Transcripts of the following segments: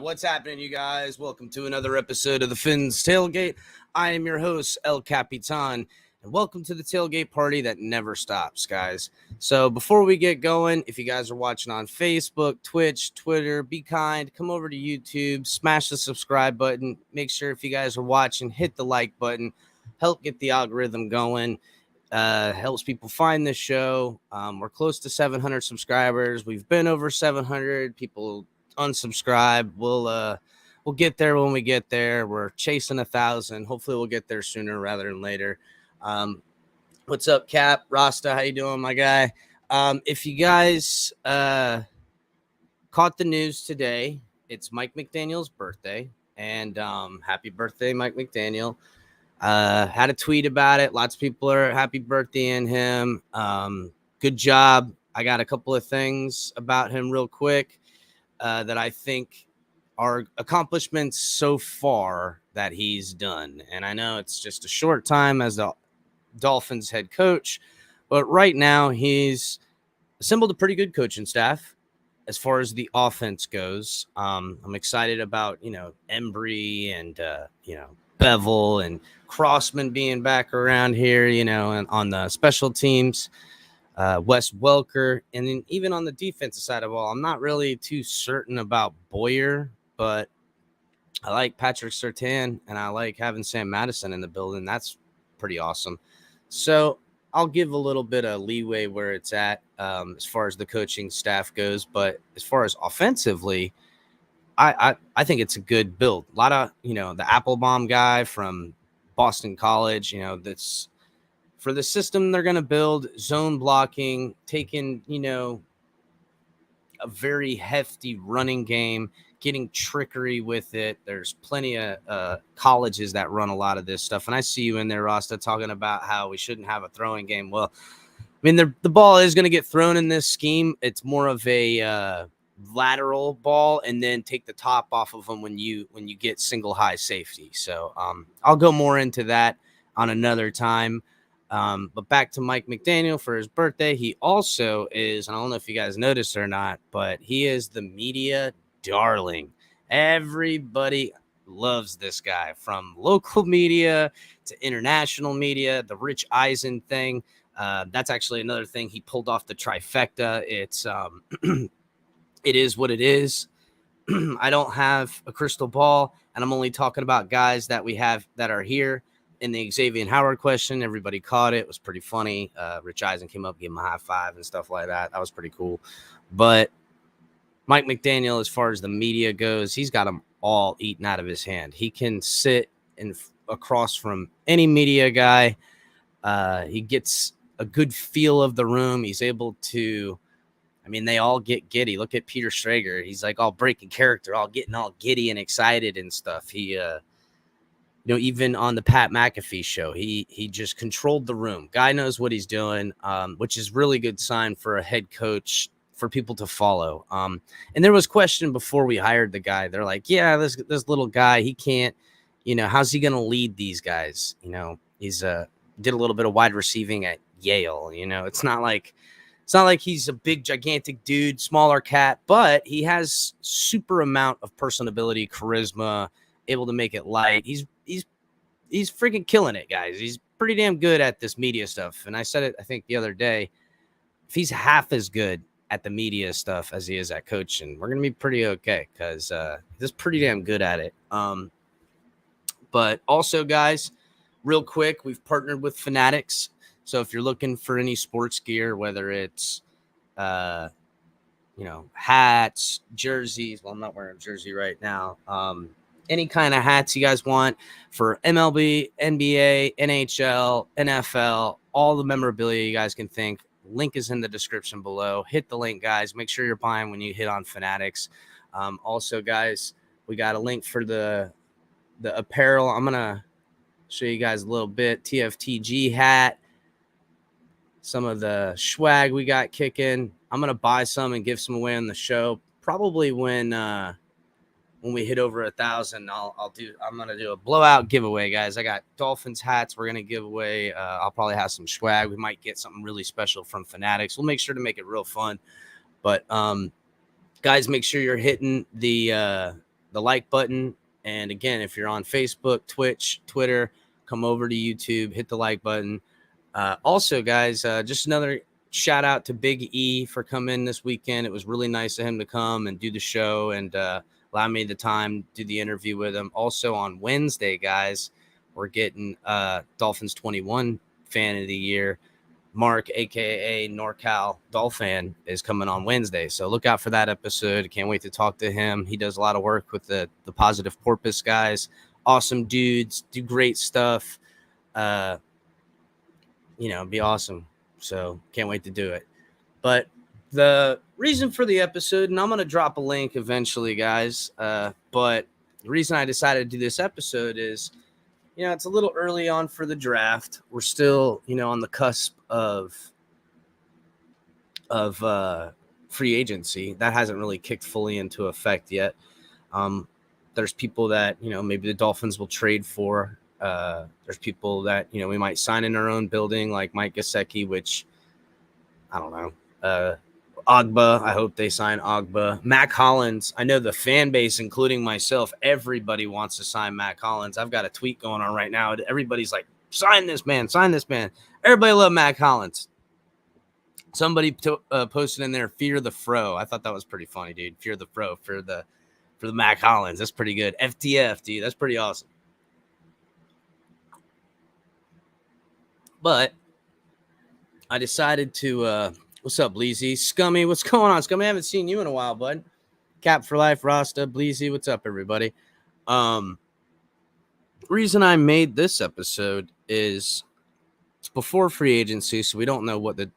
What's happening, you guys? Welcome to another episode of the Fins Tailgate. I am your host, El Capitan, and welcome to the tailgate party that never stops, guys. So before we get going, if you guys are watching on Facebook, Twitch, Twitter, be kind, come over to YouTube, smash the subscribe button. Make sure if you guys are watching, hit the like button, help get the algorithm going. Helps people find this show. We're close to 700 subscribers. We've been over 700. People unsubscribe. We'll get there when we get there. We're chasing 1,000. Hopefully we'll get there sooner rather than later. What's up, Cap? Rasta, how you doing, my guy? If you guys caught the news today, it's Mike McDaniel's birthday, and happy birthday, Mike McDaniel. Had a tweet about it. Lots of people are happy birthday-ing him. Good job. I got a couple of things about him real quick that I think are accomplishments so far that he's done. And I know it's just a short time as the Dolphins head coach, but right now he's assembled a pretty good coaching staff as far as the offense goes. I'm excited about, Embry and, Bevel and Crossman being back around here, and on the special teams, Wes Welker, and then even on the defensive side of all, I'm not really too certain about Boyer, but I like Patrick Surtain and I like having Sam Madison in the building. That's pretty awesome. So I'll give a little bit of leeway where it's at as far as the coaching staff goes, but as far as offensively, I think it's a good build. A lot of, the Applebaum guy from Boston College, that's for the system they're going to build, zone blocking, taking, a very hefty running game, getting trickery with it. There's plenty of colleges that run a lot of this stuff. And I see you in there, Rasta, talking about how we shouldn't have a throwing game. Well, I mean, the ball is going to get thrown in this scheme. It's more of a lateral ball, and then take the top off of them when you get single high safety. So I'll go more into that on another time. But back to Mike McDaniel for his birthday. He also is, and I don't know if you guys noticed or not, but he is the media darling. Everybody loves this guy, from local media to international media. The Rich Eisen thing, that's actually another thing. He pulled off the trifecta. It's it is what it is. I don't have a crystal ball, and I'm only talking about guys that we have that are here. In the Xavier Howard question, everybody caught it. It was pretty funny. Rich Eisen came up, gave him a high five and stuff like that. That was pretty cool. But Mike McDaniel, as far as the media goes, he's got them all eaten out of his hand. He can sit across from any media guy. He gets a good feel of the room. He's able to, I mean, they all get giddy. Look at Peter Strager. He's like all breaking character, all getting all giddy and excited and stuff. He, even on the Pat McAfee show, he just controlled the room. Guy knows what he's doing, which is really good sign for a head coach, for people to follow. And there was question before we hired the guy. They're like, yeah, this little guy, he can't, how's he going to lead these guys? He's did a little bit of wide receiving at Yale. It's not like he's a big, gigantic dude, smaller cat, but he has super amount of personability, charisma, able to make it light. He's freaking killing it, guys. He's pretty damn good at this media stuff. And I said it, I think, the other day. If he's half as good at the media stuff as he is at coaching, we're gonna be pretty okay, because he's pretty damn good at it. But also, guys, real quick, we've partnered with Fanatics. So if you're looking for any sports gear, whether it's hats, jerseys. Well, I'm not wearing a jersey right now. Any kind of hats you guys want for MLB, NBA, NHL, NFL, all the memorabilia you guys can think. Link is in the description below. Hit the link, guys. Make sure you're buying when you hit on Fanatics. Also, guys, we got a link for the apparel. I'm going to show you guys a little bit. TFTG hat. Some of the swag we got kicking. I'm going to buy some and give some away on the show. Probably when we hit over 1,000, I'm going to do a blowout giveaway, guys. I got Dolphins hats we're going to give away. I'll probably have some swag. We might get something really special from Fanatics. We'll make sure to make it real fun. But guys, make sure you're hitting the like button. And again, if you're on Facebook, Twitch, Twitter, come over to YouTube, hit the like button. Also, guys, just another shout out to Big E for coming this weekend. It was really nice of him to come and do the show and allow me the time to do the interview with him. Also on Wednesday, guys, we're getting Dolphins 21 fan of the year. Mark, a.k.a. NorCal Dolphin, is coming on Wednesday. So look out for that episode. Can't wait to talk to him. He does a lot of work with the Positive Porpoise guys. Awesome dudes. Do great stuff. Be awesome. So can't wait to do it. But the reason for the episode, and I'm going to drop a link eventually, guys. But the reason I decided to do this episode is, it's a little early on for the draft. We're still, on the cusp of free agency. That hasn't really kicked fully into effect yet. There's people that, maybe the Dolphins will trade for. There's people that, we might sign in our own building, like Mike Gesicki, which I don't know. Ogba, I hope they sign Ogba. Mac Hollins, I know the fan base, including myself, everybody wants to sign Mac Hollins. I've got a tweet going on right now. Everybody's like, sign this man, sign this man. Everybody love Mac Hollins. Somebody posted in there, fear the fro. I thought that was pretty funny, dude. Fear the fro for the Mac Hollins. That's pretty good. FTF, dude. That's pretty awesome. But I decided to, what's up, Bleezy? Scummy, what's going on? Scummy, I haven't seen you in a while, bud. Cap for Life, Rasta, Bleezy, what's up, everybody? Reason I made this episode is it's before free agency, so we don't know what the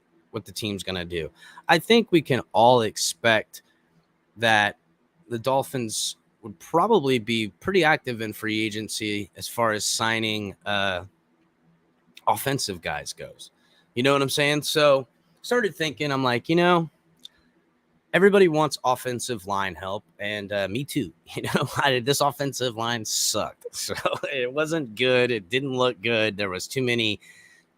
team's going to do. I think we can all expect that the Dolphins would probably be pretty active in free agency as far as signing offensive guys goes. You know what I'm saying? So started thinking, I'm like, everybody wants offensive line help, and me too. This offensive line sucked, so it wasn't good. It didn't look good. There was too many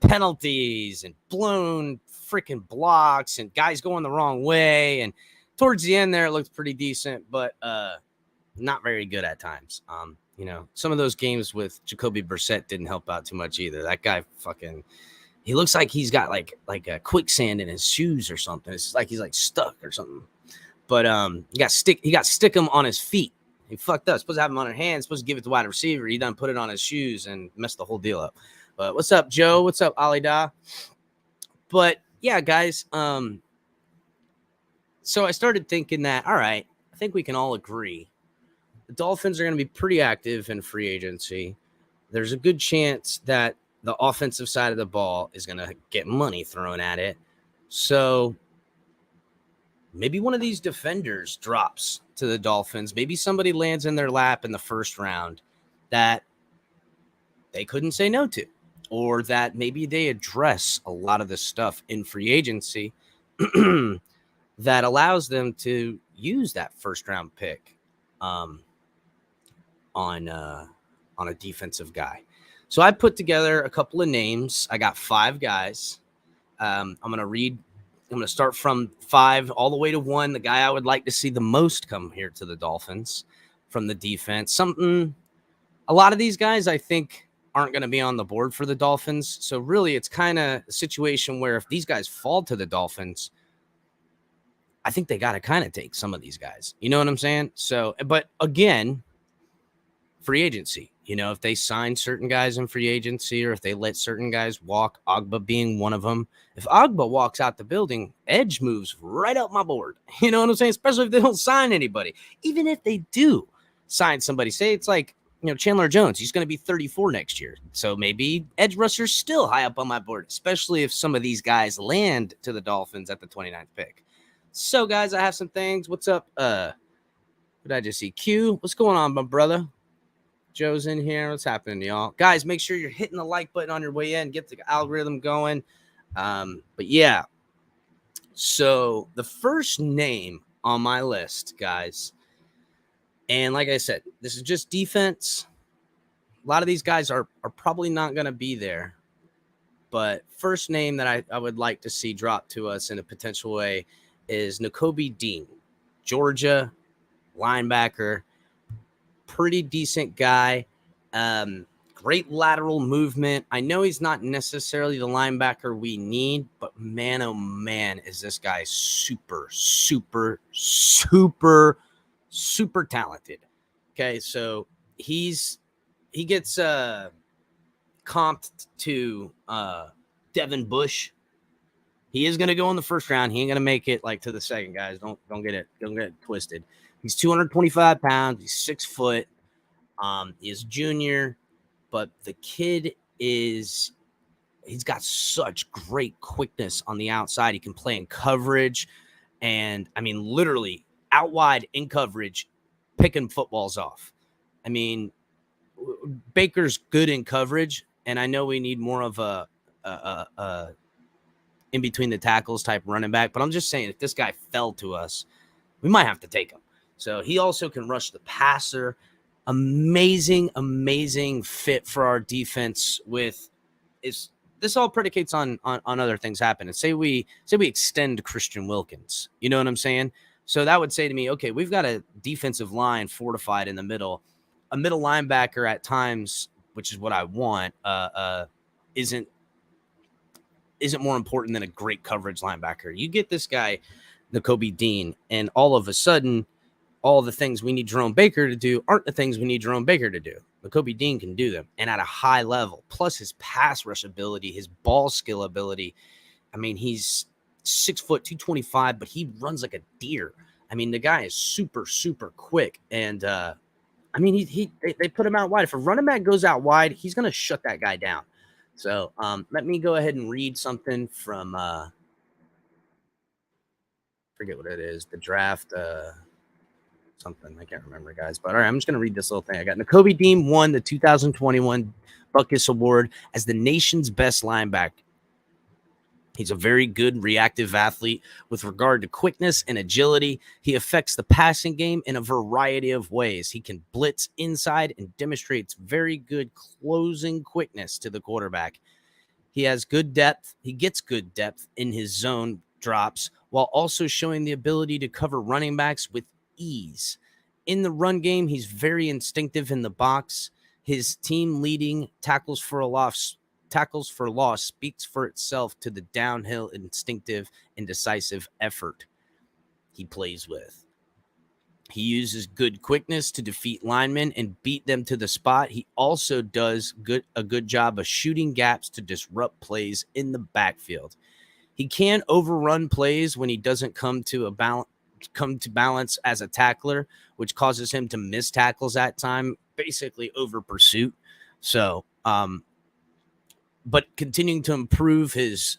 penalties and blown freaking blocks and guys going the wrong way. And towards the end there, it looked pretty decent, but not very good at times. Some of those games with Jacoby Brissett didn't help out too much either. That guy he looks like he's got like a quicksand in his shoes or something. It's like he's like stuck or something. But he got stickum on his feet. He fucked up. Supposed to have him on his hands, supposed to give it to wide receiver. He done put it on his shoes and messed the whole deal up. But what's up, Joe? What's up, Alida? But yeah, guys. So I started thinking that, all right, I think we can all agree the Dolphins are going to be pretty active in free agency. There's a good chance that the offensive side of the ball is going to get money thrown at it. So maybe one of these defenders drops to the Dolphins. Maybe somebody lands in their lap in the first round that they couldn't say no to, or that maybe they address a lot of the stuff in free agency that allows them to use that first round pick on a defensive guy. So I put together a couple of names. I got 5 guys. I'm going to start from 5 all the way to 1. The guy I would like to see the most come here to the Dolphins from the defense. A lot of these guys I think aren't going to be on the board for the Dolphins. So really it's kind of a situation where if these guys fall to the Dolphins, I think they got to kind of take some of these guys. You know what I'm saying? So, but again, free agency. If they sign certain guys in free agency or if they let certain guys walk, Agba being one of them. If Agba walks out the building, Edge moves right up my board. You know what I'm saying? Especially if they don't sign anybody. Even if they do sign somebody, say it's like, Chandler Jones, he's going to be 34 next year. So maybe edge rusher's still high up on my board, especially if some of these guys land to the Dolphins at the 29th pick. So, guys, I have some things. What's up? What did I just see? Q, what's going on, my brother? Joe's in here. What's happening, y'all? Guys, make sure you're hitting the like button on your way in. Get the algorithm going. But, yeah. So, the first name on my list, guys, and like I said, this is just defense. A lot of these guys are probably not going to be there. But first name that I would like to see drop to us in a potential way is Nakobe Dean, Georgia linebacker, pretty decent guy, great lateral movement. I know he's not necessarily the linebacker we need, but man, oh man, is this guy super, super, super, super talented. Okay, so he gets comped to Devin Bush. He is going to go in the first round. He ain't going to make it like to the second, guys. Don't get it twisted. He's 225 pounds. He's 6 foot. He is junior, but the kid he's got such great quickness on the outside. He can play in coverage, and I mean, literally out wide in coverage, picking footballs off. I mean, Baker's good in coverage, and I know we need more of a in between the tackles type running back, but I'm just saying if this guy fell to us, we might have to take him. So he also can rush the passer. Amazing fit for our defense. This all predicates on other things happening. Say we extend Christian Wilkins. You know what I'm saying? So that would say to me, okay, we've got a defensive line fortified in the middle. A middle linebacker at times, which is what I want, isn't more important than a great coverage linebacker. You get this guy, Nakobe Dean, and all of a sudden, all the things we need Jerome Baker to do aren't the things we need Jerome Baker to do. Nakobe Dean can do them, and at a high level. Plus his pass rush ability, his ball skill ability. I mean, he's 6 foot, 225, but he runs like a deer. I mean, the guy is super, super quick, and I mean, they put him out wide. If a running back goes out wide, he's going to shut that guy down. So let me go ahead and read something from forget what it is, the draft something. I can't remember, guys. But all right, I'm just going to read this little thing. I got Nakobe Dean won the 2021 Butkus Award as the nation's best linebacker. He's a very good reactive athlete with regard to quickness and agility. He affects the passing game in a variety of ways. He can blitz inside and demonstrates very good closing quickness to the quarterback. He has good depth. He gets good depth in his zone drops while also showing the ability to cover running backs with ease. In the run game, he's very instinctive in the box. His team leading tackles for loss speaks for itself to the downhill instinctive and decisive effort he plays with. He uses good quickness to defeat linemen and beat them to the spot. He also does a good job of shooting gaps to disrupt plays in the backfield. He can overrun plays when he doesn't come to balance as a tackler, which causes him to miss tackles at time, basically over pursuit. So, but continuing to improve his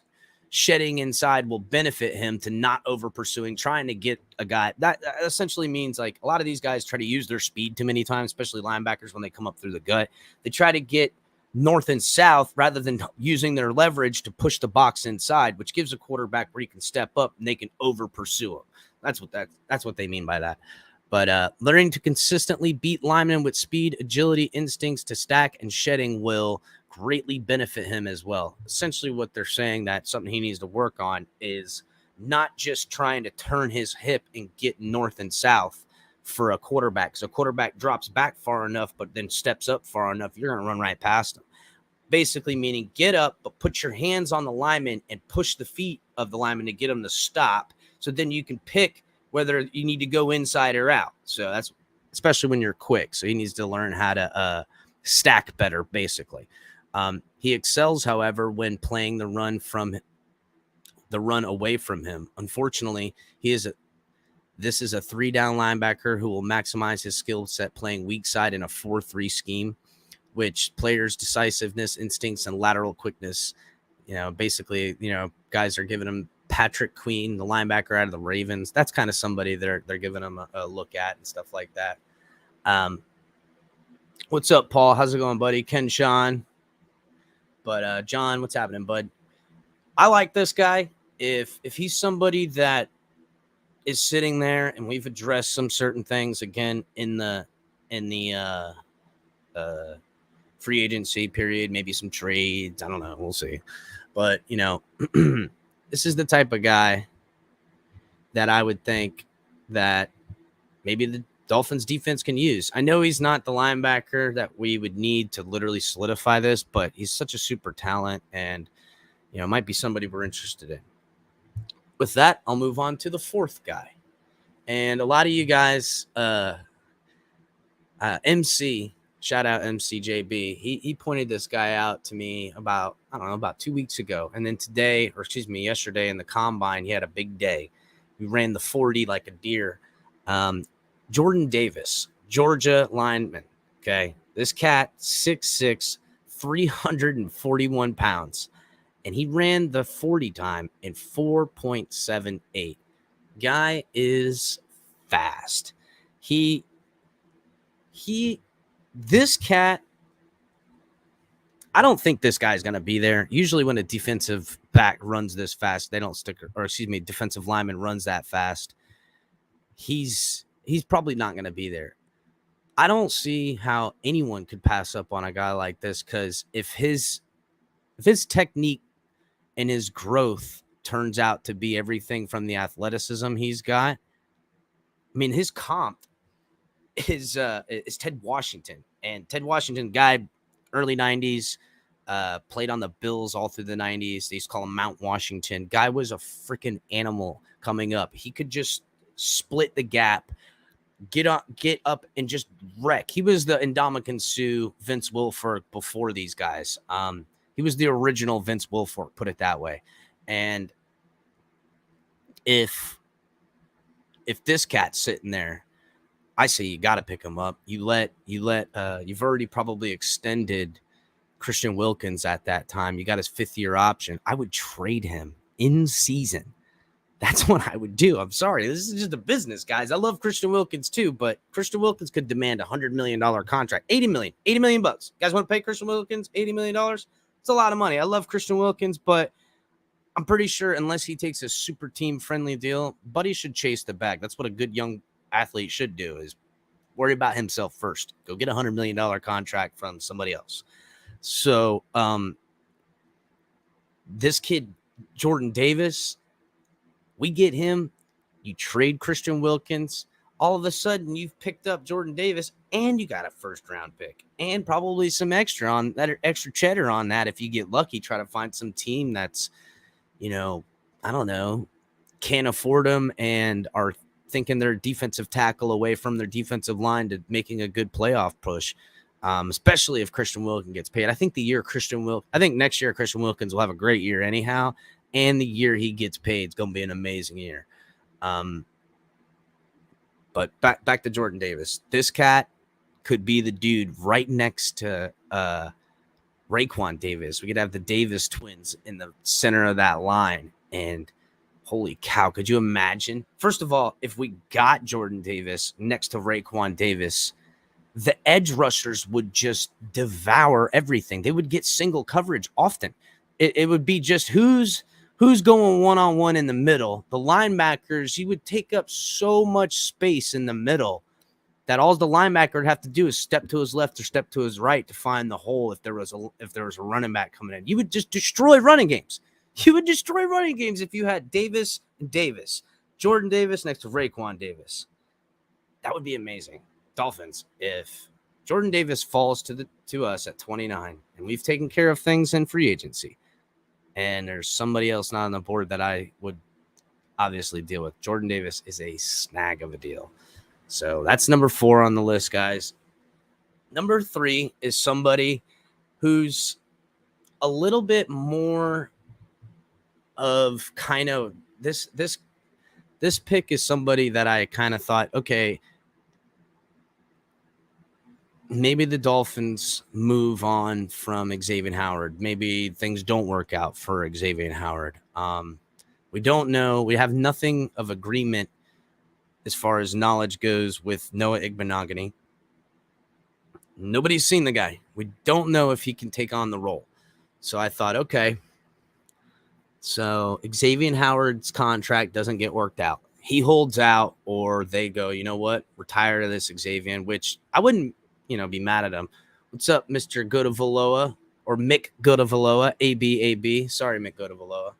shedding inside will benefit him to not over pursuing, trying to get a guy. That essentially means like a lot of these guys try to use their speed too many times, especially linebackers when they come up through the gut. They try to get north and south rather than using their leverage to push the box inside, which gives a quarterback where he can step up and they can over pursue him. That's what they mean by that. But learning to consistently beat linemen with speed, agility, instincts to stack, and shedding will greatly benefit him as well. Essentially what they're saying that something he needs to work on is not just trying to turn his hip and get north and south for a quarterback. So quarterback drops back far enough, but then steps up far enough, you're going to run right past him. Basically meaning get up, but put your hands on the lineman and push the feet of the lineman to get him to stop. So then you can pick whether you need to go inside or out. So that's especially when you're quick. So he needs to learn how to stack better, basically. He excels, however, when playing the run away from him. Unfortunately, this is a 3-down linebacker who will maximize his skill set playing weak side in a 4-3 scheme, which players' decisiveness, instincts, and lateral quickness, basically, guys are giving him Patrick Queen, the linebacker out of the Ravens. That's kind of somebody they're giving him a look at and stuff like that. What's up, Paul? How's it going, buddy? Ken Sean. But John, what's happening, bud? I like this guy. If he's somebody that is sitting there, and we've addressed some certain things again in the free agency period, maybe some trades. I don't know. We'll see. But this is the type of guy that I would think that maybe the Dolphins defense can use. I know he's not the linebacker that we would need to literally solidify this, but he's such a super talent and, might be somebody we're interested in. With that, I'll move on to the fourth guy. And a lot of you guys, MC, shout out MCJB. He pointed this guy out to me about 2 weeks ago. And then yesterday in the combine, he had a big day. He ran the 40 like a deer. Jordan Davis, Georgia lineman. Okay. This cat, 6'6", 341 pounds. And he ran the 40 time in 4.78. Guy is fast. This cat, I don't think this guy's going to be there. Usually when a defensive back runs this fast, they don't stick, defensive lineman runs that fast. He's probably not going to be there. I don't see how anyone could pass up on a guy like this, because if his technique and his growth turns out to be everything from the athleticism he's got, his comp is Ted Washington. And Ted Washington, guy, early 90s, played on the Bills all through the 90s. They used to call him Mount Washington. Guy was a freaking animal coming up. He could just split the gap, get up and just wreck. He was the Ndamukong Suh, Vince Wilfork before these guys. He was the original Vince Wilfork, put it that way. And if this cat's sitting there, I say you got to pick him up. You've already probably extended Christian Wilkins at that time. You got his 5th-year option. I would trade him in season. That's what I would do. I'm sorry. This is just a business, guys. I love Christian Wilkins too, but Christian Wilkins could demand $100 million contract. $80 million bucks. You guys want to pay Christian Wilkins $80 million? It's a lot of money. I love Christian Wilkins, but I'm pretty sure unless he takes a super team friendly deal, Buddy should chase the bag. That's what a good young athlete should do, is worry about himself first. Go get $100 million contract from somebody else. So this kid, Jordan Davis, we get him. You trade Christian Wilkins. All of a sudden, you've picked up Jordan Davis, and you got a first-round pick, and probably some extra cheddar on that if you get lucky. Try to find some team that's, I don't know, can't afford them and are thinking they're defensive tackle away from their defensive line to making a good playoff push, especially if Christian Wilkins gets paid. I think next year Christian Wilkins will have a great year anyhow, and the year he gets paid is going to be an amazing year. But back to Jordan Davis. This cat could be the dude right next to Raekwon Davis. We could have the Davis twins in the center of that line. And holy cow, could you imagine? First of all, if we got Jordan Davis next to Raekwon Davis, the edge rushers would just devour everything. They would get single coverage often. It would be just who's going one-on-one in the middle. The linebackers, you would take up so much space in the middle that all the linebacker would have to do is step to his left or step to his right to find the hole if there was a running back coming in. You would just destroy running games. You would destroy running games if you had Davis and Davis. Jordan Davis next to Raekwon Davis. That would be amazing. Dolphins, if Jordan Davis falls to us at 29 and we've taken care of things in free agency, and there's somebody else not on the board that I would obviously deal with, Jordan Davis is a snag of a deal. So that's number 4 on the list, guys. Number 3 is somebody who's a little bit more of kind of this pick is somebody that I kind of thought, okay, maybe the Dolphins move on from Xavier Howard. Maybe things don't work out for Xavier Howard. We don't know. We have nothing of agreement as far as knowledge goes with Noah Igbenogany. Nobody's seen the guy. We don't know if he can take on the role. So I thought, okay, so Xavier Howard's contract doesn't get worked out. He holds out, or they go, you know what, we're tired of this Xavier, which I wouldn't, be mad at him. What's up, Mr. Godavaloa, or Mick Godavaloa, AB. Sorry, Mick Godavaloa.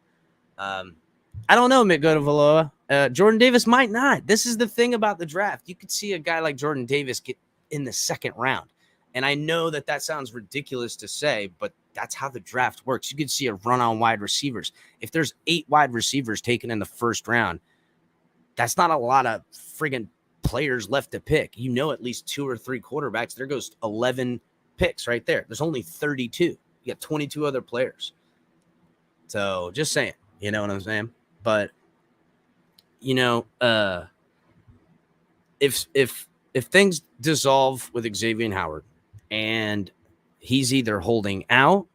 I don't know, Mick Godavaloa. Jordan Davis might not. This is the thing about the draft. You could see a guy like Jordan Davis get in the second round. And I know that sounds ridiculous to say, but that's how the draft works. You could see a run on wide receivers. If there's 8 wide receivers taken in the first round, that's not a lot of friggin' players left to pick. At least 2 or 3 quarterbacks. There goes 11 picks right there. There's only 32. You got 22 other players. So just saying, you know what I'm saying? But if things dissolve with Xavier Howard and he's either holding out,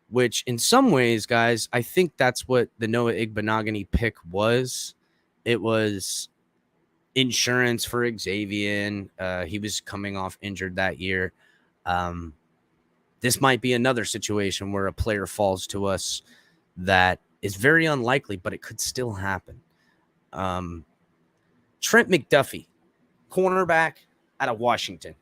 which in some ways, guys, I think that's what the Noah Igbenogany pick was. It was insurance for Xavier. He was coming off injured that year. This might be another situation where a player falls to us that is very unlikely, but it could still happen. Trent McDuffie, cornerback out of Washington.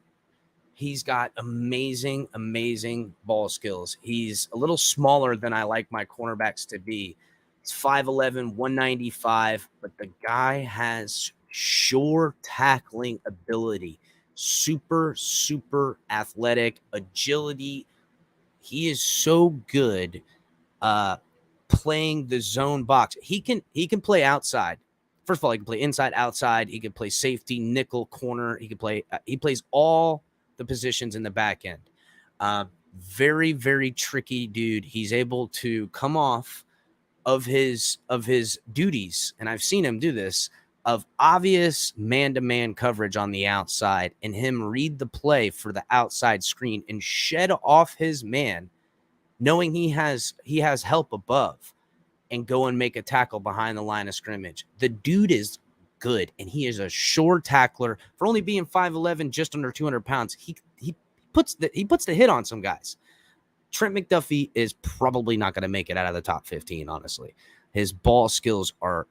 He's got amazing, amazing ball skills. He's a little smaller than I like my cornerbacks to be. He's 5'11", 195, but the guy has sure tackling ability, super, super athletic, agility. He is so good playing the zone box. He can play outside. First of all, he can play inside, outside. He can play safety, nickel, corner. He plays all the positions in the back end. Very, very tricky dude. He's able to come off of his duties, and I've seen him do this, of obvious man-to-man coverage on the outside, and him read the play for the outside screen and shed off his man, knowing he has help above, and go and make a tackle behind the line of scrimmage. The dude is good, and he is a sure tackler. For only being 5'11", just under 200 pounds, he puts the hit on some guys. Trent McDuffie is probably not going to make it out of the top 15, honestly. His ball skills are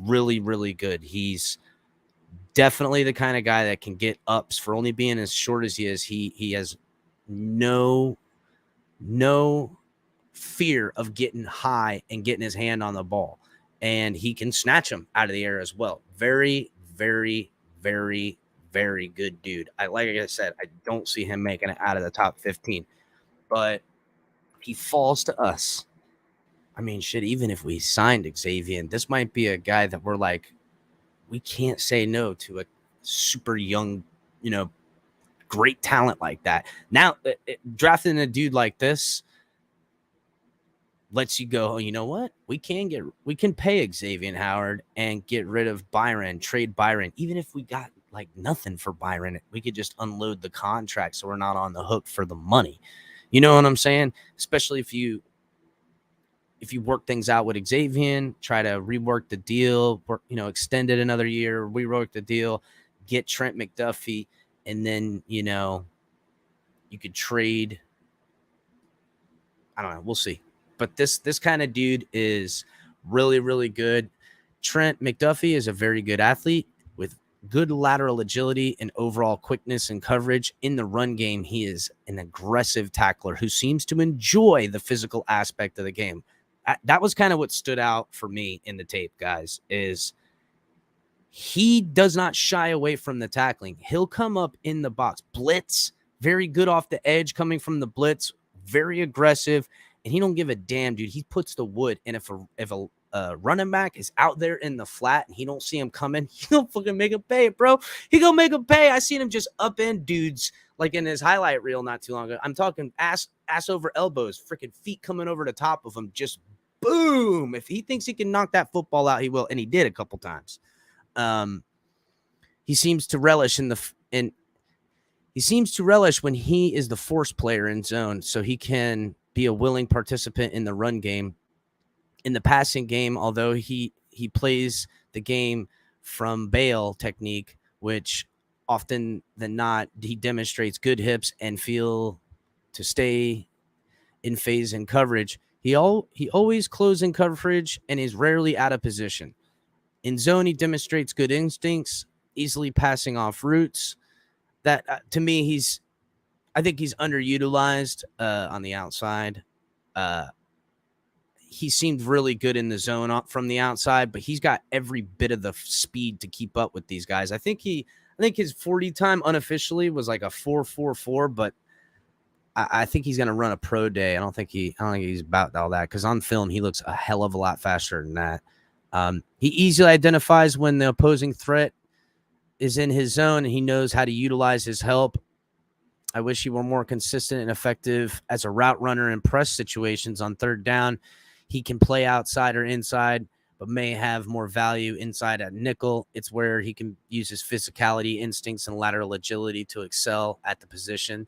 really, really good. He's definitely the kind of guy that can get ups for only being as short as he is. He has no fear of getting high and getting his hand on the ball. And he can snatch him out of the air as well. Very, very, very, very good dude. Like I said, I don't see him making it out of the top 15. But he falls to us. I mean, shit, even if we signed Xavier, this might be a guy that we're like, we can't say no to a super young, great talent like that. Now, drafting a dude like this lets you go, oh, you know what? We can pay Xavier Howard and get rid of Byron, trade Byron. Even if we got like nothing for Byron, we could just unload the contract so we're not on the hook for the money. You know what I'm saying? Especially if you work things out with Xavier, try to rework the deal, extend it another year, rework the deal, get Trent McDuffie, and then, you could trade. I don't know. We'll see. But this kind of dude is really, really good. Trent McDuffie is a very good athlete with good lateral agility and overall quickness and coverage. In the run game, he is an aggressive tackler who seems to enjoy the physical aspect of the game. That was kind of what stood out for me in the tape, guys, is he does not shy away from the tackling. He'll come up in the box. Blitz, very good off the edge coming from the blitz, very aggressive, and he don't give a damn, dude. He puts the wood, and if a running back is out there in the flat and he don't see him coming, he don't fucking make him pay it, bro. He gonna make him pay. I seen him just upend dudes like in his highlight reel not too long ago. I'm talking ass over elbows, freaking feet coming over the top of him, just boom. If he thinks he can knock that football out, he will, and he did a couple times. He seems to relish he seems to relish when he is the force player in zone, so he can be a willing participant in the run game. In the passing game, although he plays the game from bail technique, which often than not, he demonstrates good hips and feel to stay in phase and coverage. He always closes in coverage and is rarely out of position. In zone, he demonstrates good instincts, easily passing off routes. That to me, I think he's underutilized on the outside. He seemed really good in the zone from the outside, but he's got every bit of the speed to keep up with these guys. I think his 40 time unofficially was like a 4.44, but I think he's going to run a pro day. I don't think he's about all that, because on film he looks a hell of a lot faster than that. He easily identifies when the opposing threat is in his zone, and he knows how to utilize his help. I wish he were more consistent and effective as a route runner in press situations on third down. He can play outside or inside, but may have more value inside at nickel. It's where he can use his physicality, instincts, and lateral agility to excel at the position.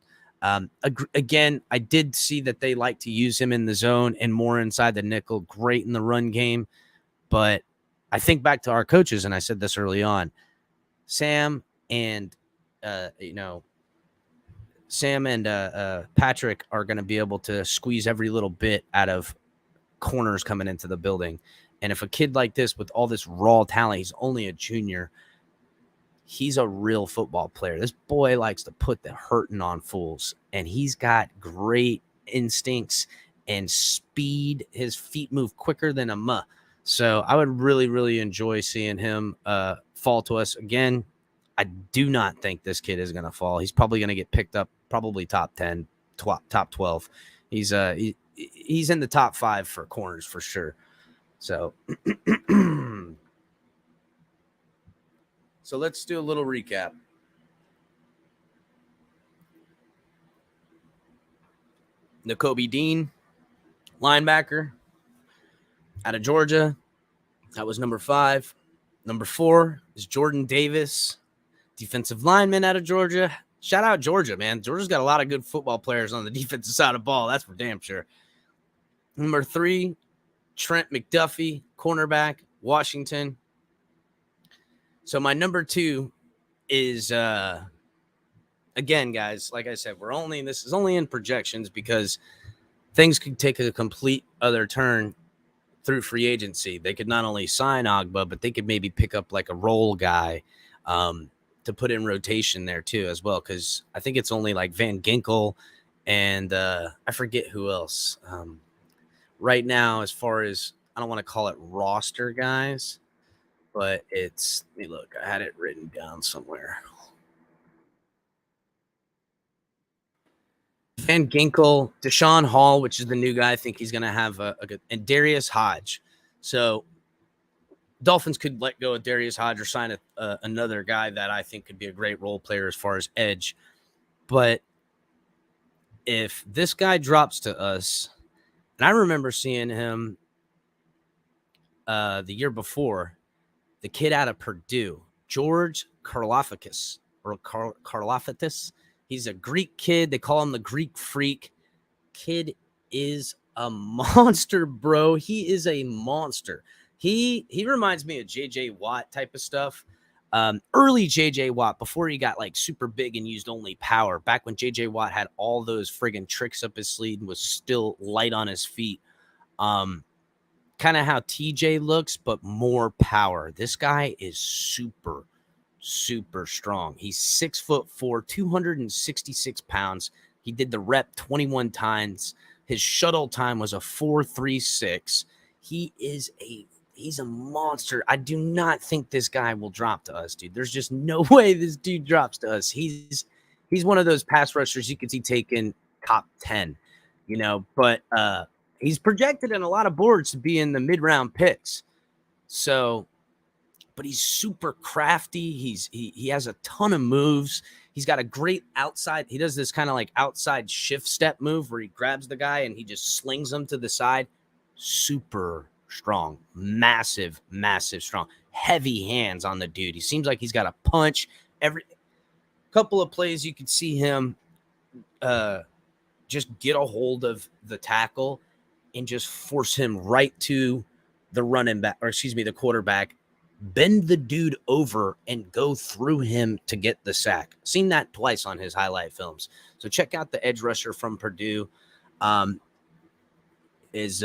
Again, I did see that they like to use him in the zone and more inside the nickel. Great in the run game. But I think back to our coaches, and I said this early on, Sam and Patrick are going to be able to squeeze every little bit out of corners coming into the building. And if a kid like this with all this raw talent, he's only a junior, he's a real football player. This boy likes to put the hurting on fools, and he's got great instincts and speed. His feet move quicker than a muh. So I would really, really enjoy seeing him fall to us again. I do not think this kid is going to fall. He's probably going to get picked up, probably top 10, top 12. He's in the top 5 for corners for sure. So, so let's do a little recap. Nakobe Dean, linebacker out of Georgia. That was number 5. Number 4 is Jordan Davis, defensive lineman out of Georgia. Shout out Georgia, man. Georgia's got a lot of good football players on the defensive side of the ball. That's for damn sure. Number 3, Trent McDuffie, cornerback, Washington. So my number 2 is again, guys, like I said, this is only in projections because things could take a complete other turn through free agency. They could not only sign Agba, but they could maybe pick up like a role guy to put in rotation there too as well. Because I think it's only like Van Ginkel and I forget who else right now. As far as I don't want to call it roster guys, but it's look. I had it written down somewhere. Van Ginkel, Deshaun Hall, which is the new guy. I think he's going to have a good, and Darius Hodge. So Dolphins could let go of Darius Hodge or sign another guy that I think could be a great role player as far as edge. But if this guy drops to us, and I remember seeing him the year before, the kid out of Purdue, George Karlaftis or Karlaftis. He's a Greek kid. They call him the Greek Freak. Kid is a monster, bro. He is a monster. He reminds me of J.J. Watt type of stuff. Early J.J. Watt, before he got like super big and used only power. Back when J.J. Watt had all those friggin' tricks up his sleeve and was still light on his feet. Kind of how TJ looks, but more power. This guy is super strong. He's 6'4", 266 pounds. He did the rep 21 times. His shuttle time was a 4.36. He's a monster. I do not think this guy will drop to us, dude. There's just no way this dude drops to us. He's one of those pass rushers you could see taking top 10, but he's projected in a lot of boards to be in the mid-round picks. So, but he's super crafty. He has a ton of moves. He's got a great outside. He does this kind of like outside shift step move where he grabs the guy and he just slings him to the side. Super strong, massive strong, heavy hands on the dude. He seems like he's got a punch. Every couple of plays you could see him just get a hold of the tackle and just force him right to the running back, or excuse me, the quarterback, bend the dude over and go through him to get the sack. Seen that twice on his highlight films. So check out the edge rusher from Purdue. His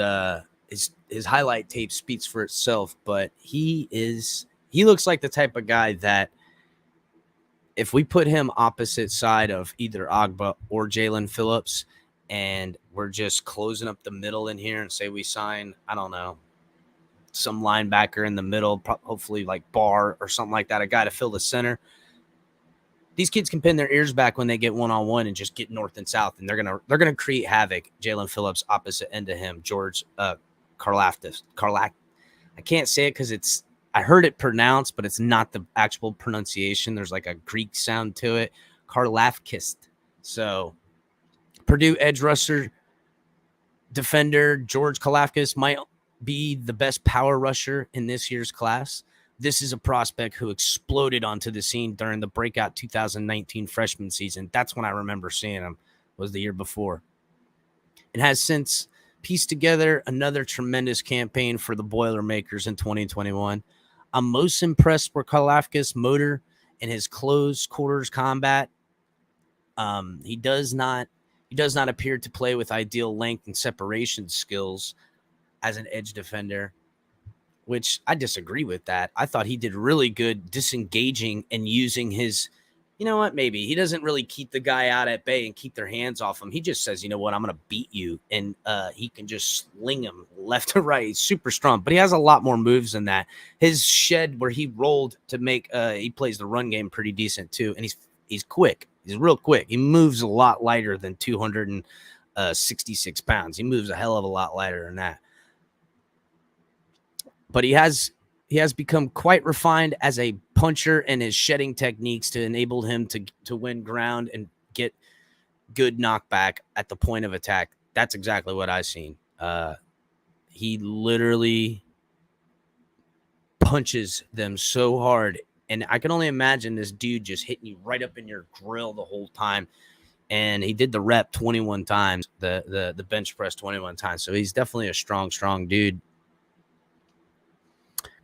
highlight tape speaks for itself, but he looks like the type of guy that if we put him opposite side of either Agba or Jalen Phillips and we're just closing up the middle in here and say we sign, I don't know, some linebacker in the middle, hopefully like Barr or something like that, a guy to fill the center. These kids can pin their ears back when they get one-on-one and just get north and south, and they're gonna create havoc. Jalen Phillips opposite end of him, George Karlaftis. I can't say it because I heard it pronounced, but it's not the actual pronunciation. There's like a Greek sound to it. Karlaftis. So Purdue edge rusher defender George Karlaftis might be the best power rusher in this year's class. This is a prospect who exploded onto the scene during the breakout 2019 freshman season. That's when I remember seeing him, was the year before. And has since pieced together another tremendous campaign for the Boilermakers in 2021. I'm most impressed with Karlaftis' motor and his close quarters combat. He does not appear to play with ideal length and separation skills as an edge defender, which I disagree with that. I thought he did really good disengaging and using his, maybe he doesn't really keep the guy out at bay and keep their hands off him. He just says, you know what, I'm going to beat you. And he can just sling him left to right. He's super strong, but he has a lot more moves than that. His shed where he rolled to make, he plays the run game pretty decent too. And he's quick. He's real quick. He moves a lot lighter than 266 pounds. He moves a hell of a lot lighter than that. But he has become quite refined as a puncher and his shedding techniques to enable him to win ground and get good knockback at the point of attack. That's exactly what I've seen. He literally punches them so hard. And I can only imagine this dude just hitting you right up in your grill the whole time. And he did the rep 21 times, the bench press 21 times. So he's definitely a strong dude.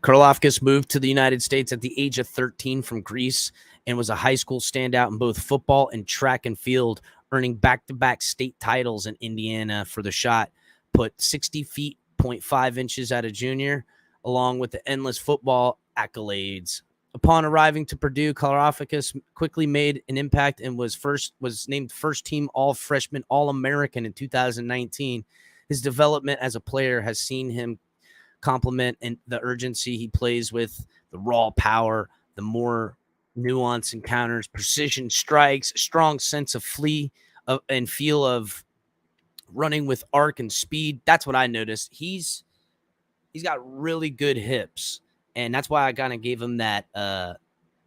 Karlaftis moved to the United States at the age of 13 from Greece and was a high school standout in both football and track and field, earning back-to-back state titles in Indiana for the shot put. 60 feet, 0.5 inches at a junior, along with the endless football accolades. Upon arriving to Purdue, Karlaftis quickly made an impact and was named first-team All-Freshman All-American in 2019. His development as a player has seen him complement and the urgency he plays with, the raw power, the more nuance encounters, precision strikes, a strong sense of and feel of running with arc and speed. That's what I noticed. He's got really good hips, and that's why I kind of gave him that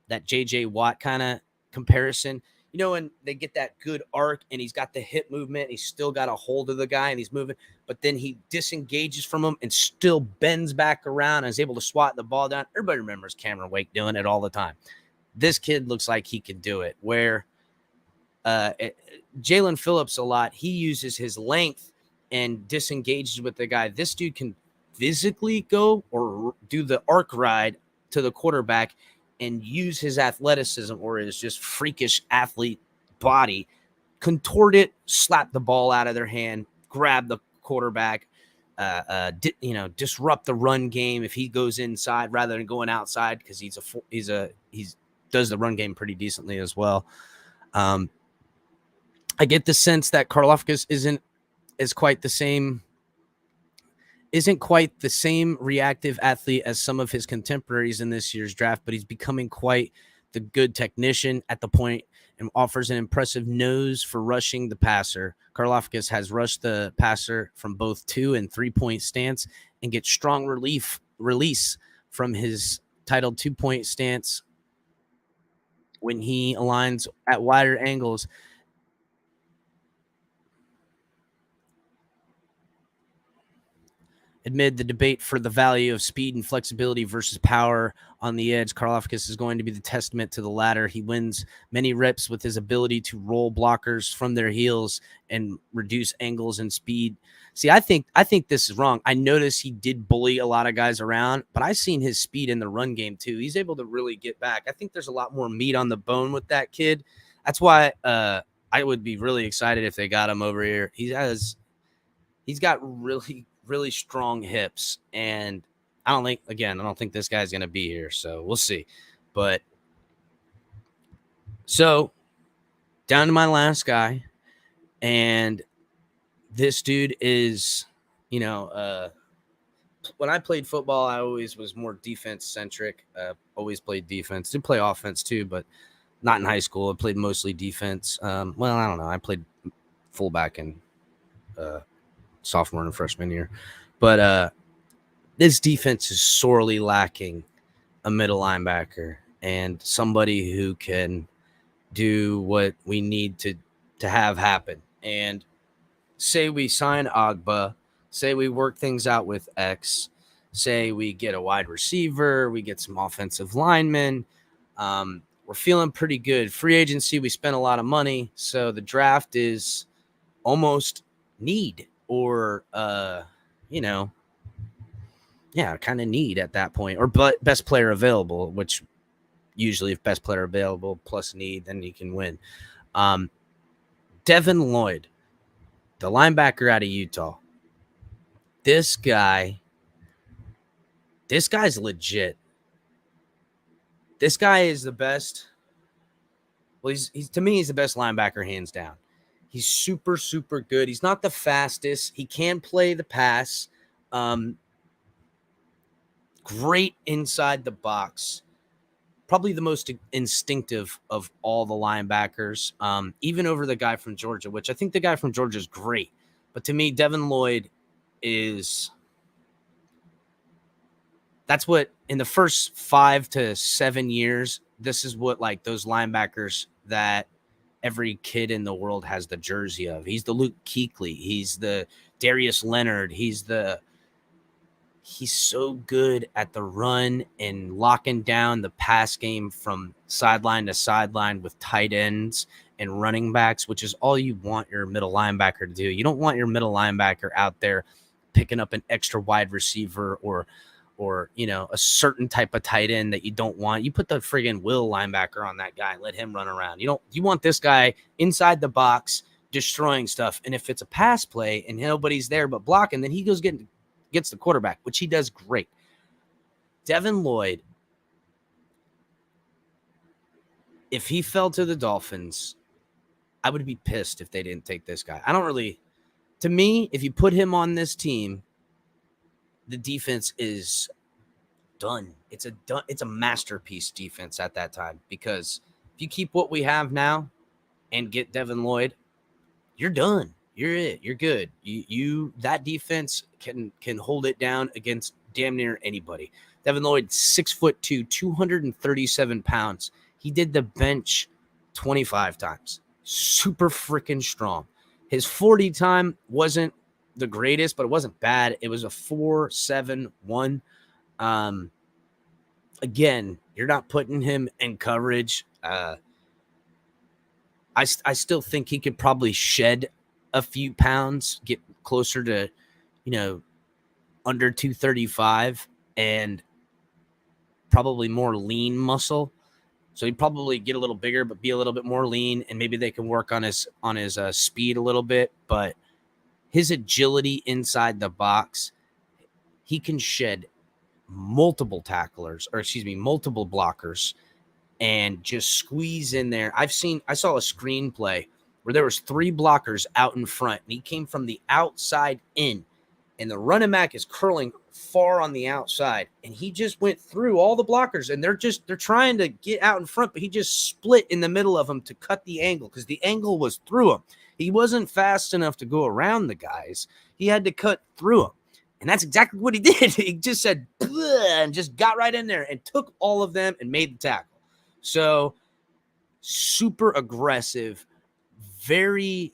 JJ Watt kind of comparison. You know, when they get that good arc and he's got the hip movement, he's still got a hold of the guy and he's moving, but then he disengages from him and still bends back around and is able to swat the ball down. Everybody remembers Cameron Wake doing it all the time. This kid looks like he can do it. Where Jalen Phillips a lot, he uses his length and disengages with the guy. This dude can physically go or do the arc ride to the quarterback and use his athleticism or his just freakish athlete body, contort it, slap the ball out of their hand, grab the quarterback, disrupt the run game if he goes inside rather than going outside, because he does the run game pretty decently as well. I get the sense that Karlaftis isn't quite the same reactive athlete as some of his contemporaries in this year's draft, but he's becoming quite the good technician at the point and offers an impressive nose for rushing the passer. Karlaftis has rushed the passer from both 2 and 3-point stance and gets strong release from his titled 2-point stance when he aligns at wider angles. Amid the debate for the value of speed and flexibility versus power on the edge, Karlaftis is going to be the testament to the latter. He wins many reps with his ability to roll blockers from their heels and reduce angles and speed. See, I think this is wrong. I noticed he did bully a lot of guys around, but I've seen his speed in the run game too. He's able to really get back. I think there's a lot more meat on the bone with that kid. That's why I would be really excited if they got him over here. He's got really strong hips, and I don't think this guy's going to be here, so we'll see. But so down to my last guy, and this dude is, when I played football, I always was more defense centric. Always played defense. Did play offense too, but not in high school. I played mostly defense. I don't know. I played fullback in sophomore and freshman year, but this defense is sorely lacking a middle linebacker and somebody who can do what we need to have happen. And say we sign Agba, say we work things out with X, say we get a wide receiver, we get some offensive linemen, we're feeling pretty good. Free agency, we spent a lot of money, so the draft is almost need. Or, kind of need at that point. Or best player available, which usually if best player available plus need, then you can win. Devin Lloyd, the linebacker out of Utah. This guy's legit. This guy is the best. Well, he's to me, he's the best linebacker hands down. He's super, super good. He's not the fastest. He can play the pass. Great inside the box. Probably the most instinctive of all the linebackers, even over the guy from Georgia, which I think the guy from Georgia is great. But to me, Devin Lloyd that's what in the first 5 to 7 years, this is what like those linebackers that every kid in the world has the jersey of. He's the Luke Kuechly. He's the Darius Leonard. He's so good at the run and locking down the pass game from sideline to sideline with tight ends and running backs, which is all you want your middle linebacker to do. You don't want your middle linebacker out there picking up an extra wide receiver or or, a certain type of tight end that you don't want. You put the friggin' Will linebacker on that guy and let him run around. You want this guy inside the box destroying stuff. And if it's a pass play and nobody's there but blocking, then he gets the quarterback, which he does great. Devin Lloyd, if he fell to the Dolphins, I would be pissed if they didn't take this guy. To me, if you put him on this team, the defense is done. It's a masterpiece defense at that time, because if you keep what we have now and get Devin Lloyd, you're done. You're it. You're good. That defense can hold it down against damn near anybody. Devin Lloyd, 6'2", 237 pounds. He did the bench 25 times. Super freaking strong. His 40 time wasn't the greatest, but it wasn't bad. It was a 4.71. Again, you're not putting him in coverage. I still think he could probably shed a few pounds, get closer to, under 235, and probably more lean muscle. So he'd probably get a little bigger, but be a little bit more lean, and maybe they can work on his speed a little bit. But his agility inside the box, he can shed multiple blockers and just squeeze in there. I saw a screenplay where there was 3 blockers out in front, and he came from the outside in, and the running back is curling far on the outside, and he just went through all the blockers, and they're trying to get out in front, but he just split in the middle of them to cut the angle, because the angle was through him. He wasn't fast enough to go around the guys. He had to cut through them, and that's exactly what he did. He just said, and just got right in there and took all of them and made the tackle. So super aggressive, he's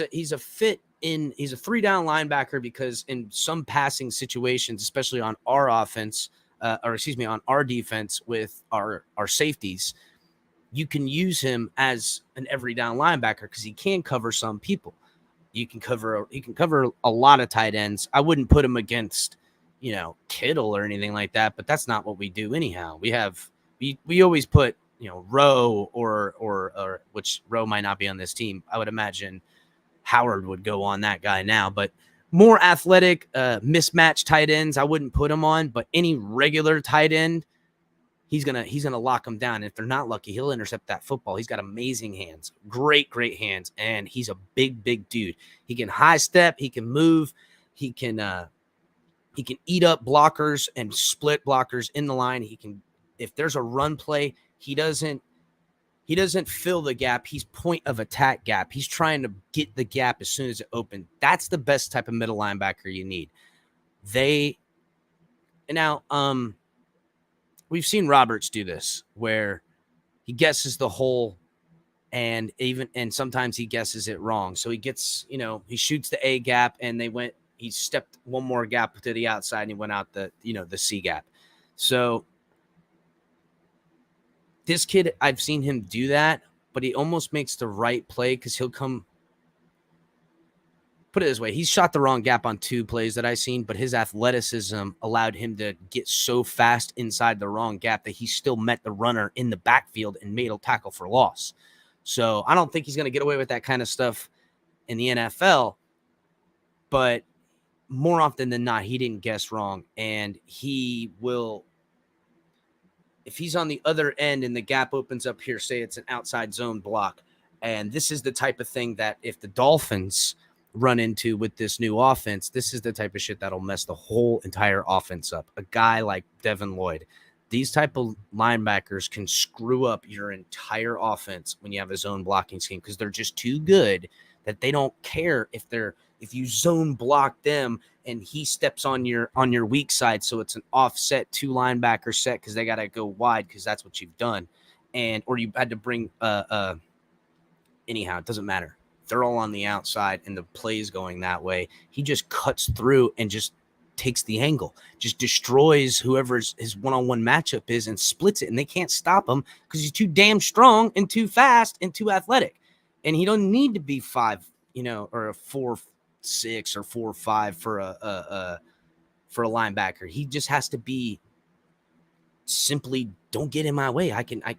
a fit in. He's a 3-down linebacker, because in some passing situations, especially on our offense, on our defense with our safeties, you can use him as an every down linebacker, because he can cover some people. He can cover a lot of tight ends. I wouldn't put him against, Kittle or anything like that, but that's not what we do anyhow. We always put, Rowe or which Rowe might not be on this team. I would imagine Howard would go on that guy now, but more athletic, mismatched tight ends, I wouldn't put him on, but any regular tight end, he's gonna lock them down. And if they're not lucky, he'll intercept that football. He's got amazing hands, great hands, and he's a big dude. He can high step, he can move, he can eat up blockers and split blockers in the line. If there's a run play, he doesn't fill the gap. He's point of attack gap. He's trying to get the gap as soon as it opens. That's the best type of middle linebacker you need. We've seen Roberts do this, where he guesses the hole, and sometimes he guesses it wrong. So he gets, he shoots the A gap, and he stepped one more gap to the outside, and he went out the C gap. So this kid, I've seen him do that, but he almost makes the right play, because he'll come. Put it this way, he's shot the wrong gap on 2 plays that I've seen, but his athleticism allowed him to get so fast inside the wrong gap that he still met the runner in the backfield and made a tackle for loss. So I don't think he's going to get away with that kind of stuff in the NFL, but more often than not, he didn't guess wrong, and he will. If he's on the other end and the gap opens up here, say it's an outside zone block, and this is the type of thing that if the Dolphins run into with this new offense, this is the type of shit that'll mess the whole entire offense up. A guy like Devin Lloyd, these type of linebackers can screw up your entire offense when you have a zone blocking scheme, because they're just too good that they don't care if you zone block them and he steps on your weak side, so it's an offset 2 linebacker set, because they got to go wide, because that's what you've done, or you had to bring anyhow, it doesn't matter. They're all on the outside and the play's going that way. He just cuts through and just takes the angle, just destroys whoever's his one-on-one matchup is and splits it, and they can't stop him because he's too damn strong and too fast and too athletic. And he don't need to be 5, or a 4.6 or 4.5 for a linebacker. He just has to be simply don't get in my way.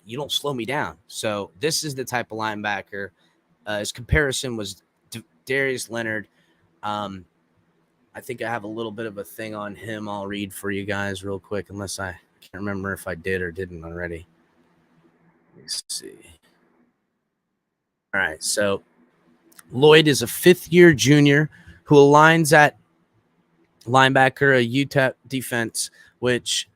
You don't slow me down. So this is the type of linebacker. His comparison was Darius Leonard. I think I have a little bit of a thing on him. I'll read for you guys real quick, unless I can't remember if I did or didn't already. Let's see. All right, so Lloyd is a fifth-year junior who aligns at linebacker, a UTEP defense, which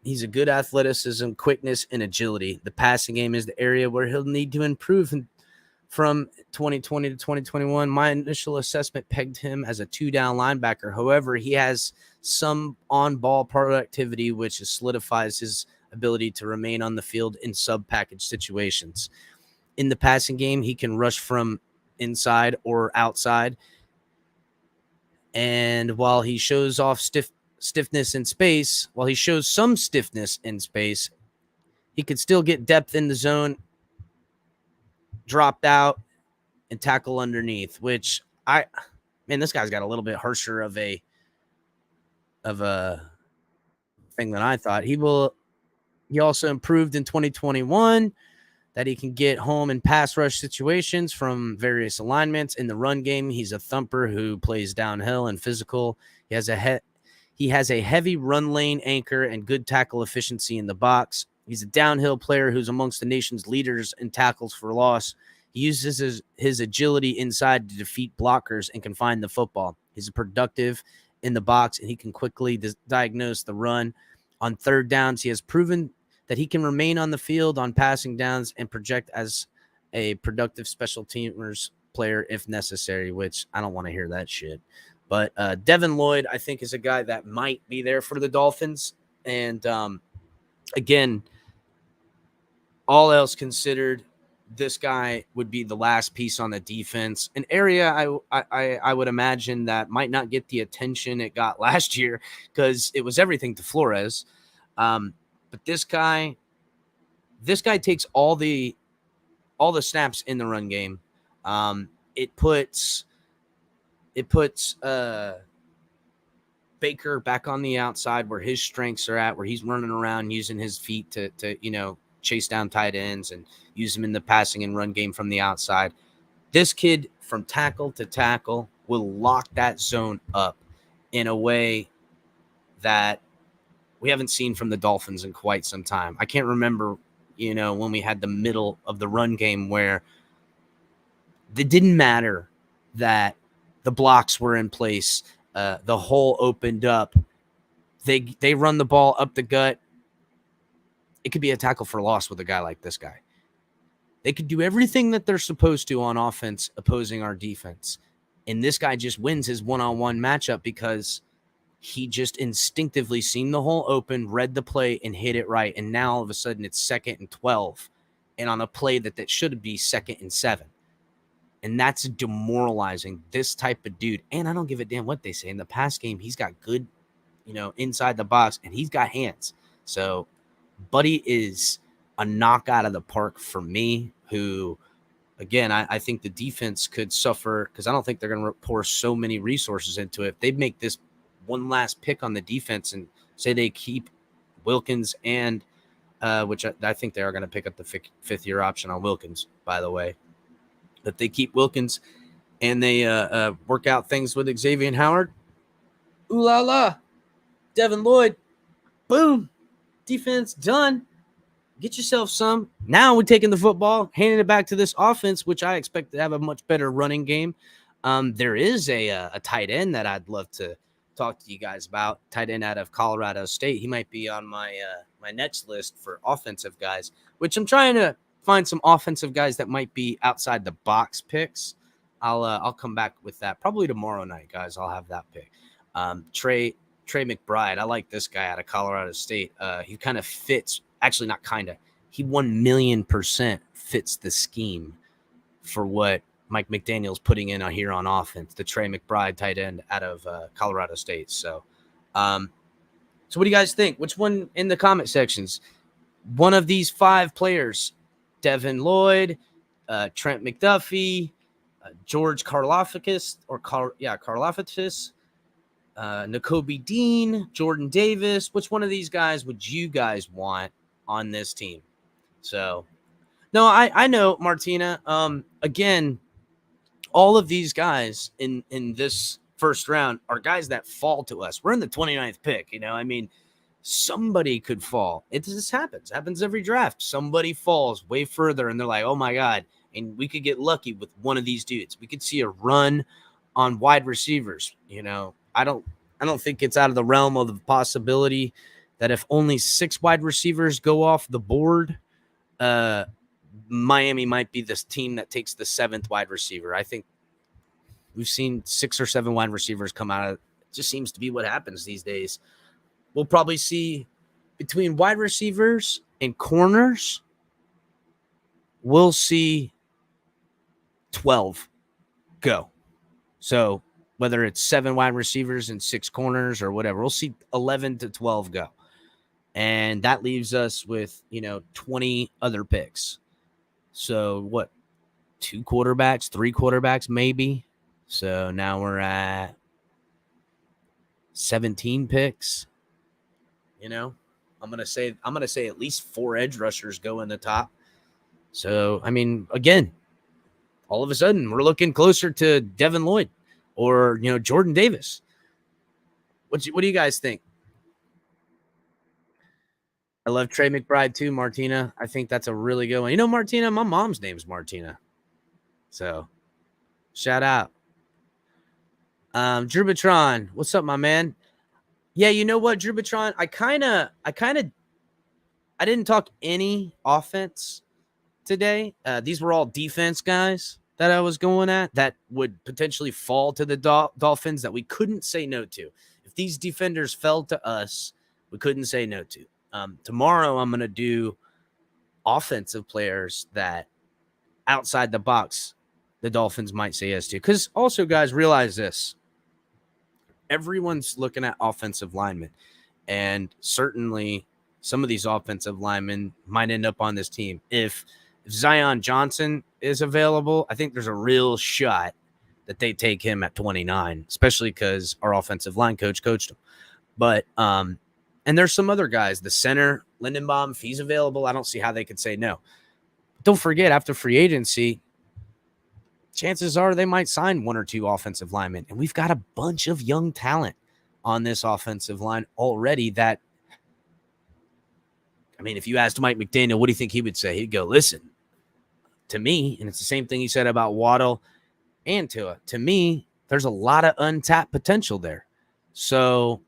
he's a good athleticism, quickness, and agility. The passing game is the area where he'll need to improve. From 2020 to 2021, my initial assessment pegged him as a two-down linebacker. However, he has some on-ball productivity, which solidifies his ability to remain on the field in sub-package situations. In the passing game, he can rush from inside or outside. And while he shows off stiffness in space, he could still get depth in the zone, dropped out, and tackle underneath, which this guy's got a little bit harsher of a thing than I thought. He also improved in 2021 that he can get home in pass rush situations from various alignments. In the run game, he's a thumper who plays downhill and physical. He has a heavy run lane anchor and good tackle efficiency in the box. He's a downhill player who's amongst the nation's leaders in tackles for loss. He uses his agility inside to defeat blockers and can find the football. He's productive in the box, and he can quickly diagnose the run. On third downs, he has proven that he can remain on the field on passing downs and project as a productive special teamers player if necessary, which I don't want to hear that shit. But Devin Lloyd, I think, is a guy that might be there for the Dolphins. And again, all else considered, this guy would be the last piece on the defense, an area I would imagine that might not get the attention it got last year because it was everything to Flores. But this guy takes all the snaps in the run game. It puts Baker back on the outside where his strengths are at, where he's running around using his feet to chase down tight ends and use them in the passing and run game from the outside. This kid from tackle to tackle will lock that zone up in a way that we haven't seen from the Dolphins in quite some time. I can't remember, when we had the middle of the run game where it didn't matter that the blocks were in place, the hole opened up. They run the ball up the gut. It could be a tackle for loss with a guy like this guy. They could do everything that they're supposed to on offense opposing our defense. And this guy just wins his one-on-one matchup because he just instinctively seen the hole open, read the play, and hit it right. And now all of a sudden it's 2nd and 12. And on a play that should be 2nd and 7. And that's demoralizing, this type of dude. And I don't give a damn what they say. In the pass game, he's got good, inside the box, and he's got hands. So Buddy is a knock out of the park for me, who, again, I think the defense could suffer because I don't think they're going to pour so many resources into it. If they make this one last pick on the defense and say they keep Wilkins and which I think they are going to pick up the fifth-year option on Wilkins, by the way, that they keep Wilkins and they work out things with Xavier Howard. Ooh la la. Devin Lloyd. Boom. Defense done. Get yourself some. Now we're taking the football, handing it back to this offense, which I expect to have a much better running game. There is a tight end that I'd love to talk to you guys about. Tight end out of Colorado State. He might be on my next list for offensive guys, which I'm trying to find some offensive guys that might be outside the box picks. I'll come back with that probably tomorrow night, guys. I'll have that pick. Trey McBride. I like this guy out of Colorado State. He kind of fits. Actually, not kind of. He 1,000,000% fits the scheme for what Mike McDaniel's putting in here on offense. The Trey McBride tight end out of Colorado State. So what do you guys think? Which one in the comment sections? One of these 5 players, Devin Lloyd, Trent McDuffie, George Karlaftis, Karlaftis, Nakobe Dean, Jordan Davis. Which one of these guys would you guys want on this team? So, no, I know, Martina. Again, all of these guys in this first round are guys that fall to us. We're in the 29th pick. I mean, somebody could fall. It just happens every draft. Somebody falls way further and they're like, oh my God. And we could get lucky with one of these dudes. We could see a run on wide receivers. I don't think it's out of the realm of the possibility that if only 6 wide receivers go off the board, Miami might be this team that takes the 7th wide receiver. I think we've seen 6 or 7 wide receivers come out of it. Just seems to be what happens these days. We'll probably see between wide receivers and corners, we'll see 12 go. So whether it's 7 wide receivers and 6 corners or whatever, we'll see 11 to 12 go. And that leaves us with, 20 other picks. So what, 2 quarterbacks, 3 quarterbacks, maybe. So now we're at 17 picks. I'm gonna say at least 4 edge rushers go in the top. So I mean, again, all of a sudden we're looking closer to Devin Lloyd or Jordan Davis. What do you guys think? I love Trey McBride too, Martina. I think that's a really good one. Martina, my mom's name's Martina. So shout out. Drew Batron, what's up, my man? Yeah, you know what, Drew Batron? I didn't talk any offense today. These were all defense guys that I was going at that would potentially fall to the Dolphins that we couldn't say no to. If these defenders fell to us, we couldn't say no to. Tomorrow, I'm going to do offensive players that outside the box, the Dolphins might say yes to. Because also, guys, realize this. Everyone's looking at offensive linemen. And certainly some of these offensive linemen might end up on this team. If Zion Johnson is available, I think there's a real shot that they take him at 29, especially because our offensive line coach coached him. But, and there's some other guys, the center, Lindenbaum, if he's available, I don't see how they could say no. Don't forget, after free agency, chances are they might sign 1 or 2 offensive linemen. And we've got a bunch of young talent on this offensive line already that, I mean, if you asked Mike McDaniel, what do you think he would say? He'd go, listen, to me, and it's the same thing he said about Waddle and Tua, to me, there's a lot of untapped potential there. So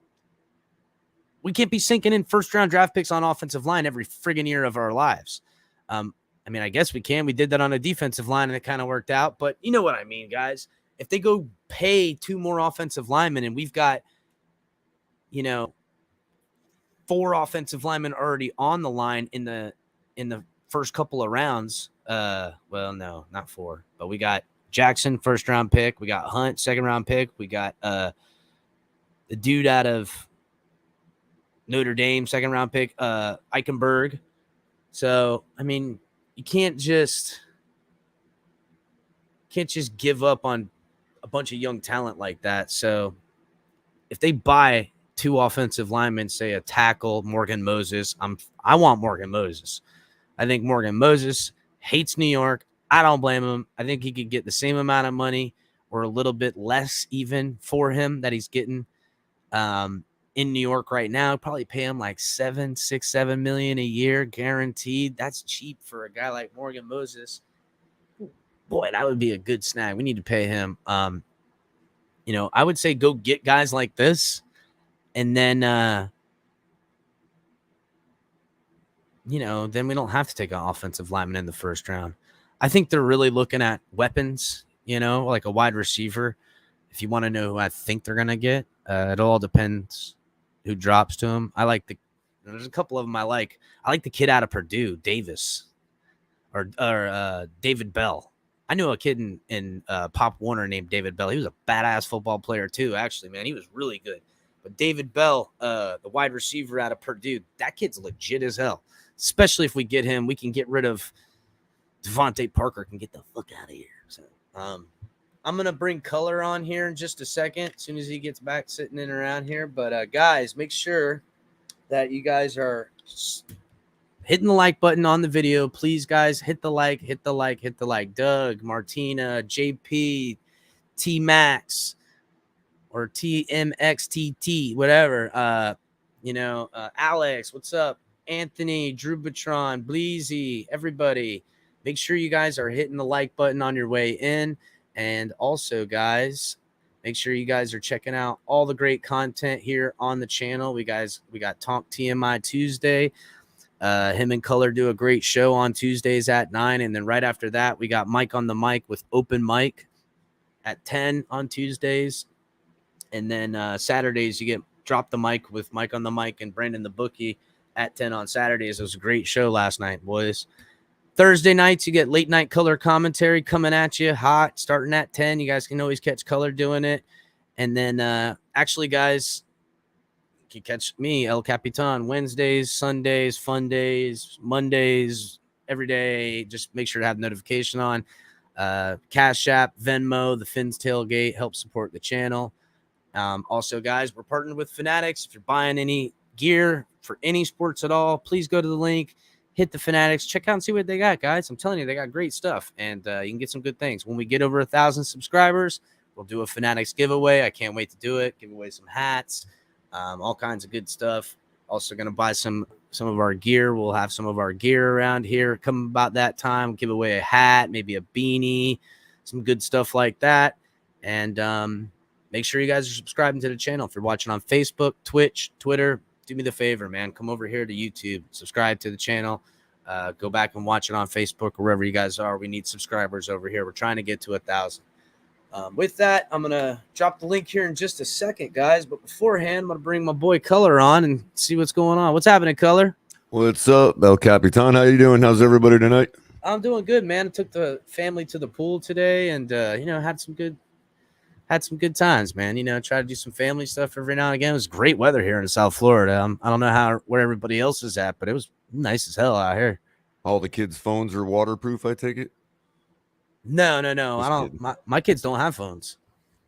we can't be sinking in first-round draft picks on offensive line every friggin' year of our lives. I mean, I guess we can. We did that on a defensive line, and it kind of worked out. But you know what I mean, guys. If they go pay 2 more offensive linemen, and we've got, 4 offensive linemen already on the line in the first couple of rounds. Well, no, not 4. But we got Jackson, first-round pick. We got Hunt, second-round pick. We got the dude out of Notre Dame, second-round pick, Eichenberg. So, I mean, you can't just give up on a bunch of young talent like that. So if they buy 2 offensive linemen, say a tackle, Morgan Moses, I want Morgan Moses. I think Morgan Moses hates New York. I don't blame him. I think he could get the same amount of money or a little bit less even for him that he's getting in New York right now. Probably pay him like 7 million a year guaranteed. That's cheap for a guy like Morgan Moses. Boy, that would be a good snag. We need to pay him. I would say go get guys like this, and then then we don't have to take an offensive lineman in the first round. I think they're really looking at weapons, like a wide receiver. If you want to know who I think they're gonna get, it all depends who drops to him. There's a couple of them I like. I like the kid out of Purdue, Davis, or David Bell. I knew a kid in Pop Warner named David Bell. He was a badass football player too, actually, man. He was really good. But David Bell, the wide receiver out of Purdue, that kid's legit as hell. Especially if we get him, we can get rid of Devontae Parker, can get the fuck out of here. So I'm going to bring Color on here in just a second, as soon as he gets back sitting in around here. But, guys, make sure that you guys are hitting the like button on the video. Please, guys, hit the like. Doug, Martina, JP, T-Max, or TMXTT, whatever. Alex, what's up? Anthony, Drew Batron, Bleezy, everybody. Make sure you guys are hitting the like button on your way in. And also, guys, make sure you guys are checking out all the great content here on the channel. We got Talk TMI Tuesday. Him and Color do a great show on Tuesdays at 9. And then right after that, we got Mike on the Mic with Open Mic at 10 on Tuesdays. And then Saturdays, you get Drop the Mic with Mike on the Mic and Brandon the Bookie at 10 on Saturdays. It was a great show last night, boys. Thursday nights, you get late night Color commentary coming at you hot, starting at 10. You guys can always catch Color doing it. And then actually, guys, you can catch me, El Capitan, Wednesdays, Sundays, fun days, Mondays, every day. Just make sure to have notification on. Cash App, Venmo, the Fins Tailgate, help support the channel. Also, guys, we're partnered with Fanatics. If you're buying any gear for any sports at all, please go to the link, hit the Fanatics, check out and see what they got, guys. I'm telling you, they got great stuff, and you can get some good things. When we get over 1,000 subscribers, we'll do a Fanatics giveaway. I can't wait to do it. Give away some hats, all kinds of good stuff. Also going to buy some of our gear. We'll have some of our gear around here come about that time. We'll give away a hat, maybe a beanie, some good stuff like that. And make sure you guys are subscribing to the channel. If you're watching on Facebook, Twitch, Twitter, do me the favor, man. Come over here to YouTube, subscribe to the channel. Go back and watch it on Facebook or wherever you guys are. We need subscribers over here. We're trying to get to 1,000. With that, I'm going to drop the link here in just a second, guys. But beforehand, I'm going to bring my boy Color on and see what's going on. What's happening, Color? What's up, El Capitan? How you doing? How's everybody tonight? I'm doing good, man. I took the family to the pool today and, had some good times, man. Try to do some family stuff every now and again. It was great weather here in South Florida. I don't know where everybody else is at, but it was nice as hell out here. All the kids' phones are waterproof, I take it? No. I don't. My kids don't have phones.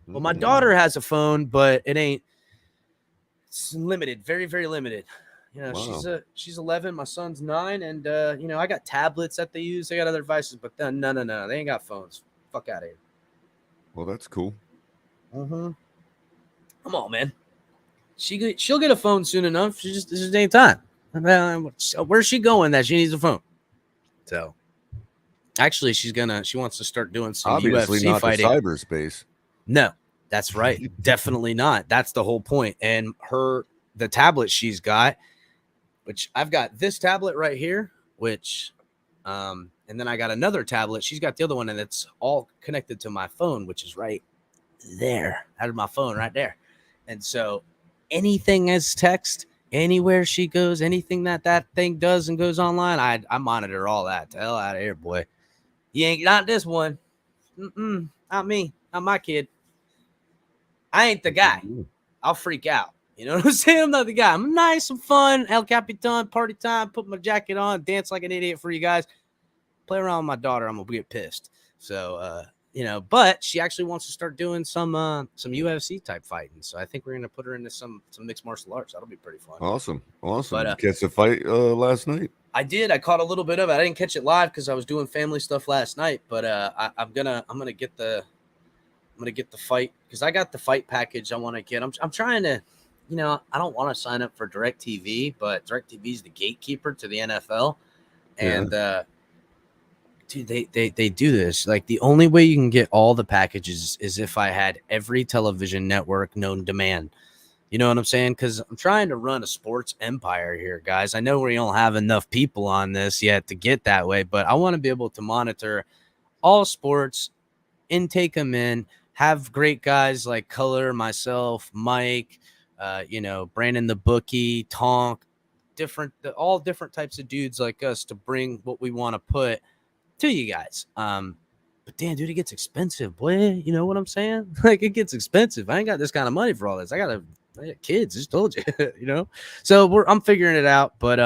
Well, my daughter has a phone, but it's limited, very, very limited. Wow. She's 11. My son's 9, and I got tablets that they use. They got other devices, but no. They ain't got phones. Fuck out of here. Well, that's cool. Mm-hmm. Come on, man. She'll get a phone soon enough. This just ain't time. Where's she going that she needs a phone? So, actually, she wants to start doing some obviously UFC not fighting. Cyberspace. No, that's right. Definitely not. That's the whole point. And the tablet she's got, which I've got this tablet right here, and then I got another tablet. She's got the other one, and it's all connected to my phone, which is right there. Out of my phone right there. And so anything as text, anywhere she goes, anything that thing does and goes online, I monitor all that. The hell out of here, boy. You ain't not this one. Not me. Not my kid. I ain't the guy. I'll freak out. You know what I'm saying? I'm not the guy. I'm nice and fun. El Capitan, party time, put my jacket on, dance like an idiot for you guys. Play around with my daughter, I'm going to get pissed. So, but she actually wants to start doing some UFC type fighting. So I think we're going to put her into some mixed martial arts. That'll be pretty fun. Awesome. But, did you catch the fight last night? I did. I caught a little bit of it. I didn't catch it live because I was doing family stuff last night. But I'm gonna get the fight because I got the fight package I want to get. I'm trying to, I don't want to sign up for DirecTV, but DirecTV is the gatekeeper to the NFL, and dude, they do this. Like the only way you can get all the packages is if I had every television network known to man. You know what I'm saying? Because I'm trying to run a sports empire here, guys. I know we don't have enough people on this yet to get that way, but I want to be able to monitor all sports, intake them in, have great guys like Color, myself, Mike, Brandon the Bookie, Tonk, all different types of dudes like us to bring what we want to put to you guys. But damn, dude, it gets expensive, boy. You know what I'm saying? Like it gets expensive. I ain't got this kind of money for all this. I got kids. I just told you, So I'm figuring it out. But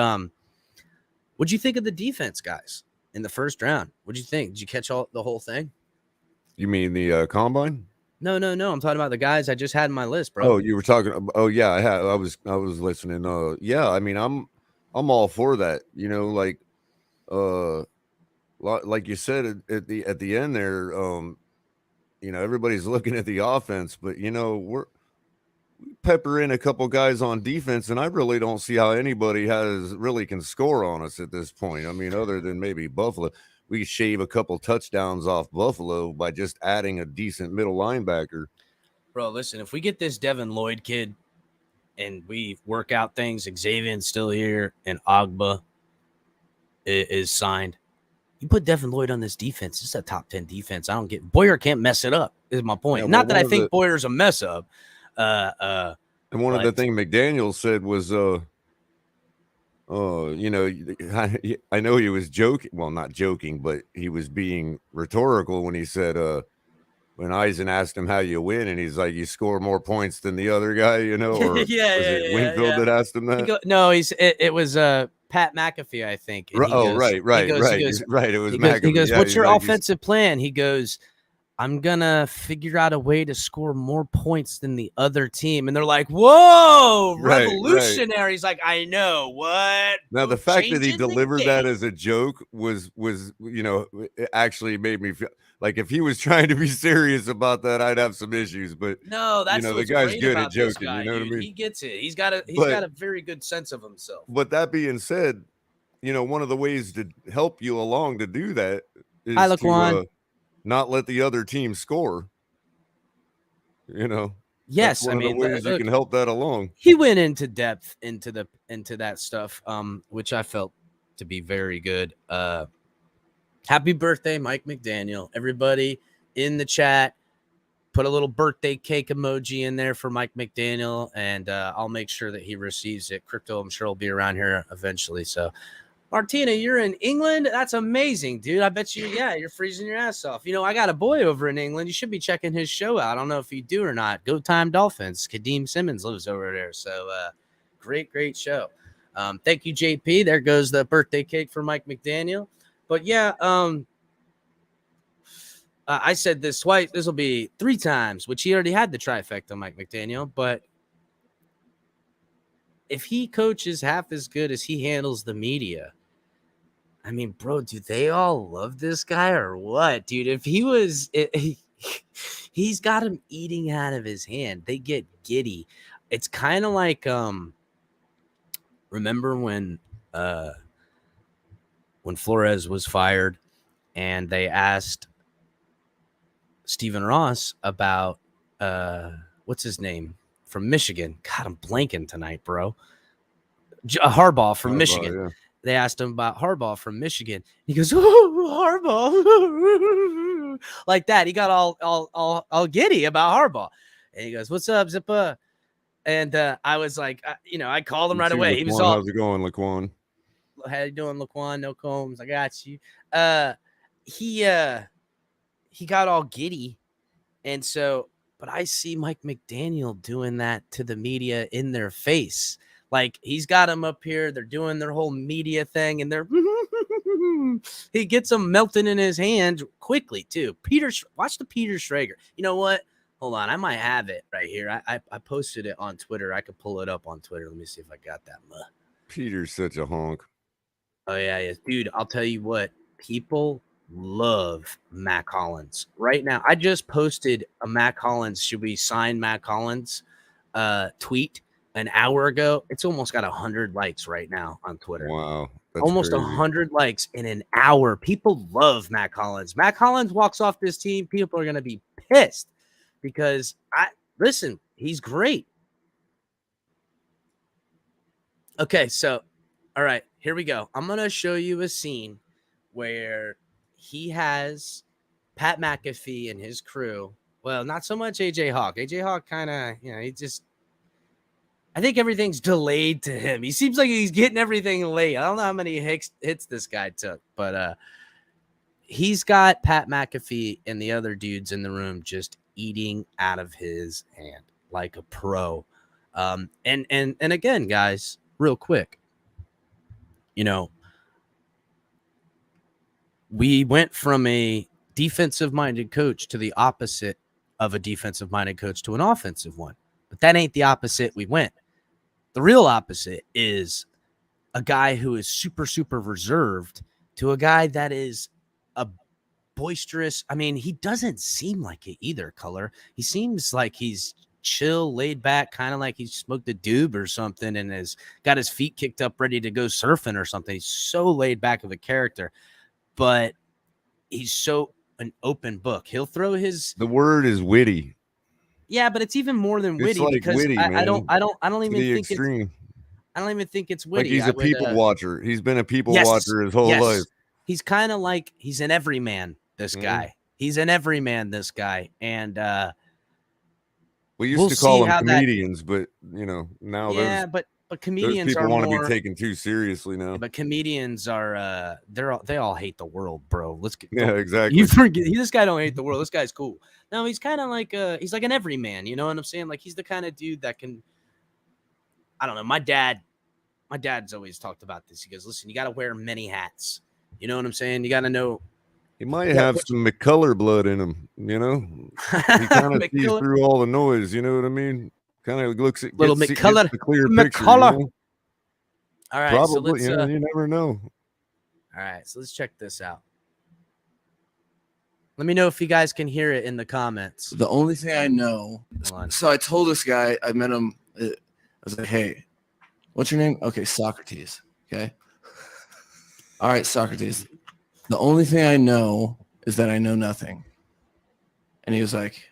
what'd you think of the defense, guys, in the first round? What'd you think? Did you catch the whole thing? You mean the combine? No. I'm talking about the guys I just had in my list, bro. Oh, you were talking. Oh, yeah, I was listening. Yeah, I mean, I'm all for that. Uh, like you said at the end there. Everybody's looking at the offense, but we pepper in a couple guys on defense, and I really don't see how anybody can score on us at this point. I mean, other than maybe Buffalo, we shave a couple touchdowns off Buffalo by just adding a decent middle linebacker. Bro, listen, if we get this Devin Lloyd kid and we work out things, Xavier's still here and Ogba is signed, you put Devin Lloyd on this defense. It's a top 10 defense. I don't get Boyer can't mess it up, is my point. Yeah, Not that I think Boyer's a mess up. And one of the things McDaniel's said was, I know he was joking. Well, not joking, but he was being rhetorical when he said, when Eisen asked him how you win, and he's like, you score more points than the other guy, or was it Wingfield that asked him that? It was Pat McAfee, I think. Right. It was McAfee. He goes, what's your offensive plan? He goes, I'm going to figure out a way to score more points than the other team. And they're like, whoa, revolutionary. Right. He's like, I know. What? Now, the fact that he delivered that as a joke was it actually made me feel like if he was trying to be serious about that, I'd have some issues. But no, that's the guy's good at joking. Guy, you know what I mean? He gets it. He's got a very good sense of himself. But that being said, one of the ways to help you along to do that is to not let the other team score. Yes, that's one of the ways you can help that along. He went into depth into that stuff, which I felt to be very good. Happy birthday, Mike McDaniel! Everybody in the chat, put a little birthday cake emoji in there for Mike McDaniel, and I'll make sure that he receives it. Crypto, I'm sure, will be around here eventually. So, Martina, you're in England? That's amazing, dude. I bet you're freezing your ass off. I got a boy over in England. You should be checking his show out. I don't know if you do or not. Go Time Dolphins. Kadeem Simmons lives over there. So great show. Thank you, JP. There goes the birthday cake for Mike McDaniel. But yeah, I said this twice. This will be 3 times, which he already had the trifecta, Mike McDaniel. But if he coaches half as good as he handles the media, I mean, bro, do they all love this guy or what, dude? If he was, he's got him eating out of his hand. They get giddy. It's kind of like, remember when Flores was fired and they asked Stephen Ross about, what's his name from Michigan? God, I'm blanking tonight, bro. Harbaugh from Michigan. Yeah. They asked him about Harbaugh from Michigan. He goes, Harbaugh, like that. He got all giddy about Harbaugh, and he goes, "What's up, Zippa?" And I was like, I called him right away. He was all, "How's it going, Laquan? How you doing, Laquan? No Combs, I got you." He got all giddy, and so, but I see Mike McDaniel doing that to the media in their face. Like, he's got them up here. They're doing their whole media thing, and he gets them melting in his hand quickly, too. Watch the Peter Schrager. You know what? Hold on. I might have it right here. I posted it on Twitter. I could pull it up on Twitter. Let me see if I got that. Peter's such a honk. Oh, yeah. Dude, I'll tell you what. People love Mac Hollins. Right now, I just posted a Mac Hollins, should we sign Mac Hollins tweet an hour ago. It's almost got 100 likes right now on Twitter. Wow. Almost 100 likes in an hour. People love Mac Hollins. Mac Hollins walks off this team. People are going to be pissed because listen, he's great. Okay. So, all right, here we go. I'm going to show you a scene where he has Pat McAfee and his crew. Well, not so much AJ Hawk. AJ Hawk kind of, he just, I think everything's delayed to him. He seems like he's getting everything late. I don't know how many hits this guy took, but he's got Pat McAfee and the other dudes in the room just eating out of his hand like a pro. And again, guys, real quick, we went from a defensive-minded coach to the opposite of a defensive-minded coach to an offensive one. But that ain't the opposite we went. The real opposite is a guy who is super, super reserved to a guy that is a boisterous. I mean, he doesn't seem like it either, Color. He seems like he's chill, laid back, kind of like he smoked a doob or something and has got his feet kicked up ready to go surfing or something. He's so laid back of a character, but he's so an open book. He'll throw his. The word is witty. Yeah, but it's even more than witty, like because witty, I don't even think extreme. I don't even think it's witty. Like he's a people watcher. He's been a people watcher his whole life. He's kind of like he's an everyman. This guy, he's an everyman. This guy, and we used to call them comedians, but you know now but comedians people want to be taken too seriously now. But comedians are they all hate the world, bro. Exactly. You forget this guy don't hate the world. This guy's cool. No, he's kind of like he's like an everyman. You know what I'm saying? Like he's the kind of dude that can. I don't know. My dad's always talked about this. He goes, listen, you got to wear many hats. You know what I'm saying? You got to know. He might have some McCullough blood in him, you know. He kind of sees through all the noise. You know what I mean? Kind of looks at little McCullough, the clear picture. You know? All right, probably. So you never know. All right, so let's check this out. Let me know if you guys can hear it in the comments. The only thing I know. So I told this guy, I met him. I was like, hey, what's your name? Okay, Socrates. Okay. All right, Socrates. The only thing I know is that I know nothing. And he was like,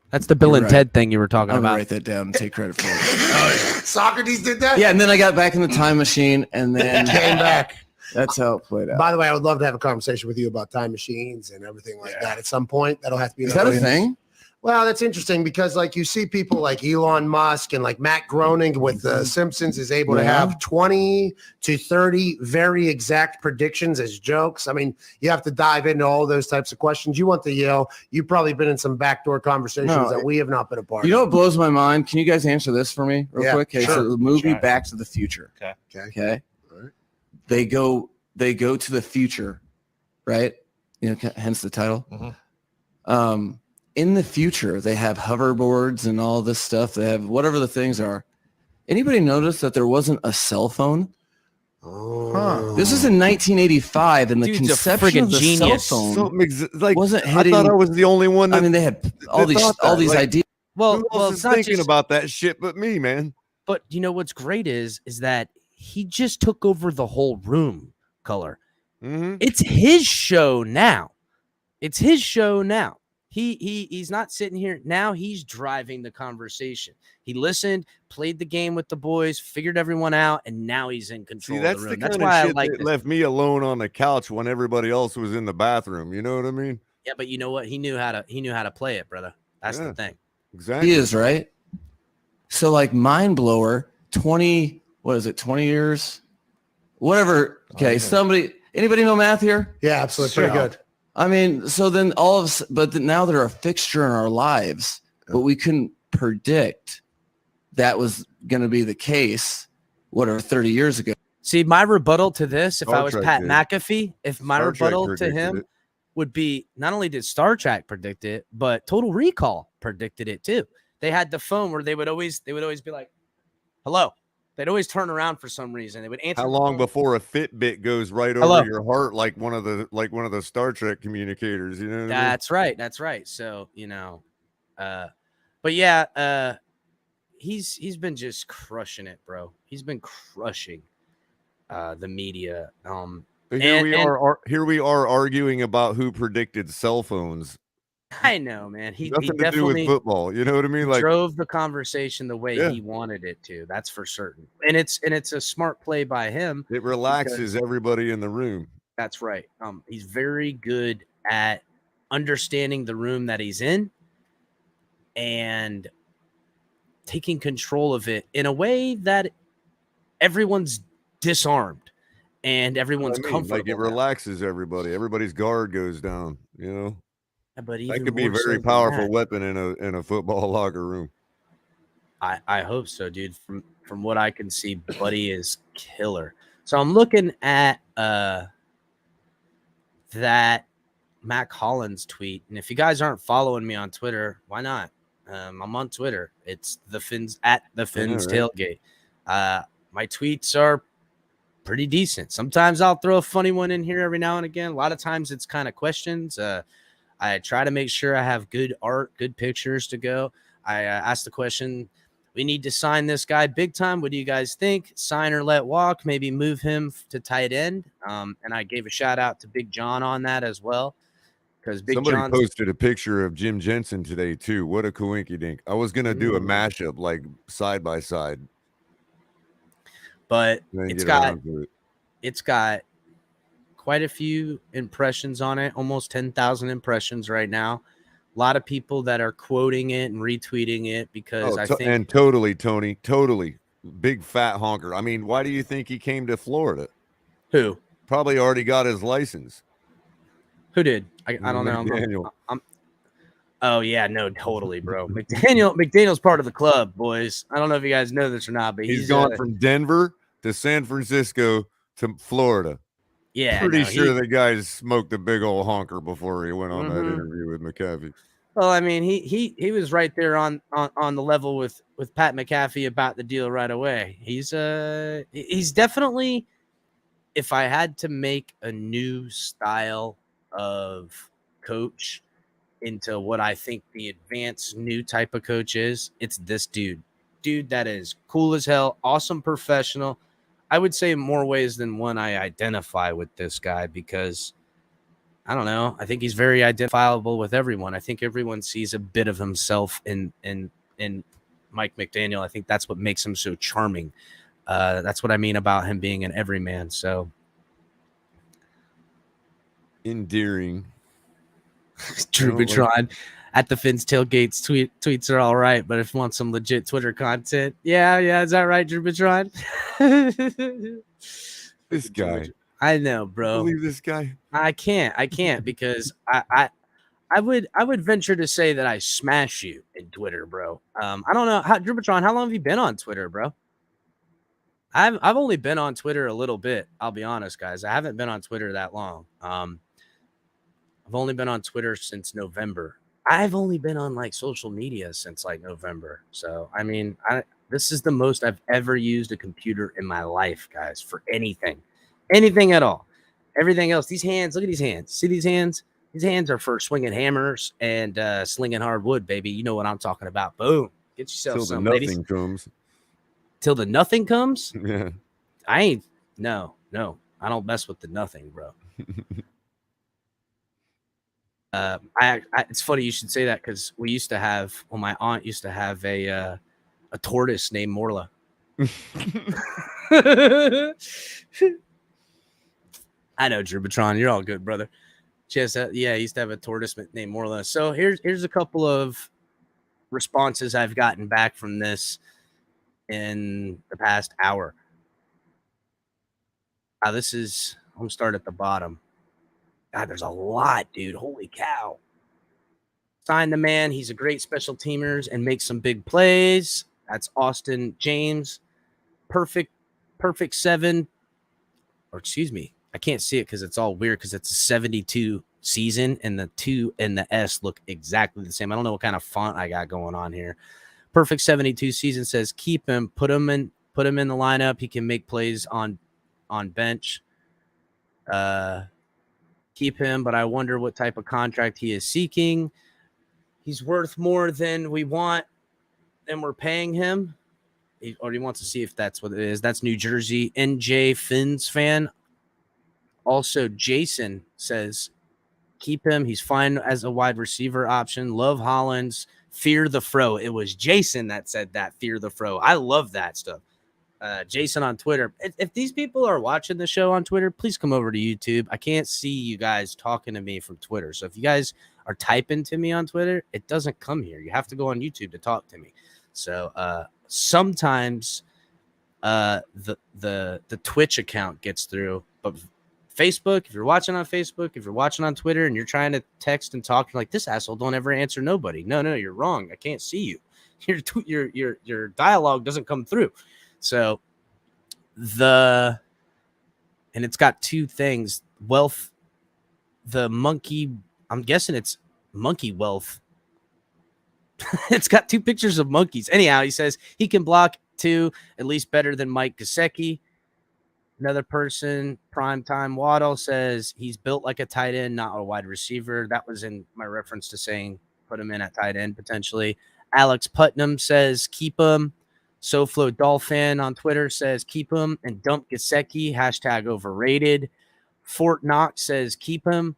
that's the Bill and Ted thing you were talking about. I'll write that down and take credit for it. Socrates did that? Yeah, and then I got back in the time machine and then came back. That's how it played out. By the way, I would love to have a conversation with you about time machines and everything like that at some point. That'll have to be. Is that a thing? Well, that's interesting because like you see people like Elon Musk and like Matt Groening with The Simpsons is able to have 20 to 30 very exact predictions as jokes. I mean, you have to dive into all those types of questions. You want the Yale. You've probably been in some backdoor conversations that we have not been a part of. You know what blows my mind? Can you guys answer this for me real quick? Okay, so the movie Back to the Future. Okay. All right. They go to the future, right? You know, hence the title. Mm-hmm. In the future, they have hoverboards and all this stuff. They have whatever the things are. Anybody notice that there wasn't a cell phone? Oh. This is in 1985, and the conception of the genius. cell phone like, wasn't hitting. I thought I was the only one. I mean, they had all these ideas. Who else is thinking about that shit but me, man? But you know what's great is that he just took over the whole room. Color. Mm-hmm. It's his show now. It's his show now. He's not sitting here now. He's driving the conversation. He listened, played the game with the boys, figured everyone out, and now he's in control. See, that's of the room. That's why of shit I like that left me alone on the couch when everybody else was in the bathroom. You know what I mean? Yeah, but you know what? He knew how to play it, brother. That's the thing. Exactly. He is right. So like mind blower. 20 years, whatever. Okay, anybody know math here? Yeah, absolutely, pretty good. I mean, so then now they're a fixture in our lives, but we couldn't predict that was going to be the case, 30 years ago. See, my rebuttal to this, if I was Pat McAfee, rebuttal to him would be not only did Star Trek predict it, but Total Recall predicted it too. They had the phone where they would always be like, hello. They'd always turn around for some reason. They would answer. How long before a Fitbit goes right over your heart, like one of the Star Trek communicators? You know. That's right. That's right. So but yeah, he's been just crushing it, bro. He's been crushing the media. Here we are arguing about who predicted cell phones. I know, man. He Nothing definitely to do with football. You know what I mean? Like drove the conversation the way he wanted it to. That's for certain. And it's a smart play by him. It relaxes everybody in the room. That's right. He's very good at understanding the room that he's in and taking control of it in a way that everyone's disarmed and everyone's comfortable. Like it relaxes everybody. Everybody's guard goes down, you know. But that could be a very powerful weapon in a football locker room. I hope so, dude. From what I can see, Buddy is killer. So I'm looking at that Mac Hollins tweet. And if you guys aren't following me on Twitter, why not? I'm on Twitter. It's at the Fins Tailgate. My tweets are pretty decent. Sometimes I'll throw a funny one in here every now and again. A lot of times it's kind of questions. I try to make sure I have good art, good pictures to go. I asked the question, we need to sign this guy big time. What do you guys think? Sign or let walk? Maybe move him to tight end. And I gave a shout out to Big John on that as well. Because somebody posted a picture of Jim Jensen today too. What a coinky dink. I was gonna do a mashup like side by side. But it's got quite a few impressions on it, almost 10,000 impressions right now. A lot of people that are quoting it and retweeting it because I think. And totally, Tony, totally big fat honker. I mean, why do you think he came to Florida? Who? Probably already got his license. Who did? I don't know. Oh yeah, no, totally, bro. McDaniel's part of the club, boys. I don't know if you guys know this or not, but he's gone from Denver to San Francisco to Florida. Yeah, pretty sure the guy smoked a big old honker before he went on that interview with McAfee. Well, I mean, he was right there on the level with Pat McAfee about the deal right away. He's definitely, if I had to make a new style of coach into what I think the advanced new type of coach is, it's this dude that is cool as hell, awesome professional. I would say in more ways than one I identify with this guy because I don't know. I think he's very identifiable with everyone. I think everyone sees a bit of himself in Mike McDaniel. I think that's what makes him so charming. That's what I mean about him being an everyman. So endearing. Drew Patron at the Fins Tailgates tweets are all right, but if you want some legit Twitter content, yeah, is that right, Drew Patron? This guy. I know, bro. Believe this guy. I can't because I would venture to say that I smash you in Twitter, bro. I don't know Drew Patron, how long have you been on Twitter, bro? I've only been on Twitter a little bit. I'll be honest, guys. I haven't been on Twitter that long. I've only been on Twitter since November. I've only been on like social media since like November. So, I mean, this is the most I've ever used a computer in my life, guys, for anything at all. Everything else, these hands, look at these hands. See these hands? These hands are for swinging hammers and slinging hard wood, baby. You know what I'm talking about. Boom. Get yourself some, ladies. Till the nothing comes. Till the nothing comes? Yeah. No. I don't mess with the nothing, bro. It's funny you should say that because we used to have, my aunt used to have a tortoise named Morla. I know, Drew Patron, you're all good, brother. He used to have a tortoise named Morla. So here's a couple of responses I've gotten back from this in the past hour. I'm gonna start at the bottom. God, there's a lot, dude. Holy cow. Sign the man. He's a great special teamer and makes some big plays. That's Austin James. Perfect 7. Or excuse me. I can't see it because it's all weird because it's a 72 season and the 2 and the S look exactly the same. I don't know what kind of font I got going on here. Perfect 72 season says keep him, put him in the lineup. He can make plays on bench. Keep him, but I wonder what type of contract he is seeking. He's worth more than we want, and we're paying him. He wants to see if that's what it is. That's New Jersey. NJ Fins fan. Also, Jason says, keep him. He's fine as a wide receiver option. Love Hollins. Fear the fro. It was Jason that said that. Fear the fro. I love that stuff. Jason on Twitter. If these people are watching the show on Twitter, please come over to YouTube. I can't see you guys talking to me from Twitter. So if you guys are typing to me on Twitter, it doesn't come here. You have to go on YouTube to talk to me. So sometimes the Twitch account gets through, but Facebook, if you're watching on Facebook, if you're watching on Twitter and you're trying to text and talk, you're like, this asshole don't ever answer nobody. No, you're wrong. I can't see you. Your dialogue doesn't come through. So and it's got two things. Wealth, the monkey I'm guessing it's monkey wealth. It's got 2 pictures of monkeys. Anyhow, he says he can block too, at least better than Mike Gesicki. Another person, Primetime Waddle, says he's built like a tight end, not a wide receiver. That was in my reference to saying put him in at tight end potentially. Alex Putnam says keep him. SoFlo Dolphin on Twitter says keep him and dump Gesicki, hashtag overrated. Fort Knox says keep him.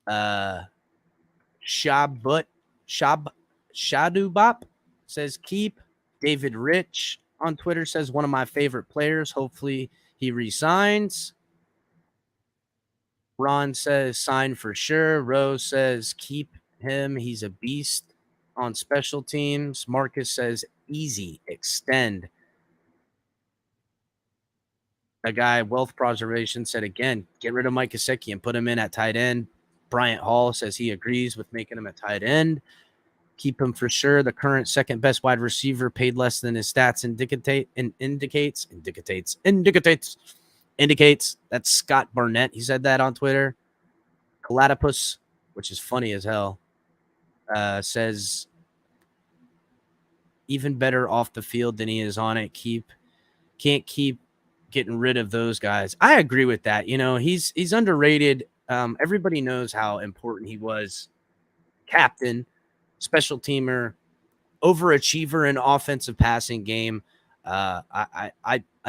Shadubop says keep. David Rich on Twitter says one of my favorite players. Hopefully he resigns. Ron says sign for sure. Rose says keep him. He's a beast on special teams. Marcus says easy, extend. A guy, Wealth Preservation, said again, get rid of Mike Gesicki and put him in at tight end. Bryant Hall says he agrees with making him a tight end. Keep him for sure. The current second best wide receiver paid less than his stats indicates. That's Scott Barnett. He said that on Twitter. Karlaftis, which is funny as hell, says even better off the field than he is on it. Can't keep getting rid of those guys. I agree with that. You know, he's underrated. Everybody knows how important he was. Captain, special teamer, overachiever in offensive passing game. I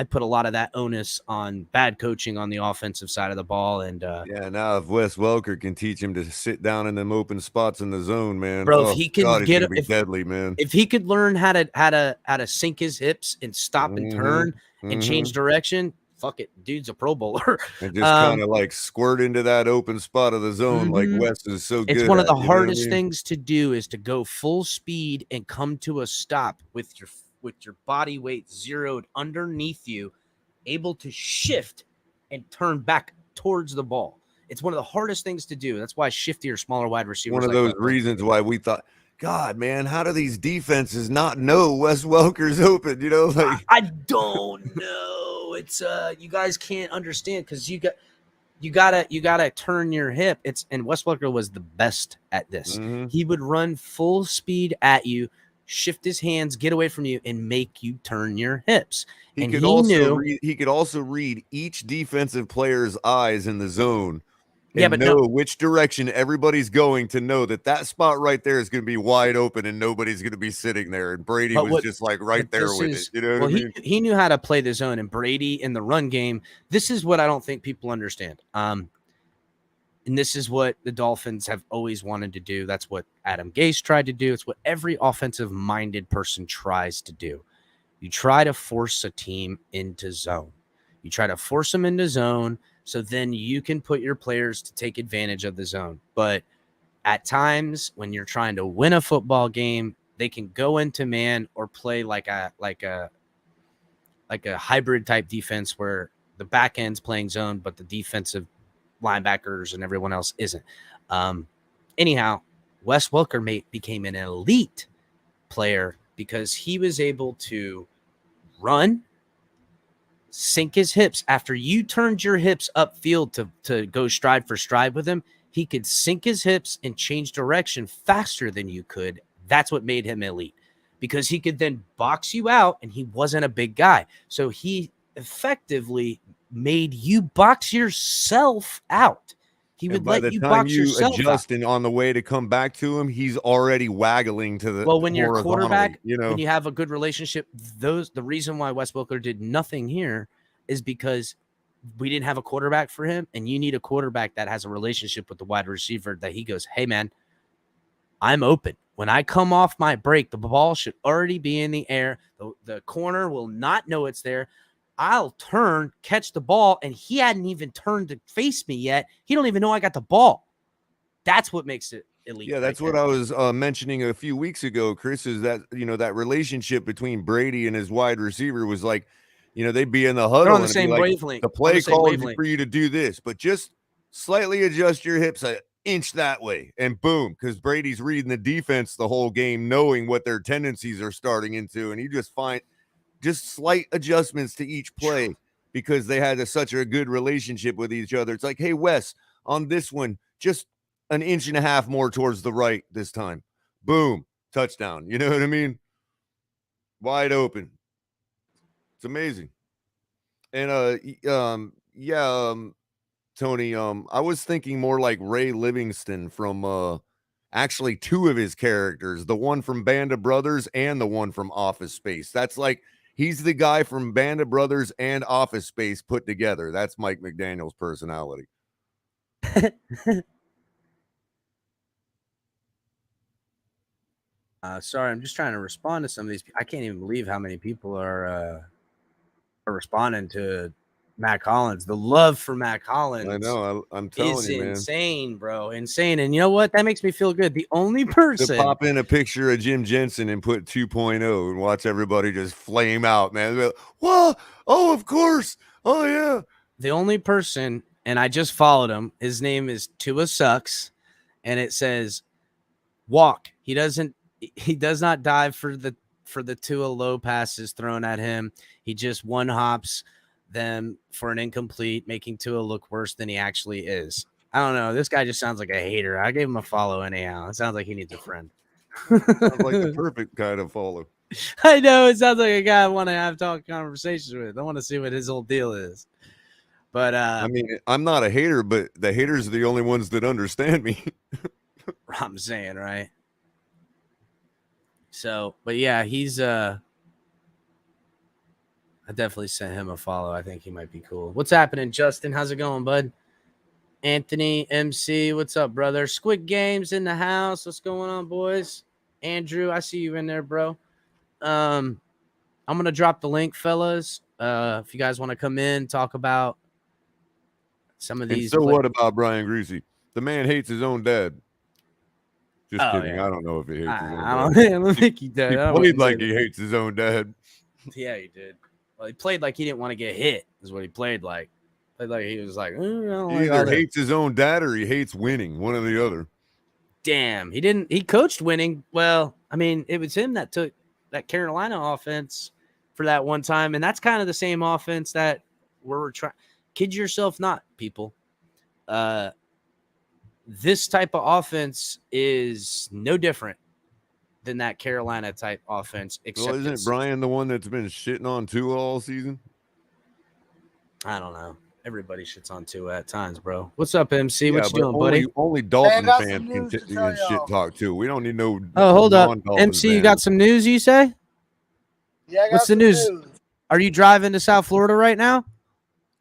put a lot of that onus on bad coaching on the offensive side of the ball. And now if Wes Welker can teach him to sit down in them open spots in the zone, man, bro, if he can get it, deadly, man. If he could learn how to sink his hips and stop and turn and change direction, fuck it, dude's a Pro Bowler. And just kind of like squirt into that open spot of the zone, like Wes is so good. It's one of the hardest things to do is to go full speed and come to a stop with your body weight zeroed underneath you, able to shift and turn back towards the ball. It's one of the hardest things to do. That's why shiftier, smaller wide receivers. One of those reasons why we thought, God, man, how do these defenses not know Wes Welker's open? You know, like I don't know. It's you guys can't understand because you gotta turn your hip. And Wes Welker was the best at this. He would run full speed at you, shift his hands, get away from you, and make you turn your hips. He could also read each defensive player's eyes in the zone and know which direction everybody's going to know that spot right there is going to be wide open and nobody's going to be sitting there. And Brady was just like right there with it. You know what I mean? He knew how to play the zone, and Brady in the run game. This is what I don't think people understand. And this is what the Dolphins have always wanted to do. That's what Adam Gase tried to do. It's what every offensive-minded person tries to do. You try to force a team into zone. You try to force them into zone so then you can put your players to take advantage of the zone. But at times when you're trying to win a football game, they can go into man or play like a hybrid type defense where the back end's playing zone, but the defensive linebackers and everyone else isn't. Anyhow, Wes Welker became an elite player because he was able to run, sink his hips. After you turned your hips upfield to go stride for stride with him, he could sink his hips and change direction faster than you could. That's what made him elite, because he could then box you out, and he wasn't a big guy. So he effectively made you box yourself out. He would let you box yourself out. By the time you adjust and on the way to come back to him, he's already waggling to the when you're a quarterback, when you have a good relationship, the reason why Wes Welker did nothing here is because we didn't have a quarterback for him, and you need a quarterback that has a relationship with the wide receiver that he goes, hey, man, I'm open. When I come off my break, the ball should already be in the air. The corner will not know it's there. I'll turn, catch the ball, and he hadn't even turned to face me yet. He don't even know I got the ball. That's what makes it elite. Yeah, that's what I was mentioning a few weeks ago, Chris, is that, that relationship between Brady and his wide receiver was like, they'd be in the huddle. They're on the same wavelength. The play called for you to do this, but just slightly adjust your hips an inch that way, and boom, because Brady's reading the defense the whole game, knowing what their tendencies are starting into, and you just find just slight adjustments to each play because they had such a good relationship with each other. It's like, hey, Wes, on this one, just an inch and a half more towards the right this time. Boom, touchdown. You know what I mean? Wide open. It's amazing. And Tony, I was thinking more like Ray Livingston from actually two of his characters, the one from Band of Brothers and the one from Office Space. That's like he's the guy from Band of Brothers and Office Space put together. That's Mike McDaniel's personality. Sorry, I'm just trying to respond to some of these. I can't even believe how many people are responding to Matt Collins. The love for Matt Collins. I know. I'm telling you, man. Insane, bro. Insane. And you know what? That makes me feel good. The only person to pop in a picture of Jim Jensen and put 2.0 and watch everybody just flame out, man. Like, whoa! Oh, of course. Oh, yeah. The only person, and I just followed him. His name is Tua Sucks, and it says walk. He does not dive for the Tua low passes thrown at him. He just one hops them for an incomplete, making Tua look worse than he actually is. I don't know. This guy just sounds like a hater. I gave him a follow anyhow. It sounds like he needs a friend. Sounds like the perfect kind of follow. I know. It sounds like a guy I want to have conversations with. I want to see what his whole deal is. But I mean, I'm not a hater, but the haters are the only ones that understand me. I'm saying, right? So, but yeah, he's I definitely sent him a follow. I think he might be cool. What's happening, Justin? How's it going, bud? Anthony, MC, what's up, brother? Squid Games in the house. What's going on, boys? Andrew, I see you in there, bro. I'm gonna drop the link, fellas. If you guys want to come in, talk about some of these. And so what about Brian Greasy? The man hates his own dad. Just kidding. Yeah. I don't know if he hates his own dad. I don't think he did. He played like he hates his own dad. Yeah, he did. Well, he played like he didn't want to get hit, is what he played like. Played like he was like, he either hates his own dad or he hates winning, one or the other. Damn, he coached winning. Well, I mean, it was him that took that Carolina offense for that one time, and that's kind of the same offense that we're trying. Kid yourself not, people. This type of offense is no different than that Carolina type offense. Except isn't Brian the one that's been shitting on Tua all season? I don't know. Everybody shits on Tua at times, bro. What's up, MC? What you doing, buddy? Only Dolphin fans can shit talk too. We don't need no. Oh, hold up, MC. You got some news? You say? Yeah, I got What's the news? Are you driving to South Florida right now?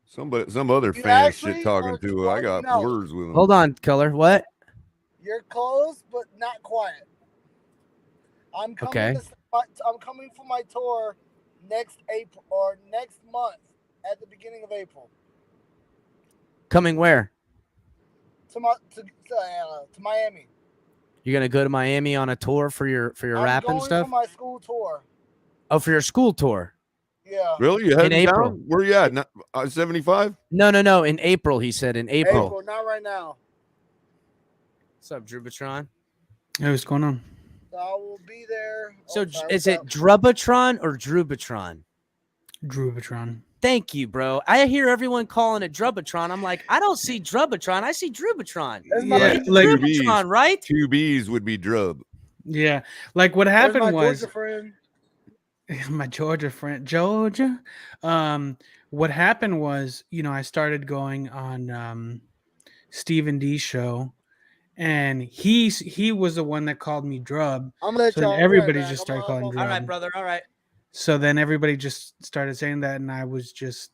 Some other fan shit talking to. I got words with them. Hold on, Color. What? You're close, but not quiet. I'm coming. I'm coming for my tour next April or next month at the beginning of April. Coming where? To Miami. You're gonna go to Miami on a tour for your rap and stuff? For my school tour. Oh, for your school tour. Yeah. Really? You heading in April? Down? Where you at? 75? No. In April, he said. In April. Not right now. What's up, Drubatron? Hey, what's going on? So I will be there. So is it Drubatron or Drubatron? Drubatron. Thank you, bro. I hear everyone calling it Drubatron. I'm like, I don't see Drubatron. I see Drubatron. Yeah, like Drubatron, right? 2 B's would be Drub. Yeah, like what happened was Georgia friend. My Georgia friend, Georgia. What happened was, I started going on Stephen D's show, and he was the one that called me Drub. So then everybody just started calling Drub. All right, brother. All right. So then everybody just started saying that, and I was just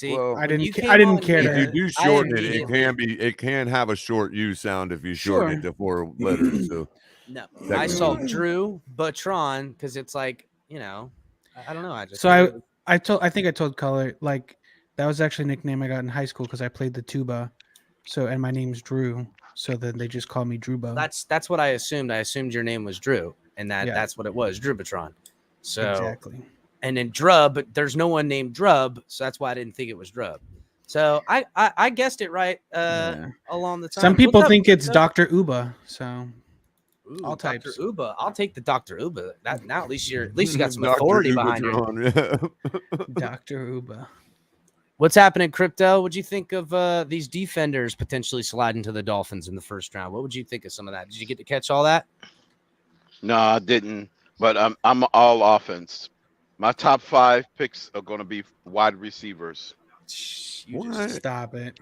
I didn't care. If you do shorten it can have a short U sound if you shorten it to 4 letters. So no, I saw Drew Batron because it's like. I don't know. I think I told Color like that was actually a nickname I got in high school because I played the tuba. So and my name's Drew. So then they just call me Drewbo. That's what I assumed. I assumed your name was Drew, and that's what it was, Drubatron. So exactly. And then Drub, there's no one named Drub, so that's why I didn't think it was Drub. So I guessed it right along the time. Some people think it's Dr. Uba. So. Ooh, all types. Dr. Uba. I'll take the Dr. Uba. Now at least you got some authority behind you. Dr. Uba. What's happening, Crypto? What'd you think of these defenders potentially sliding to the Dolphins in the first round? What would you think of some of that? Did you get to catch all that? No, I didn't. But I'm all offense. My top 5 picks are going to be wide receivers. Stop it.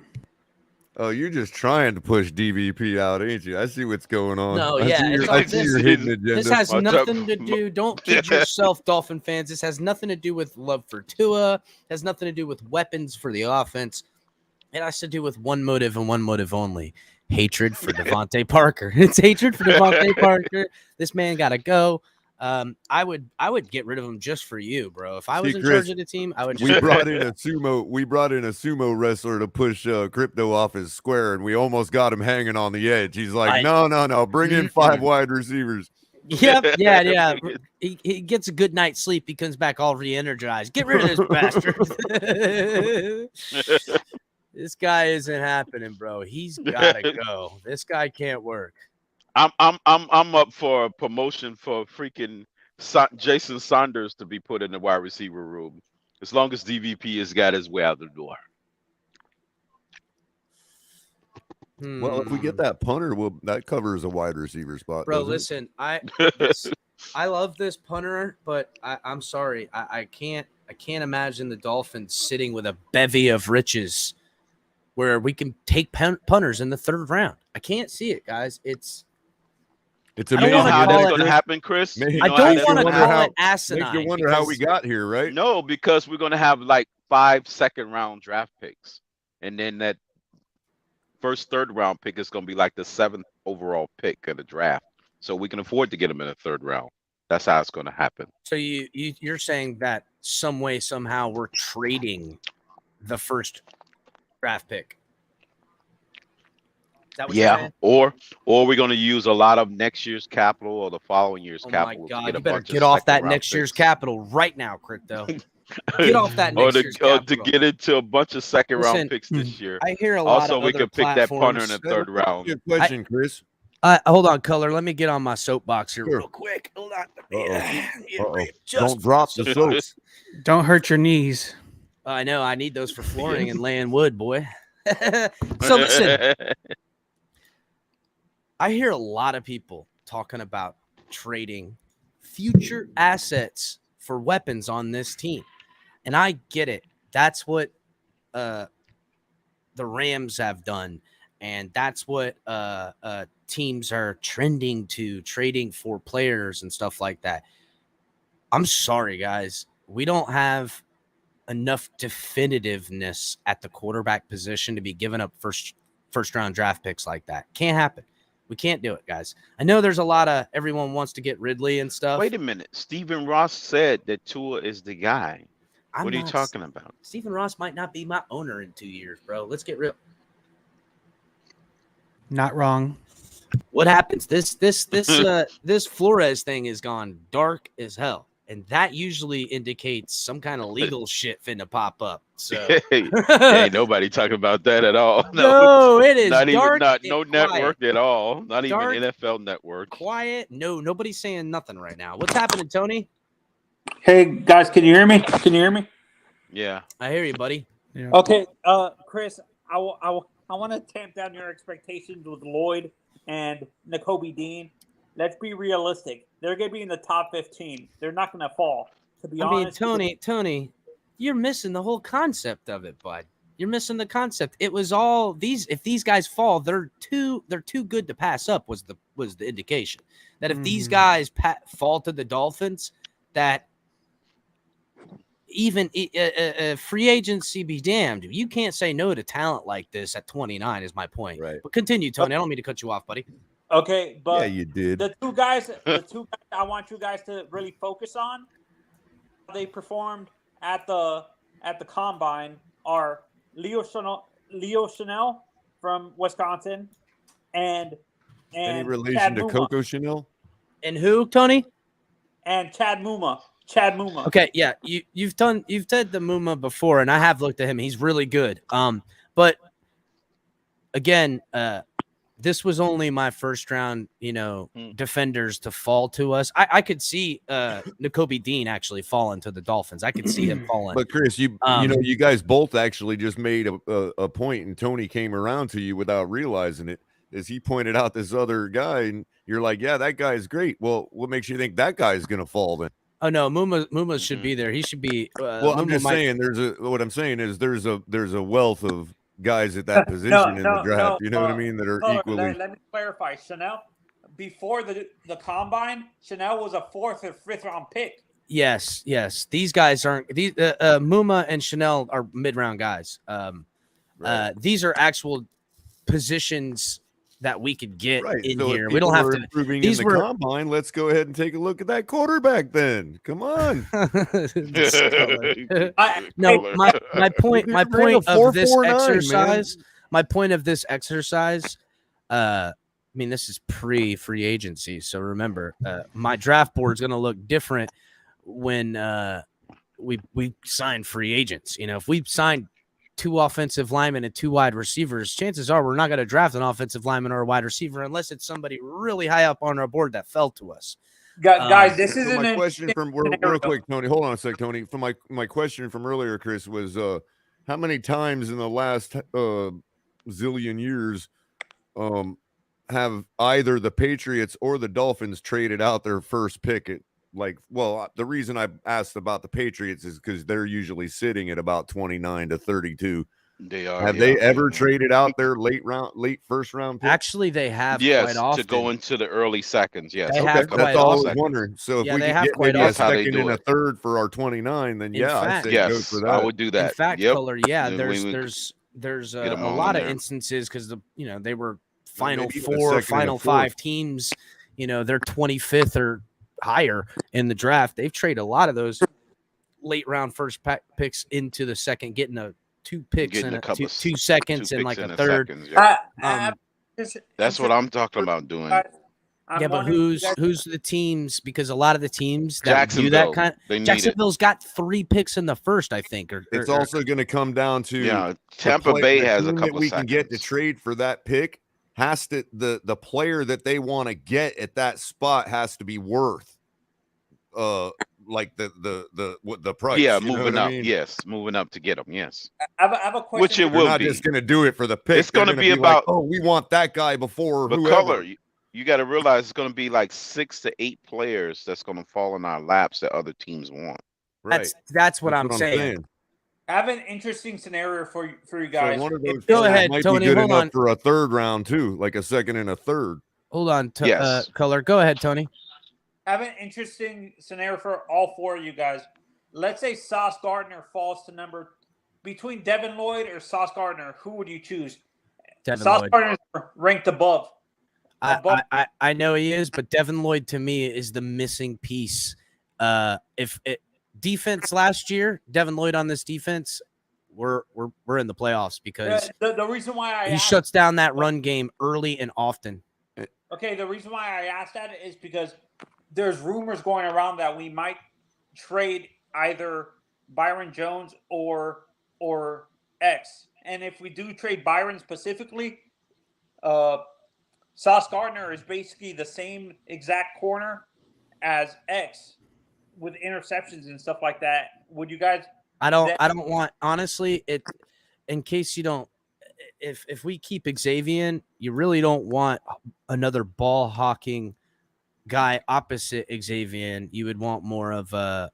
Oh, you're just trying to push DVP out, ain't you? I see what's going on. No, I yeah, see your, it's I like see your this. hidden agenda. This has My nothing top- to do. Don't kid yourself, Dolphin fans. This has nothing to do with love for Tua. Has nothing to do with weapons for the offense. It has to do with one motive and one motive only: hatred for Devontae Parker. It's hatred for Devontae Parker. This man got to go. I would get rid of him just for you, bro. If I was in Chris, charge of the team, I would. We brought in a sumo wrestler to push Crypto off his square, and we almost got him hanging on the edge. He's like, no, bring in 5 wide receivers. Yep, yeah. He gets a good night's sleep. He comes back all re-energized. Get rid of this bastard. This guy isn't happening, bro. He's gotta go. This guy can't work. I'm up for a promotion for freaking Jason Saunders to be put in the wide receiver room, as long as DVP has got his way out the door. Well, if we get that punter, that covers a wide receiver spot. Bro, doesn't it? listen, I love this punter, but I'm sorry, I can't imagine the Dolphins sitting with a bevy of riches where we can take punters in the 3rd round. I can't see it, guys. It's It's You amazing. know how call that's it- going to happen, Chris? Man, You I know how don't that's want to gonna call happen? it asinine. Make you wonder how we because- got here, right? No, because we're going to have like 5 second-round draft picks, and then that first 3rd round pick is going to be like the 7th overall pick of the draft. So we can afford to get them in the 3rd round. That's how it's going to happen. So you're saying that some way, somehow, we're trading the first draft pick? Is that what you're Yeah, saying? or we're going to use a lot of next year's capital or the following year's Oh my capital. God! to get a You better bunch of get off that second-round next year's picks. capital right now, Crypto. Get off that or next to, year's or to capital. get into a bunch of second-round Listen, picks this year. I hear a lot Also, of we other could pick that punter in platforms. the 3rd round. Good question, Chris. Hold on, Color. Let me get on my soapbox here Sure. real quick. Hold on. Uh-oh. Just Don't drop the soaps. Don't hurt your knees. I know. I need those for flooring and laying wood, boy. So listen, I hear a lot of people talking about trading future assets for weapons on this team. And I get it. That's what the Rams have done. And that's what teams are trending to, trading for players and stuff like that. I'm sorry, guys. We don't have enough definitiveness at the quarterback position to be giving up first round draft picks like that. Can't happen. We can't do it, guys. I know there's a lot of everyone wants to get Ridley and stuff. Wait a minute. Stephen Ross said that Tua is the guy. What are you talking about? Stephen Ross might not be my owner in 2 years, bro. Let's get real. Not wrong. What happens? This Flores thing has gone dark as hell. And that usually indicates some kind of legal shit finna pop up. So Ain't nobody talking about that at all. No, it is not even dark not and no quiet. network at all. Not Dark, even NFL network. Quiet. No, nobody's saying nothing right now. What's happening, Tony? Hey guys, can you hear me? Can you hear me? Yeah. I hear you, buddy. Yeah. Okay, Chris, I want to tamp down your expectations with Lloyd and Nakobe Dean. Let's be realistic. They're going to be in the top 15. They're not going to fall. To be honest, Tony, you're missing the whole concept of it, bud. You're missing the concept. It was all these. If these guys fall, they're too good to pass up. Was the indication that if these guys fall to the Dolphins, that even free agency be damned, you can't say no to talent like this at 29. Is my point. Right. But continue, Tony. I don't mean to cut you off, buddy. okay, but Yeah, you did. the two guys I want you guys to really focus on, they performed at the combine, are Leo Chanel from Wisconsin and Any relation Chad to Muma. Coco Chanel? And who, Tony? And Chad Muma. Chad Muma. Okay, yeah, you've said the Muma before, and I have looked at him. He's really good. But again, this was only my first round, defenders to fall to us. I could see Nakobe Dean actually falling to the Dolphins. I could see him falling. But Chris, you guys both actually just made a point, and Tony came around to you without realizing it. Is he pointed out this other guy, and you're like, yeah, that guy is great. Well, what makes you think that guy is going to fall then? Oh no, Muma should be there. He should be. Well, I'm just saying. What I'm saying is there's a wealth of guys at that position in the draft. You know what I mean? That are equally. Let me clarify. Chanel, before the combine, Chanel was a 4th or 5th round pick. Yes. These guys aren't. These Muma and Chanel are mid-round guys. Right. These are actual positions that we could get in so here. We don't have to. Improving in the combine. Let's go ahead and take a look at that quarterback. Then come on. No, my point of this exercise. My point of this exercise. I mean, this is pre-free agency, so remember, my draft board is going to look different when we sign free agents. If we sign 2 offensive linemen and 2 wide receivers, chances are we're not going to draft an offensive lineman or a wide receiver unless it's somebody really high up on our board that fell to us. Guys, this is my question from real quick, Tony. Hold on a sec, Tony. From my question from earlier, Chris, was how many times in the last zillion years have either the Patriots or the Dolphins traded out their first pick at the reason I asked about the Patriots is because they're usually sitting at about 29 to 32. They are. Have they ever traded out their late first round pick? Actually, they have. Yes, quite often. To go into the early seconds. Yes, okay. That's all I was wondering. So if we could get maybe a second and a third for our 29, then I'd say go for that. I would do that. In fact, Color, there's a lot of there. instances because they were Final 4, Final 5 teams. They're 25th or higher in the draft. They've traded a lot of those late round first picks into the second, getting 2 picks and 2 seconds and like a third. Seconds, that's what I'm talking about doing. But who's the teams? Because a lot of the teams that do that kind of Jacksonville's got 3 picks in the first, I think. It's also going to come down to Tampa Bay has a couple that we seconds. Can get to trade for that pick. Has to the player that they want to get at that spot has to be worth like the price. Yeah, moving up. I mean? Yes, moving up to get them. Yes. I have a question. Which it will not be. Just going to do it for the pick. It's going to be about. Like, we want that guy before. But whoever. Color, you got to realize it's going to be like 6 to 8 players that's going to fall in our laps that other teams want. Right. That's what I'm saying. I have an interesting scenario for you guys. So one of those go ahead, might Tony. Be good hold enough on for a third round too, like a second and a third. Hold on, yes. Color. Go ahead, Tony. I have an interesting scenario for all 4 of you guys. Let's say Sauce Gardner falls to number between Devin Lloyd or Sauce Gardner. Who would you choose? Sauce Gardner is ranked above. I know he is, but Devin Lloyd to me is the missing piece. Defense last year, Devin Lloyd on this defense, we're in the playoffs because the reason why he shuts down that run game early and often. Okay, the reason why I asked that is because there's rumors going around that we might trade either Byron Jones or X. And if we do trade Byron specifically, Sauce Gardner is basically the same exact corner as X with interceptions and stuff like that. Would you guys? I don't want, honestly, it, in case you don't, if we keep Xavier, you really don't want another ball hawking guy opposite Xavier. You would want more of an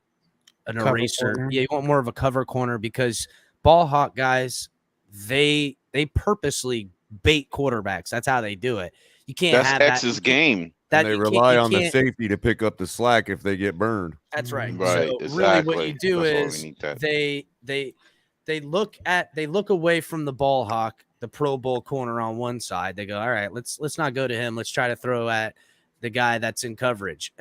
eraser. Corner. Yeah, you want more of a cover corner because ball hawk guys, they purposely bait quarterbacks. That's how they do it. You can't have X's game. And they rely on the safety to pick up the slack if they get burned. That's right. Right. So exactly. really what you do That's is they look away from the ball hawk, the Pro Bowl corner on one side. They go, all right, let's not go to him. Let's try to throw at the guy that's in coverage.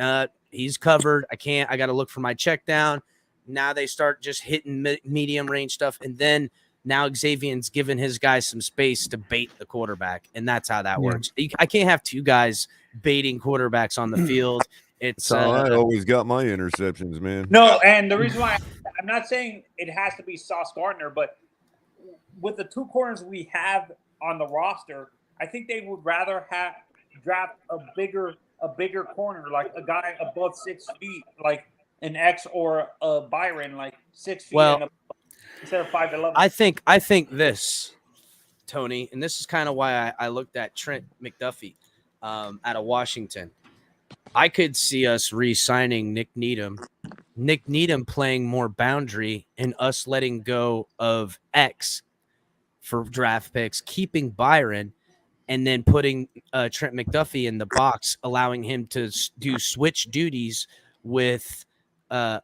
He's covered. I got to look for my check down. Now they start just hitting medium range stuff. And then now Xavier's giving his guys some space to bait the quarterback. And that's how that works. I can't have 2 guys baiting quarterbacks on the field. It's I always got my interceptions, man. No, and the reason why I'm not saying it has to be Sauce Gardner, but with the 2 corners we have on the roster, I think they would rather draft a bigger corner, like a guy above 6 feet, like an X or a Byron, like 6 feet instead of 5'11". I think this, Tony, and this is kind of why I looked at Trent McDuffie out of Washington. I could see us re-signing Nick Needham playing more boundary and us letting go of X for draft picks, keeping Byron, and then putting Trent McDuffie in the box, allowing him to do switch duties with oh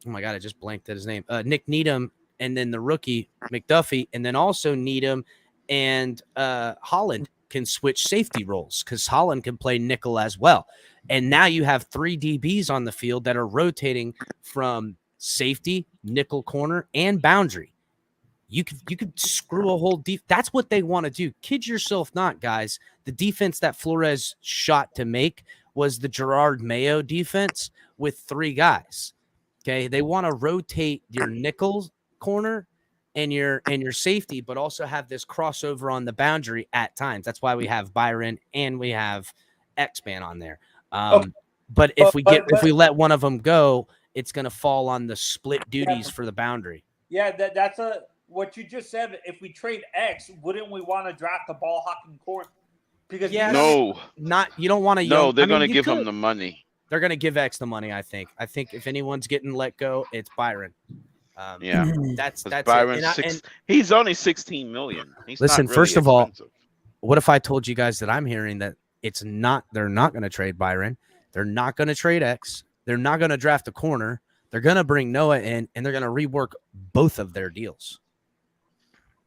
my God, I just blanked at his name. Nick Needham, and then the rookie McDuffie, and then also Needham and Holland can switch safety roles because Holland can play nickel as well. And now you have 3 DBs on the field that are rotating from safety, nickel corner, and boundary. You could screw a whole that's what they want to do. Kid yourself not, guys. The defense that Flores shot to make was the Gerard Mayo defense with 3 guys. Okay, they want to rotate your nickel corner and your safety, but also have this crossover on the boundary at times. That's why we have Byron and we have X-Man on there. But if we let one of them go, it's going to fall on the split duties for the boundary. Yeah, that's what you just said. If we trade X, wouldn't we want to draft the ball hawking corner? Because you don't want to. No, they're going to give him the money. They're going to give X the money. I think if anyone's getting let go, it's Byron. That's Byron. He's only 16 million. He's listen, not really first of all, expensive. what if I told you guys that I'm hearing that it's not? They're not going to trade Byron. They're not going to trade X. They're not going to draft a corner. They're going to bring Noah in, and they're going to rework both of their deals.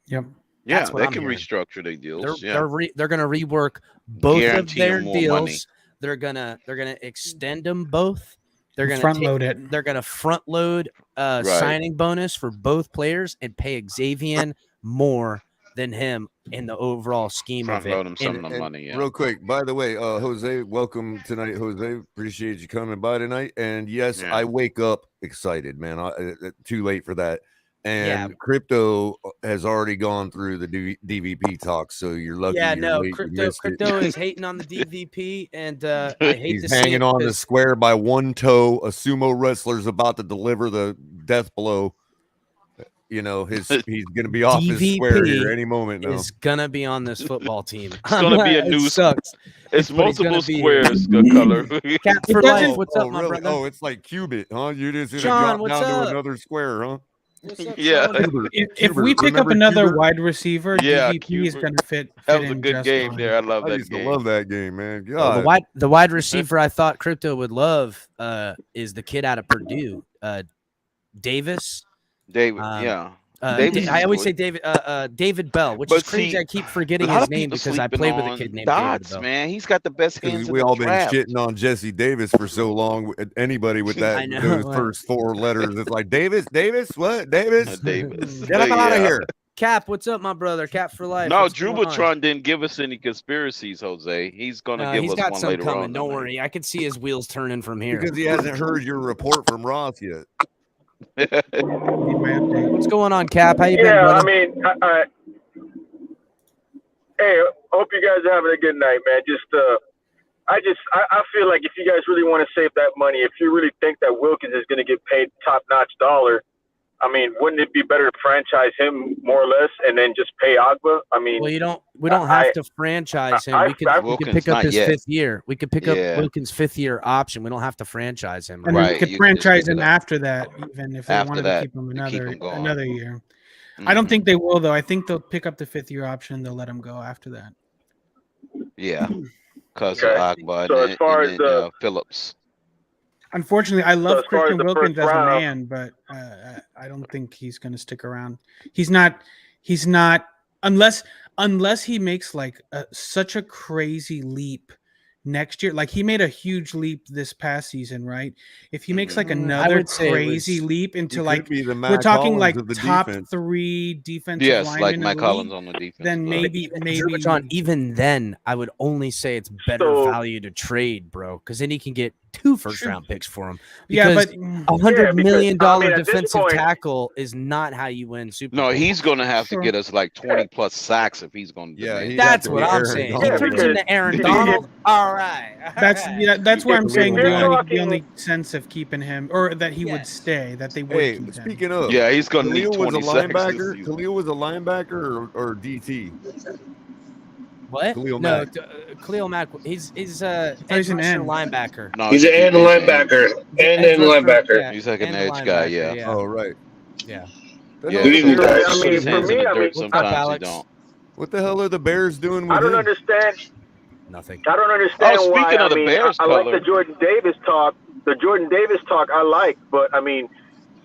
Yep. Yeah, they can restructure their deals. They're going to rework both of their deals. Money. They're gonna extend them both. They're gonna front load it. They're gonna front load signing bonus for both players and pay Xavier more than him in the overall scheme front of it. Load him some of the money. Yeah. Real quick, by the way, Jose, welcome tonight. Jose, appreciate you coming by tonight. And yes, I wake up excited, man. Too late for that. And crypto has already gone through the DVP talk, so you're lucky. Yeah, no, crypto is hating on the DVP, and I hate he's to hanging see it on the square by one toe. A sumo wrestler's about to deliver the death blow. You know, he's going to be off his square here any moment now. He's going to be on this football team. It's going to be a new sucks. It's multiple squares, good color. Cap for life. What's up, my really? brother? Oh, it's like Cubit, huh? You're just going to drop down to another square, huh? Yeah. If we pick up another wide receiver, DVP is going to fit. That was a good game there. I love that game. I love that game, man. God. The wide receiver I thought crypto would love is the kid out of Purdue, Davis. David, I always say David Bell, which is crazy. I keep forgetting his name because I played with a kid named David Bell. Man, he's got the best hands. We all been shitting on Jesse Davis for so long. Anybody with that those first 4 letters, it's like Davis, what? Davis. Get him out of here. Cap, what's up, my brother? Cap for life. No, Jubatron didn't give us any conspiracies, Jose. He's gonna give us got one some later coming. on. Don't worry. I can see his wheels turning from here because he hasn't heard your report from Ross yet. What's going on, Cap? How you been, brother? I mean, hey, hope you guys are having a good night, man. I feel like if you guys really want to save that money, if you really think that Wilkins is going to get paid top-notch dollar, I mean, wouldn't it be better to franchise him more or less and then just pay Agba? I mean, well, we don't have to franchise him. We could pick up his 5th year. We could pick up Wilkins' 5th year option. We don't have to franchise him. And we could franchise him after that, even if they wanted to keep him another year. Mm-hmm. I don't think they will, though. I think they'll pick up the 5th year option. They'll let him go after that. Yeah, because of Agba and Phillips. Unfortunately, I love Christian Wilkins as a man, but I don't think he's going to stick around. He's not unless he makes like such a crazy leap next year. Like he made a huge leap this past season, right? If he makes like another crazy leap into like we're talking like top 3 defensive linemen, like Mike Collins on the defense, then maybe John, even then I would only say it's better value to trade, bro, because then he can get 2 first-round picks for him. Yeah, Because but $100 million at this defensive point- tackle is not how you win Super No, Bowl. he's gonna have to Sure. get us like 20 plus sacks if he's gonna. Yeah, demand he'd that. have That's to what be I'm Aaron saying. He Donald. turns into Aaron Yeah. Donald. All right. that's where I'm saying If you're the talking- only sense of keeping him, or that he would Yes. stay, that they would Hey, keep him. speaking of, Yeah, he's gonna need Khalil was a 20 sacks this linebacker. season. Khalil was a linebacker or DT. What? Khalil no, Mack. Khalil Mack. He's He's edge an rusher end. linebacker. No, He's an end he's linebacker. And Edge end rusher, linebacker. yeah, He's like an and edge guy, linebacker, yeah. Oh, right. Yeah. The Yeah, hell Good are evening, the guys. Bears- I mean, put his for hands in me, the I mean, dirt. Sometimes he Alex? don't. What the hell are the Bears doing with I don't him? understand. Nothing. I don't understand Oh, why. speaking of I the mean, Bears I like color. the Jordan Davis talk. The Jordan Davis talk I like, but I mean,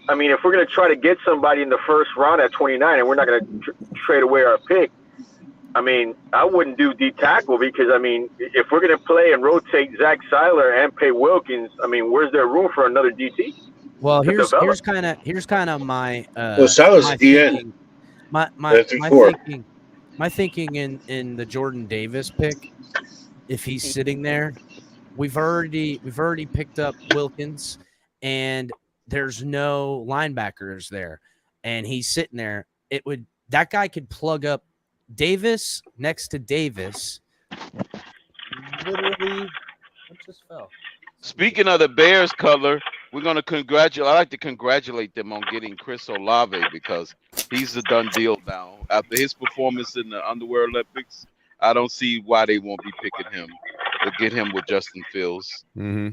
if we're going to try to get somebody in the first round at 29 and we're not going to trade away our pick, I mean, I wouldn't do D tackle because, I mean, if we're going to play and rotate Zach Seiler and pay Wilkins, I mean, where's there room for another DT? Well, to here's develop? kind of my Well, Salah's my at the end. thinking. My 54. thinking in the Jordan Davis pick. If he's sitting there, we've already picked up Wilkins, and there's no linebackers there, and he's sitting there. That guy could plug up Davis next to Davis. Literally, what just fell? Speaking of the Bears color, we're gonna congratulate. I like to congratulate them on getting Chris Olave because he's a done deal now. After his performance in the Underwear Olympics, I don't see why they won't be picking him to get him with Justin Fields. Mm-hmm.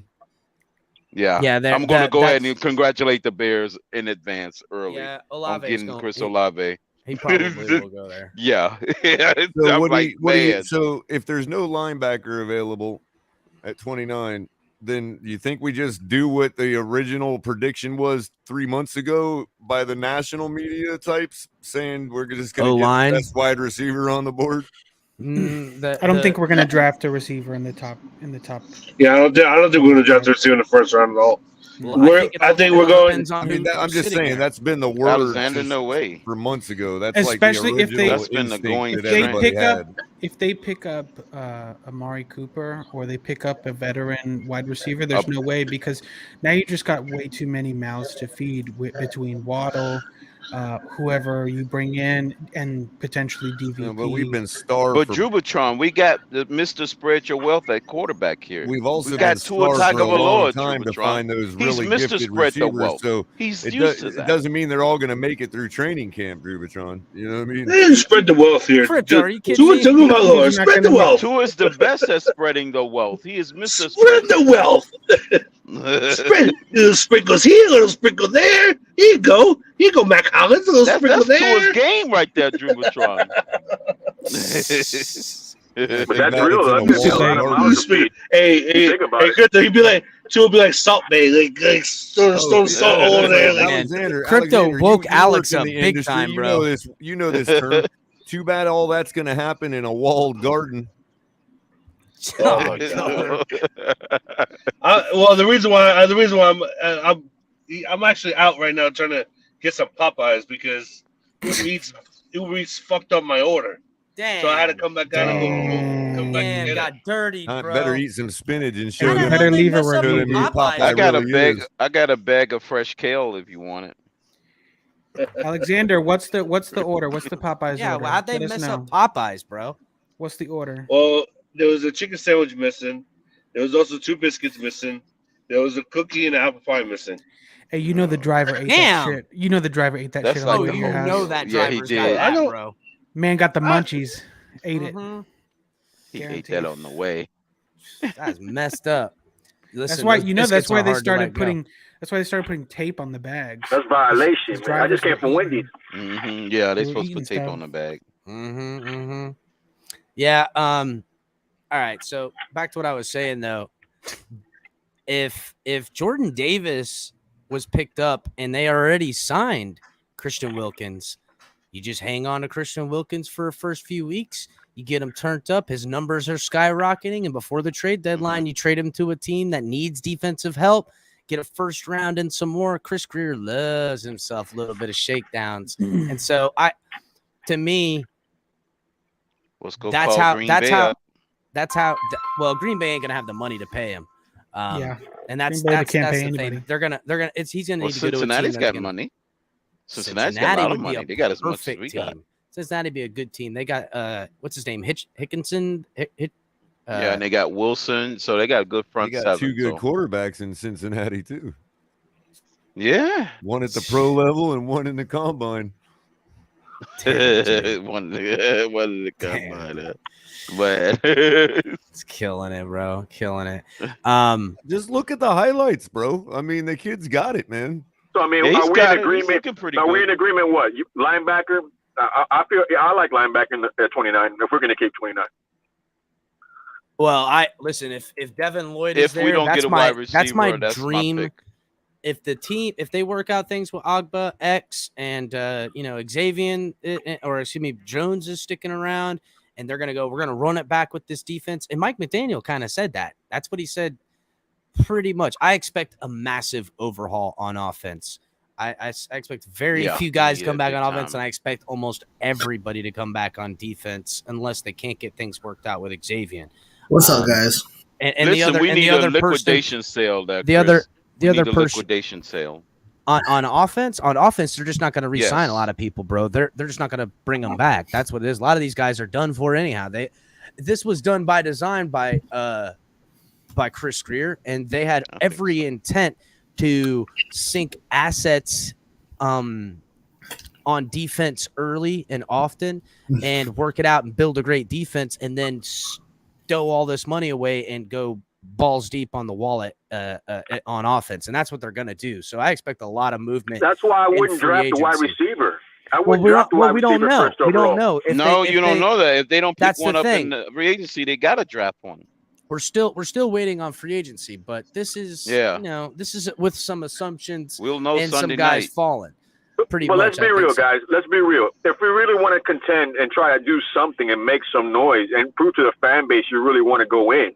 Yeah, Yeah, I'm gonna go ahead and congratulate the Bears in advance early Yeah, on Olave's getting Chris Olave. He probably will go there. Yeah, So, man. so if there's no linebacker available at 29, then you think we just do what the original prediction was 3 months ago by the national media types, saying we're just going to get O-line? the best wide receiver on the board? I don't think we're going to draft a receiver in the top. Yeah, I don't think we're going to draft a receiver in the first round at all. I think we're going. I mean, I'm just saying that's been the word Alexander, no way. for months ago. That's Especially like if the they- original That's been the instinct going that trend. everybody had. If they pick up Amari Cooper or they pick up a veteran wide receiver, there's no way, because now you just got way too many mouths to feed between Waddle, whoever you bring in, and potentially DVP. Yeah, but we've been starved. But for, Jubatron, we got the Mr. Spread Your Wealth at quarterback here. we've also we been got Tua starved for a long Tagovailoa, time to Jubatron. find those He's really Mr. gifted Spread the receivers. Wealth. So He's it, used to it that. doesn't mean they're all going to make it through training camp, Rubatron. You know what I mean? Hey, spread the wealth here. Crypto, are you kidding Tua me? Tagovailoa, spread the wealth. Tua is the best at spreading the wealth. He is Mr. Spread the wealth. Spread little sprinkles here, little sprinkle there. Here you go. Here you go, Mac Hollins. A little sprinkle That's there. Tua's game right there, Jubatron. But that's real. That's just a lot of mouths to feed. Hey, Think about it. Crypto, he'd be like, Tua would be like Salt Bay, like throw salt all over there. Like, Alexander, Crypto Alexander, woke you Alex work in up the big industry. time, You bro. know this. You know this term. Too bad all that's going to happen in a walled garden. oh my God. Well, the reason why I'm actually out right now trying to get some Popeyes because Uber Eats fucked up my order, Damn. so I had to come back out and come back and Damn, get got it. dirty, I bro. better eat some spinach and show How the them. hell Better they leave a mess up review. with Show them who Popeyes? I got a really bag. is. I got a bag of fresh kale if you want it. Alexander, what's the order? What's the Popeyes Yeah, order? well, how'd they Let us mess know. up Popeyes, bro? What's the order? Well, there was a chicken sandwich missing. There was also 2 biscuits missing. There was a cookie and an apple pie missing. Hey, you know the driver ate Damn. that shit. You know the driver ate that That's shit like on Oh, the the way to you your whole house. know that Yeah, he driver's did. got I that, don't- bro. Man got the munchies. Ate it. Mhm. He ate Guaranteed. that on the way. That's messed up. Listen, That's why those you know. That's biscuits why are they hard to let started go. putting. That's why they started putting tape on the bags. That's violation, These man. I just came drivers from were Wendy's. eating. Yeah, they We're supposed to eating put tape stuff. on the bag. Yeah. All right. So back to what I was saying though. If Jordan Davis was picked up and they already signed Christian Wilkins, you just hang on to Christian Wilkins for the first few weeks. You get him turned up. His numbers are skyrocketing. And before the trade deadline, you trade him to a team that needs defensive help. Get a first round and some more. Chris Greer loves himself a little bit of shakedowns. And so to me, Let's go. that's call how Green that's Bay how up. that's how well Green Bay ain't gonna have the money to pay him. Yeah. And that's Green Bay, that's they can't that's pay the anybody. thing. They're gonna he's gonna Well, need to go to a team Cincinnati's that's got gonna, money. Cincinnati's got a lot of would be money. They got as much as perfect we team. got. Cincinnati be a good team. They got what's his name? Hickinson. Yeah, and they got Wilson, so they got a good They front got seven. two good so. quarterbacks in Cincinnati too. Yeah. One at the pro level and one in the combine. one of the combine. But it's killing it, bro. Killing it. Just look at the highlights, bro. I mean, the kid's got it, man. So I mean, yeah, are we in agreement? Are we in agreement? What linebacker? I feel I like linebacker at 29. If we're gonna keep 29. Well, listen. If Devin Lloyd is If there, we don't that's get a my wide receiver, that's my that's dream. my pick. If they work out things with Agba, X, and Xavier, or excuse me, Jones is sticking around, and we're gonna run it back with this defense. And Mike McDaniel kind of said that. That's what he said. Pretty much. I expect a massive overhaul on offense. I expect very few guys to come back on offense, and I expect almost everybody to come back on defense unless they can't get things worked out with Xavier. What's up, guys? And Listen, we need a liquidation sale. The other liquidation sale on offense. On offense, they're just not going to re-sign a lot of people, bro. They're just not going to bring them back. That's what it is. A lot of these guys are done for anyhow. This was done by design by Chris Greer, and they had every intent to sink assets on defense early and often and work it out and build a great defense and then stow all this money away and go balls deep on the wallet on offense. And that's what they're going to do. So I expect a lot of movement. That's why I wouldn't draft a wide receiver. We don't know. We don't know. You don't know that. If they don't pick one up in the free agency, they got to draft one. We're still waiting on free agency, but this is this is with some assumptions. We'll know and Sunday some guys night. Falling. Pretty but much. Let's be real, guys. Let's be real. If we really want to contend and try to do something and make some noise and prove to the fan base you really want to go in,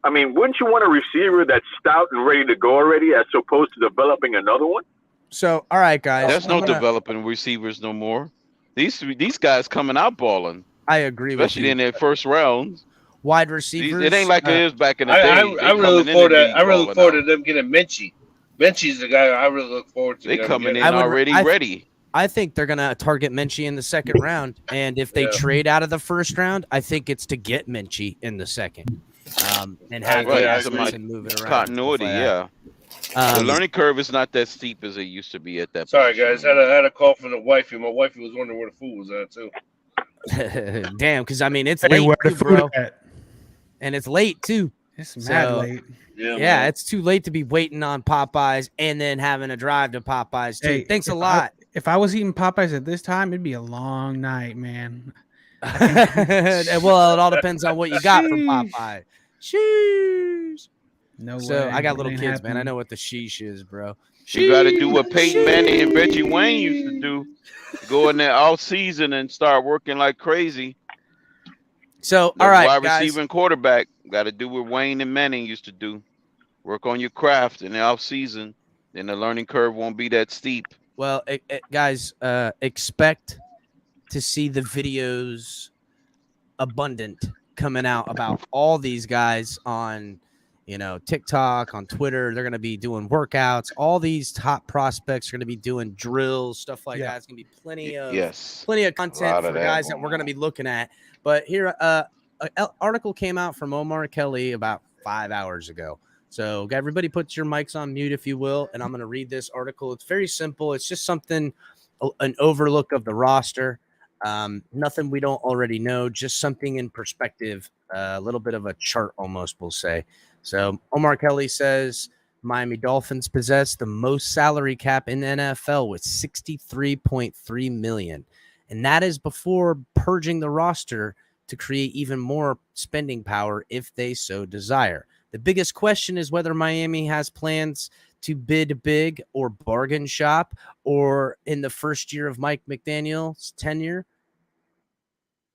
I mean, wouldn't you want a receiver that's stout and ready to go already, as opposed to developing another one? So, all right, guys. There's no developing receivers no more. These guys coming out balling. I agree with you. Especially in their first rounds. Wide receivers. It ain't like it is back in the day. I really look forward to them getting Minchie. Minchie's the guy I really look forward to. They coming in already ready. I think they're going to target Minchie in the second round. And if they trade out of the first round, I think it's to get Minchie in the second. And have and move it around. Continuity, the learning curve is not that steep as it used to be at that Sorry, guys. I had a call from the wifey. My wifey was wondering where the food was at, too. Damn, because, I mean, it's late, too, bro. And it's late, too. It's mad late. Yeah, it's too late to be waiting on Popeyes and then having a drive to Popeyes, too. Hey, Thanks a lot. If I was eating Popeyes at this time, it'd be a long night, man. Well, it all depends on what you got from Popeye. Sheesh. No way. So I got little kids, man. I know what the sheesh is, bro. You got to do what Peyton Manning and Reggie Wayne used to do. Go in there all season and start working like crazy. So, all right, wide guys. receiver and quarterback got to do what Wayne and Manning used to do. Work on your craft in the off season. Then the learning curve won't be that steep. Well, guys, expect to see the videos abundant coming out about all these guys on, TikTok, on Twitter. They're going to be doing workouts. All these top prospects are going to be doing drills, stuff like that. It's going to be plenty of content for guys that we're going to be looking at. But here, an article came out from Omar Kelly about 5 hours ago. So everybody put your mics on mute, if you will, and I'm going to read this article. It's very simple. It's just something, an overlook of the roster. Nothing we don't already know, just something in perspective, a little bit of a chart almost, we'll say. So Omar Kelly says Miami Dolphins possess the most salary cap in the NFL with $63.3 million. And that is before purging the roster to create even more spending power if they so desire. The biggest question is whether Miami has plans to bid big or bargain shop, or in the first year of Mike McDaniel's tenure,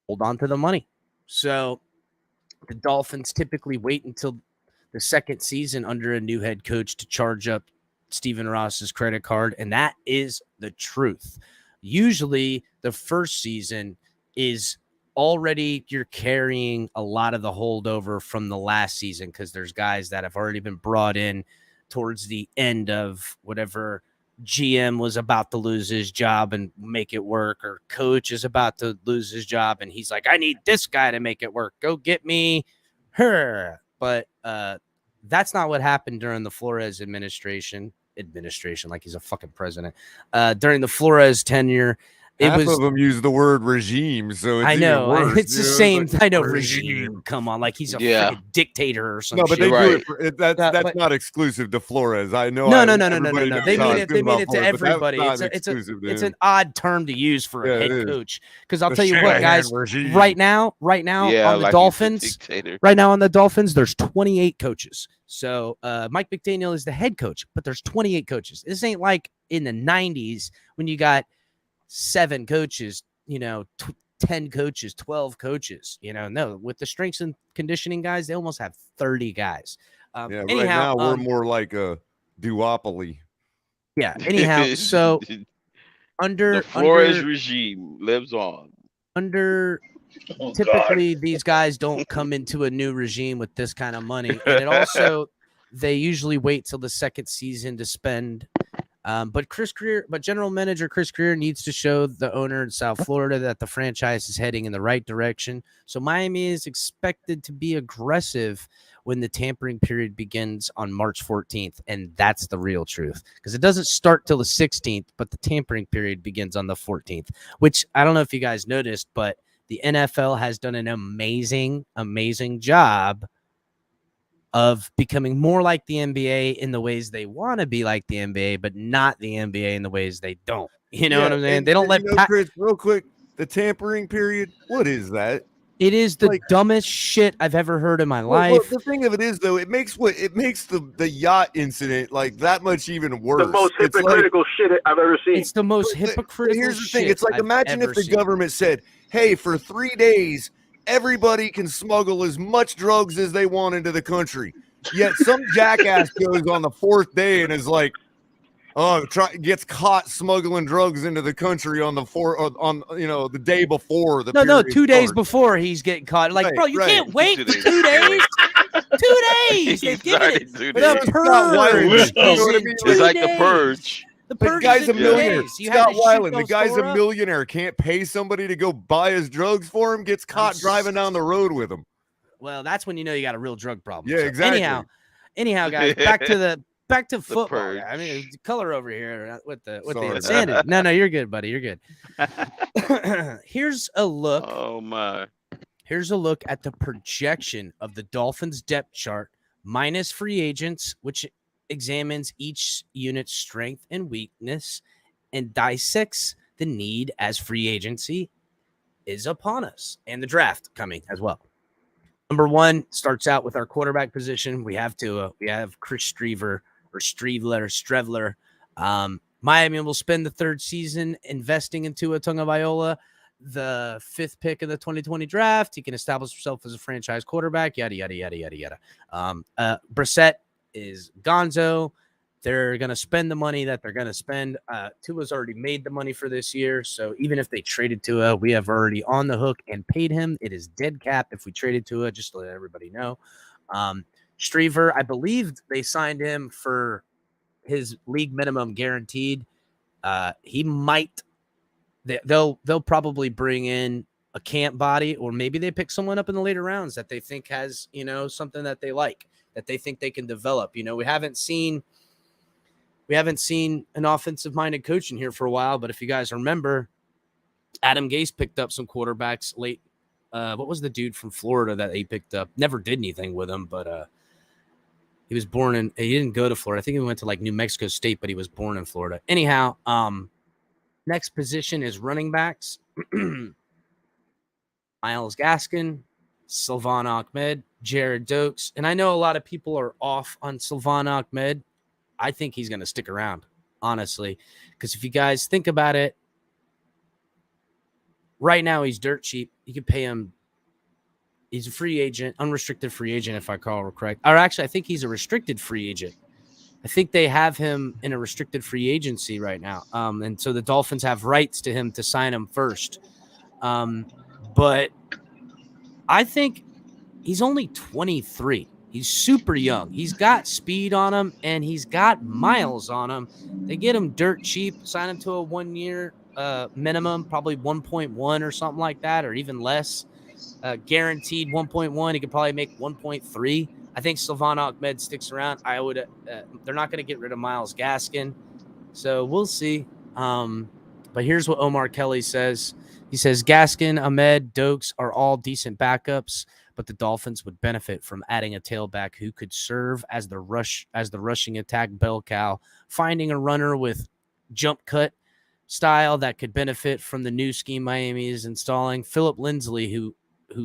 hold on to the money. So the Dolphins typically wait until the second season under a new head coach to charge up Stephen Ross's credit card, and that is the truth. Usually the first season is already you're carrying a lot of the holdover from the last season because there's guys that have already been brought in towards the end of whatever GM was about to lose his job and make it work, or coach is about to lose his job and he's like, I need this guy to make it work. Go get me her. But that's not what happened during the Flores administration, like he's a fucking president. During the Flores tenure, Half of them use the word regime, so it's I know even worse, it's the same. I know regime. Come on, like he's a freaking dictator or something. No, but they do it. That's not exclusive to Flores. I know. No. They mean it to everybody. It's an odd term to use for a head coach. Because I'll tell you what, guys. Right now on the Dolphins, there's 28 coaches. So Mike McDaniel is the head coach, but there's 28 coaches. This ain't like in the 90s when you got 7 coaches, 10 coaches, 12 coaches, no, with the strengths and conditioning guys, they almost have 30 guys. Anyhow, right now we're more like a duopoly. Yeah. Anyhow, so the Flores regime lives on. Typically these guys don't come into a new regime with this kind of money. And it also, they usually wait till the second season to spend. But general manager Chris Greer needs to show the owner in South Florida that the franchise is heading in the right direction. So Miami is expected to be aggressive when the tampering period begins on March 14th. And that's the real truth, because it doesn't start till the 16th, but the tampering period begins on the 14th, which I don't know if you guys noticed, but the NFL has done an amazing, amazing job of becoming more like the NBA in the ways they want to be like the NBA, but not the NBA in the ways they don't. You know what I'm saying? They don't let Chris, real quick, the tampering period, what is that? It is the dumbest shit I've ever heard in my life. The thing of it is, though, it makes the yacht incident like that much even worse. The most hypocritical shit I've ever seen. It's the most hypocritical. Here's the thing: it's like, imagine if the government said, "Hey, for 3 days, everybody can smuggle as much drugs as they want into the country." Yet some jackass goes on the 4th day and is like, gets caught smuggling drugs into the country on the day before the. No, 2 days before he's getting caught. Like, bro, you can't wait for 2 days. 2 days. They've given it. The purge. It's like the purge. The guy's a millionaire. Scott Weiland, the guy's a millionaire. Can't pay somebody to go buy his drugs for him. Gets caught driving down the road with him. Well, that's when you know you got a real drug problem. Yeah, so exactly. Anyhow, guys, back to football. I mean, color over here with the insanity. No, you're good, buddy. You're good. Here's a look. Oh my. Here's a look at the projection of the Dolphins depth chart minus free agents, which examines each unit's strength and weakness and dissects the need as free agency is upon us and the draft coming as well. Number 1 starts out with our quarterback position. We have Chris Strevler. Miami will spend the 3rd season investing into Tua Tagovailoa, the 5th pick in the 2020 draft. He can establish himself as a franchise quarterback. Yada yada yada yada yada. Brissett is gonzo. They're going to spend the money that they're going to spend. Tua's already made the money for this year. So even if they traded Tua, we have already on the hook and paid him. It is dead cap if we traded Tua, just to let everybody know. Strever, I believe they signed him for his league minimum guaranteed. They'll probably bring in a camp body, or maybe they pick someone up in the later rounds that they think has, something that they like, that they think they can develop. We haven't seen an offensive-minded coach in here for a while, but if you guys remember, Adam Gase picked up some quarterbacks late. What was the dude from Florida that he picked up? Never did anything with him, but he was born he didn't go to Florida. I think he went to like New Mexico State, but he was born in Florida. Anyhow, next position is running backs. Myles Gaskin, Sylvan Ahmed, Jared Dokes. And I know a lot of people are off on Sylvan Ahmed. I think he's going to stick around, honestly, because if you guys think about it, right now he's dirt cheap. You can pay him. He's a free agent, unrestricted free agent, if I recall correct. Or actually, I think he's a restricted free agent. I think they have him in a restricted free agency right now. And so the Dolphins have rights to him to sign him first. But I think he's only 23. He's super young. He's got speed on him, and he's got miles on him. They get him dirt cheap, sign him to a 1 year minimum, probably 1.1 or something like that, or even less. Guaranteed 1.1. He could probably make 1.3. I think Salvon Ahmed sticks around. I would. They're not going to get rid of Myles Gaskin, so we'll see. But here's what Omar Kelly says. He says Gaskin, Ahmed, Dokes are all decent backups, but the Dolphins would benefit from adding a tailback who could serve as the rushing attack bell cow, finding a runner with jump cut style that could benefit from the new scheme Miami is installing. Philip Lindsay, who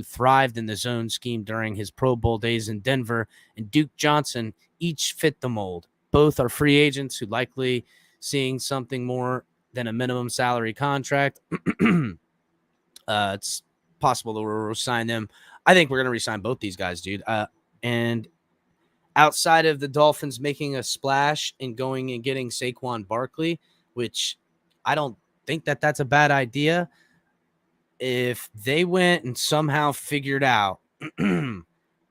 thrived in the zone scheme during his Pro Bowl days in Denver, and Duke Johnson each fit the mold. Both are free agents who likely seeing something more than a minimum salary contract. It's possible that we'll resign them. I think we're going to resign both these guys, dude. And outside of the Dolphins making a splash and going and getting Saquon Barkley, which I don't think that that's a bad idea, if they went and somehow figured out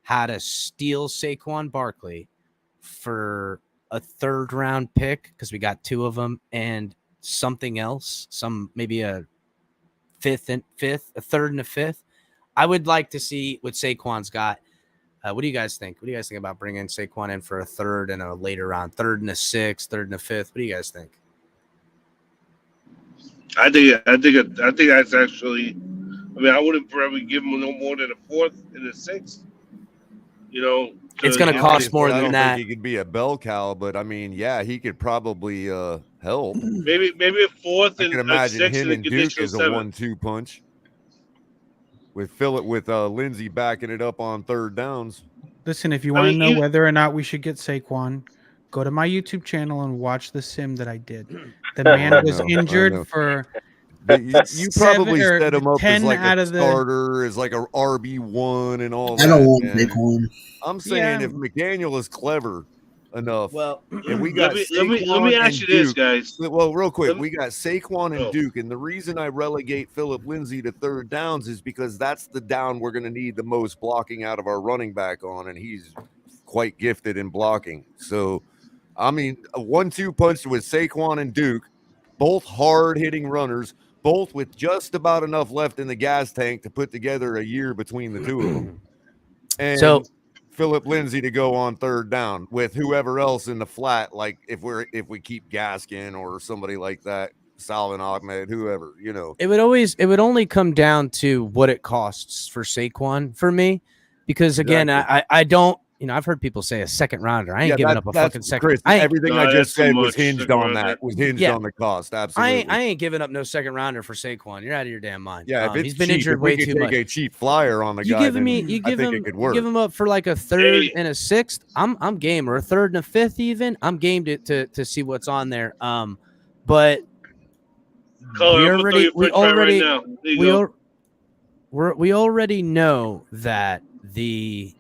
how to steal Saquon Barkley for a 3rd round pick, because we got 2 of them, and something else, maybe a 3rd and a 5th. I would like to see what Saquon's got. What do you guys think? What do you guys think about bringing Saquon in for a 3rd and a later round, 3rd and a 6th, 3rd and a 5th? What do you guys think? I think that's actually. I mean, I wouldn't probably give him no more than a 4th and a 6th. You know, it's going to cost more than that. Think he could be a bell cow, but I mean, yeah, he could probably help. Maybe a 4th and I can imagine a 6th him and Duke as a 7th. 1-2 punch. With Lindsay backing it up on 3rd downs. Listen, if you want to know whether or not we should get Saquon, go to my YouTube channel and watch the sim that I did. The man was injured for. You probably set him up as like a starter, as like a RB1 and all that. I don't want Saquon. I'm saying if McDaniel is clever enough, and we got let me ask you this, guys. Well, real quick, we got Saquon and Duke, and the reason I relegate Philip Lindsay to 3rd downs is because that's the down we're going to need the most blocking out of our running back on, and he's quite gifted in blocking. So, I mean, a 1-2 punch with Saquon and Duke, both hard-hitting runners, both with just about enough left in the gas tank to put together a year between the 2 of them. And so Philip Lindsay to go on 3rd down with whoever else in the flat, like if we keep Gaskin or somebody like that, Salvon Ahmed, whoever, you know. It would only come down to what it costs for Saquon for me, because again, I don't. You know, I've heard people say a 2nd rounder. I ain't giving up a fucking second. Chris, everything I just said was hinged on that. Was hinged on the cost. Absolutely. I ain't giving up no 2nd rounder for Saquon. You're out of your damn mind. Yeah, he's been injured way too much. A cheap flyer on the guy. I think it could work. You give him up for like a 3rd and a 6th. I'm game, or a 3rd and a 5th even. I'm game to see what's on there. But we already know that the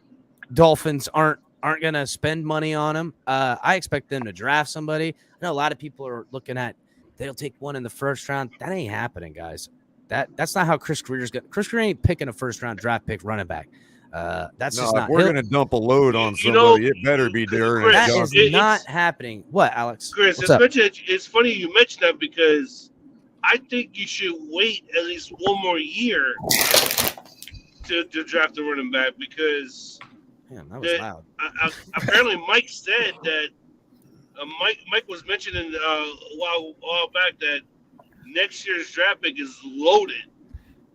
Dolphins aren't gonna spend money on him. I expect them to draft somebody. I know a lot of people are looking at they'll take one in the 1st round. That ain't happening, guys. That's not how Chris Greer's going. Chris Greer ain't picking a 1st round draft pick running back. That's just not. We're gonna dump a load on somebody. It better be during. That is not happening. What, Alex? Chris, it's funny you mentioned that, because I think you should wait at least 1 more year to draft a running back, because. Damn, that was loud. Apparently, Mike said that. Mike was mentioning a while back that next year's draft pick is loaded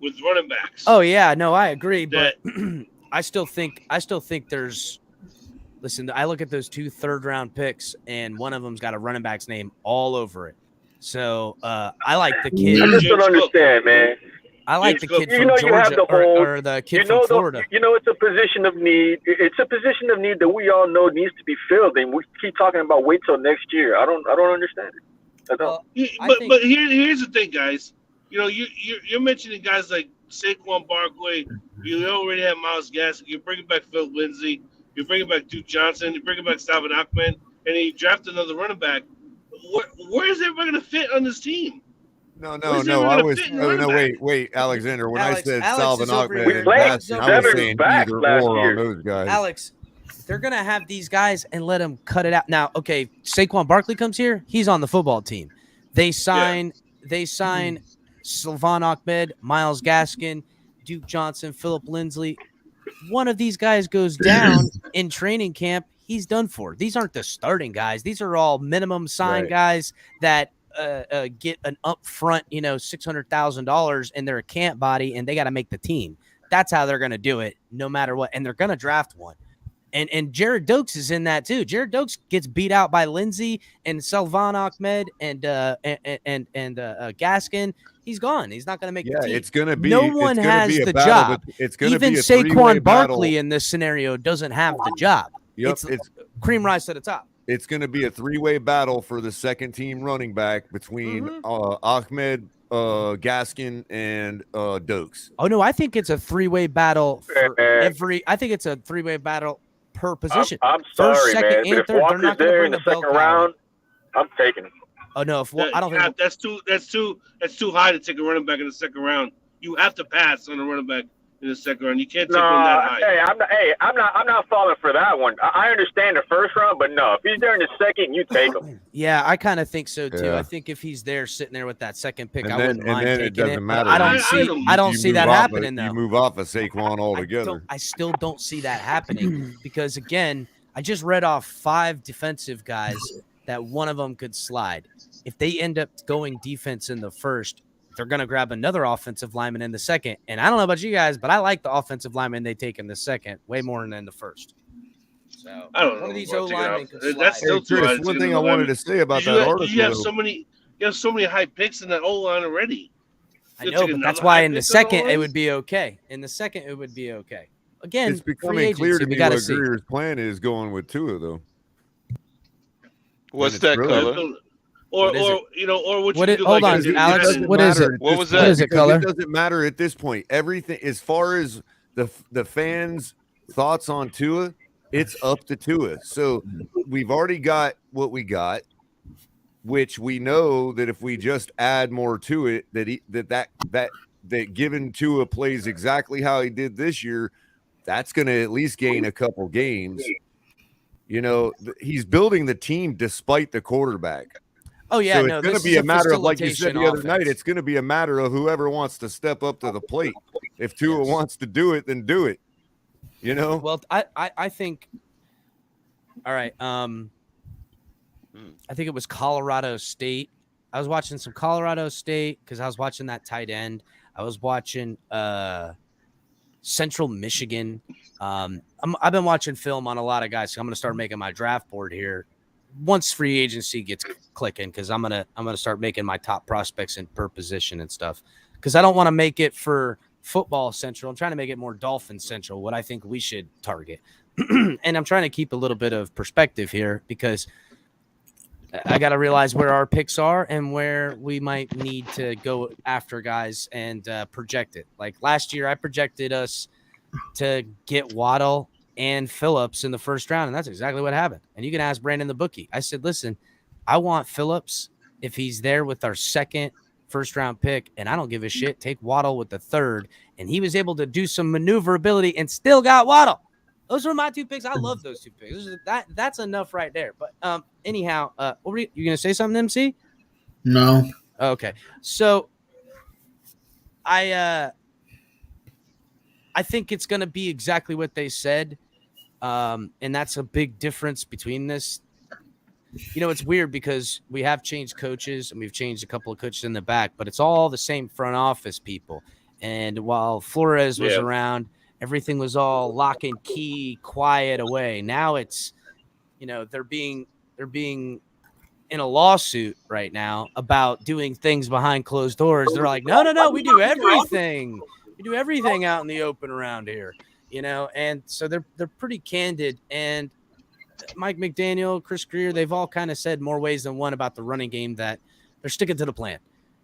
with running backs. Oh yeah, no, I agree, but I still think there's. Listen, I look at those 2 3rd-round picks, and one of them's got a running back's name all over it. So I like the kid. I just don't understand, man. I like the kid from Georgia or the kid from Florida. It's a position of need. It's a position of need that we all know needs to be filled, and we keep talking about wait till next year. I don't understand it. But here's the thing, guys. You know, you're mentioning guys like Saquon Barkley. You already have Myles Gaskin. You're bringing back Phil Lindsay. You're bringing back Duke Johnson. You're bringing back Salvon Ahmed, and then you draft another running back. Where is everybody going to fit on this team? No. Wait, Alexander. When I said Salvon Ahmed and Gaskin, I was saying either or on those guys. Alex, they're going to have these guys and let them cut it out. Now, okay, Saquon Barkley comes here. He's on the football team. They sign Sylvan Ahmed, Myles Gaskin, Duke Johnson, Philip Lindsay. One of these guys goes down in training camp, he's done for. These aren't the starting guys. These are all minimum sign guys that get an upfront, $600,000 and they're a camp body and they got to make the team. That's how they're going to do it no matter what. And they're going to draft one. And Jared Dokes is in that too. Jared Dokes gets beat out by Lindsay and Sylvan Ahmed and Gaskin. He's gone. He's not going to make the team. It's going to be. No one has the job. It's going to be even Saquon Barkley in this scenario doesn't have the job. Yep, it's cream rise to the top. It's going to be a three-way battle for the second team running back between Ahmed, Gaskin, and Dokes. Oh no, I think it's a three-way battle for every. I think it's a three-way battle per position. I'm sorry, first, second, man. and But third. if They're Walker's not going to there bring in the the bell second cow. round, I'm taking him. Oh no, I don't think that's too high to take a running back in the second round. You have to pass on a running back in the second round. You can't take one that high. I'm not falling for that one. I understand the first round, but no, if he's there in the second, you take him. Yeah, I kind of think so too. Yeah. I think if he's there sitting there with that second pick, And I then- wouldn't and mind then taking it doesn't it. matter. I don't see that happening though. You move off of Saquon altogether. I still don't see that happening because again, I just read off 5 defensive guys that one of them could slide. If they end up going defense in the first, they're going to grab another offensive lineman in the second. And I don't know about you guys, but I like the offensive lineman they take in the second way more than in the first. So I don't know. one of these about O-linemen taking could off. That's slide. still too high. Chris, one thing I wanted to say about that article. You have so many high picks in that O line already. I know, but that's why in the second it would be okay. In the second it would be okay. Again, It's becoming clear to me what Greer's plan is going with Tua, though. What's that color? Or What is it? or what What you is- do hold like on, as you Alex, defend. what is it? What was What that? is it, Because color? It doesn't matter at this point. Everything, as far as the fans' thoughts on Tua, it's up to Tua. So we've already got what we got, which we know that if we just add more to it, that given Tua plays exactly how he did this year, that's going to at least gain a couple games. He's building the team despite the quarterback. Oh yeah, So no, it's going this to is be a matter of, like you said the other facilitation night, offense. it's going to be a matter of whoever wants to step up to the plate. If Tua wants to do it, then do it. Well, I think. All right. I think it was Colorado State. I was watching some Colorado State because I was watching that tight end. I was watching Central Michigan. I've been watching film on a lot of guys, so I'm going to start making my draft board here once free agency gets clicking, because I'm gonna start making my top prospects in per position and stuff. Because I don't want to make it for football central. I'm trying to make it more Dolphin central, what I think we should target. And I'm trying to keep a little bit of perspective here because I got to realize where our picks are and where we might need to go after guys and project it. Like last year, I projected us to get Waddle and Phillips in the first round, and that's exactly what happened. And you can ask Brandon the bookie. I said, listen, I want Phillips if he's there with our second first-round pick, and I don't give a shit. Take Waddle with the third, and he was able to do some maneuverability and still got Waddle. Those were my 2 picks. I love those 2 picks. That's enough right there. But anyhow, what were you going to say something, MC? No. Okay. So I think it's going to be exactly what they said. And that's a big difference between this. It's weird because we have changed coaches and we've changed a couple of coaches in the back, but it's all the same front office people. And while Flores was around, everything was all lock and key, quiet away. Now it's, they're being in a lawsuit right now about doing things behind closed doors. They're like, no, we do everything. We do everything out in the open around here, and so they're pretty candid. And Mike McDaniel, Chris Greer, they've all kind of said more ways than one about the running game that they're sticking to the plan.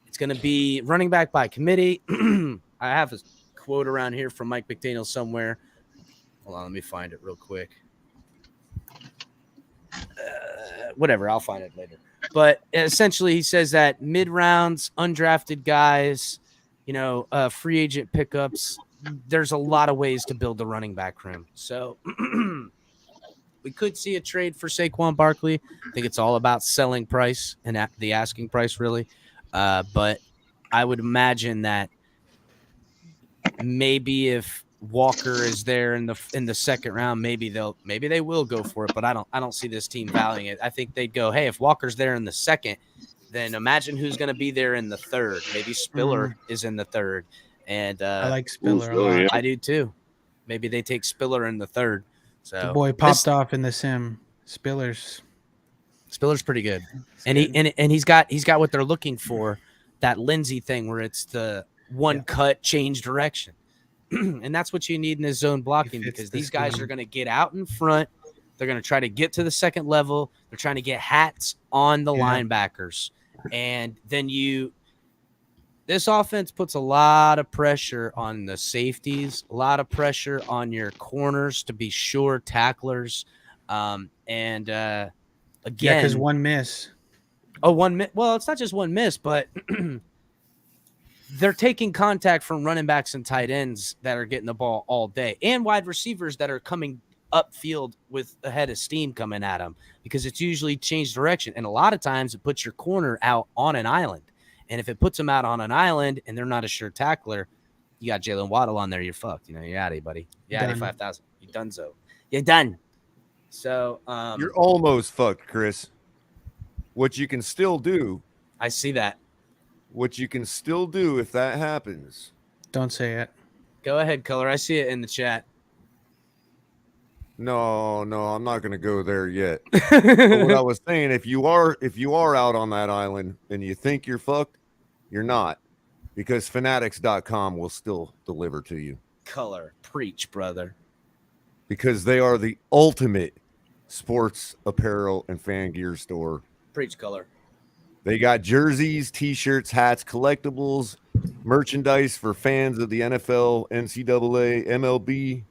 It's going to be running back by committee. I have a quote around here from Mike McDaniel somewhere. Hold on, let me find it real quick. Whatever, I'll find it later. But essentially, he says that mid-rounds, undrafted guys, free agent pickups, there's a lot of ways to build the running back room. So we could see a trade for Saquon Barkley. I think it's all about selling price and the asking price, really. But I would imagine that maybe if Walker is there in the second round, maybe they will go for it. But I don't see this team valuing it. I think they'd go, hey, if Walker's there in the second, then imagine who's going to be there in the third. Maybe Spiller is in the third. And I like Spiller a lot. Yeah. I do too. Maybe they take Spiller in the third. So The boy popped off in the sim. Spiller's pretty good. And he's got what they're looking for, that Lindsey thing where it's the one cut change direction. And that's what you need in his zone blocking, because these guys are going to get out in front. They're going to try to get to the second level. They're trying to get hats on the linebackers. And then this offense puts a lot of pressure on the safeties, a lot of pressure on your corners to be sure tacklers. Again, because one miss. Oh, well, it's not just one miss, but they're taking contact from running backs and tight ends that are getting the ball all day, and wide receivers that are coming upfield with a head of steam coming at them, because it's usually changed direction. And a lot of times it puts your corner out on an island. And if it puts them out on an island and they're not a sure tackler, you got Jalen Waddle on there, you're fucked. You're out of here, buddy. You're out of 5,000. You're done. You're done. So you're almost fucked, Chris. What you can still do. I see that. What you can still do if that happens. Don't say it. Go ahead, Color. I see it in the chat. No, I'm not going to go there yet. But what I was saying, if you are out on that island and you think you're fucked, you're not, because Fanatics.com will still deliver to you. Color, preach, brother. Because they are the ultimate sports apparel and fan gear store. Preach, Color. They got jerseys, T-shirts, hats, collectibles, merchandise for fans of the NFL, NCAA, MLB,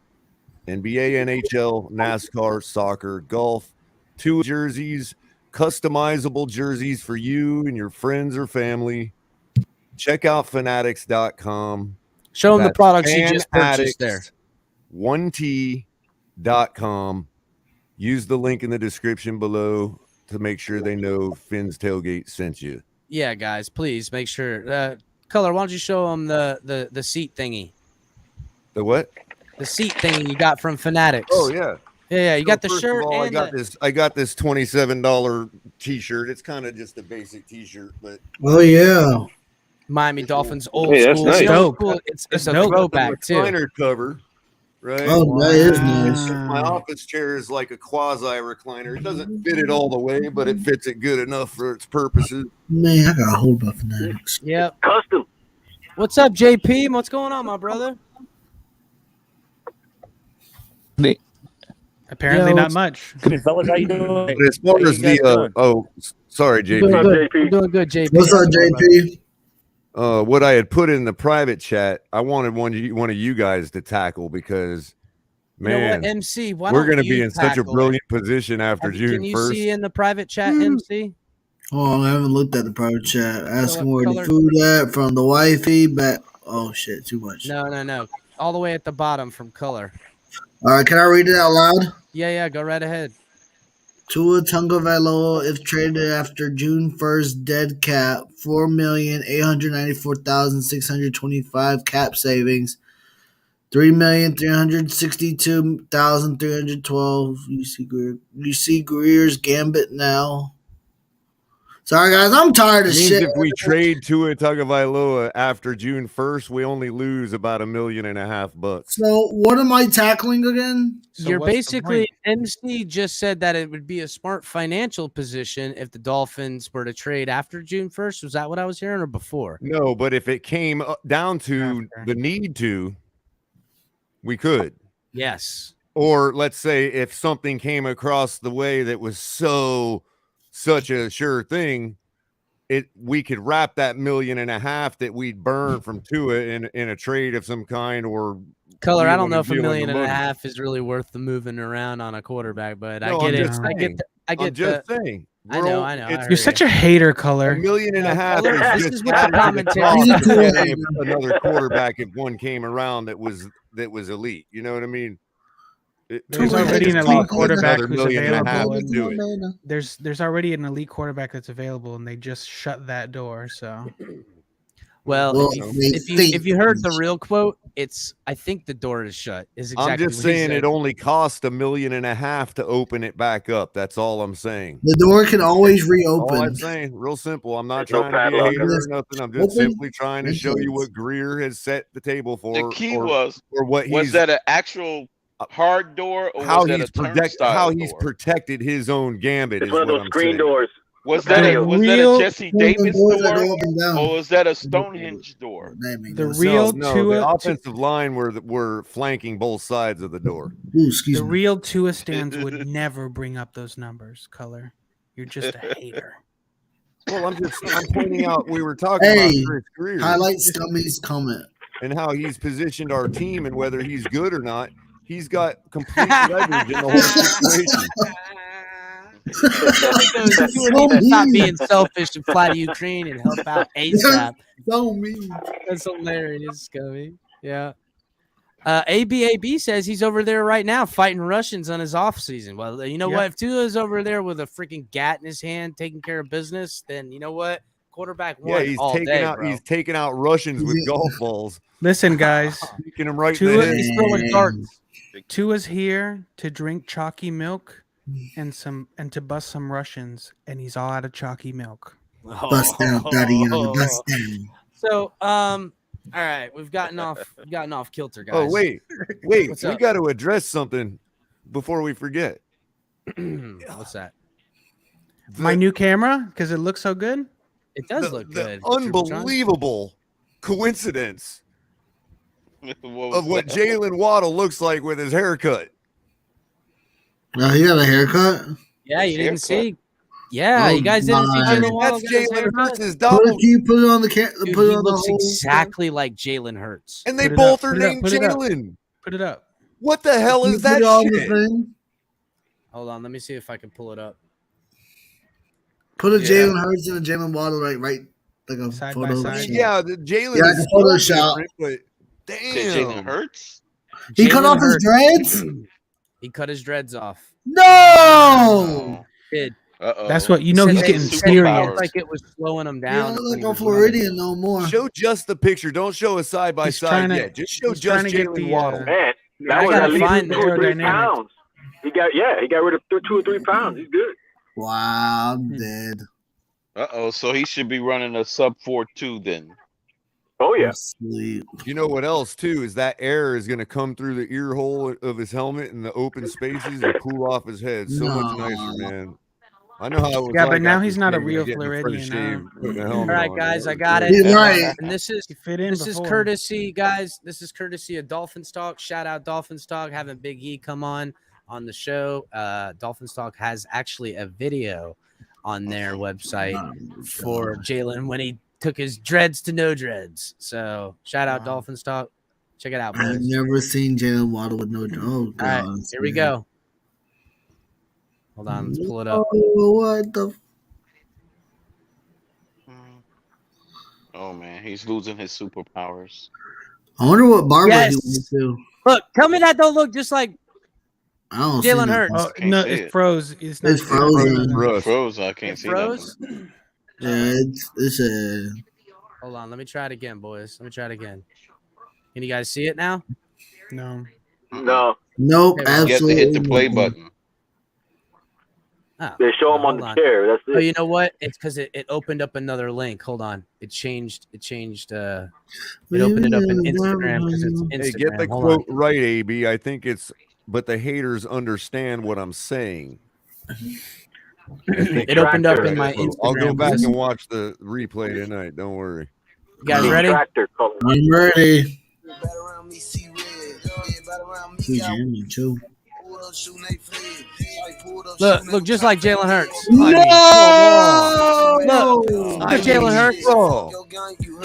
NBA, NHL, NASCAR, soccer, golf, 2 jerseys, customizable jerseys for you and your friends or family. Check out Fanatics.com. Show them the products you just purchased there. 1T.com. Use the link in the description below to make sure they know Finn's Tailgate sent you. Yeah, guys, please make sure. Color, why don't you show them the seat thingy? The what? The seat thing you got from Fanatics. Oh yeah, yeah. You got the shirt. All, I got this $27 T-shirt. It's kind of just a basic T-shirt, but Miami Dolphins old Hey, that's school. nice. Cool. It's a throwback too. Recliner cover, right? Oh, that is nice. My office chair is like a quasi recliner. It doesn't fit it all the way, but it fits it good enough for its purposes. Man, I got a hold of Fanatics. Yep. Custom. What's up, JP? What's going on, my brother? Apparently not much. Fellas, how you doing? But as far as the sorry, JP. We're doing good, JP. What's up, JP? What I had put in the private chat, I wanted one of you guys to tackle, because man, you know what, MC, we're going to be in such a brilliant position after June 1st. Can you see in the private chat, MC? Oh, I haven't looked at the private chat. Asking where the food at from the wifey back. Oh shit, too much. No. All the way at the bottom from Color. All right, can I read it out loud? Yeah, go right ahead. Tua Tagovailoa, if traded after June 1st, dead cap, 4,894,625 cap savings, 3,362,312. You see Greer's gambit now. Sorry, guys, I'm tired of shit. If we trade Tua Tagovailoa after June 1st, we only lose about $1.5 million. So what am I tackling again? So You're what's the basically, point? MC just said that it would be a smart financial position if the Dolphins were to trade after June 1st. Was that what I was hearing, or before? No, but if it came down to the need to, we could. Yes. Or let's say if something came across the way that was such a sure thing, we could wrap that $1.5 million that we'd burn from Tua in a trade of some kind. Or Color, I don't know if $1.5 million is really worth the moving around on a quarterback, but I get it. I'm just saying. I know. You're such a hater, Color. $1.5 million This is what the commentary. Another quarterback, if one came around that was elite. You know what I mean? There's it already an just elite costs quarterback another who's $1.5 million available. to do it. There's already an elite quarterback that's available, and they just shut that door. So, Well, Well, if you heard the real quote, it's I think the door is shut. Is exactly I'm just what he saying said. it only cost $1.5 million to open it back up. That's all I'm saying. the door can always All reopen. I'm saying, real simple. I'm not There's no trying to be a padlock. hater or nothing. I'm just Open simply trying to show you what Greer has set the table for. The key or was what was he's that an actual hard door or how was that he's a turnstile how he's door? protected his own gambit. It's Is one of what those I'm screen saying. doors. Was The that patio. a Jesse One of the Davis doors that door go up and down. or was that a Stonehenge door? the real No, the offensive line were flanking both sides of the door. Ooh, excuse the me. real Tua stands would never bring up those numbers. Color, you're just a hater. Well, I'm pointing out we were talking about Hey, Chris Greer highlight Scummy's comment. and how he's positioned our team and whether he's good or not. He's got complete leverage in the whole situation. You need to stop being selfish and fly to Ukraine and help out ASAP. So mean. That's hilarious, Scubby. Yeah. ABAB says he's over there right now fighting Russians on his off season. Well, you know what? If Tua's over there with a freaking gat in his hand taking care of business, then you know what? Quarterback one all day, bro. He's taking out Russians with golf balls. Listen, guys. Kicking them right in Tua, the head. He's throwing darts. Tua's here to drink chalky milk and to bust some Russians, and he's all out of chalky milk. Bust down, Tatiana. Bust down. So, all right, we've gotten off kilter, guys. Oh, wait. What's We up? got to address something before we forget. What's that? My new camera, because it looks so good. It does look good. Unbelievable coincidence of what that? Jalen Waddle looks like with his haircut. Oh, he got a haircut? Yeah, you didn't see. Yeah, you guys didn't see Jalen Waddle. That's Jalen Hurts' Can double. you put it on the camera? Dude, Put it he on the looks whole exactly like Jalen Hurts. And they Put it both up, are put it up, named put it up. Jalen. Put it up. What the hell Can you is put that it on the shit? thing? Hold on, let me see if I can pull it up. Put a Yeah. Jalen Hurts and a Jalen Waddle right, like a Side by photo. side. Yeah, the Jalen Yeah, is the Photoshop. different, but Jalen damn. Hurts? He cut Jalen off his Hurts. dreads? He cut his dreads off. No! Did Uh-oh. That's what you know. Said He's they getting said serious. it's like it was slowing him You down. don't when look he on was running. Floridian no more. Show just the picture. Don't show a side by He's side trying to- yet. Just show he's just trying to get Jalen the, Waddle. Man, I that was gotta at least find 2 or 3 aerodynamics. pounds. He got rid of 2 or 3 pounds. He's good. Wow, I'm dead. Uh-oh, so he should be running a sub 4.2 then. Oh yeah. I'm asleep. You know what else too is that air is going to come through the ear hole of his helmet and the open spaces and cool off his head. So much nicer, man. I know how it was. Yeah, like but now after he's not a shaving, real getting the first Floridian shave, now. putting a All helmet right, on. guys, I It got was it. He's right. And this is He fit in this is before. courtesy, guys. This is courtesy of Dolphins Talk. Shout out Dolphins Talk having Big E come on the show. Dolphins Talk has actually a video on their website for Jalen when he took his dreads to no dreads. So shout out Wow. Dolphins Talk. Check it out, I've boys. never seen Jalen Waddle with no. Oh, All God. right, here we go. Hold on, let's pull it up. Oh, what the? Oh man, he's losing his superpowers. I wonder what barber Yes. he went to. Look, tell me that don't look just like I don't see Jalen that. Hurts. Oh Can't no, see it it. froze. It's not. It's frozen. rough. Froze, I can't it see froze. nothing. Yeah, it's a. Hold on, let me try it again, boys. Let me try it again. Can you guys see it now? No. No, Nope, Okay, You have to absolutely. hit the play nothing. button. Oh, they show him on hold the chair. That's Oh, it. you know what? It's because it opened up another link. Hold on. It changed. It opened it up in Instagram because it's Instagram. Hey, get the Hold quote on. right, AB. I think it's, but the haters understand what I'm saying. It opened up in my Instagram. I'll go back because- and watch the replay tonight. Don't worry. You guys ready? Tractor color. I'm ready. Too jamming too. Look, just like Jalen Hurts. No! Look at Jalen Hurts. Oh,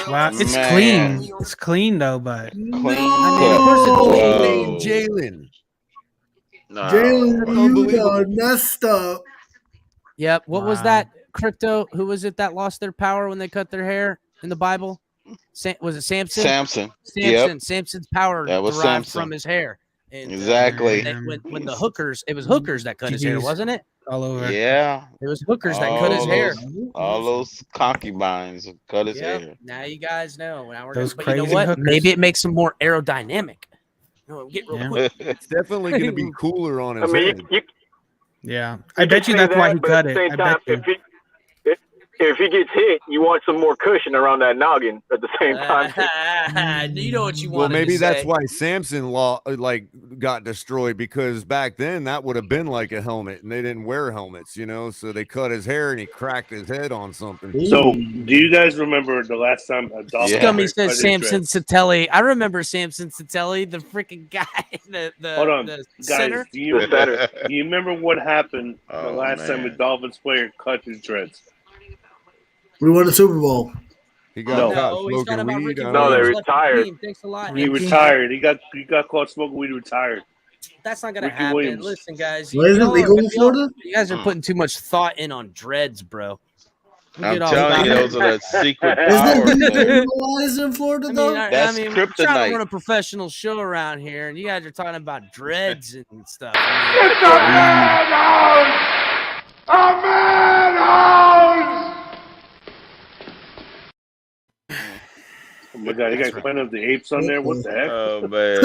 Wow, it's Man. clean. It's clean though, but Clean of cut. course it's holy clean. name, Jalen. No. Jalen, you Unbelievable. done messed up. Yep. What was Wow. that? Crypto. Who was it that lost their power when they cut their hair in the Bible? Was it Samson? Samson. Samson. Yep. Samson's power That was derived Samson. from his hair. And Exactly. when the hookers, it was hookers that cut his hair, wasn't it? All over. Yeah. It was hookers that cut his hair. All those concubines cut his hair. Now you guys know. Now we're Those but you know crazy what? hookers. Maybe it makes him more aerodynamic. Get real quick. It's definitely going to be cooler on his I mean, head. Yeah, I bet you that's why he cut it. I bet you. If he gets hit, you want some more cushion around that noggin at the same time. You know what you want. Well, maybe that's why Samson got destroyed, because back then that would have been like a helmet, and they didn't wear helmets, so they cut his hair and he cracked his head on something. So, do you guys remember the last time a Dolphin? Scummy says Samson Satelli. I remember Samson Satelli, the freaking guy. Hold on, the guys. center. Do you remember what happened the last time a Dolphins player cut his dreads? We won the Super Bowl. He got caught he's talking smoking about weed. Ricky No, they Williams, left retired. team. Thanks a lot. He retired. He got caught smoking weed. Retired. That's not gonna Ricky happen. Williams. Listen, guys. Well, isn't it legal in Florida? You guys are putting too much thought in on dreads, bro. I'm telling you, those are the secret powers. Isn't it man. legalized in Florida, I mean, though? That's we're trying to kryptonite. run a professional show around here, and you guys are talking about dreads and stuff. Oh my God, you got Planet of the Apes on there. What the heck? Oh man.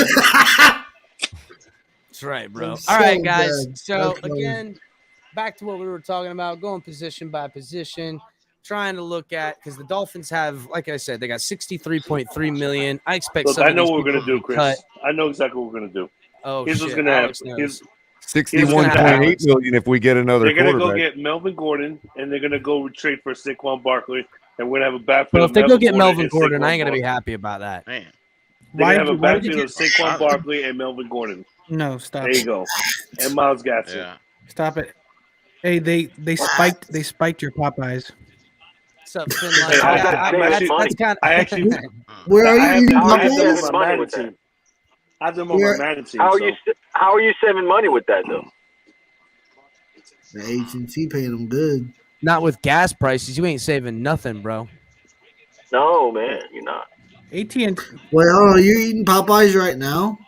That's right, bro. That's All right, so guys. bad. So That's funny. again, back to what we were talking about, going position by position, trying to look at, because the Dolphins have, like I said, they got 63.3 million. I expect. Look, some I of know these what we're people gonna do, to Chris. cut. I know exactly what we're gonna do. Oh Here's shit! what's gonna Alex happen. knows. 61.8 million if we get another They're gonna go quarterback. get Melvin Gordon, and they're gonna go trade for Saquon Barkley, and we're gonna have a backfield. Well, of if they go get Melvin and Gordon, Saquon I ain't gonna be Barkley. happy about that. Man. They're gonna have a Why did you backfield of Saquon Barkley and Melvin Gordon. No, stop. There you go. And Miles Gaskin. Yeah. Stop it. Hey, they spiked your Popeyes. What's up, Finlay? Hey, That's kind of. I actually, Where are I you eating have them Popeyes? on my Madden team. I have them on my Madden team. How are you saving money with that though? The AT&T paying them good. Not with gas prices. You ain't saving nothing, bro. No, man, you're not. AT&T. Wait, hold on. You're eating Popeyes right now?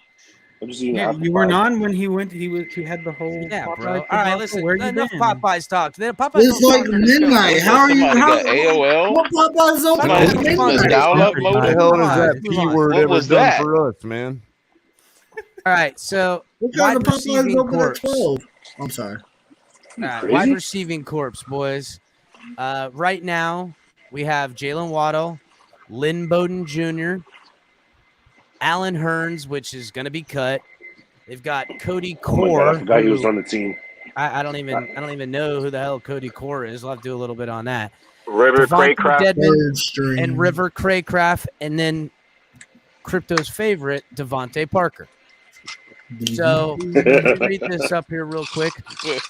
I'm just eating Yeah, apple you weren't pie. on when he went. He had the whole. Yeah, Popeye bro. All right, debacle. listen. Where you Enough been? Popeyes talk. Popeyes It's don't like talk on the show. midnight. How are you? Somebody How, got AOL. what Popeyes open Somebody at hit the midnight? dial-up What modem. the hell Come is on, that move P on. word What ever was done that? for us, man? All right, so What kind wide of Popeyes receiving open at corpse. 12? I'm sorry. All right, Crazy? wide receiving corpse, boys. Right now, we have Jalen Waddle, Lynn Bowden Jr., Alan Hearns, which is going to be cut. They've got Cody Oh my God, Core. I forgot he was who- on the team. I don't even know who the hell Cody Core is. I'll have to do a little bit on that. River Devontae Craycraft. Dedmon Third string. and River Craycraft, and then Crypto's favorite, Devontae Parker. So let me read this up here real quick. Ray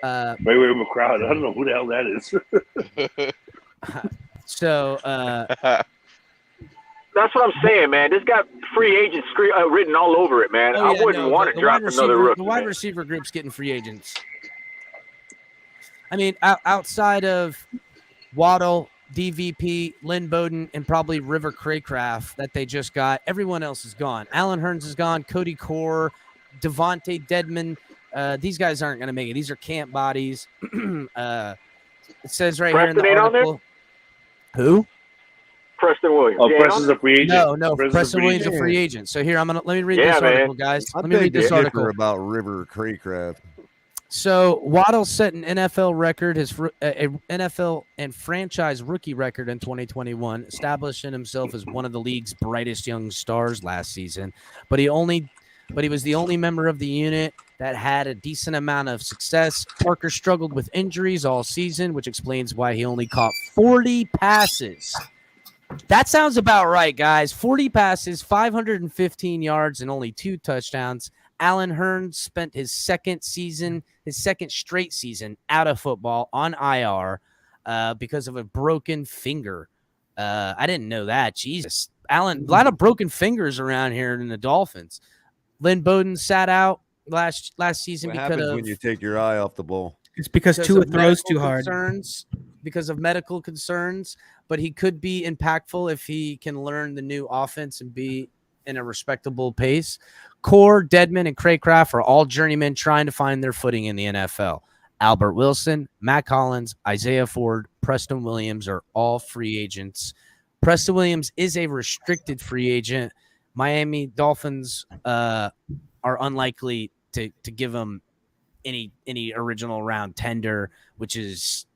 McCrowd. I don't know who the hell that is. So That's what I'm saying, man. This got free agent written all over it, man. I wouldn't want to drop another rookie. The wide man. receiver group's getting free agents. I mean, outside of Waddle, DVP, Lynn Bowden, and probably River Craycraft that they just got, everyone else is gone. Alan Hearns is gone. Cody Core, Devontae Dedmon. These guys aren't going to make it. These are camp bodies. It says right here in Preston the ain't on there? article. Who? Preston Williams. Oh, He ain't Preston's on a free agent. No, Preston Williams is a free agent. So here, let me read Yeah, this man. article, guys. I Let me read think this they article. differ about River Craycraft. So Waddle set an NFL record, his a NFL and franchise rookie record in 2021, establishing himself as one of the league's brightest young stars last season. But he was the only member of the unit that had a decent amount of success. Parker struggled with injuries all season, which explains why he only caught 40 passes. That sounds about right, guys. 40 passes, 515 yards, and only 2 touchdowns. Alan Hearns spent his second straight season out of football on IR because of a broken finger. I didn't know that. Jesus. Alan, a lot of broken fingers around here in the Dolphins. Lynn Bowden sat out last season What because happens of when you take your eye off the ball? It's because Tua throws too hard. Because of medical concerns, but he could be impactful if he can learn the new offense and be in a respectable pace. Core, Dedman, and Craycraft are all journeymen trying to find their footing in the NFL. Albert Wilson, Matt Collins, Isaiah Ford, Preston Williams are all free agents. Preston Williams is a restricted free agent. Miami Dolphins are unlikely to give him any original round tender, which is,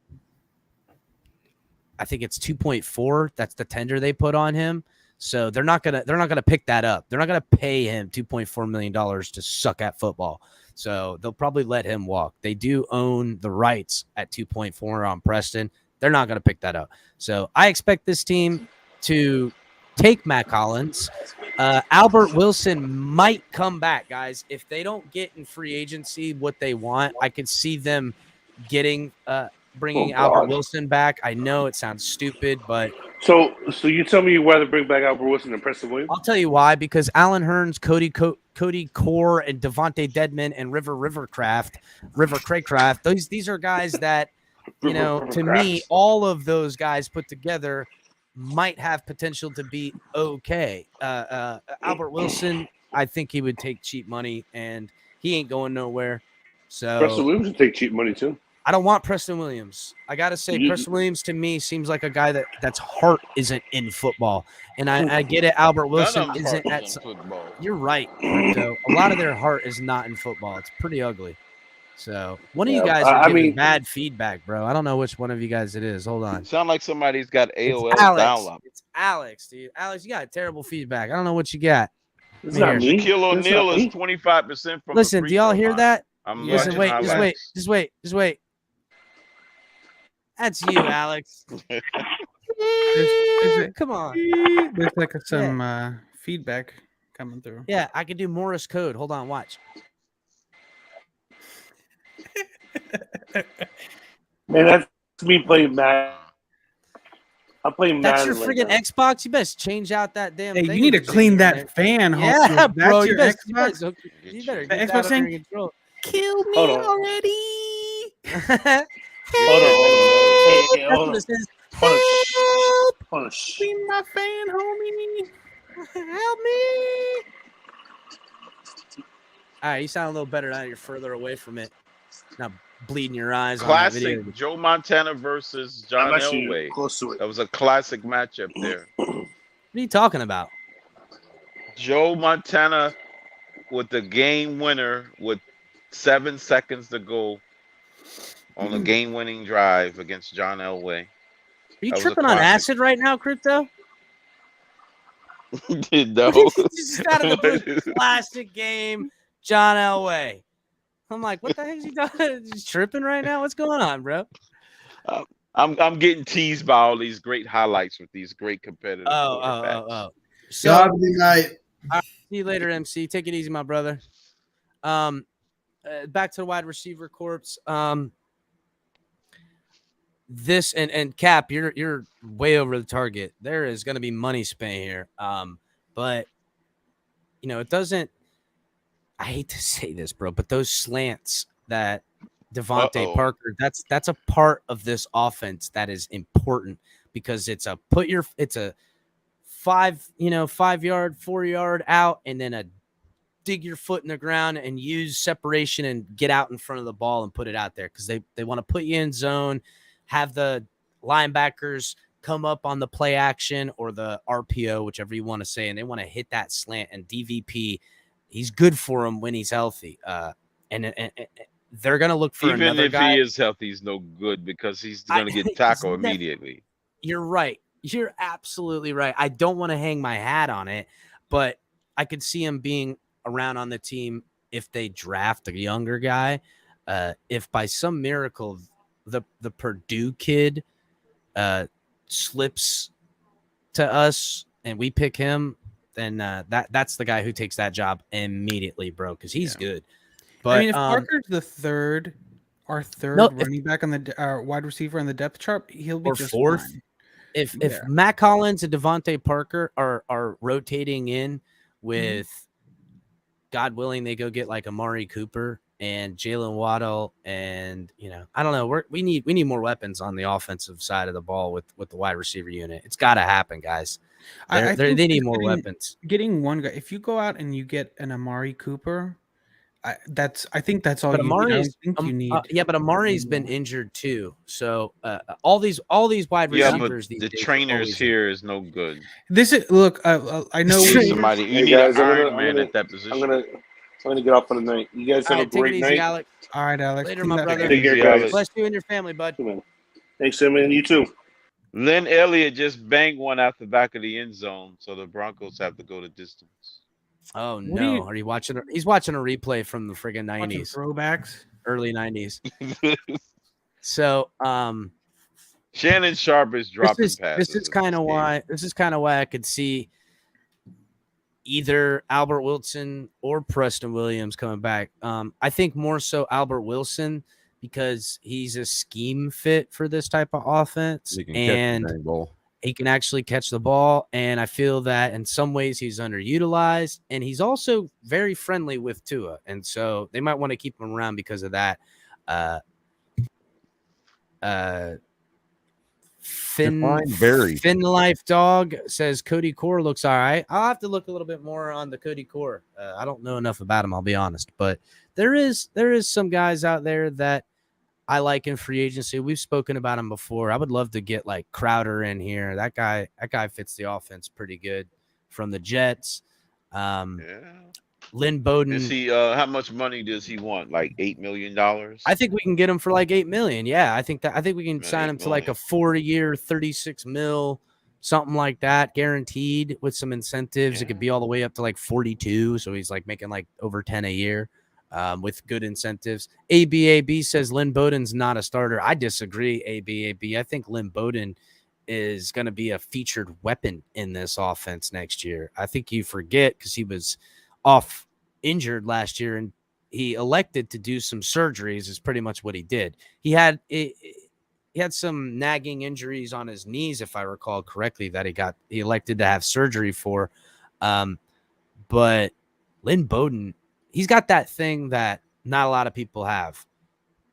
I think it's 2.4. That's the tender they put on him. So they're not gonna pick that up. They're not gonna pay him $2.4 million to suck at football. So they'll probably let him walk. They do own the rights at 2.4 on Preston. They're not gonna pick that up. So I expect this team to take Matt Collins. Albert Wilson might come back, guys. If they don't get in free agency what they want, I could see them bringing Albert Wilson back. I know it sounds stupid, but so you tell me you'd rather bring back Albert Wilson than Preston Williams? I'll tell you why. Because Alan Hearns, Cody Core, and Devontae Dedman and River Craycraft. These are guys that, you know, to me, all of those guys put together might have potential to be okay. Albert Wilson, I think he would take cheap money, and he ain't going nowhere. So Preston Williams would take cheap money too. I don't want Preston Williams. I got to say, Preston Williams to me seems like a guy that's heart isn't in football. And I get it. Albert Wilson isn't at football. You're right. So a lot of their heart is not in football. It's pretty ugly. So one of you guys are giving bad feedback, bro. I don't know which one of you guys it is. Hold on. Sound like somebody's got AOL download. It's Alex, dude. Alex, you got terrible feedback. I don't know what you got. It's not me. Shaquille O'Neal is 25% from. Listen, do y'all hear that? Listen, wait, just wait. That's you, Alex. Come on. There's like some feedback coming through. Yeah, I can do Morse code. Hold on, watch. Man, that's me playing Madden. I'm playing Madden. That's your friggin' Xbox. You best change out that damn thing. You need to clean that fan. Yeah, bro. Your Xbox. You better the get Xbox that saying, under control. Kill me already. Hold on. Clean my fan, homie. Help me. All right, you sound a little better now. You're further away from it. Not bleeding your eyes. Classic on that video. Joe Montana versus John Elway. Close to it. That was a classic matchup there. What are you talking about? Joe Montana with the game winner with 7 seconds to go on a game-winning drive against John Elway. Are you tripping on acid right now, Crypto? No. Just out of the blue. Classic game, John Elway. I'm like, what the heck is he doing? He's tripping right now? What's going on, bro? I'm getting teased by all these great highlights with these great competitors. Oh. So have a good night. Right, see you later, MC. Take it easy, my brother. Back to the wide receiver corps. This and Cap, you're way over the target. There is going to be money spent here. But you know, it doesn't. I hate to say this, bro, but those slants that Devontae Parker, that's a part of this offense that is important because it's a 5 yard, 4 yard out, and then a dig your foot in the ground and use separation and get out in front of the ball and put it out there because they want to put you in zone, have the linebackers come up on the play action or the RPO, whichever you want to say, and they want to hit that slant. And DVP, he's good for him when he's healthy. And they're going to look for another guy. Even if he is healthy, he's no good because he's going to get tackled immediately. You're right. You're absolutely right. I don't want to hang my hat on it, but I could see him being around on the team if they draft a younger guy. If by some miracle the Purdue kid slips to us and we pick him, then that's the guy who takes that job immediately, bro, because he's good. But I mean, if Parker's the third running back on the wide receiver on the depth chart, he'll be just fourth. Fine. If Matt Collins and Devontae Parker are rotating in with, God willing, they go get like Amari Cooper and Jalen Waddle, and I don't know. We need more weapons on the offensive side of the ball with the wide receiver unit. It's got to happen, guys. They need more weapons. Getting one guy. If you go out and you get an Amari Cooper, I think that's all But you need. I Amari's, don't think you need. yeah, but Amari's been injured too. So all these wide receivers. Yeah, but the trainers here is no good. This is look. I know you need somebody. You need an Iron Man at that position. I'm gonna get off for the night. You guys have a great take it night. easy, Alex. All right, Alex. Later, my brother. Take care, guys. Bless you and your family, bud. Thanks, man. You too. Lynn Elliott just banged one out the back of the end zone, so the Broncos have to go the distance. Oh no! Are you watching? He's watching a replay from the friggin' 90s, throwbacks, early 90s. So, Shannon Sharp is dropping passes. This is kind of why I could see either Albert Wilson or Preston Williams coming back. I think more so Albert Wilson because he's a scheme fit for this type of offense, and he can actually catch the ball. And I feel that in some ways he's underutilized, and he's also very friendly with Tua. And so they might want to keep him around because of that. Finn Life Dog says Cody Core looks all right. I'll have to look a little bit more on the Cody Core. I don't know enough about him, I'll be honest, but there is some guys out there that I like in free agency. We've spoken about him before. I would love to get like Crowder in here. That guy fits the offense pretty good from the Jets. Lynn Bowden. Is he? How much money does he want? Like $8 million? I think we can get him for like $8 million. Yeah, I think we can sign him to like a 4-year, $36 million, something like that, guaranteed with some incentives. It could be all the way up to like 42. So he's like making like over 10 a year. With good incentives. ABAB says Lynn Bowden's not a starter. I disagree, ABAB. I think Lynn Bowden is going to be a featured weapon in this offense next year. I think you forget because he was off injured last year and he elected to do some surgeries is pretty much what he did. He had some nagging injuries on his knees, if I recall correctly, that he elected to have surgery for. But Lynn Bowden, he's got that thing that not a lot of people have.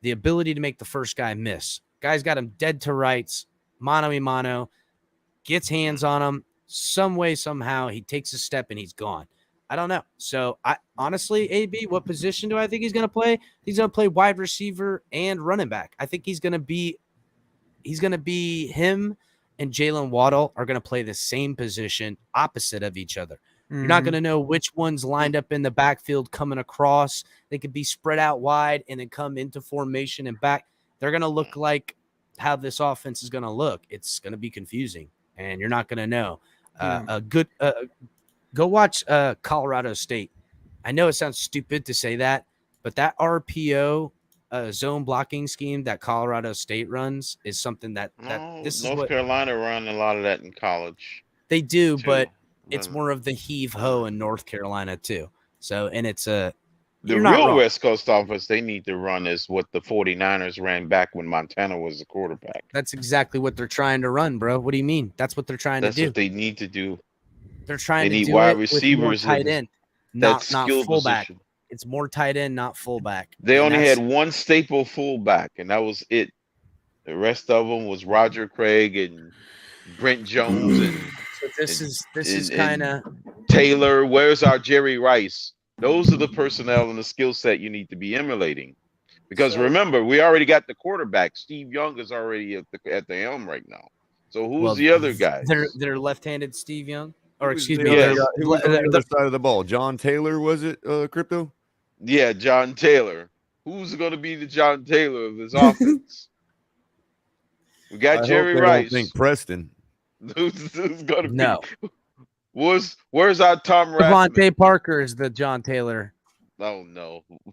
The ability to make the first guy miss. Guy's got him dead to rights, mano a mano, gets hands on him, some way, somehow, he takes a step and he's gone. I don't know. So, I honestly, AB, what position do I think he's going to play? He's going to play wide receiver and running back. I think he's going to be him and Jalen Waddle are going to play the same position opposite of each other. You're not going to know which one's lined up in the backfield coming across. They could be spread out wide and then come into formation and back. They're going to look like how this offense is going to look. It's going to be confusing, and you're not going to know. Go watch Colorado State. I know it sounds stupid to say that, but that RPO zone blocking scheme that Colorado State runs is something that North Carolina run a lot of that in college. They do, but it's more of the heave-ho in North Carolina too. So, and it's the real West Coast offense they need to run is what the 49ers ran back when Montana was the quarterback. That's exactly what they're trying to run, bro. What do you mean? That's what they're trying to do. That's what they need to do. They're trying to need do wide it receivers with more tight end, not fullback. Position. It's more tight end, not fullback. They only had one staple fullback, and that was it. The rest of them was Roger Craig and Brent Jones and this is kind of Taylor. Where's our Jerry Rice? Those are the personnel and the skill set you need to be emulating. Because remember, we already got the quarterback. Steve Young is already at the helm right now. So who's the other guys? They're left-handed Steve Young, or excuse me, who was on the other side of the ball? John Taylor, was it? Crypto? Yeah, John Taylor. Who's going to be the John Taylor of this offense? We got Jerry Rice. I think Preston. Who's going to be? Where's our Tom Rathman? Devontae Parker is the John Taylor. Oh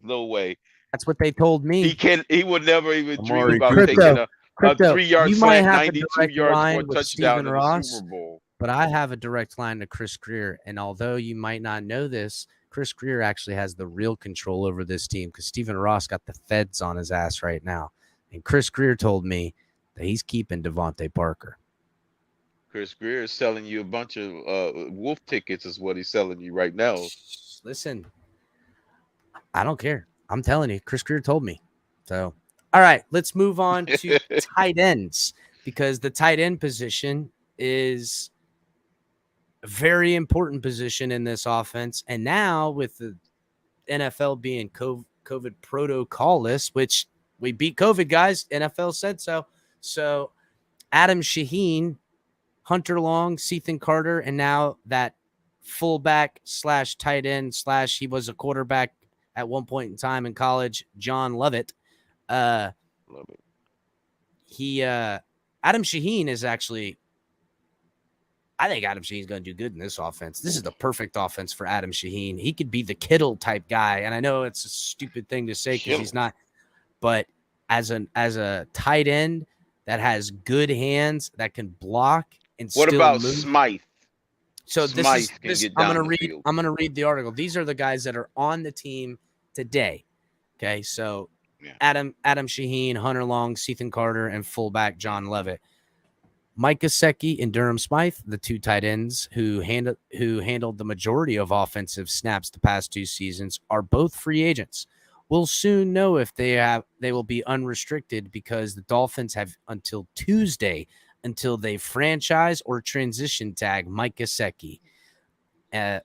no way. That's what they told me. He would never even dream about taking a 3-yard slant, 92 yards for a touchdown in the Super Bowl. But I have a direct line to Chris Greer, and although you might not know this, Chris Greer actually has the real control over this team because Stephen Ross got the feds on his ass right now. And Chris Greer told me that he's keeping Devontae Parker. Chris Greer is selling you a bunch of wolf tickets is what he's selling you right now. Listen, I don't care. I'm telling you, Chris Greer told me. So, all right, let's move on to tight ends, because the tight end position is a very important position in this offense. And now with the NFL being COVID protocol list, which we beat COVID, guys, NFL said so. So Adam Shaheen, Hunter Long, Ethan Carter, and now that fullback / tight end / he was a quarterback at one point in time in college, John Lovett. Adam Shaheen is actually, I think Adam Shaheen's going to do good in this offense. This is the perfect offense for Adam Shaheen. He could be the Kittle type guy, and I know it's a stupid thing to say because he's not, but as a tight end that has good hands, that can block and What still about move. Smythe? So Smythe this can get I'm down going to the read. field. I'm going to read the article. These are the guys that are on the team today. Okay, so Adam Shaheen, Hunter Long, Ethan Carter, and fullback John Lovett. Mike Gesicki and Durham Smythe, the two tight ends who handled the majority of offensive snaps the past 2 seasons, are both free agents. We'll soon know if they will be unrestricted, because the Dolphins have until Tuesday until they franchise or transition tag Mike Gesicki.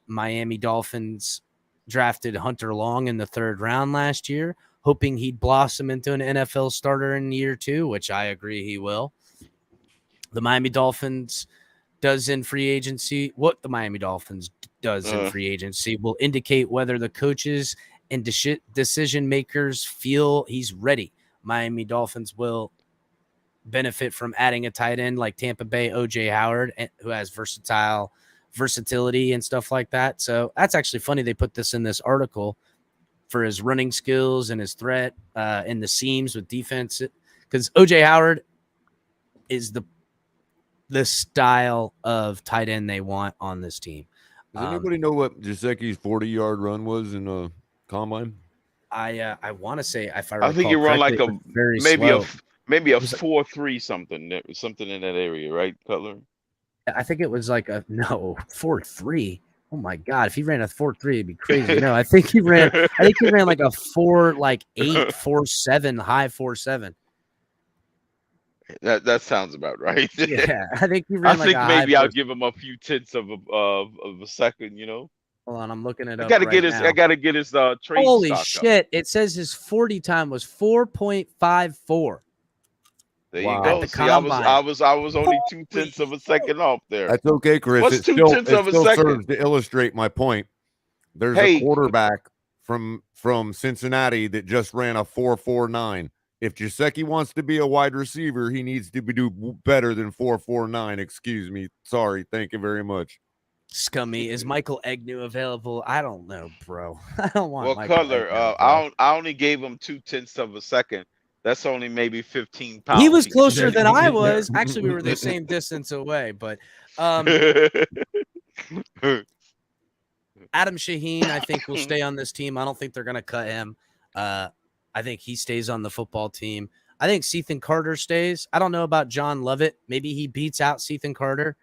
Miami Dolphins drafted Hunter Long in the 3rd round last year, hoping he'd blossom into an NFL starter in year 2, which I agree he will. The Miami Dolphins does in free agency, what the Miami Dolphins does in free agency will indicate whether the coaches and decision makers feel he's ready. Miami Dolphins will benefit from adding a tight end like Tampa Bay OJ Howard, who has versatility and stuff like that. So that's actually funny. They put this in this article for his running skills and his threat in the seams with defense, because OJ Howard is the style of tight end they want on this team. Does anybody know what Gesicki's 40-yard run was in a combine? I want to say, if I recall, I think he run like a maybe slow. a 4.3 something in that area, right, Cutler? I think it was like 4.3. Oh my God! If he ran a 4.3, it'd be crazy. No, I think he ran like a 4.8, 4.7, high 4.7. That sounds about right. Yeah, I think he ran. Maybe I'll give him a few tenths of a second. Hold on, I'm looking it up. I gotta get his trade. Holy stock shit! up. It says his 40 time was 4.54. There you go. See, I was only 0.2 of a second off there. That's okay, Chris. What's it still serves second? to illustrate my point. There's a quarterback from Cincinnati that just ran a 4.49. If Gesicki wants to be a wide receiver, he needs to do better than 4.49. Excuse me. Sorry. Thank you very much. Scummy, is Michael Agnew available? I don't know, bro. I don't want. Well, Michael Cutler, Agnew, I only gave him 0.2 of a second. That's only maybe 15 pounds. He was closer than I was. Actually, we were the same distance away, but Adam Shaheen, I think, will stay on this team. I don't think they're going to cut him. I think he stays on the football team. I think Ethan Carter stays. I don't know about John Lovett. Maybe he beats out Ethan Carter.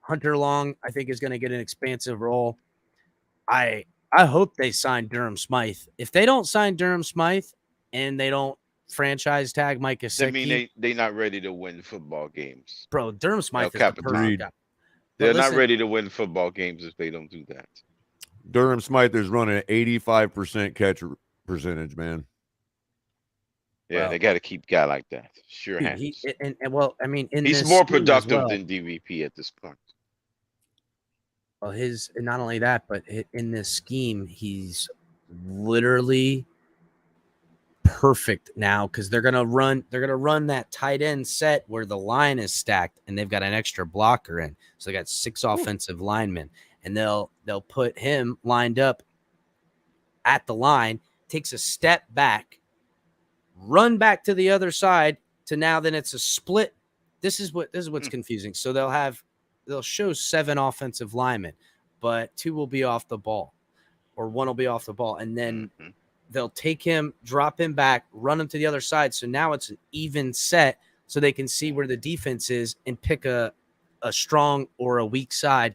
Hunter Long, I think, is going to get an expansive role. I hope they sign Durham Smythe. If they don't sign Durham Smythe and they don't franchise tag Mike Gesicki, I mean, they're not ready to win football games. Bro, Durham Smythe is the perfect guy. They're not ready to win football games if they don't do that. Durham Smythe is running an 85% catch percentage, man. Yeah, they got to keep a guy like that. Sure, he's more productive than DVP at this point. Well, not only that, but in this scheme, he's literally perfect now, because they're gonna run that tight end set where the line is stacked and they've got an extra blocker in, so they got 6 offensive linemen, and they'll put him lined up at the line, takes a step back, run back to the other side to now then it's a split. This is what's confusing. So they'll show 7 offensive linemen, but 2 will be off the ball, or 1 will be off the ball, and then they'll take him, drop him back, run him to the other side. So now it's an even set, so they can see where the defense is and pick a strong or a weak side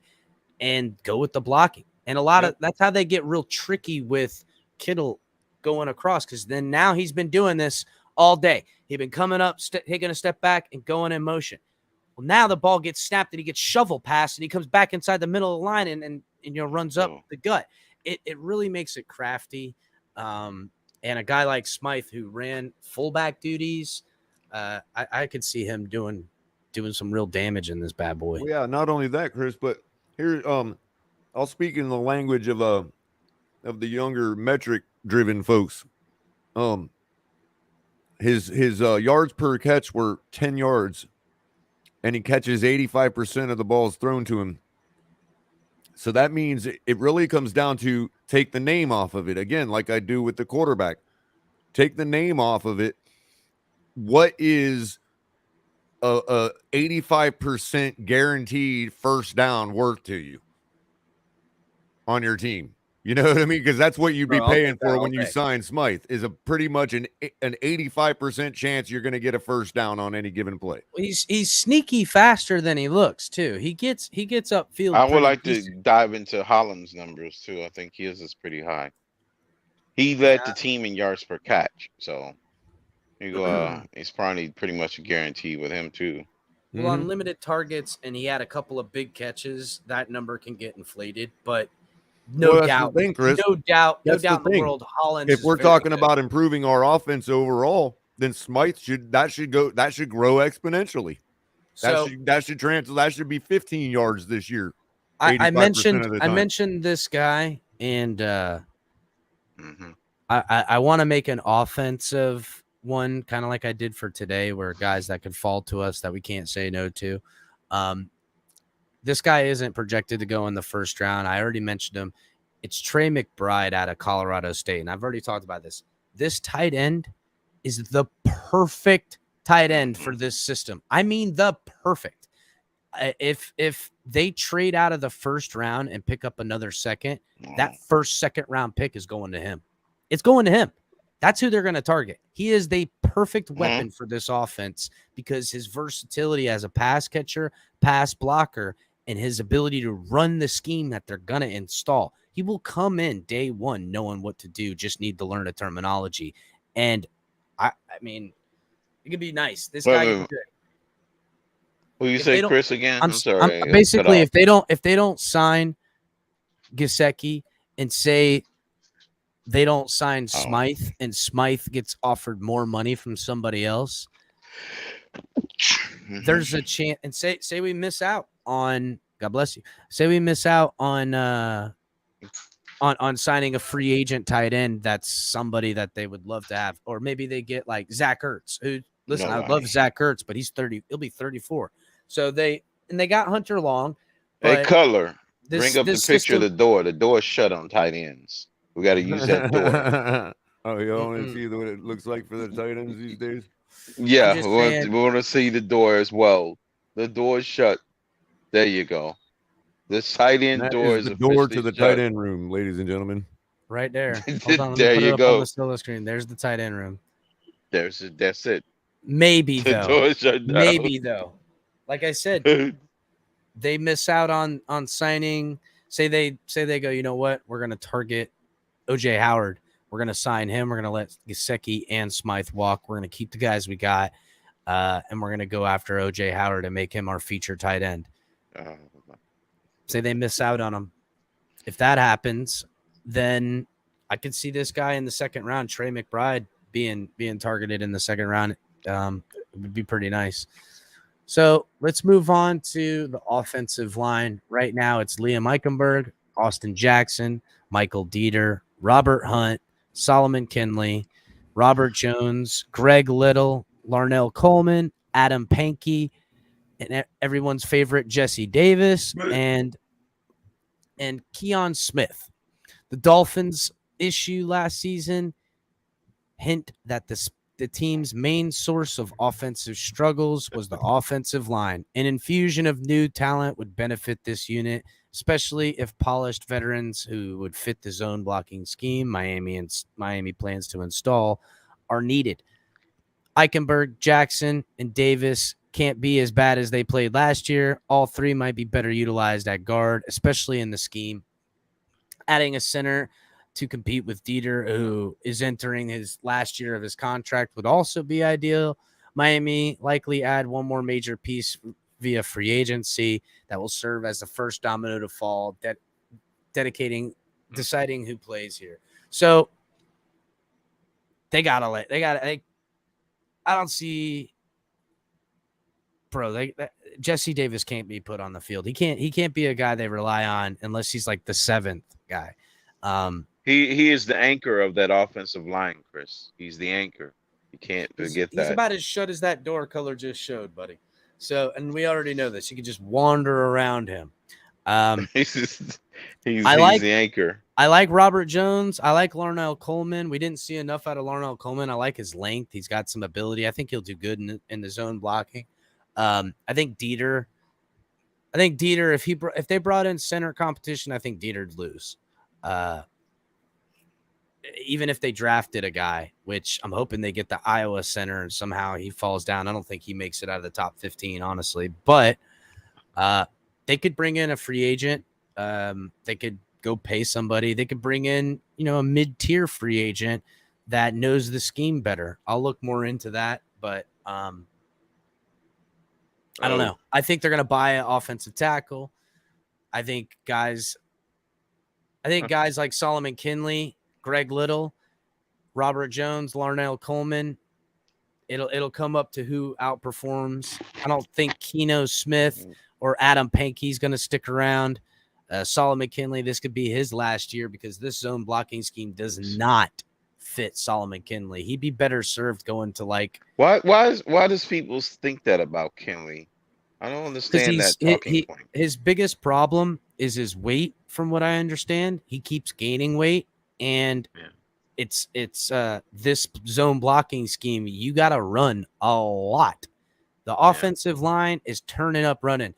and go with the blocking. And that's how they get real tricky with Kittle going across, because then now he's been doing this all day. He's been coming up, taking a step back and going in motion. Well, now the ball gets snapped and he gets shovel passed and he comes back inside the middle of the line and runs up the gut. It really makes it crafty. And a guy like Smythe, who ran fullback duties, I could see him doing some real damage in this bad boy. Well, yeah, not only that, Chris, but here I'll speak in the language of the younger metric-driven folks. His yards per catch were 10 yards, and he catches 85% of the balls thrown to him. So that means it really comes down to take the name off of it. Again, like I do with the quarterback. Take the name off of it. What is a 85% guaranteed first down worth to you on your team? You know what I mean? Because that's what you'd be paying for when you sign Smythe, is a pretty much an 85% chance you're going to get a first down on any given play. He's sneaky faster than he looks too. He gets upfield. I would like to dive into Holland's numbers too. I think his is pretty high. He led the team in yards per catch, so he's probably pretty much a guarantee with him too. Well, on limited targets, and he had a couple of big catches, that number can get inflated, but. No doubt, in the world, Holland. If we're talking about improving our offense overall, then Smythe should grow exponentially. That should be 15 yards this year. I mentioned this guy, and I want to make an offensive one, kind of like I did for today, where guys that could fall to us that we can't say no to. This guy isn't projected to go in the first round. I already mentioned him. It's Trey McBride out of Colorado State, and I've already talked about this. This tight end is the perfect tight end for this system. I mean, the perfect. If they trade out of the first round and pick up another second, that second round pick is going to him. It's going to him. That's who they're going to target. He is the perfect weapon for this offense because his versatility as a pass catcher, pass blocker, and his ability to run the scheme that they're going to install. He will come in day one knowing what to do, just need to learn the terminology. And, I mean, it could be nice. This guy could be good. Will you say Chris again? I'm sorry. Basically, if they don't sign Gesicki and say they don't sign Smythe and Smythe gets offered more money from somebody else, there's a chance. And say we miss out on, God bless you. Say we miss out on signing a free agent tight end. That's somebody that they would love to have, or maybe they get like Zach Ertz. Who, listen, I love Zach Ertz, but he's 30. He'll be 34. So they got Hunter Long. Hey, Color, bring up the picture of the door. The door's shut on tight ends. We got to use that door. Oh, you want to see what it looks like for the tight ends these days? Yeah, we want to see the door as well. The door's shut. There you go. The tight end door is the door to the tight end room, ladies and gentlemen. Right there. Hold on, there you go. On the solo screen. There's the tight end room. That's it. Maybe the though. Door shut down. Maybe though. Like I said, they miss out on signing. Say they go, you know what? We're gonna target OJ Howard. We're gonna sign him. We're gonna let Gesicki and Smythe walk. We're gonna keep the guys we got, and we're gonna go after OJ Howard and make him our feature tight end. Say they miss out on him. If that happens, then I could see this guy in the second round, Trey McBride, being targeted in the second round. It would be pretty nice. So let's move on to the offensive line. Right now, it's Liam Eichenberg, Austin Jackson, Michael Dieter, Robert Hunt, Solomon Kinley, Robert Jones, Greg Little, Larnell Coleman, Adam Pankey, and everyone's favorite Jesse Davis, and Keon Smith. The Dolphins' issue last season hint that the team's main source of offensive struggles was the offensive line. An infusion of new talent would benefit this unit, especially if polished veterans who would fit the zone blocking scheme Miami plans to install are needed. Eichenberg, Jackson, and Davis can't be as bad as they played last year. All three might be better utilized at guard, especially in the scheme. Adding a center to compete with Dieter, who is entering his last year of his contract, would also be ideal. Miami likely add one more major piece via free agency that will serve as the first domino to fall, deciding who plays here. So I don't see, bro. Jesse Davis can't be put on the field. He can't be a guy they rely on unless he's like the 7th guy. He is the anchor of that offensive line, Chris. He's the anchor. You can't forget that. He's about as shut as that door color just showed, buddy. So, and we already know this. You can just wander around him. He's the anchor. I like Robert Jones. I like Larnell Coleman. We didn't see enough out of Larnell Coleman. I like his length. He's got some ability. I think he'll do good in the zone blocking. I think Dieter, if they brought in center competition, I think Dieter'd lose. Even if they drafted a guy, which I'm hoping they get the Iowa center and somehow he falls down. I don't think he makes it out of the top 15, honestly. But they could bring in a free agent. They could go pay somebody. They could bring in, a mid-tier free agent that knows the scheme better. I'll look more into that, but I don't know. I think they're going to buy an offensive tackle. I think guys like Solomon Kinley, Greg Little, Robert Jones, Larnell Coleman, it'll come up to who outperforms. I don't think Keno Smith or Adam Pankey's going to stick around. Solomon Kinley, this could be his last year because this zone blocking scheme does not fit Solomon Kinley. He'd be better served going to like. Why does people think that about Kinley? I don't understand that talking point. His biggest problem is his weight, from what I understand. He keeps gaining weight, and it's this zone blocking scheme. You got to run a lot. The offensive line is turning up running.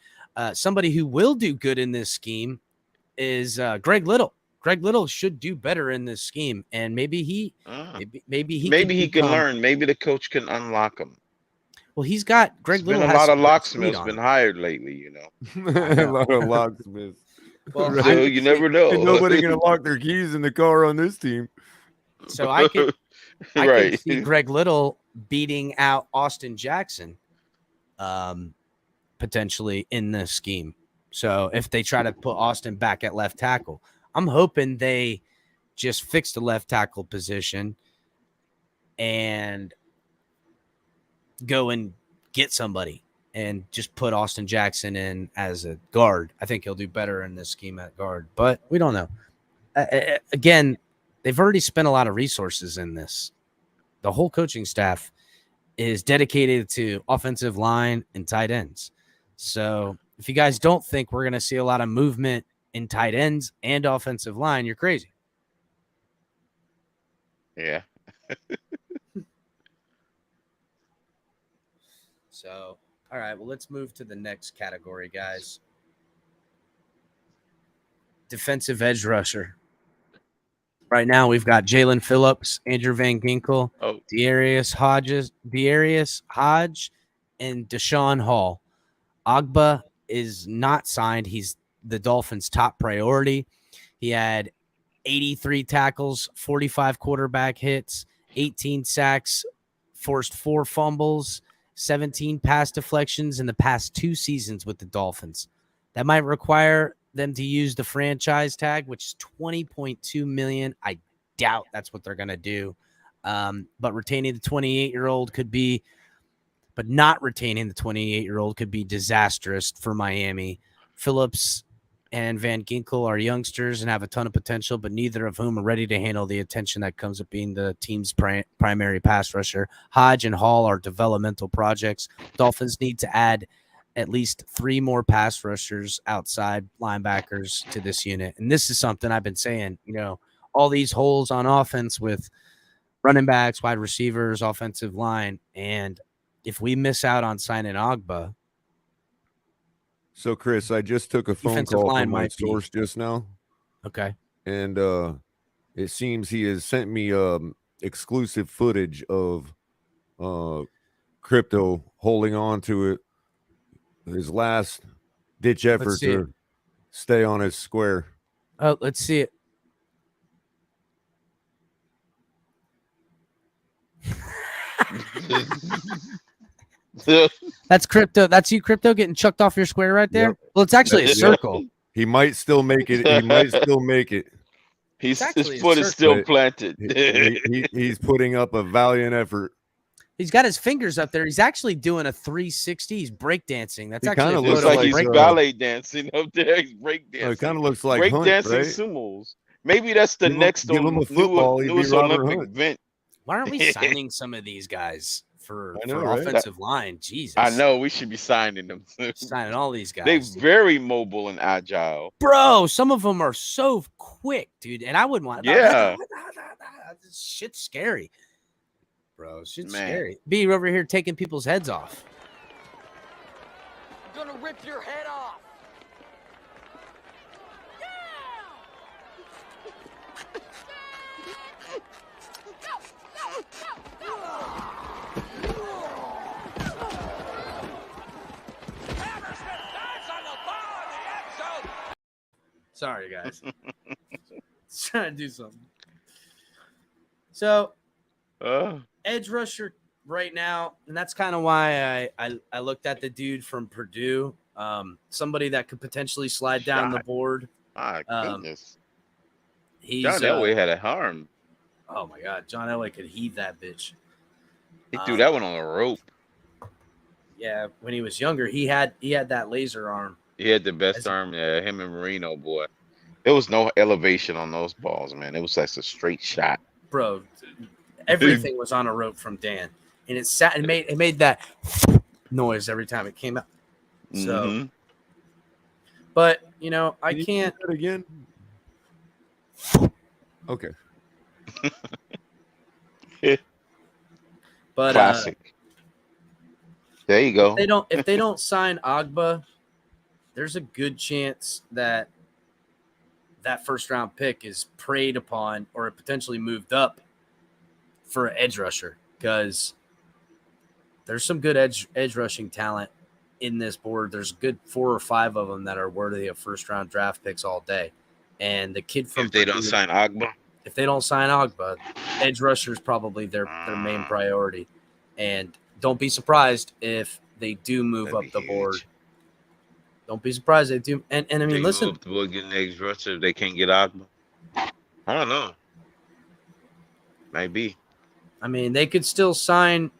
Somebody who will do good in this scheme is Greg Little. Greg Little should do better in this scheme, and maybe he can learn. Maybe the coach can unlock him. Well, he's got Greg Little. Been a lot of locksmiths been hired lately, A lot of locksmiths. Well, so you never know. Nobody gonna lock their keys in the car on this team. So I could see Greg Little beating out Austin Jackson, potentially in this scheme. So if they try to put Austin back at left tackle, I'm hoping they just fix the left tackle position and go and get somebody and just put Austin Jackson in as a guard. I think he'll do better in this scheme at guard, but we don't know. Again, they've already spent a lot of resources in this. The whole coaching staff is dedicated to offensive line and tight ends. So if you guys don't think we're going to see a lot of movement in tight ends and offensive line, you're crazy. Yeah. So, all right, well, let's move to the next category, guys. Defensive edge rusher. Right now, we've got Jalen Phillips, Andrew Van Ginkel, Dearius Hodge, and Deshaun Hall. Agba is not signed. He's the Dolphins' top priority. He had 83 tackles, 45 quarterback hits, 18 sacks, forced 4 fumbles, 17 pass deflections in the past 2 seasons with the Dolphins. That might require them to use the franchise tag, which is $20.2 million. I doubt that's what they're going to do. But retaining the 28-year-old could be, but not retaining the 28-year-old could be disastrous for Miami. Phillips and Van Ginkel are youngsters and have a ton of potential, but neither of whom are ready to handle the attention that comes with being the team's primary pass rusher. Hodge and Hall are developmental projects. Dolphins need to add at least 3 more pass rushers outside linebackers to this unit. And this is something I've been saying, all these holes on offense with running backs, wide receivers, offensive line. And if we miss out on signing Agba. So, Chris, I just took a phone call from my source just now. Okay. And it seems he has sent me exclusive footage of Crypto holding on to it. His last ditch effort to stay on his square. Oh, let's see it. That's crypto. That's you, crypto, getting chucked off your square right there. Yep. Well, it's actually a Yep. circle. He might still make it. He might still make it. His actually a foot is circle. still planted. He's putting up a valiant effort. He's got his fingers up there. He's actually doing a 360. He's breakdancing. That's He actually kinda a Looks looks photo like of he's like, ballet dancing up there. He's break dancing. It kind of looks like break Hunt, dancing right? sumos. Maybe that's the Give him- next give him a football, he'd be newest Robert Olympic Hunt. event. Why aren't we signing some of these guys for I know, right? offensive line? Jesus. I know we should be signing them. Signing all these guys. They're very mobile and agile. Bro, some of them are so quick, dude. And I wouldn't want Yeah. This shit's scary. Bro, shit's Man. scary. Be over here taking people's heads off. I'm gonna rip your head off. Sorry, guys. Trying to do something. So, edge rusher right now, and that's kind of why I looked at the dude from Purdue, somebody that could potentially slide down the board. My goodness. He's John Elway had a harm. Oh my God, John Elway could heave that bitch. He threw that one on a rope. Yeah, when he was younger, he had that laser arm. He had the best arm. Yeah, him and Marino, boy. There was no elevation on those balls, man. It was like a straight shot. Bro, everything was on a rope from Dan, and it sat and made that noise every time it came out. So, but you know, I can't do that again. Okay. But classic. There you go. If they don't sign Agba, there's a good chance that first round pick is preyed upon or potentially moved up for an edge rusher, because there's some good edge rushing talent in this board. There's good 4 or 5 of them that are worthy of first round draft picks all day. And the kid from if they don't sign Agba, edge rusher is probably their main priority. And don't be surprised if they do move up the board. Don't be surprised they do. And I mean, listen, we'll get an edge rusher if they can't get Agba. I don't know. Maybe. I mean, they could still sign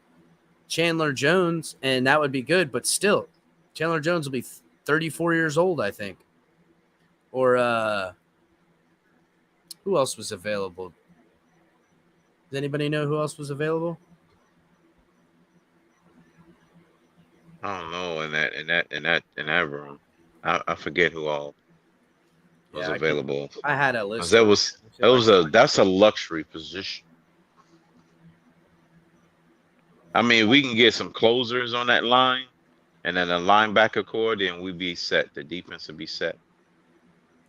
Chandler Jones, and that would be good. But still, Chandler Jones will be 34 years old, I think. Or who else was available? Does anybody know who else was available? I don't know in that room. I forget who all was available. I had a list. That's a luxury position. I mean, we can get some closers on that line, and then a linebacker core, then we'd be set. The defense would be set.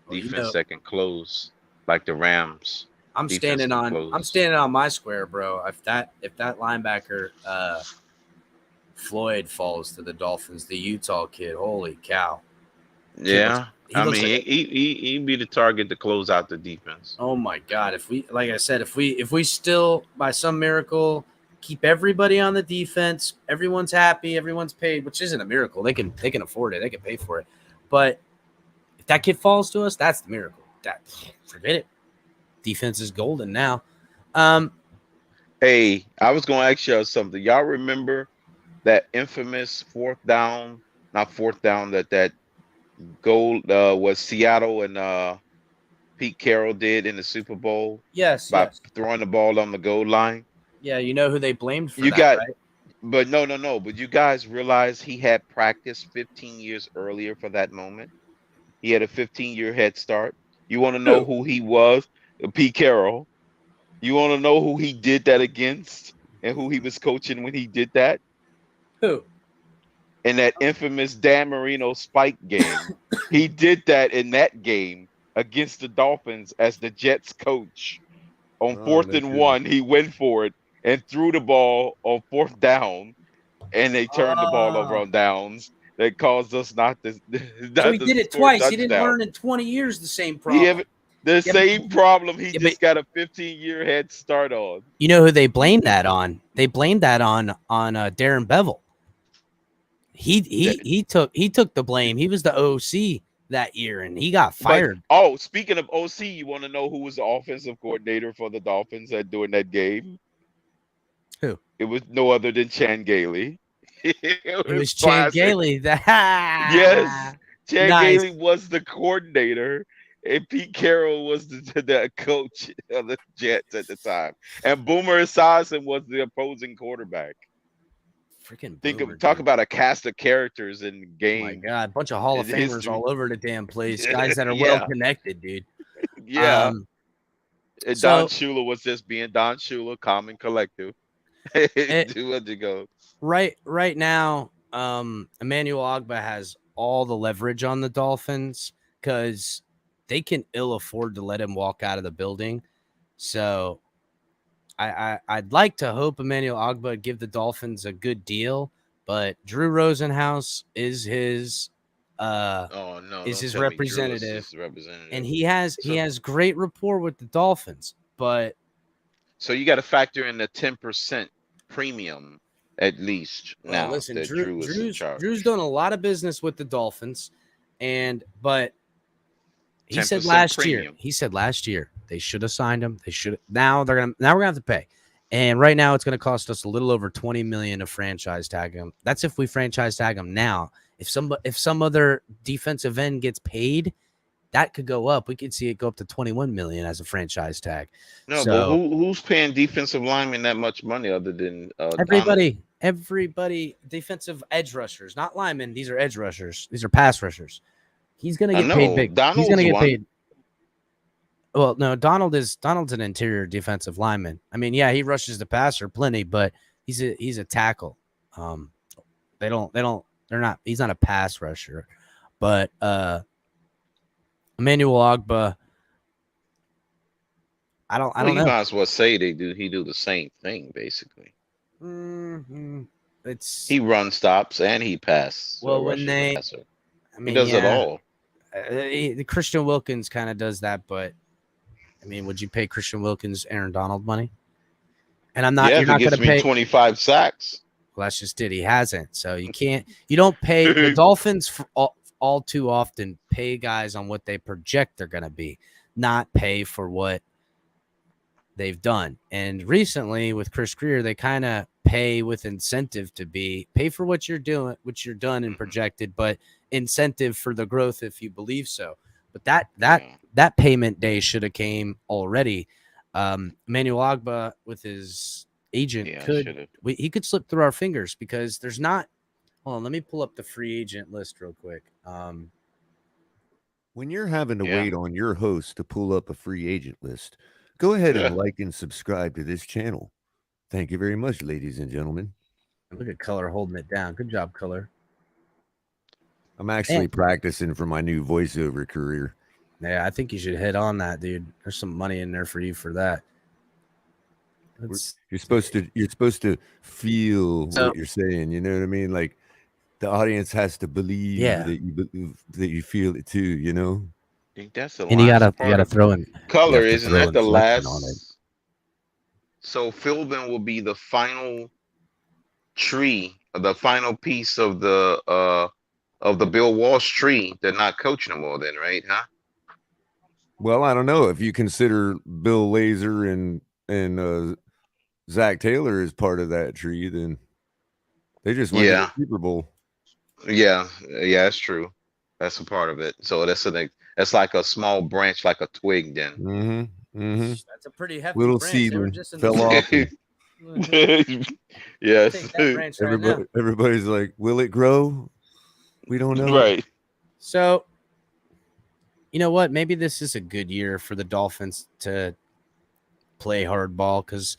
Defense that can close like the Rams. I'm standing on my square, bro. If that linebacker Floyd falls to the Dolphins, the Utah kid, holy cow. Yeah. He'd be the target to close out the defense. Oh my God. If we still by some miracle keep everybody on the defense, everyone's happy, everyone's paid, which isn't a miracle. They can afford it, they can pay for it. But if that kid falls to us, that's the miracle. Forget it. Defense is golden now. Hey, I was gonna ask y'all something. Y'all remember that infamous fourth down that goal was Seattle and Pete Carroll did in the Super Bowl? Yes. By throwing the ball on the goal line. Yeah, you know who they blamed for that, right? But no. But you guys realize he had practiced 15 years earlier for that moment. He had a 15-year head start. You want to know who he was? Pete Carroll. You want to know who he did that against and who he was coaching when he did that? Who? In that infamous Dan Marino spike game. He did that in that game against the Dolphins as the Jets coach. On 4th and 1, he went for it and threw the ball on 4th down, and they turned the ball over on downs. That caused us not to. So he did it twice. He didn't learn in 20 years the same problem. The same problem he but- just got a 15-year head start on. You know who they blame that on? They blamed that on Darren Bevel. He took the blame. He was the OC that year, and he got fired. But, speaking of OC, you want to know who was the offensive coordinator for the Dolphins during that game? Who? It was no other than Chan Gailey. It was Chan Gailey. Yes, Chan Nice. Gailey was the coordinator, and Pete Carroll was the coach of the Jets at the time, and Boomer Esiason was the opposing quarterback. Freaking Talk about a cast of characters in the game. Oh my God, bunch of Hall of Famers history. all over the damn place. Guys that are Yeah. well connected, dude. Yeah. And Don so- Shula was just being Don Shula, calm and collective. Do what you go. Right now, Emmanuel Ogbah has all the leverage on the Dolphins because they can ill afford to let him walk out of the building. So I'd like to hope Emmanuel Ogbah would give the Dolphins a good deal, but Drew Rosenhaus is his representative, and he has great rapport with the Dolphins. But so you got to factor in the 10% premium at least now. Listen, that Drew is in charge. Drew's done a lot of business with the Dolphins, but he said 10% last premium. year they should have signed him. They should. Now we're gonna have to pay. And right now it's going to cost us a little over $20 million to franchise tag him. That's if we franchise tag him now. If some other defensive end gets paid, that could go up. We could see it go up to $21 million as a franchise tag. No, but who's paying defensive linemen that much money other than everybody? Everybody, defensive edge rushers, not linemen. These are edge rushers. These are pass rushers. He's going to get paid big. He's going to get paid. Well, no, Donald's an interior defensive lineman. I mean, yeah, he rushes the passer plenty, but he's a tackle. He's not a pass rusher. But Emmanuel Ogbah, I don't know. You might as well say he do the same thing basically. Mm-hmm. He run stops and he pass. Well, when he does it all. The Christian Wilkins kind of does that, but I mean, would you pay Christian Wilkins Aaron Donald money? And I'm not. Yeah, you're not going to pay 25 sacks. Well, that's just it. He hasn't, so you can't. You don't pay the Dolphins for all too often. Pay guys on what they project they're going to be, not pay for what they've done. And recently with Chris Greer, they kind of pay with incentive to pay for what you're doing, what you're done and projected, but incentive for the growth if you believe so. But that payment day should have came already. Emmanuel Ogbah with his agent he could slip through our fingers because there's not. Hold on, let me pull up the free agent list real quick. When you're having to wait on your host to pull up a free agent list, go ahead and like and subscribe to this channel. Thank you very much, ladies and gentlemen. Look at Color holding it down. Good job, Color. I'm actually practicing for my new voiceover career. Yeah, I think you should hit on that, dude. There's some money in there for you for that. You're supposed to feel what you're saying. You know what I mean? Like the audience has to believe that you feel it too. You know. I think that's the and you gotta throw in Color. Isn't that the last? So Philbin will be the final tree, the final piece of the Bill Walsh tree. They're not coaching no more, then, right? Huh? Well, I don't know if you consider Bill Lazor and Zach Taylor as part of that tree. Then they just went to the Super Bowl. Yeah, that's true. That's a part of it. So that's like a small branch, like a twig. Then that's a pretty hefty little branch. seedling fell off. Yes. Everybody's like, will it grow? We don't know. Right. So, you know what? Maybe this is a good year for the Dolphins to play hardball because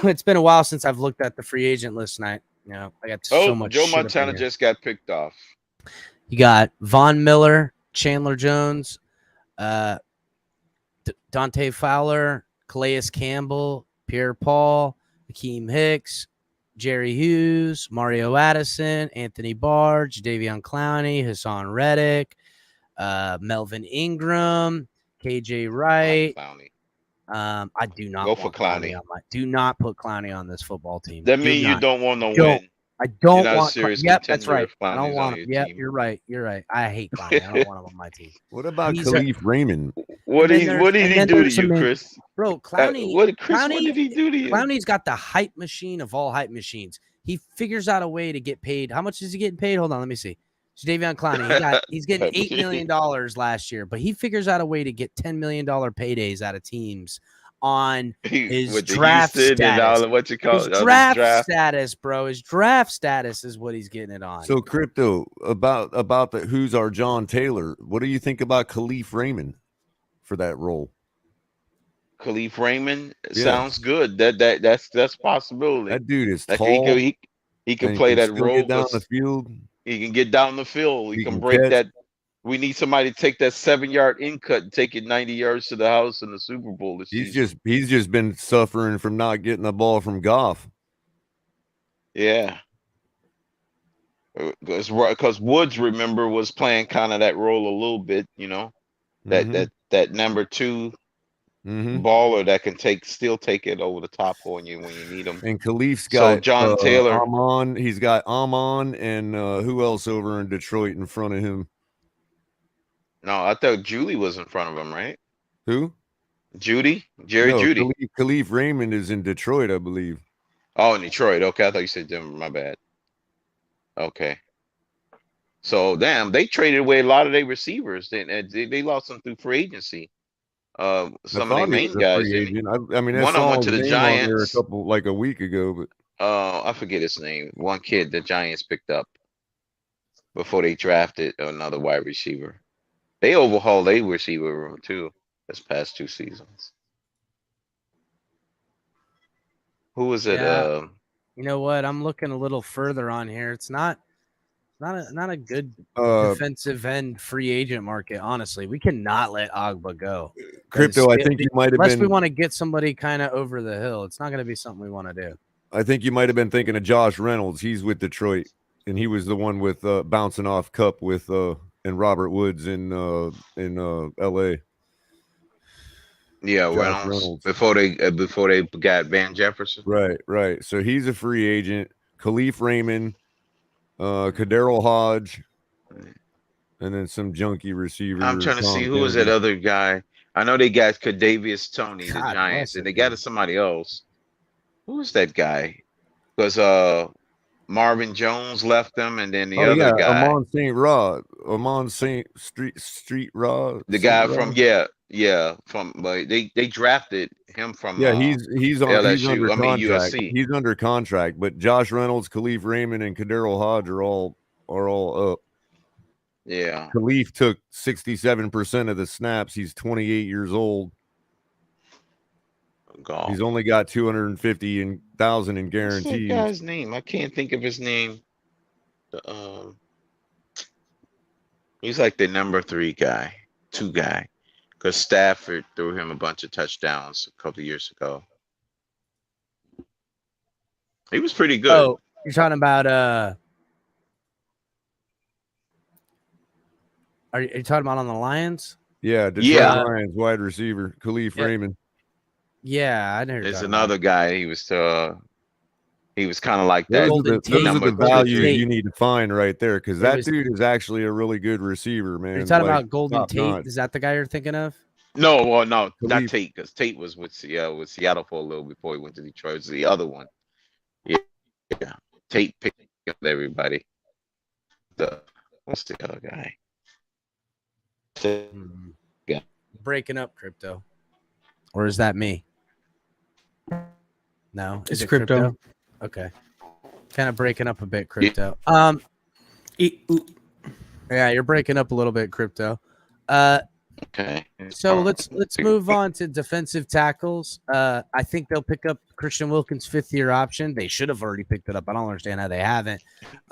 it's been a while since I've looked at the free agent list. And I got so much. Joe Montana just got picked off. You got Von Miller, Chandler Jones, Dante Fowler, Calais Campbell, Pierre Paul, Akeem Hicks, Jerry Hughes, Mario Addison, Anthony Barr, Jadeveon Clowney, Hassan Reddick, Melvin Ingram, KJ Wright. Clowney. I do not Go for want Clowney. do not put Clowney on this football team. That means you don't want to Don't. win. I don't You're not a want. serious Yep, that's contender right. if I don't Clowney's want on him. your Yep, team. you're right. You're right. I hate Clowney. I don't want him on my team. What about He's Khalif Raymond? What did he do to you, man, Chris? bro, Clowney. What Clowney, did he do to you? Clowney's got the hype machine of all hype machines. He figures out a way to get paid. How much is he getting paid? Hold on, let me see. Davion Clowney, he's getting $8 million last year, but he figures out a way to get $10 million paydays out of teams on his draft status. His draft status, bro. His draft status is what he's getting it on. So, Crypto, about the who's our John Taylor, what do you think about Khalif Raymond for that role? Khalif Raymond sounds good. That's a possibility. That dude is like tall. He can play that role. Get down the field. He can get down the field. He can break catch. that. We need somebody to take that 7-yard in cut and take it 90 yards to the house in the Super Bowl this season. He's just been suffering from not getting the ball from Goff. Yeah. Because Woods, remember, was playing kind of that role a little bit, you know, that number 2 baller that can still take it over the top on you when you need him. And Khalif's got John Taylor. Amon. He's got Amon and who else over in Detroit in front of him? No, I thought Julie was in front of him, right? Who? Jerry Judy. Khalif Raymond is in Detroit, I believe. Oh, in Detroit. Okay, I thought you said Denver. My bad. Okay. So, damn, they traded away a lot of their receivers. They lost them through free agency. Some of their main guys. I mean, one of them went to the Giants a week ago, but I forget his name. One kid the Giants picked up before they drafted another wide receiver. They overhauled their receiver room too this past 2 seasons. Who was it? Yeah. You know what? I'm looking a little further on here. It's not a good defensive end free agent market. Honestly, we cannot let Agba go. Crypto, I think you might have been. Unless we want to get somebody kind of over the hill, it's not going to be something we want to do. I think you might have been thinking of Josh Reynolds. He's with Detroit, and he was the one with bouncing off Cup with and Robert Woods in L.A. Yeah, Reynolds. Before they got Van Jefferson. Right. So he's a free agent. Khalif Raymond, Kadero Hodge, and then some junky receiver. I'm trying to see who was that other guy. I know they got Kadarius Toney, the Giants, and they got somebody else. Who was that guy? Because Marvin Jones left them, and then the other guy, Amon St. Street Rod, the guy from they drafted him from he's under contract. USC. He's under contract, but Josh Reynolds, Khalif Raymond, and Kadero Hodge are all up. Yeah, Khalif took 67% of the snaps. He's 28 years old. God. He's only got 250,000 in guarantees. What's that guy's name? I can't think of his name. He's like the number 2 guy, because Stafford threw him a bunch of touchdowns a couple of years ago. He was pretty good. Oh, you're talking about Are you talking about on the Lions? Yeah, Detroit Lions wide receiver Khalif Raymond. Yeah, I know. There's another guy. He was kind of like that. Those are the values you need to find right there, because that dude is actually a really good receiver, man. You're talking about Golden Tate? Is that the guy you're thinking of? No, well, no, not Tate, because Tate was with Seattle for a little before he went to Detroit. It's the other one. Yeah. Tate picked up everybody. What's the other guy? Yeah. Breaking up, Crypto. Or is that me? No, it's crypto. Okay, kind of breaking up a bit, Crypto. Yeah, you're breaking up a little bit, Crypto. Okay. So let's move on to defensive tackles. I think they'll pick up Christian Wilkins' 5th-year option. They should have already picked it up. I don't understand how they haven't.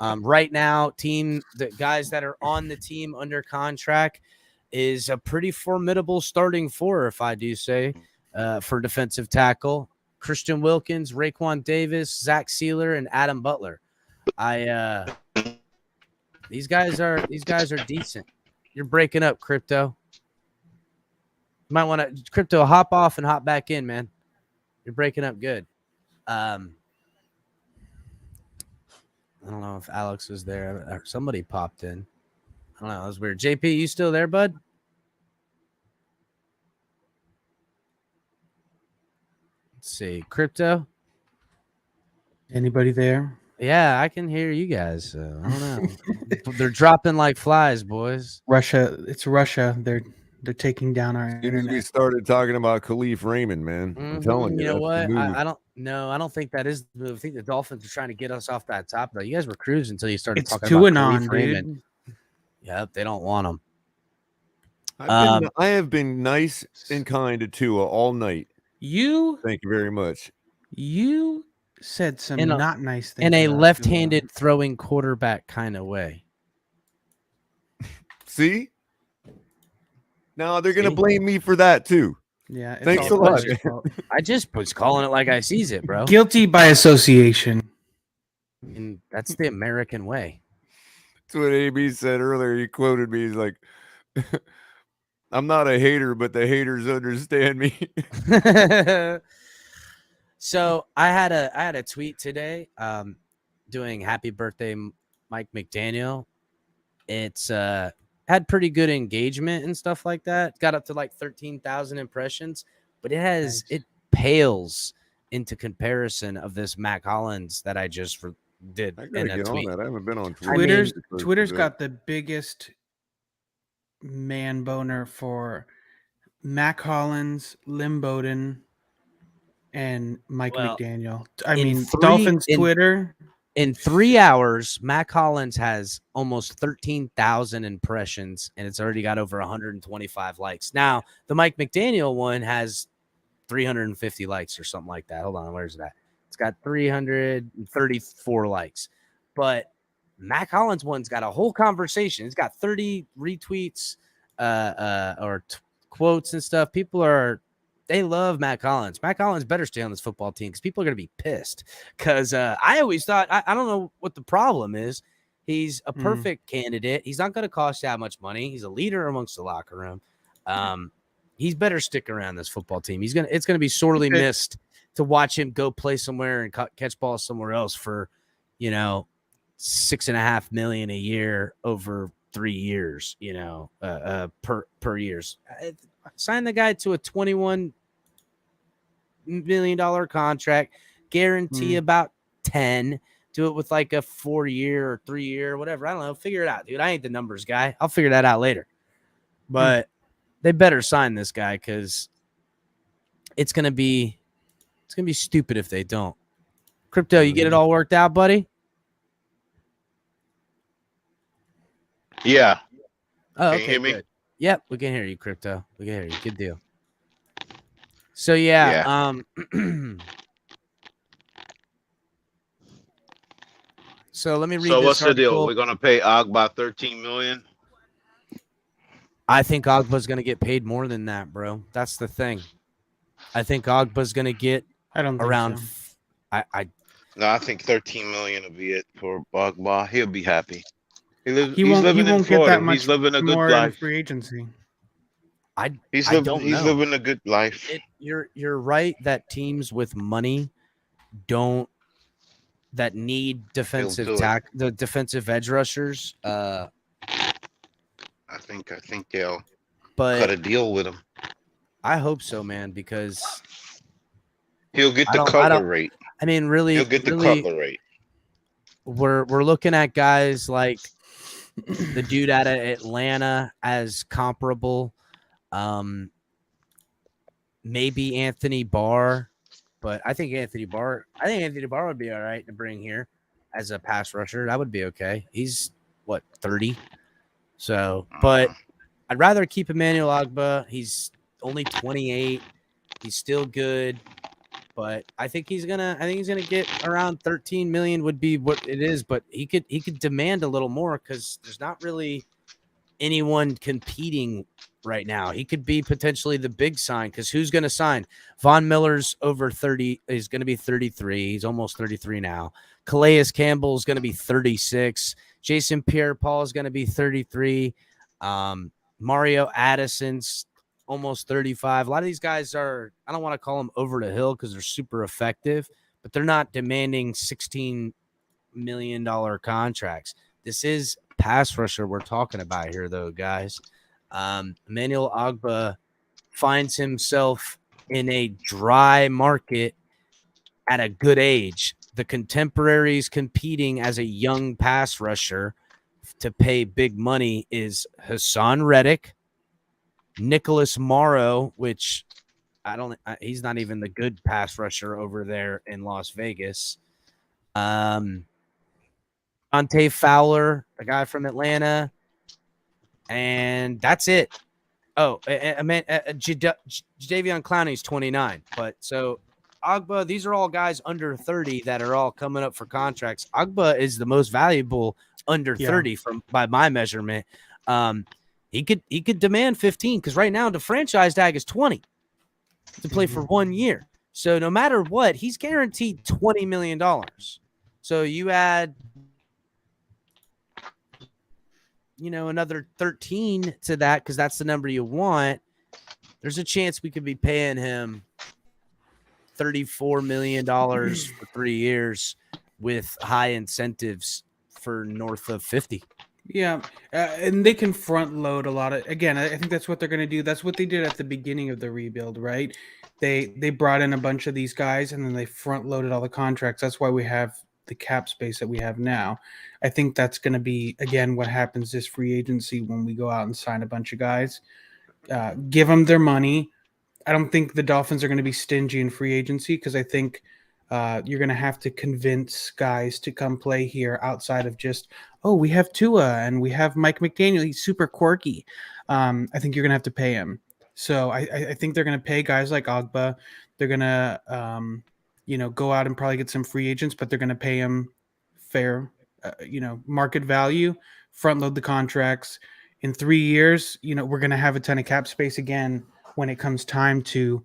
Right now, the guys that are on the team under contract is a pretty formidable starting 4, if I do say, for defensive tackle. Christian Wilkins, Raekwon Davis, Zach Sealer, and Adam Butler. These guys are decent. You're breaking up, Crypto. might want to Crypto hop off and hop back in, man. You're breaking up good. I don't know if Alex was there or somebody popped in. I don't know. That was weird. JP, you still there, bud? Let's see. Crypto? Anybody there? Yeah, I can hear you guys. I don't know. They're dropping like flies, boys. Russia. It's Russia. They're taking down our As soon as we internet. started talking about Khalif Raymond, man, I'm telling you, You know that's the what? move. I don't know. I don't think that is the move. I think the Dolphins are trying to get us off that top, though. You guys were cruising until you started It's talking to about and Khalif on, Raymond. dude. Yep, they don't want him. I have been nice and kind to Tua all night. Thank you very much. You said some not nice things in a about left-handed throwing quarterback kind of way. See? Now they're going to blame me for that too. Yeah. Thanks a lot. I just was calling it like I sees it, bro. Guilty by association. And that's the American way. That's what AB said earlier. He quoted me. He's like, I'm not a hater, but the haters understand me. So I had a tweet today doing happy birthday Mike McDaniel. It's had pretty good engagement and stuff like that. Got up to like 13,000 impressions, but it pales into comparison of this Mac Hollins that I just did in a tweet. I haven't been on Twitter. Twitter's got the biggest man boner for Mac Hollins, Lim Bowden, and Mike McDaniel. I mean, Dolphins Twitter. In 3 hours, Mac Hollins has almost 13,000 impressions, and it's already got over 125 likes. Now, the Mike McDaniel one has 350 likes or something like that. Hold on, where's that? It's got 334 likes. But Mac Hollins one's got a whole conversation. It's got 30 retweets quotes and stuff. They love Mac Hollins. Mac Hollins better stay on this football team because people are going to be pissed. Because I always thought, I don't know what the problem is. He's a perfect candidate. He's not going to cost that much money. He's a leader amongst the locker room. He's better stick around this football team. It's going to be sorely missed to watch him go play somewhere and catch balls somewhere else for, $6.5 million a year over 3 years, per years. Sign the guy to a $21 million contract, guarantee about 10. Do it with like a 4-year or 3-year, whatever. I don't know. Figure it out, dude. I ain't the numbers guy. I'll figure that out later. But they better sign this guy because it's gonna be stupid if they don't. Crypto, you get it all worked out, buddy? Yeah. Oh, okay. Can you hear me? Good. Yep, we can hear you, Crypto. We can hear you. Good deal. So yeah. So let me read. So this what's the deal? article. We're gonna pay Agba $13 million. I think Ogba's gonna get paid more than that, bro. That's the thing. I think Ogba's gonna get around. No, I think $13 million will be it for Agba. He'll be happy. He won't get that much He's living a good more life. in free agency. He's living a good life. You're right that teams with money that need defensive the defensive edge rushers. I think they'll but cut a deal with him. I hope so, man, because he'll get the Cutler rate. I mean, really, he'll get the Cutler rate. We're looking at guys like the dude out of Atlanta as comparable. Maybe Anthony Barr, but I think Anthony Barr would be all right to bring here as a pass rusher. That would be okay. He's 30. So, but I'd rather keep Emmanuel Agba. He's only 28. He's still good, but I think he's gonna get around 13 million would be what it is, but he could demand a little more because there's not really anyone competing right now. He could be potentially the big sign because who's going to sign? Von Miller's over 30. He's going to be 33. He's almost 33 now. Calais Campbell is going to be 36. Jason Pierre-Paul is going to be 33. Mario Addison's almost 35. A lot of these guys are, I don't want to call them over the hill because they're super effective, but they're not demanding $16 million contracts. This is pass rusher we're talking about here, though, guys. Emmanuel Ogbah finds himself in a dry market at a good age. The contemporaries competing as a young pass rusher to pay big money is Hassan Reddick, Nicholas Morrow, which he's not even the good pass rusher over there in Las Vegas. Ante Fowler, the guy from Atlanta, and that's it. Oh, I mean, Jadeveon Clowney's 29, but so Ogbah, these are all guys under 30 that are all coming up for contracts. Ogbah is the most valuable under 30 by my measurement. He could demand 15 because right now the franchise tag is 20 to play for 1 year. So no matter what, he's guaranteed $20 million. So you add, another 13 to that because that's the number you want. There's a chance we could be paying him $34 million for 3 years with high incentives for north of 50. Yeah, and they can front load a lot of. Again, I think that's what they're going to do. That's what they did at the beginning of the rebuild, right? They brought in a bunch of these guys and then they front loaded all the contracts. That's why we have the cap space that we have now. I think that's going to be, again, what happens this free agency when we go out and sign a bunch of guys. Give them their money. I don't think the Dolphins are going to be stingy in free agency because I think you're going to have to convince guys to come play here outside of just, oh, we have Tua and we have Mike McDaniel. He's super quirky. I think you're going to have to pay him. So I think they're going to pay guys like Ogbah. They're going to, go out and probably get some free agents, but they're going to pay him fair, market value, front load the contracts. In 3 years, we're going to have a ton of cap space again when it comes time to,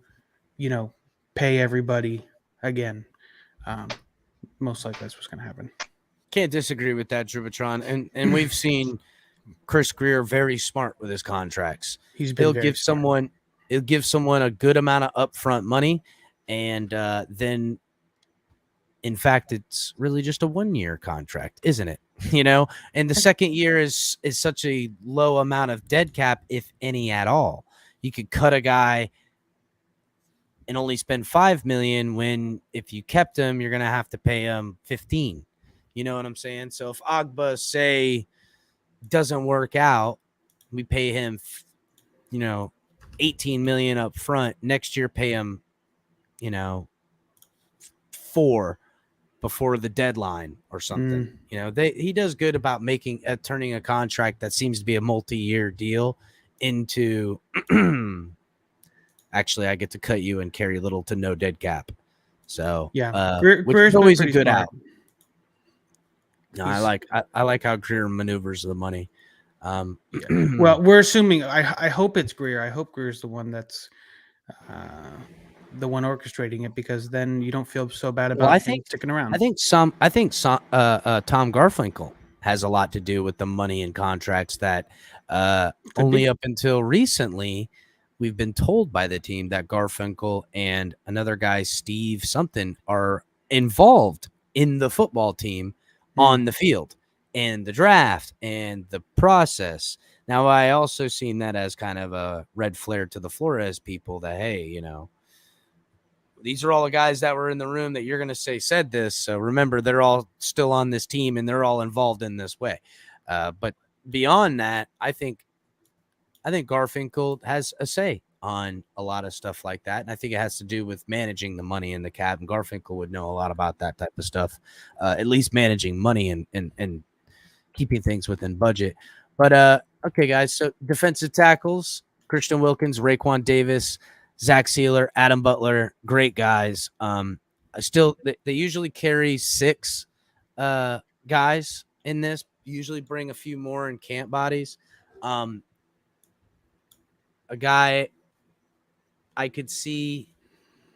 pay everybody again. Most likely that's what's going to happen. Can't disagree with that, Drubitron. And we've seen Chris Greer very smart with his contracts. He'll give someone a good amount of upfront money, and then, in fact, it's really just a 1 year contract, isn't it? And the second year is such a low amount of dead cap, if any at all. You could cut a guy and only spend $5 million when if you kept him, you're going to have to pay him 15. You know what I'm saying? So if Ogbah, say, doesn't work out, we pay him, 18 million up front. Next year, pay him, 4 before the deadline or something. He does good about turning a contract that seems to be a multi-year deal into actually I get to cut you and carry little to no dead cap. So which is always a good out. No, I like how Greer maneuvers the money. Well, we're assuming. I hope it's Greer. I hope Greer's the one that's the one orchestrating it, because then you don't feel so bad about sticking around. I think Tom Garfinkel has a lot to do with the money and contracts that only up until recently we've been told by the team that Garfinkel and another guy, Steve something, are involved in the football team on the field and the draft and the process. Now, I also seen that as kind of a red flare to the Flores people that, hey, these are all the guys that were in the room that you're going to say said this. So remember, they're all still on this team and they're all involved in this way. But beyond that, I think Garfinkel has a say on a lot of stuff like that. And I think it has to do with managing the money in the cap. And Garfinkel would know a lot about that type of stuff, at least managing money and keeping things within budget. But, okay, guys. So defensive tackles, Christian Wilkins, Raekwon Davis, Zach Sealer, Adam Butler, great guys. They usually carry 6 guys in this, usually bring a few more in camp bodies. A guy I could see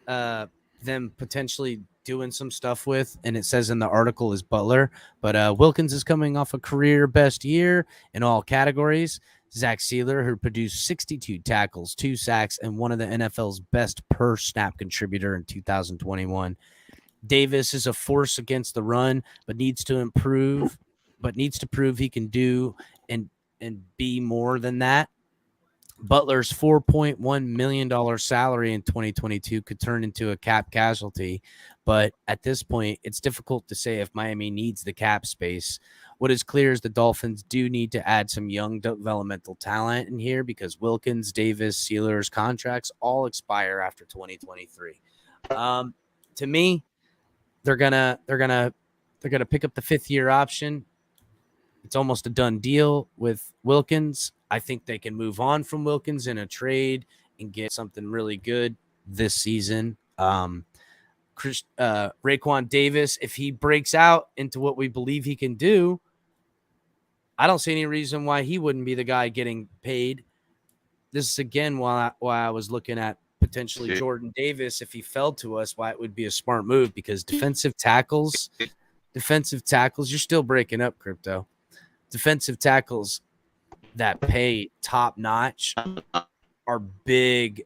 them potentially doing some stuff with, and it says in the article, is Butler. But Wilkins is coming off a career best year in all categories. Zach Sealer, who produced 62 tackles, 2 sacks, and one of the NFL's best per snap contributor in 2021. Davis is a force against the run, but needs to prove he can do and be more than that. Butler's $4.1 million salary in 2022 could turn into a cap casualty, but at this point, it's difficult to say if Miami needs the cap space. What is clear is the Dolphins do need to add some young developmental talent in here because Wilkins, Davis, Sealer's contracts all expire after 2023. To me, they're gonna pick up the 5th-year option. It's almost a done deal with Wilkins. I think they can move on from Wilkins in a trade and get something really good this season. Raekwon Davis, if he breaks out into what we believe he can do, I don't see any reason why he wouldn't be the guy getting paid. This is, again, why I was looking at potentially Jordan Davis, if he fell to us, why it would be a smart move, because defensive tackles, you're still breaking up, Crypto. Defensive tackles that pay top notch are big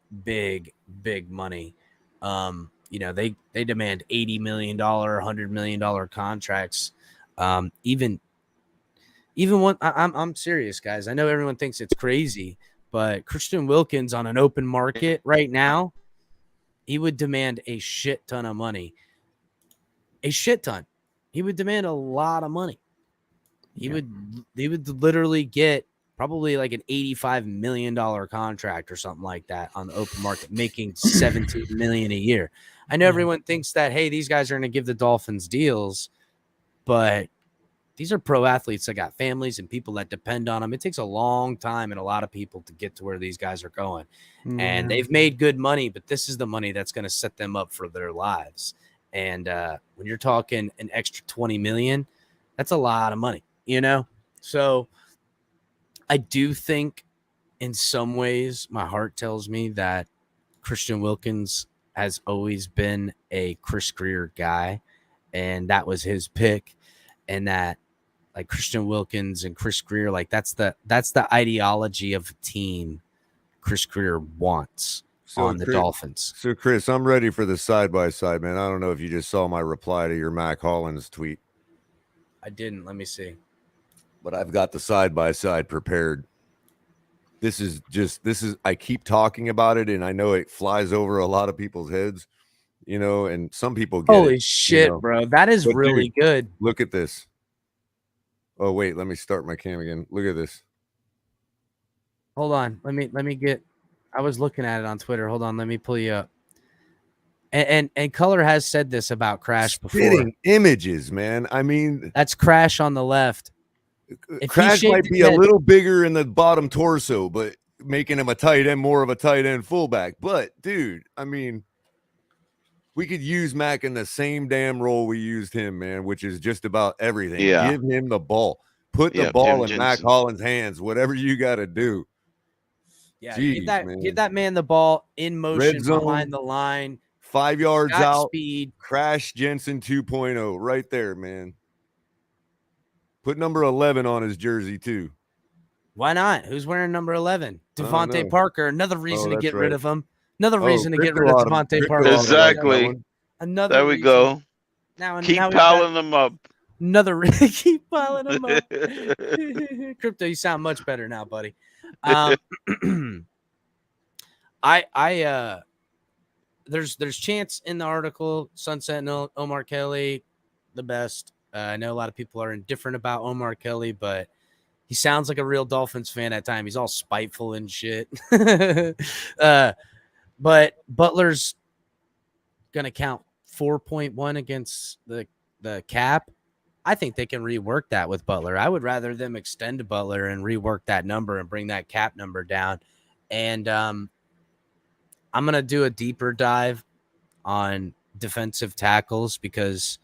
money. They demand $80 million, $100 million contracts. Even when I'm serious, guys. I know everyone thinks it's crazy, but Christian Wilkins on an open market right now, he would demand a shit ton of money. A shit ton. He would demand a lot of money. He would literally get probably like an $85 million contract or something like that on the open market, making $17 million a year. I know everyone thinks that, hey, these guys are going to give the Dolphins deals, but these are pro athletes that got families and people that depend on them. It takes a long time and a lot of people to get to where these guys are going. And they've made good money, but this is the money that's going to set them up for their lives. And when you're talking an extra $20 million, that's a lot of money, So I do think in some ways my heart tells me that Christian Wilkins has always been a Chris Grier guy, and that was his pick, and that like Christian Wilkins and Chris Grier, like that's the ideology of a team Chris Grier wants on the Dolphins. So Chris, I'm ready for the side-by-side, man. I don't know if you just saw my reply to your Mac Hollins tweet. I didn't. Let me see. But I've got the side-by-side prepared. This is I keep talking about it, and I know it flies over a lot of people's heads, and some people get Holy it, shit, bro. That is really good. Look at this. Oh, wait, let me start my cam again. Look at this. Hold on. Let me get, I was looking at it on Twitter. Hold on. Let me pull you up. And Color has said this about Crash before. Spitting images, man. I mean, that's Crash on the left. Crash might be a little bigger in the bottom torso, but making him a tight end, more of a tight end fullback. But dude, I mean, we could use Mac in the same damn role we used him, man, which is just about everything. Yeah. Give him the ball. Put the ball in Mac Hollins' hands, whatever you got to do. Yeah, give that man the ball in motion behind the line. 5 yards out. Speed. Crash Jensen 2.0 right there, man. Put number 11 on his jersey, too. Why not? Who's wearing number 11? Devontae Parker. Another reason to get rid of him. Another reason to get rid of Devontae Parker. Exactly. Another there we reason. go. Now keep piling them up. Keep piling them up. Crypto, you sound much better now, buddy. There's chance in the article. Sunset and Omar Kelly, the best. I know a lot of people are indifferent about Omar Kelly, but he sounds like a real Dolphins fan at times. He's all spiteful and shit. But Butler's gonna count 4.1 against the cap. I think they can rework that with Butler. I would rather them extend to Butler and rework that number and bring that cap number down. And I'm going to do a deeper dive on defensive tackles because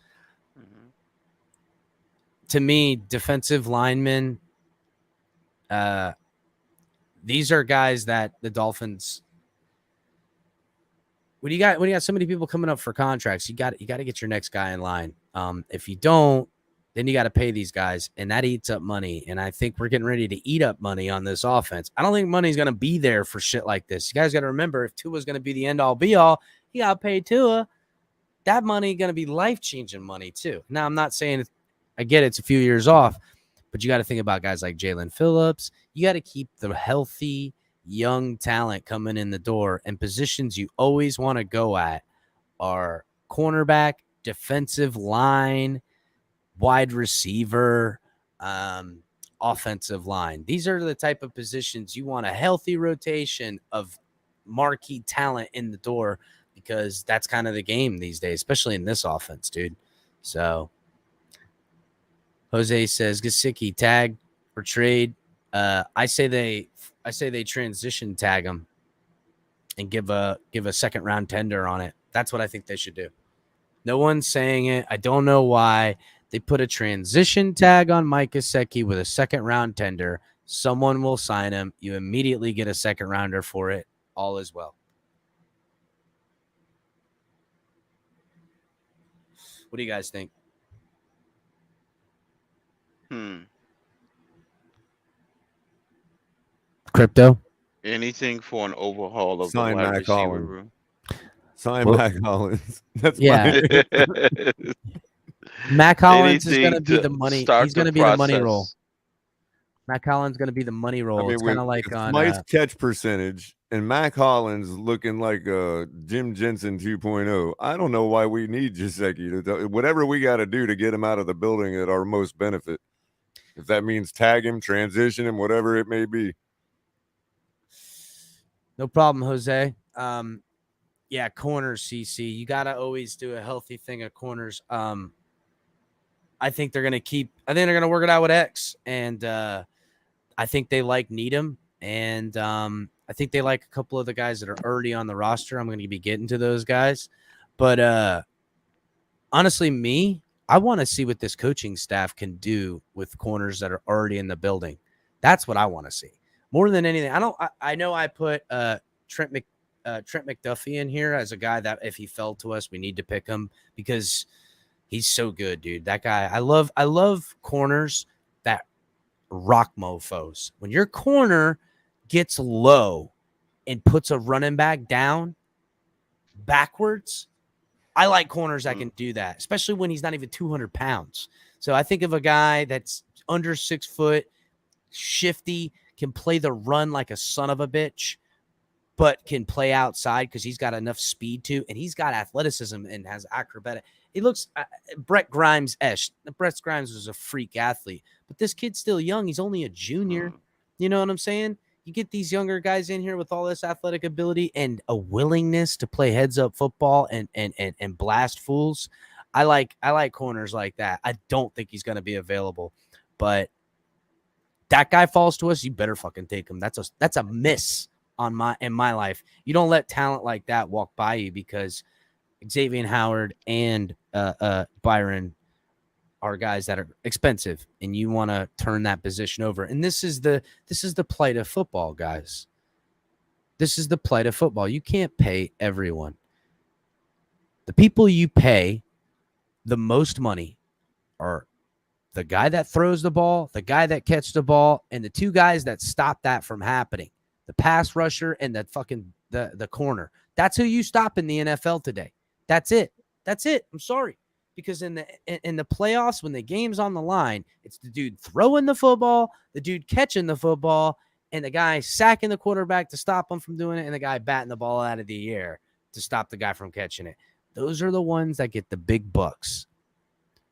to me, defensive linemen, these are guys that the Dolphins, when you got so many people coming up for contracts, you got to get your next guy in line. If you don't, Then you got to pay these guys, and that eats up money. And I think we're getting ready to eat up money on this offense. I don't think money's going to be there for shit like this. You guys got to remember, if Tua's going to be the end-all, be-all, you got to pay Tua. That money going to be life-changing money too. Now, I'm not saying I get it's a few years off, but you got to think about guys like Jalen Phillips. You got to keep the healthy, young talent coming in the door. And positions you always want to go at are cornerback, defensive line, wide receiver, offensive line. These are the type of positions you want a healthy rotation of marquee talent in the door, because that's kind of the game these days, especially in this offense, dude. So Jose says Gesicki tag or trade. I say they transition tag him and give a second round tender on it. That's what I think they should do. No one's saying it. I don't know why. They put a transition tag on Mike Gesicki with a second round tender. Someone will sign him. You immediately get a second rounder for it. All is well. What do you guys think? Crypto? Anything for an overhaul of Sign the wide Mac receiver Hollins. room. Sign Mac Hollins. That's Yeah. Mac Hollins is going to be Anything the to money. start He's going to the be the money roll. process. Mac Hollins going to be the money roll. It's kind of like with on Smythe's catch percentage and Mac Hollins looking like Jim Jensen 2.0. I don't know why we need Gesicki to whatever we got to do to get him out of the building at our most benefit. If that means tag him, transition him, whatever it may be. No problem, Jose. Yeah, corners, CC. You got to always do a healthy thing at corners. I think they're going to work it out with X. And I think they like Needham. And I think they like a couple of the guys that are already on the roster. I'm going to be getting to those guys. But honestly, I want to see what this coaching staff can do with corners that are already in the building. That's what I want to see. More than anything, I know I put Trent McDuffie in here as a guy that if he fell to us, we need to pick him because he's so good, dude. That guy, I love corners that rock mofos. When your corner gets low and puts a running back down backwards, I like corners that can do that, especially when he's not even 200 pounds. So I think of a guy that's under 6 foot, shifty, can play the run like a son of a bitch, but can play outside because he's got enough speed to, and he's got athleticism and has acrobatic. He looks Brett Grimes-esque. Brett Grimes was a freak athlete, but this kid's still young. He's only a junior. You know what I'm saying? You get these younger guys in here with all this athletic ability and a willingness to play heads up football and blast fools. I like corners like that. I don't think he's going to be available, but that guy falls to us, you better fucking take him. That's a miss in my life. You don't let talent like that walk by you because Xavier Howard and Byron are guys that are expensive, and you want to turn that position over. And this is the plight of football, guys. This is the plight of football. You can't pay everyone. The people you pay the most money are the guy that throws the ball, the guy that catches the ball, and the two guys that stop that from happening. The pass rusher and the corner. That's who you stop in the NFL today. That's it. I'm sorry. Because in the playoffs, when the game's on the line, it's the dude throwing the football, the dude catching the football, and the guy sacking the quarterback to stop him from doing it, and the guy batting the ball out of the air to stop the guy from catching it. Those are the ones that get the big bucks.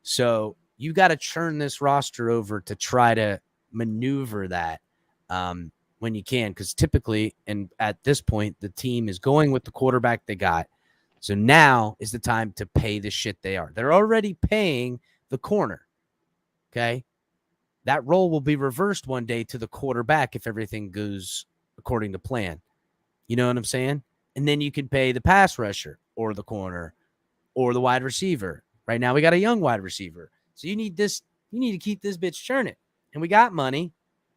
So you got to churn this roster over to try to maneuver that when you can, because typically, and at this point, the team is going with the quarterback they got. So now is the time to pay the shit they are. They're already paying the corner, okay? That role will be reversed one day to the quarterback if everything goes according to plan. You know what I'm saying? And then you can pay the pass rusher or the corner or the wide receiver. Right now we got a young wide receiver. So you need to keep this bitch churning. And we got money.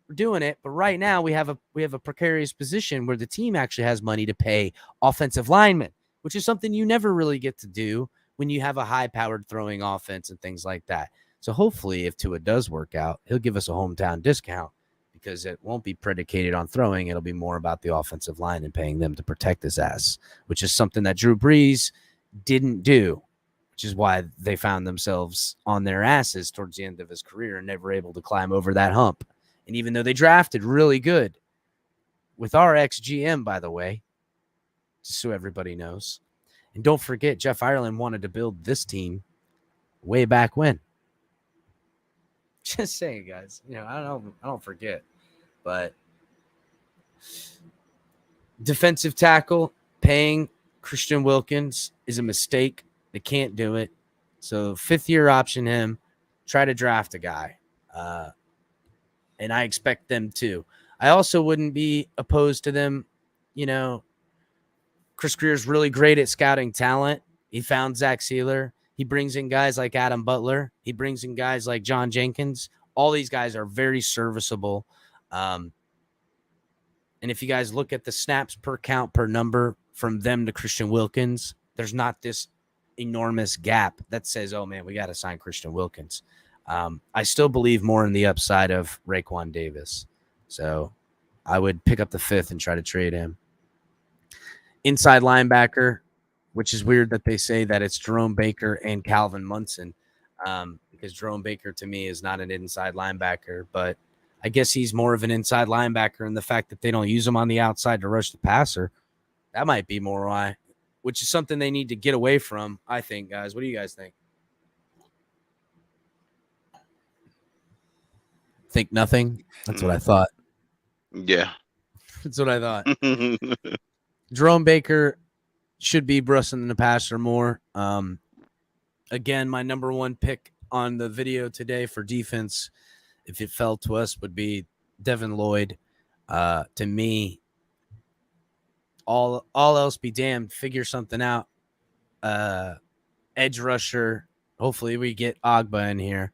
We're doing it, but right now we have a precarious position where the team actually has money to pay offensive linemen, which is something you never really get to do when you have a high-powered throwing offense and things like that. So hopefully, if Tua does work out, he'll give us a hometown discount because it won't be predicated on throwing. It'll be more about the offensive line and paying them to protect his ass, which is something that Drew Brees didn't do, which is why they found themselves on their asses towards the end of his career and never able to climb over that hump. And even though they drafted really good with our ex-GM, by the way, just so everybody knows. And don't forget, Jeff Ireland wanted to build this team way back when. Just saying, guys. I don't forget. But defensive tackle, paying Christian Wilkins is a mistake. They can't do it. So fifth-year option him. Try to draft a guy. And I expect them to. I also wouldn't be opposed to them. Chris Greer's really great at scouting talent. He found Zach Sealer. He brings in guys like Adam Butler. He brings in guys like John Jenkins. All these guys are very serviceable. And if you guys look at the snaps per count per number from them to Christian Wilkins, there's not this enormous gap that says, oh, man, we got to sign Christian Wilkins. I still believe more in the upside of Raekwon Davis. So I would pick up the fifth and try to trade him. Inside linebacker, which is weird that they say that it's Jerome Baker and Calvin Munson, because Jerome Baker to me is not an inside linebacker, but I guess he's more of an inside linebacker, and the fact that they don't use him on the outside to rush the passer, that might be more why, which is something they need to get away from, I think, guys. What do you guys think? Think nothing? That's what I thought. Yeah. That's what I thought. Jerome Baker should be brushing the passer more. Again, my number one pick on the video today for defense, if it fell to us, would be Devin Lloyd. To me, all else be damned, figure something out. Edge rusher. Hopefully we get Agba in here.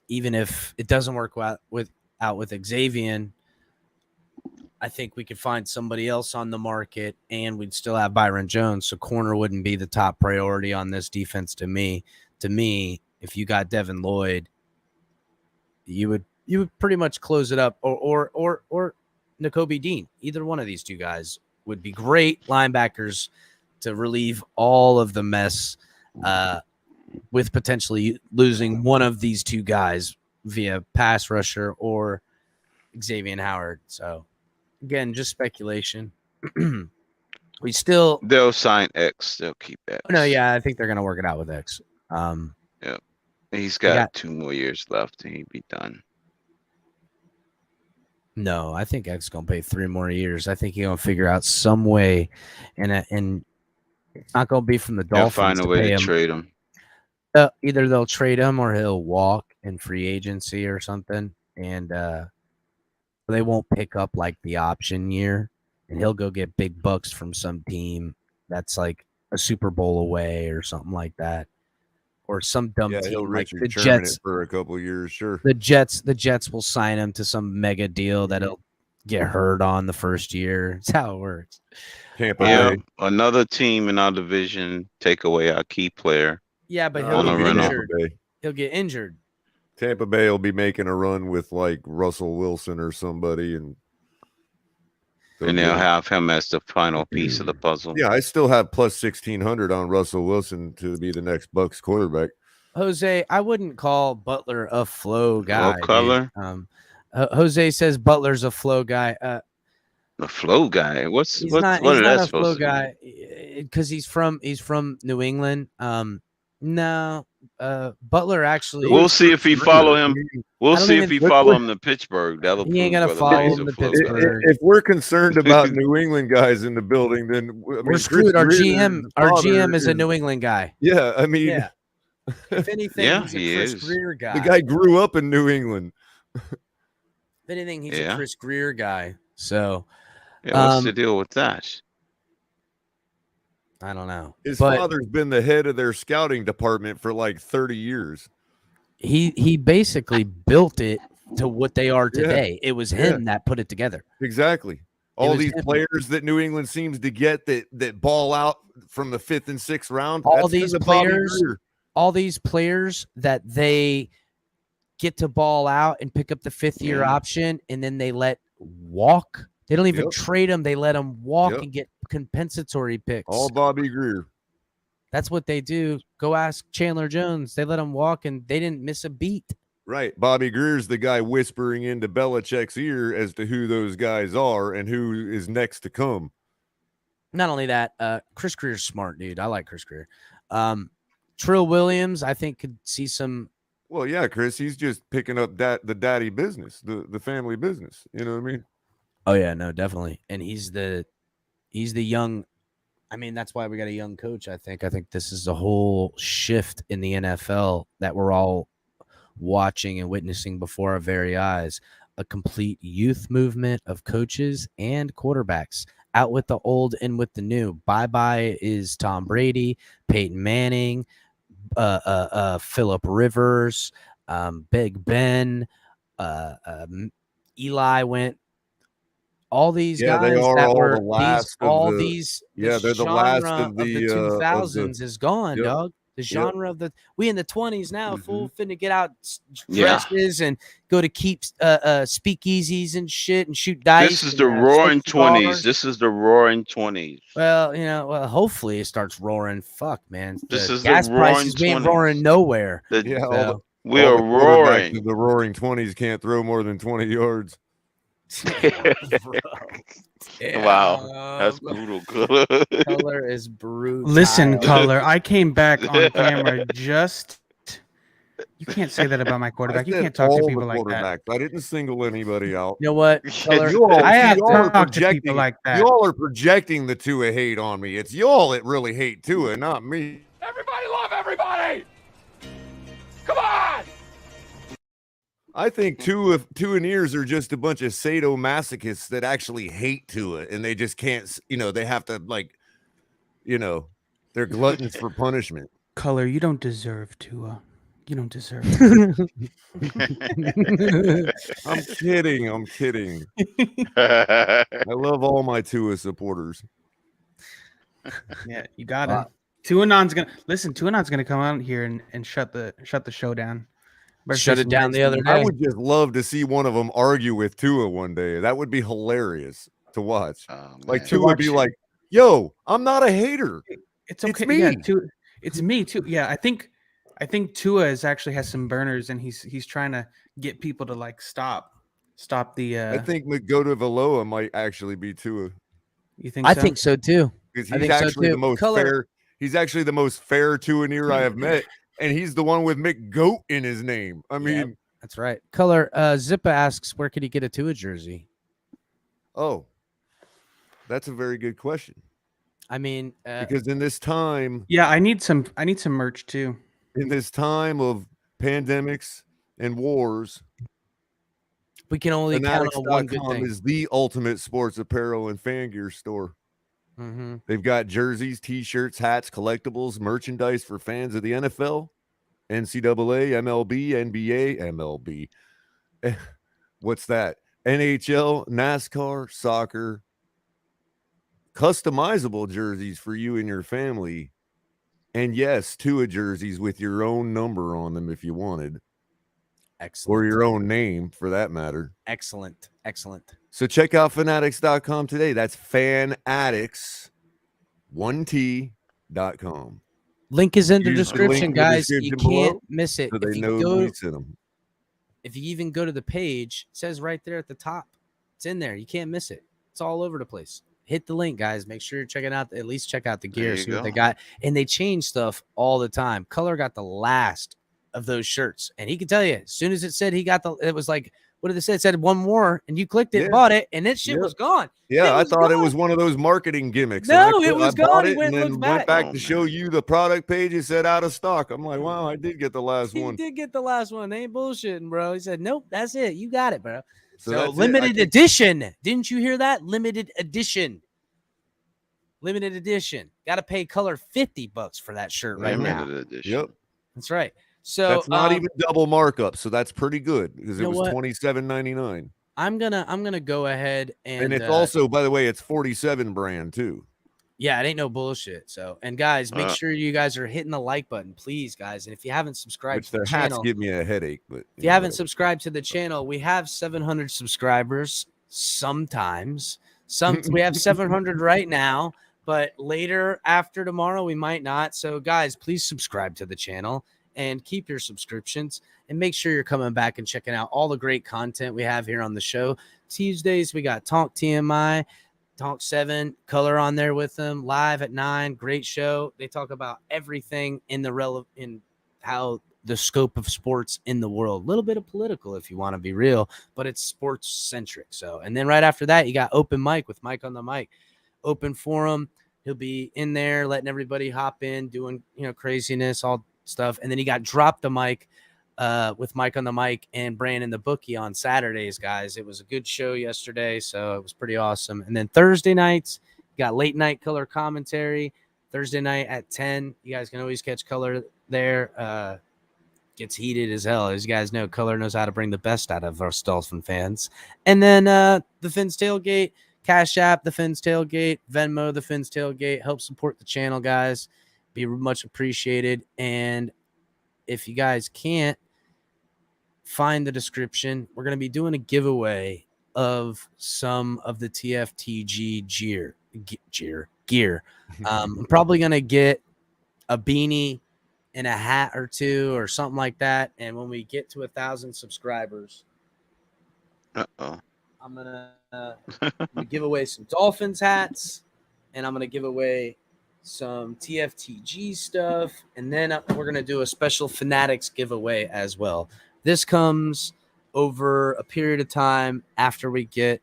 Even if it doesn't work out with Xavier, I think we could find somebody else on the market, and we'd still have Byron Jones. So corner wouldn't be the top priority on this defense to me. To me, if you got Devin Lloyd, you would pretty much close it up, or Nakobe Dean. Either one of these two guys would be great linebackers to relieve all of the mess, with potentially losing one of these two guys via pass rusher or Xavier Howard. So again, just speculation. They'll sign X. They'll keep X. No, yeah, I think they're gonna work it out with X. Yeah, he's got 2 more years left, and he'd be done. No, I think X is gonna pay 3 more years. I think he's gonna figure out some way, and it's not gonna be from the Dolphins. They'll find a way to trade him. Either they'll trade him or he'll walk in free agency or something, and they won't pick up like the option year, and he'll go get big bucks from some team that's like a Super Bowl away or something like that, or some dumb team he'll like the Sherman Jets it for a couple of years. Sure, the Jets will sign him to some mega deal that he'll get hurt on the first year. That's how it works. Tampa Bay. Bay. Another team in our division take away our key player. Yeah, but he'll get injured. Tampa Bay will be making a run with like Russell Wilson or somebody, and they'll have him as the final piece of the puzzle. Yeah, I still have plus 1,600 on Russell Wilson to be the next Bucs quarterback. Jose, I wouldn't call Butler a flow guy. Color. Jose says Butler's a flow guy. The flow guy. What he's is not that a supposed flow to guy because he's from New England. No, Butler actually. We'll see if he follow him. We'll see if he follow him to Pittsburgh. That'll he ain't gonna follow him to Pittsburgh. If we're concerned about New England guys in the building, then we're screwed. Our GM is a New England guy. Yeah, I mean, yeah. If anything, he's a Chris Greer guy. The guy grew up in New England. If anything, he's a Chris Greer guy. So, what's the deal with that? I don't know. His father's been the head of their scouting department for like 30 years. He basically built it to what they are today. It was him that put it together. Exactly. All these players that New England seems to get that ball out from the 5th and 6th round. All these players all these players that they get to ball out and pick up the 5th-year option, and then they let walk. They don't even trade them. They let them walk and get compensatory picks. All Bobby Greer. That's what they do. Go ask Chandler Jones. They let him walk, and they didn't miss a beat. Right. Bobby Greer's the guy whispering into Belichick's ear as to who those guys are and who is next to come. Not only that, Chris Greer's smart, dude. I like Chris Greer. Trill Williams, I think, could see some. Well, yeah, Chris, he's just picking up the daddy business, the family business. You know what I mean? Oh yeah, no, definitely. And he's the young. I mean, that's why we got a young coach. I think this is a whole shift in the NFL that we're all watching and witnessing before our very eyes. A complete youth movement of coaches and quarterbacks. Out with the old, in with the new. Bye-bye is Tom Brady, Peyton Manning, Phillip Rivers, Big Ben, Eli went. All these guys they are that all were the last they're the last of the 2000s is gone, yep. dog. The genre of we in the 20s now, fool, finna get out Yeah. dresses and go to keep speakeasies and shit and shoot dice. This is the roaring 20s. This is the roaring 20s. Well, hopefully it starts roaring. Fuck, man. This is gas the roaring prices ain't 20s. roaring nowhere. We are roaring. The roaring 20s can't throw more than 20 yards. Wow, that's brutal. Color is brutal. Listen, Color, I came back on camera just. You can't say that about my quarterback. You can't talk to people like that. I didn't single anybody out. You know what? Color, I have talked to people like that. Y'all are projecting the Tua hate on me. It's y'all that really hate Tua, not me. Everybody love everybody. Come on. I think Tuaneers are just a bunch of sadomasochists that actually hate Tua, and they just can't, they have to, they're gluttons for punishment. Color, you don't deserve Tua. You don't deserve it. I'm kidding. I love all my Tua supporters. Yeah, you got it. Tuanon's gonna come out here and shut the show down. Shut it down the other day. I would just love to see one of them argue with Tua one day. That would be hilarious to watch. Like Tua would be like, "Yo, I'm not a hater. It's okay. It's me. Yeah, it's me too. Yeah, I think Tua actually has some burners, and he's trying to get people to stop the. I think McGotovaloa might actually be Tua. You think? I think so too. Because he's actually the most fair. He's actually the most fair Tuaneer I have met. And he's the one with McGoat in his name. I mean, that's right. Color Zippa asks, where could he get a Tua jersey? Oh, that's a very good question. I mean, because in this time, I need some merch too. In this time of pandemics and wars, we can only count on one good thing. Is the ultimate sports apparel and fan gear store. Mm-hmm. They've got jerseys, t-shirts, hats, collectibles, merchandise for fans of the NFL, NCAA, MLB, NBA, MLB. What's that? NHL, NASCAR, soccer. Customizable jerseys for you and your family. And yes, Tua jerseys with your own number on them if you wanted. Excellent. Or your own name for that matter. Excellent. So check out fanatics.com today. That's fanatics1t.com. Link is in the description, guys. You can't miss it. So they know we sent them. If you even go to the page, it says right there at the top. It's in there. You can't miss it. It's all over the place. Hit the link, guys. Make sure you're checking out, at least check out the gear, see what they got. And they change stuff all the time. Color got the last of those shirts. And he can tell you, as soon as it said he got it was like, what did it say? It said one more, and you clicked it, bought it, and that shit was gone. Yeah, I thought it was one of those marketing gimmicks. No, it was gone. It and then went back to show you the product page. It said out of stock. I'm like, wow, I did get the last one. He did get the last one. They ain't bullshitting, bro. He said, nope, that's it. You got it, bro. So limited edition. Didn't you hear that? Limited edition. Limited edition. Got to pay Color $50 for that shirt right now. Yep, that's right. So that's not even double markup, so that's pretty good because it was $27.99. I'm gonna go ahead and it's also, by the way, it's 47 brand too. Yeah, it ain't no bullshit. So, and guys, make sure you guys are hitting the like button, please, guys. And if you haven't subscribed Which to the their hats channel, give me a headache. But if you haven't subscribed to the channel, we have 700 subscribers. Sometimes, we have 700 right now, but later after tomorrow we might not. So, guys, please subscribe to the channel and keep your subscriptions, and make sure you're coming back and checking out all the great content we have here on the show. Tuesdays we got Talk TMI. Talk 7, Color on there with them, live at 9. Great show. They talk about everything in in how the scope of sports in the world. A little bit of political if you want to be real, but it's sports centric. So, and then right after that, you got Open Mic with Mike on the Mic. Open forum. He'll be in there letting everybody hop in, doing, craziness, all stuff. And then you got Drop the Mic with Mike on the Mic and Brandon the Bookie on Saturdays, guys. It was a good show yesterday, so it was pretty awesome. And then Thursday nights, you got late night color commentary. Thursday night at 10, you guys can always catch Color there. Gets heated as hell. As you guys know, Color knows how to bring the best out of us Dolphin fans. And then the Fins Tailgate, Cash App, the Fins Tailgate, Venmo, the Fins Tailgate. Help support the channel, guys. Be much appreciated. And if you guys can't find the description, we're going to be doing a giveaway of some of the TFTG gear. I'm probably going to get a beanie and a hat or two or something like that. And when we get to 1,000 subscribers, I'm going to give away some Dolphins hats, and I'm going to give away some TFTG stuff. And then we're going to do a special Fanatics giveaway as well. This comes over a period of time after we get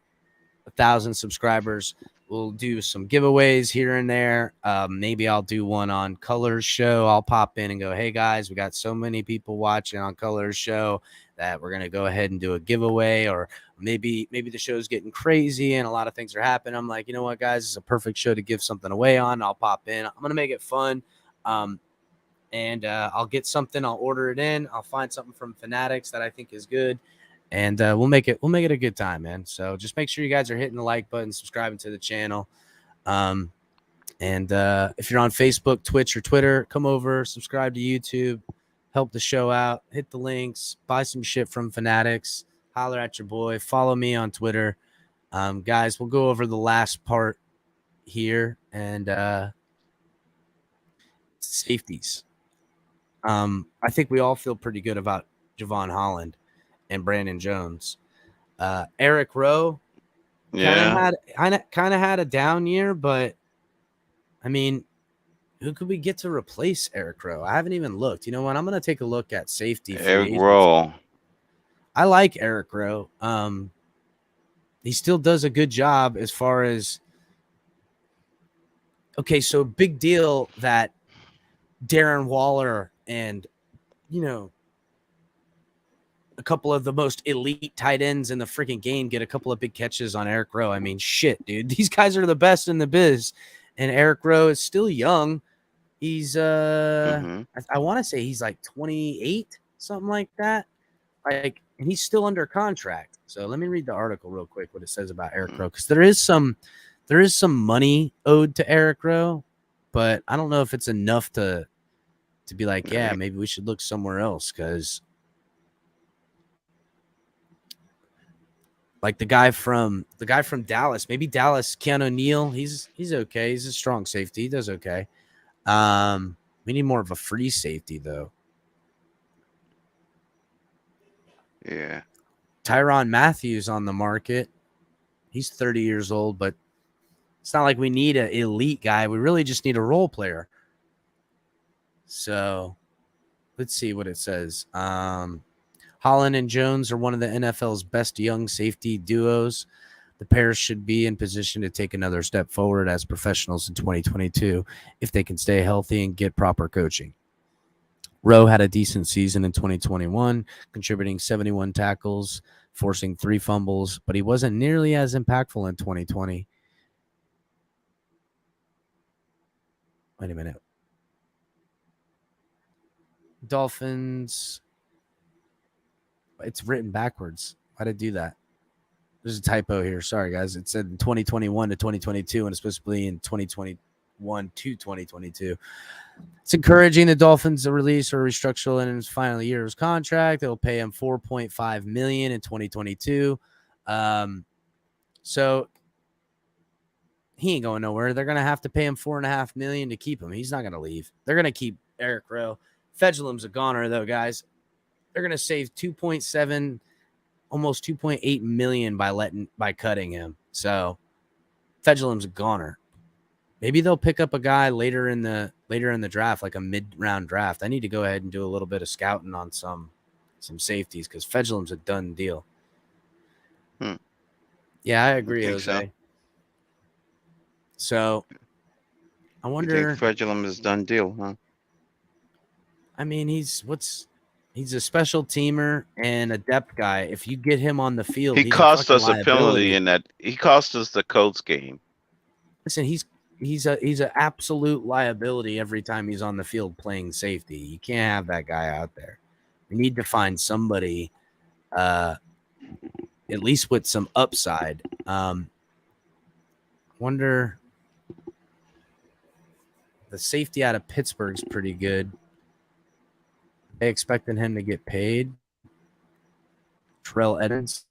1,000 subscribers. We'll do some giveaways here and there. Maybe I'll do one on Color's show. I'll pop in and go, hey, guys, we got so many people watching on Color's show that we're going to go ahead and do a giveaway. Or maybe the show's getting crazy and a lot of things are happening. I'm like, you know what, guys, it's a perfect show to give something away on. I'll pop in. I'm going to make it fun. And I'll get something. I'll order it in. I'll find something from Fanatics that I think is good. And we'll make it a good time, man. So just make sure you guys are hitting the like button, subscribing to the channel. And if you're on Facebook, Twitch, or Twitter, come over, subscribe to YouTube, help the show out, hit the links, buy some shit from Fanatics, holler at your boy, follow me on Twitter. Guys, we'll go over the last part here and safeties. I think we all feel pretty good about Javon Holland and Brandon Jones. Eric Rowe kind of had a down year, but I mean, who could we get to replace Eric Rowe? I haven't even looked. You know what? I'm going to take a look at safety. Eric Rowe. I like Eric Rowe. He still does a good job as far as, okay, so big deal that Darren Waller and, a couple of the most elite tight ends in the freaking game get a couple of big catches on Eric Rowe. I mean, shit, dude. These guys are the best in the biz. And Eric Rowe is still young. He's I want to say he's like 28, something like that. And he's still under contract. So let me read the article real quick, what it says about Eric Rowe, because there is some money owed to Eric Rowe, but I don't know if it's enough to be like, yeah, maybe we should look somewhere else, because like the guy from Dallas, maybe Dallas, Keanu Neal, he's okay. He's a strong safety. He does okay. We need more of a free safety though. Yeah. Tyrann Mathieu on the market. He's 30 years old, but it's not like we need an elite guy. We really just need a role player. So let's see what it says. Holland and Jones are one of the NFL's best young safety duos. The pair should be in position to take another step forward as professionals in 2022 if they can stay healthy and get proper coaching. Rowe had a decent season in 2021, contributing 71 tackles, forcing 3 fumbles, but he wasn't nearly as impactful in 2020. Wait a minute. Dolphins. It's written backwards. Why did it do that? There's a typo here. Sorry, guys. It said in 2021 to 2022, and it's supposed to be in 2020 to 2022. It's encouraging the Dolphins to release or restructure in his final year of his contract. They'll pay him $4.5 million in 2022. So he ain't going nowhere. They're gonna have to pay him $4.5 million to keep him. He's not gonna leave. They're gonna keep Eric Rowe. Fedulum's a goner though, guys. They're gonna save 2.7, almost 2.8 million by cutting him. So Fedulum's a goner. Maybe they'll pick up a guy later in the draft, like a mid-round draft. I need to go ahead and do a little bit of scouting on some safeties because Fedulum's a done deal. Yeah, I agree, Jose. So I wonder. You think Fedulum is done deal, huh? I mean, he's a special teamer and a depth guy. If you get him on the field, He cost us a penalty in that. He cost us the Colts game. Listen, he's an absolute liability every time he's on the field playing safety. You can't have that guy out there. We need to find somebody, at least with some upside. Wonder. The safety out of Pittsburgh's pretty good. They expecting him to get paid. Terrell Edmonds,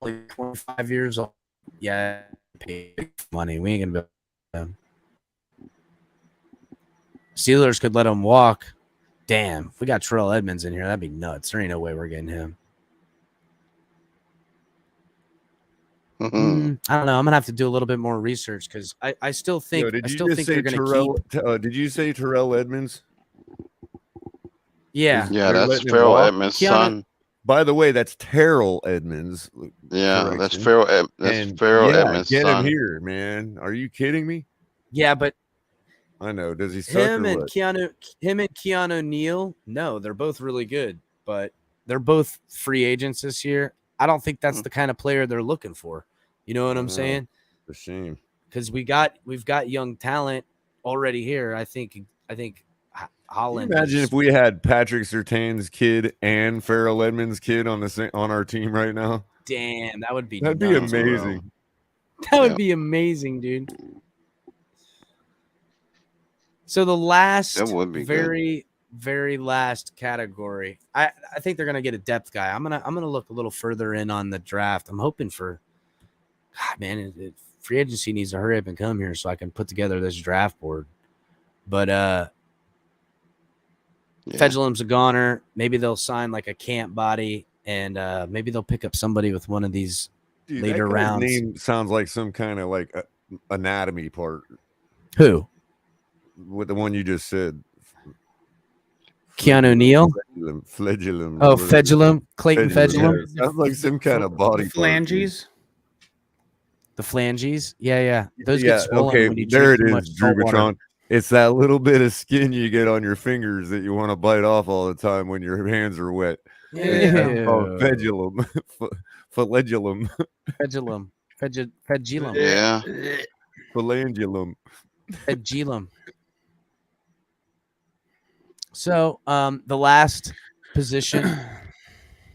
only 25 years old. Yeah, paid money. We ain't gonna be. Steelers could let him walk. Damn, if we got Terrell Edmonds in here, that'd be nuts. There ain't no way we're getting him. I don't know. I'm gonna have to do a little bit more research because I still think they're gonna keep. Did you say Terrell Edmonds? Yeah, that's Farrell Edmonds' son. By the way, that's Terrell Edmonds. Yeah, correction. that's Farrell. Edmonds' get son. him here, man. Are you kidding me? Yeah, but I know. Does he suck him or and what? Keanu Neal? No, they're both really good, but they're both free agents this year. I don't think that's the kind of player they're looking for. You know what I'm saying? It's a shame because we've got young talent already here. I think Holland. Imagine if we had Patrick Surtain's kid and Farrell Edmonds' kid on our team right now. Damn, that'd be nuts, amazing. Bro. That would be amazing, dude. So the last very last category, I think they're gonna get a depth guy. I'm gonna look a little further in on the draft. I'm hoping for, God, man, free agency needs to hurry up and come here so I can put together this draft board. But Fedulum's a goner. Maybe they'll sign like a camp body, and maybe they'll pick up somebody with one of these later rounds. Name sounds like some kind of like anatomy part. Who? With the one you just said. Keanu Neal? Flagellum. Oh, Fedulum. Clayton Fedulum. Yeah. Sounds like some kind of body phalanges. The phalanges? Yeah. Those get swollen when you there it drink too is, much salt water. Drubatron. It's that little bit of skin you get on your fingers that you want to bite off all the time when your hands are wet. Yeah. Oh, Fedulum. Flagellum. Fedulum. Fedulum. Yeah. Phalangulum. Fedulum. So the last position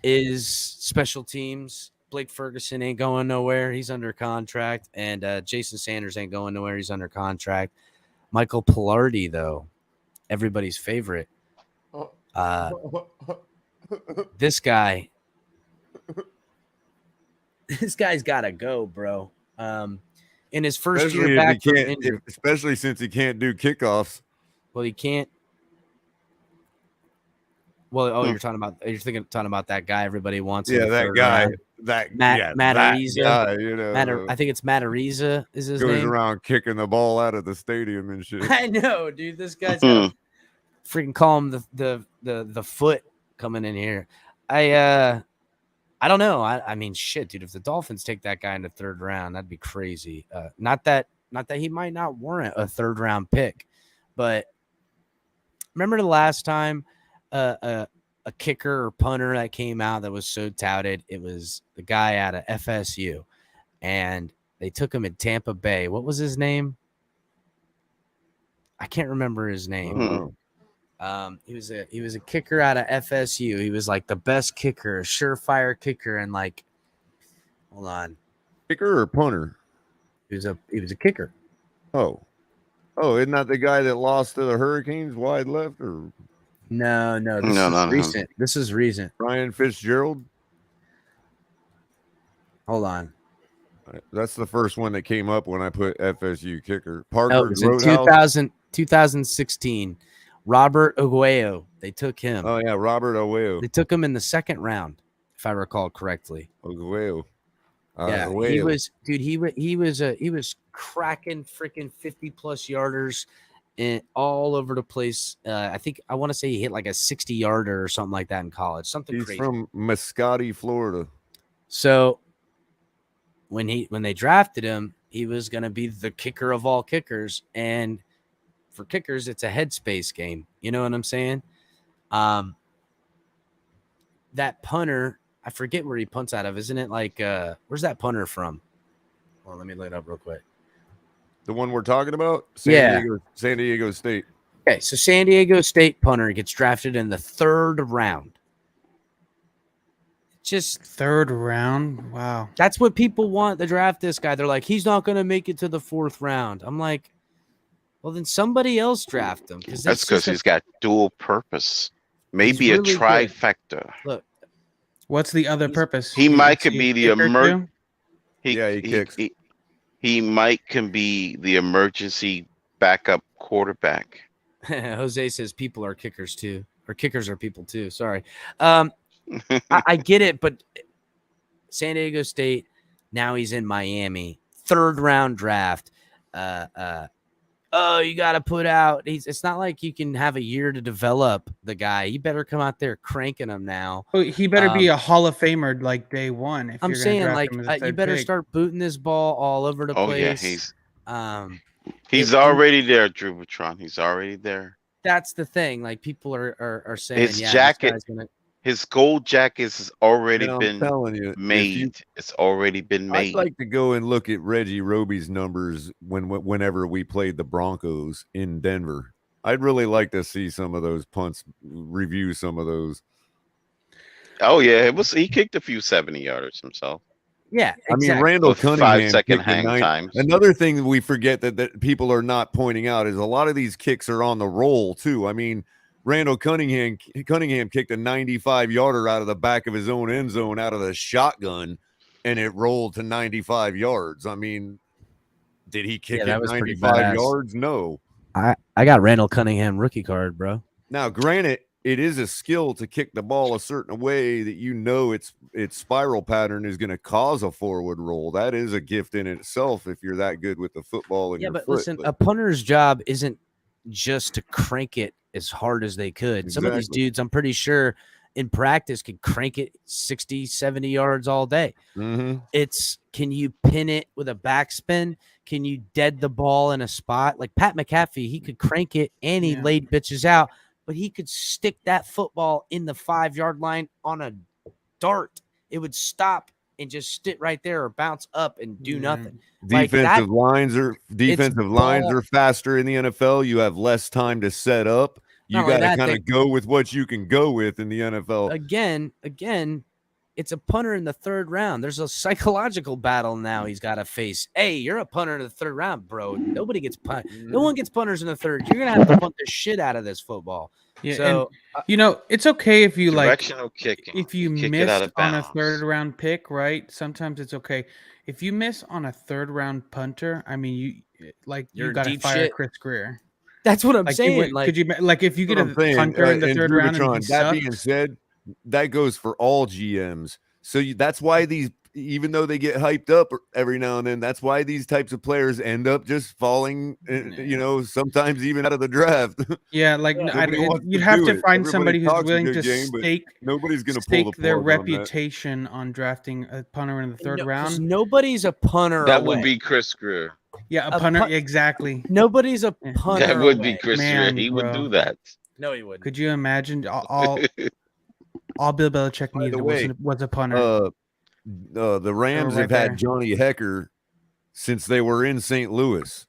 is special teams. Blake Ferguson ain't going nowhere. He's under contract. And Jason Sanders ain't going nowhere. He's under contract. Michael Pilardi, though, everybody's favorite. This guy's got to go, bro. In his first year back from injury. Especially since he can't do kickoffs. Well, he can't. Well, you're talking about that guy everybody wants. Yeah, that guy. Round. Matt Ariza. I think it's Matt Ariza is his name. Goes around kicking the ball out of the stadium and shit. I know, dude. This guy's got freaking call him the foot coming in here. I don't know. I mean, shit, dude. If the Dolphins take that guy in the third round, that'd be crazy. Not that he might not warrant a third round pick, but remember the last time a kicker or punter that came out that was so touted? It was the guy out of FSU, and they took him in Tampa Bay. What was his name? I can't remember his name. He was a kicker out of FSU. He was like the best kicker, a surefire kicker, and like, hold on, kicker or punter? He was a kicker. Oh, isn't that the guy that lost to the Hurricanes wide left, or No, this No, is not him. recent. This is recent. Ryan Fitzgerald? Hold on. That's the first one that came up when I put FSU kicker. Oh, Parker it was in Roadhouse. 2016. Robert Aguayo. They took him. Oh yeah, Robert Aguayo. They took him in the second round, if I recall correctly. Aguayo. Yeah, Aguayo. he was, dude. He was cracking freaking 50+ yarders and all over the place. I want to say he hit like a 60-yarder or something like that in college. Something He's crazy. from Mascotte, Florida. So when they drafted him, he was going to be the kicker of all kickers, and for kickers, it's a headspace game. You know what I'm saying? That punter, I forget where he punts out of. Isn't it like where's that punter from? Well, let me look it up real quick. The one we're talking about? Yeah. San Diego State. Okay, so San Diego State punter gets drafted in the 3rd round. Just 3rd round. Wow. That's what people want to draft this guy. They're like, he's not going to make it to the 4th round. I'm like, well, then somebody else draft him. That's because he's got dual purpose. Maybe a really trifecta. Good. Look, what's the other purpose? He might could be the He kicks. He might can be the emergency backup quarterback. Jose says people are kickers too, or kickers are people too. Sorry. I get it, but San Diego State, now he's in Miami, 3rd round draft. You got to put out. It's not like you can have a year to develop the guy. You better come out there cranking him now. Oh, he better be a Hall of Famer like day one. If I'm you're saying, draft like, him as a you third better pick. start booting this ball all over the place. Yeah, he's already there, Drew Patron. He's already there. That's the thing. Like, people are saying, His jacket, his gold jacket has already been made. It's already been made. I'd like to go and look at Reggie Roby's numbers whenever we played the Broncos in Denver. I'd really like to see some of those punts, review some of those. Oh yeah, he kicked a few 70-yarders himself. Yeah, exactly. I mean, Randall With Cunningham 5-second hang times. Another thing we forget that people are not pointing out is a lot of these kicks are on the roll too. I mean, Randall Cunningham kicked a 95-yarder out of the back of his own end zone out of the shotgun, and it rolled to 95 yards. I mean, did he kick it 95 yards? No. I got Randall Cunningham rookie card, bro. Now, granted, it is a skill to kick the ball a certain way that its spiral pattern is going to cause a forward roll. That is a gift in itself if you're that good with the football in your foot. Listen, a punter's job isn't just to crank it as hard as they could. Exactly. Some of these dudes, I'm pretty sure, in practice could crank it 60, 70 yards all day. Mm-hmm. It's, can you pin it with a backspin? Can you dead the ball in a spot? Like Pat McAfee, he could crank it and he laid bitches out, but he could stick that football in the 5-yard line on a dart. It would stop and just sit right there or bounce up and do nothing. Defensive lines are faster in the NFL. You have less time to set up. You got to kind of go with what you can go with in the NFL. Again, it's a punter in the 3rd round. There's a psychological battle now he's got to face. Hey, you're a punter in the 3rd round, bro. Nobody gets punt. No one gets punters in the 3rd. You're gonna have to punt the shit out of this football. Yeah, so and, it's okay if you directional kicking. If you missed on a 3rd round pick, right? Sometimes it's okay. If you miss on a 3rd round punter, I mean, you got to fire Chris Greer. That's what I'm saying. Could you if you get a punter in the 3rd round? And that being said, that goes for all GMs. So that's why even though they get hyped up every now and then, that's why these types of players end up just falling, sometimes even out of the draft. Yeah, you'd have to find somebody who's willing to stake. Nobody's going to pull their reputation on drafting a punter in the 3rd round. Nobody's a punter. That would be Chris Greer. Yeah, a punter. Exactly. Nobody's a punter. That would be Chris Greer. He would do that. No, he wouldn't. Could you imagine all Bill Belichick needed was a punter? The Rams have had Johnny Hecker since they were in St. Louis.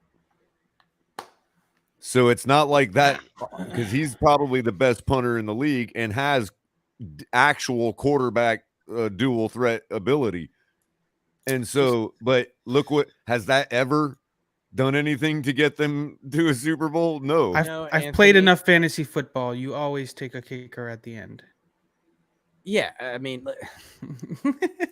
So it's not like that, because he's probably the best punter in the league and has actual quarterback dual threat ability. And so, but look, has that ever done anything to get them to a Super Bowl? No. I've played enough fantasy football. You always take a kicker at the end. Yeah, I mean,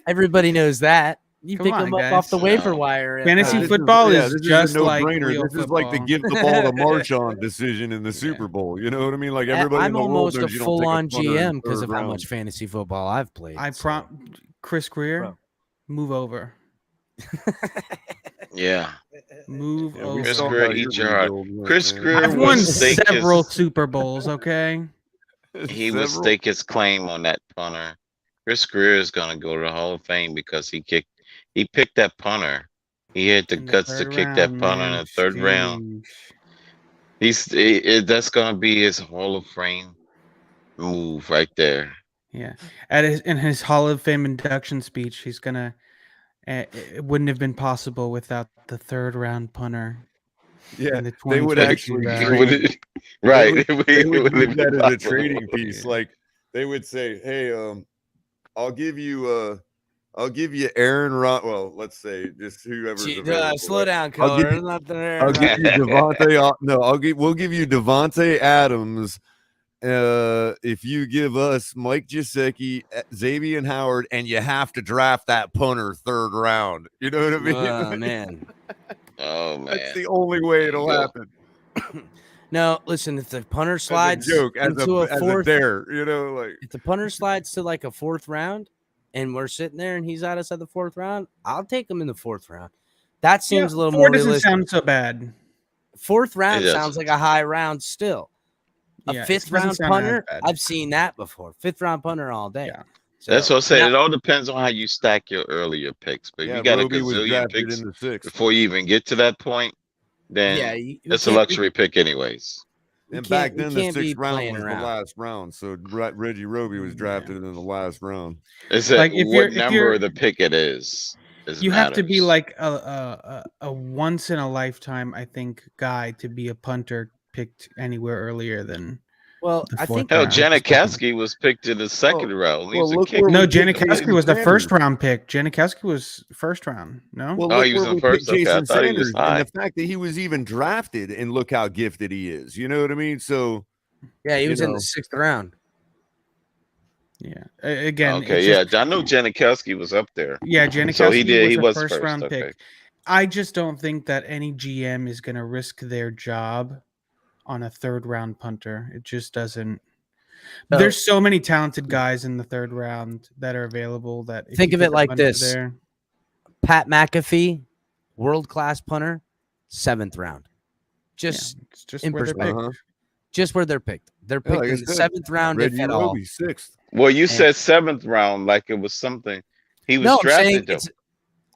everybody knows that. You pick them up off the waiver wire. Fantasy football is just like real real This is like the give the ball to Marshawn decision in the Super Bowl. You know what I mean? Like everybody. I'm in the world almost a knows you don't take full-on punter in the GM because third of how round. much fantasy football I've played. Chris Greer, move over. Yeah. Move over. Chris Greer, eat your heart. Chris Greer I've won will stake several his, Super Bowls. Okay. he will stake his claim on that punter. Chris Greer is gonna go to the Hall of Fame because he picked that punter. He had the guts to kick that punter in the third round. That's gonna be his Hall of Fame move right there. Yeah, in his Hall of Fame induction speech, he's gonna. It wouldn't have been possible without the third round punter. Yeah, they would actually right. They would use that as a trading piece. Like they would say, "Hey, I'll give you Aaron Rod. Well, let's say just whoever's available. Slow down, Color. I'll give you Devontae. No, we'll give you Devontae Adams. If you give us Mike Gesicki, Xavier Howard, and you have to draft that punter third round. You know what I mean? Oh man. Oh man. That's the only way it'll happen. No, listen, if the punter slides into a fourth, you know, like if the punter slides to like a fourth round and we're sitting there and he's at us at the fourth round, I'll take him in the fourth round. That seems a little more realistic. Doesn't sound so bad. Fourth round sounds like a high round still. A fifth round punter, I've seen that before. Fifth round punter all day. Yeah. So, that's what I said. It all depends on how you stack your earlier picks. But if you got a gazillion picks before you even get to that point, then it's a luxury pick anyways. And back then, the sixth round was the last round. So Reggie Roby was drafted in the last round. It's like what number of the pick it is. You have to be like a once in a lifetime, I think, guy to be a punter picked anywhere earlier than. Well, I think Janikowski was picked in the second round. No, Janikowski was the first round pick. Janikowski was first round. No, he was the first. Jason Sanders, and the fact that he was even drafted, and look how gifted he is. You know what I mean? So, yeah, he was in the sixth round. Yeah. Again. Okay. Yeah, I know Janikowski was up there. Yeah, Janikowski. So he did. He was first round pick. I just don't think that any GM is going to risk their job on a third round punter. It just doesn't. There's so many talented guys in the third round that are available that think of it like this. Pat McAfee, world-class punter, seventh round. Just in perspective. Just where they're picked. They're picked in the seventh round, if at all. Sixth. Well, you said seventh round like it was something. He was drafted though.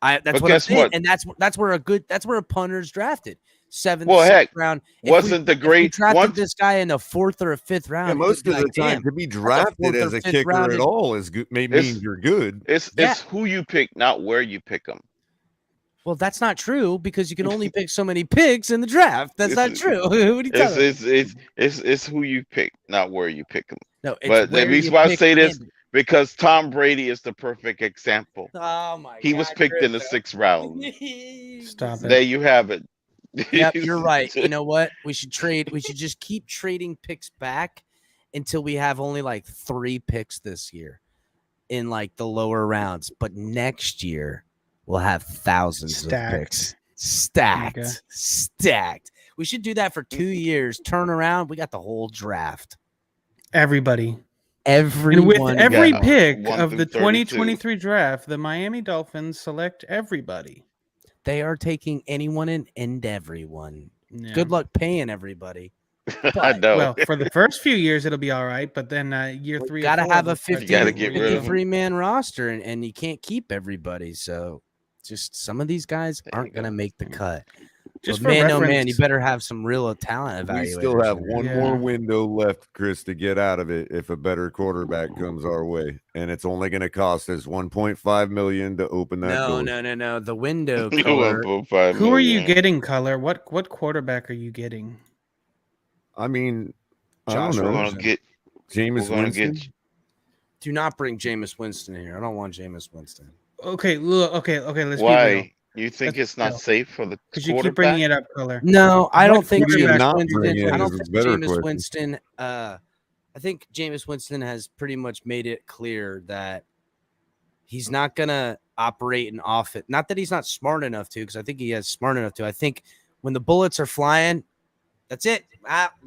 That's what I'm saying, and that's where a punter's drafted. Seventh, round. Wasn't the great drafted this guy in a fourth or a fifth round? Yeah, most of the time, to be drafted as a kicker at all is good. Means you're good. It's who you pick, not where you pick them. Well, that's not true because you can only pick so many picks in the draft. That's not true. What are you talking it's who you pick, not where you pick them. No, but the reason why I say this because Tom Brady is the perfect example. Oh my! He was picked in the sixth round. Stop it. There you have it. Yep, you're right. You know what? We should trade. We should just keep trading picks back until we have only like 3 picks this year in like the lower rounds. But next year we'll have thousands of picks stacked. We should do that for 2 years. Turn around. We got the whole draft. Everybody. Everyone. And with every pick of the 2023 draft, the Miami Dolphins select everybody. They are taking anyone and everyone. Yeah. Good luck paying everybody. I know. Well, for the first few years, it'll be all right. But then year 3 got to have a 53-man roster, and you can't keep everybody. So just some of these guys aren't going to make the cut. Just but man, oh man, you better have some real talent evaluators. We still have one more window left, Chris, to get out of it if a better quarterback comes our way, and it's only going to cost us $1.5 million to open that door. No. The window. Color. Who are you getting, Color? What quarterback are you getting? I mean, I don't know. We're gonna get Jameis Winston. Do not bring Jameis Winston here. I don't want Jameis Winston. Okay, look. Okay. Let's Why? be real. You think it's not safe for the because you keep bringing it up, Color. No, I don't think Who do you Jameis not Winston. bring in I is don't a think better Jameis question. Winston. I think Jameis Winston has pretty much made it clear that he's not gonna operate an offense. Not that he's not smart enough to, because I think he is smart enough to. I think when the bullets are flying, that's it.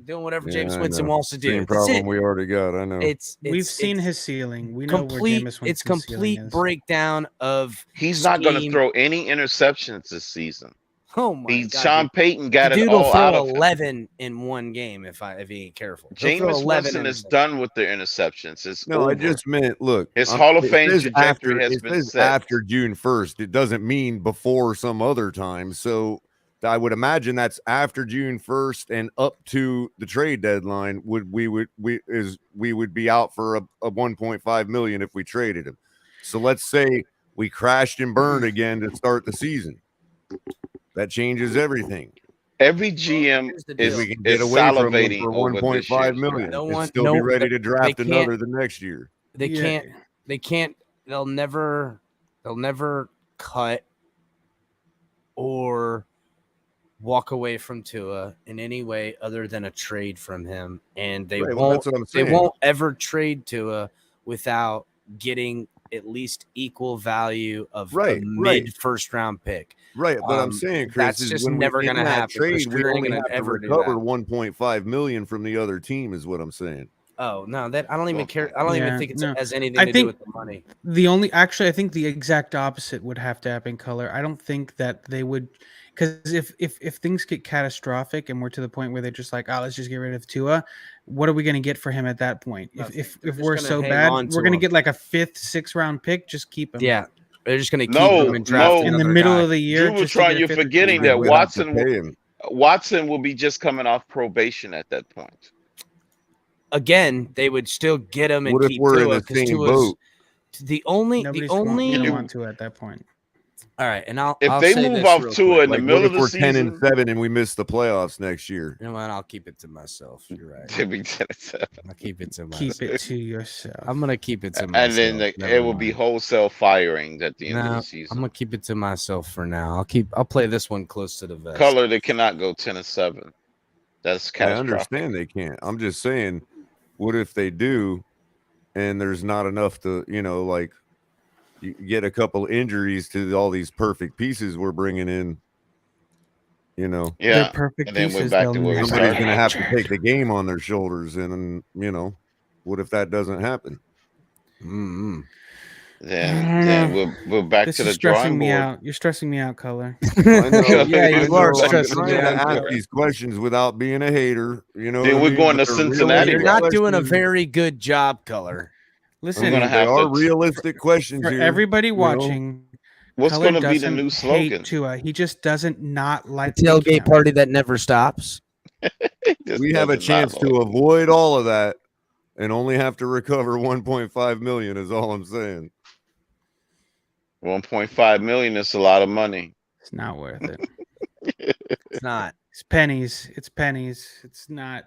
Doing whatever Jameis Winston wants to do. Same problem we already got. I know. We've seen his ceiling. We know where complete. Jameis Winston's It's complete ceiling is. breakdown of. He's not going to scheme. throw any interceptions this season. Oh my God! Sean Payton got the it dude all will throw out of him. 11 in one game if he ain't careful. Jameis Winston is done with the interceptions. It's no, over. I just meant look. His Hall of Fame says trajectory has been set. After June 1st. It doesn't mean before some other time. So I would imagine that's after June 1st and up to the trade deadline. We would be out for a 1.5 million if we traded him. So let's say we crashed and burned again to start the season. That changes everything. Every GM is salivating for over 1.5 million. No Still be ready to draft another the next year. They can't. They'll never cut or walk away from Tua in any way other than a trade from him, and they won't. That's what I'm they saying. won't ever trade Tua without getting at least equal value of a mid first round pick. Right, but I'm saying, Chris, that's is just when never we going to in that happen. Trade, we only have to ever do recover that. 1.5 million from the other team, is what I'm saying. Oh no, that I don't even care. I don't even think it has anything to do with the money. I think the exact opposite would have to happen, Color. I don't think that they would, because if things get catastrophic and we're to the point where they're just like, oh, let's just get rid of Tua, what are we going to get for him at that point? If we're so bad, we're going to get like a 5th, 6th round pick. Just keep him. Yeah, they're just going to keep him and draft in the middle of the year. You're forgetting that Watson will be just coming off probation at that point. Again, they would still get him and what if keep we're Tua in the same boat? The only want to at that point. All right, and if I'll they say move this off real Tua quick. in the middle of the we're season, 10-7 and we miss the playoffs next year. You know what? I'll keep it to myself. You're right. I'll keep it to myself. Keep it to yourself. I'm gonna keep it to myself. And then it will be wholesale firings at the end of the season. I'm gonna keep it to myself for now. I'll play this one close to the vest. Color, they cannot go 10-7. That's catastrophic. I understand they can't. I'm just saying, what if they do, and there's not enough to, like, you get a couple injuries to all these perfect pieces we're bringing in, Yeah, they're perfect and then pieces. we're back to where we somebody's started. going to have to take the game on their shoulders, and what if that doesn't happen? Mm-hmm. Then we're back This to is the stressing drawing me board. out. You're stressing me out, Color. I know. Yeah, you are I'm stressing trying me to out. ask these questions without being a hater. Then we're going to Cincinnati. You're not doing a very good job, Color. Listen, they are realistic questions for here. everybody watching. What's going to be the new slogan? Tua. He just doesn't not like the tailgate party that never stops. We have a chance to avoid all of that and only have to recover 1.5 million is all I'm saying. 1.5 million is a lot of money. It's not worth it. It's not. It's pennies. It's pennies. It's not.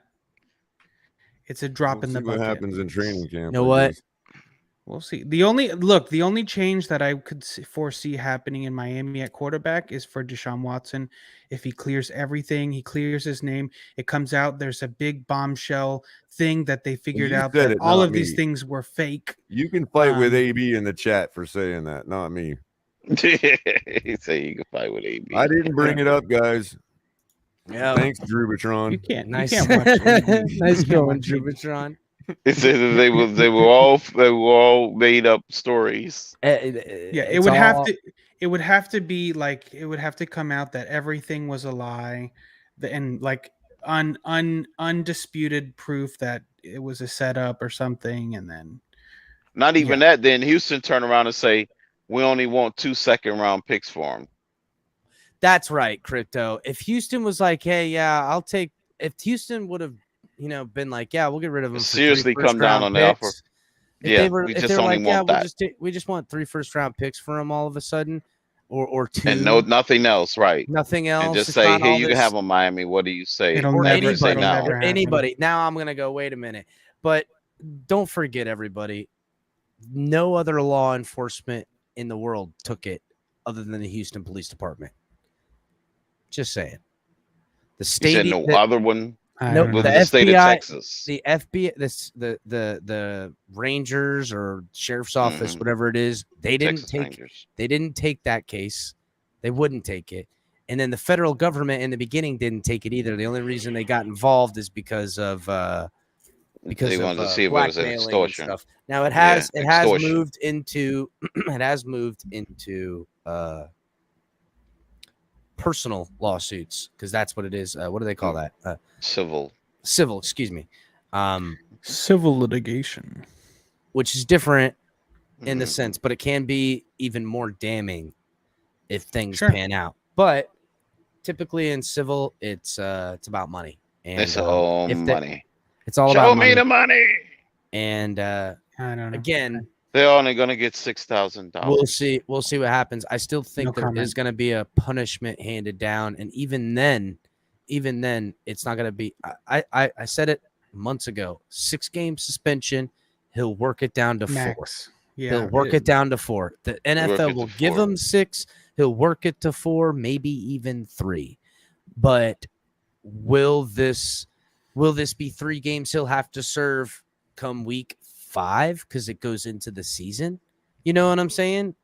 It's a drop in the bucket. What happens in training camp? You know what? We'll see. The only change that I could foresee happening in Miami at quarterback is for Deshaun Watson. If he clears everything, he clears his name, it comes out there's a big bombshell thing that they figured out that all of these things were fake. You can fight with AB in the chat for saying that, not me. He say you can fight with AB. I didn't bring it up, guys. Yeah. Thanks, Drewbatron. You can't. Nice. You can't watch Nice going, Drewbatron. It said that they were all made up stories. Yeah, it would have to be like it would have to come out that everything was a lie, and like undisputed proof that it was a setup or something, and then not even that. Then Houston turn around and say we only want 2 second-round picks for him. That's right, Crypto. If Houston was like, hey, yeah, I'll take. If Houston would have, been like, yeah, we'll get rid of him. Seriously, come down on the offer. We just only want that. We just want 3 first-round picks for him all of a sudden, or 2, and nothing else, right? Nothing else. And just say, hey, you can have him, Miami. What do you say? Or anybody. Now I'm gonna go. Wait a minute, but don't forget, everybody. No other law enforcement in the world took it other than the Houston Police Department. Just saying. The You state, said no other one. no, With the the state of FBI, Texas. the FBI, the Rangers or Sheriff's Office, whatever it is, they didn't Texas take. Rangers. They didn't take that case. They wouldn't take it. And then the federal government in the beginning didn't take it either. The only reason they got involved is because of They wanted to see if it was an blackmailing and extortion. stuff. Now it Yeah, has extortion. moved into it has moved into personal lawsuits, because that's what it is. What do they call that? Civil. Civil, excuse me. Civil litigation, Which is different in the sense, but it can be even more damning if things Sure. pan out. But typically in civil, it's about money. And It's all if money. it's all Show about me money. the money. And I don't know. again, They're only gonna get $6,000. we'll see what happens. I still think No there comment. is going to be a punishment handed down, and even then it's not going to be. I said it months ago. 6-game suspension. He'll work it down to 4. Max. Yeah. He'll work it down to 4. The NFL it will to give 4. him 6. He'll work it to 4, maybe even 3. But will this be 3 games he'll have to serve come week 5 because it goes into the season? You know what I'm saying?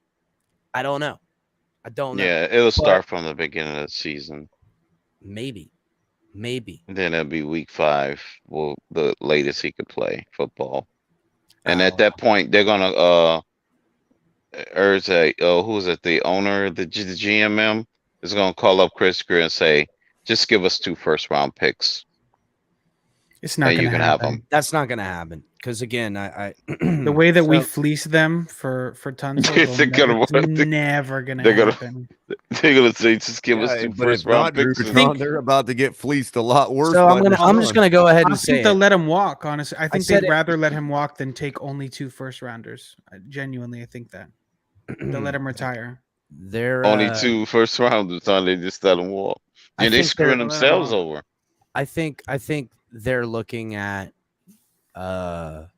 I don't know. Yeah, it'll start from the beginning of the season. Maybe. And then it'll be week 5. Well, the latest he could play football. And at that point, they're gonna who's it? The owner, the GMM is gonna call up Chris Greer and say, "Just give us 2 first-round picks." It's not And going you to can have happen. them. That's not going to happen because again, I The way that we fleece them for tons of They're gonna it's work. never going to They're gonna happen. they're gonna say, "Just give us Yeah, 2 but it's first-round not picks." Drew. They're about to get fleeced a lot worse. So by I'm just Deshaun. gonna go ahead I and say think they'll it. let him walk. Honestly, I think said they'd it- rather let him walk than take only 2 first rounders. Genuinely, I think that they'll let him retire. They're Only 2 first-rounders, so they just let them walk. I And they think screwing they're- themselves over. I think they're looking at Now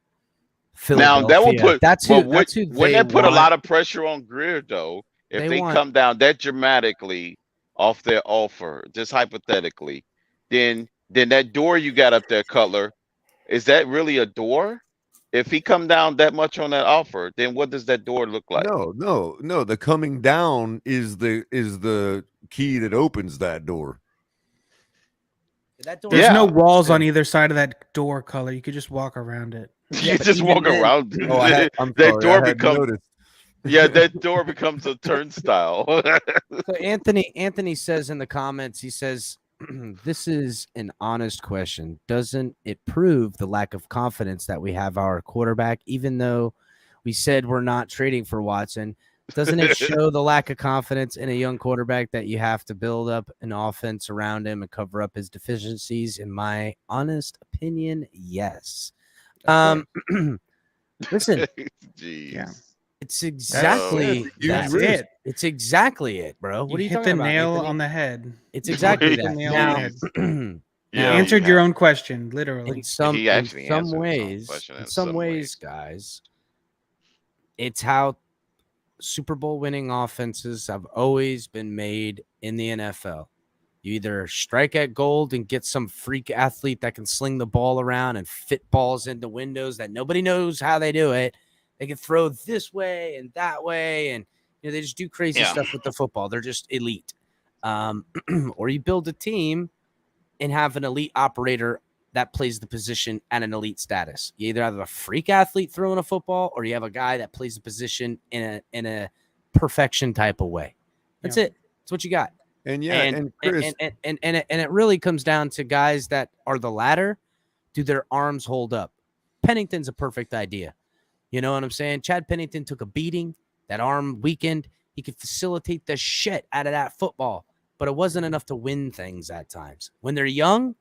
Philadelphia. that will put. that's who But that's who wouldn't they that put a want. lot of pressure on Greer though? If They they want- come down that dramatically off their offer, just hypothetically, then that door you got up there, Cutler, is that really a door? If he come down that much on that offer, then what does that door look like? No. The coming down is the key that opens that door. That door. There's no Yeah. walls on either side of that door, Color. You could just walk around it. Yeah, You but just even walk then- around. Oh, I'm that sorry, door I hadn't becomes noticed. that door becomes a turnstile. So Anthony says in the comments, he says, "This is an honest question. Doesn't it prove the lack of confidence that we have our quarterback, even though we said we're not trading for Watson? Doesn't it show the lack of confidence in a young quarterback that you have to build up an offense around him and cover up his deficiencies? In my honest opinion, yes." Listen, Jeez. Yeah. it's exactly That's that. it. It's exactly it, bro. What You are you hit talking the about, nail Anthony? on the head. It's exactly Hit that. the nail on the Now, head. now, Yeah, Answered your have. own question, literally. in some He actually in some answered his own ways, question in in some some ways, ways. guys, it's how Super Bowl winning offenses have always been made in the NFL. You either strike at gold and get some freak athlete that can sling the ball around and fit balls into windows that nobody knows how they do it. They can throw this way and that way, and they just do crazy Yeah. stuff with the football. They're just elite. Or you build a team and have an elite operator that plays the position at an elite status. You either have a freak athlete throwing a football, or you have a guy that plays the position in a perfection type of way. That's it. That's what you got. And yeah, and Chris, and it really comes down to guys that are the latter. Do their arms hold up? Pennington's a perfect idea. You know what I'm saying? Chad Pennington took a beating. That arm weakened. He could facilitate the shit out of that football, but it wasn't enough to win things at times. When they're young,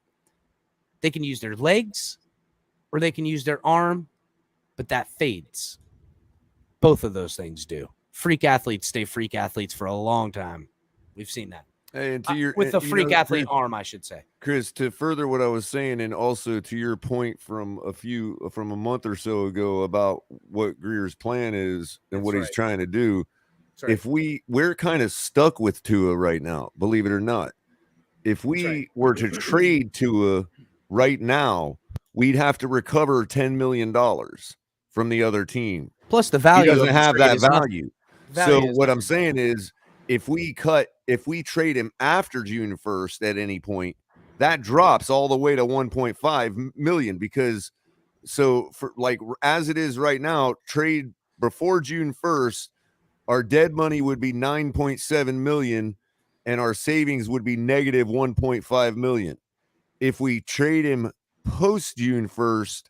they can use their legs or they can use their arm, but that fades. Both of those things do. Freak athletes stay freak athletes for a long time. We've seen that. hey, and to your With the you freak know, athlete Chris, arm, I should say. Chris, to further what I was saying, and also to your point from a month or so ago about what Greer's plan is and That's what he's right. trying to do. if we're kind of stuck with Tua right now, believe it or not. If we were to trade Tua right now, we'd have to recover $10 million from the other team. Plus the value. He doesn't have that value. So what I'm not saying is, if we trade him after June 1st at any point, that drops all the way to 1.5 million, because so for like as it is right now, trade before June 1st, our dead money would be 9.7 million and our savings would be negative 1.5 million. If we trade him post June 1st,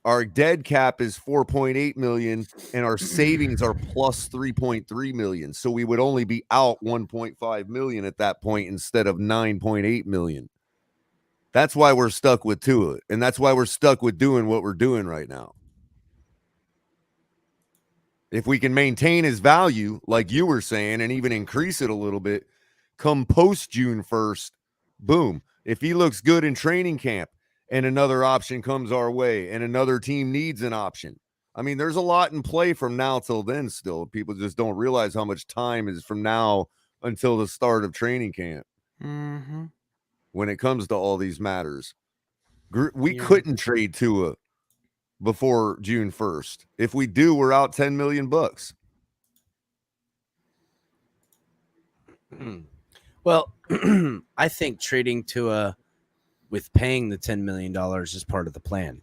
our dead cap is 4.8 million and our savings are plus 3.3 million. So we would only be out 1.5 million at that point instead of 9.8 million. That's why we're stuck with Tua, and that's why we're stuck with doing what we're doing right now. If we can maintain his value, like you were saying, and even increase it a little bit, come post June 1st, boom. If he looks good in training camp and another option comes our way and another team needs an option. I mean, there's a lot in play from now till then still. People just don't realize how much time is from now until the start of training camp. Mm-hmm. When it comes to all these matters. We couldn't trade Tua before June 1st. If we do, we're out $10 million. Well, I think trading Tua with paying the $10 million is part of the plan.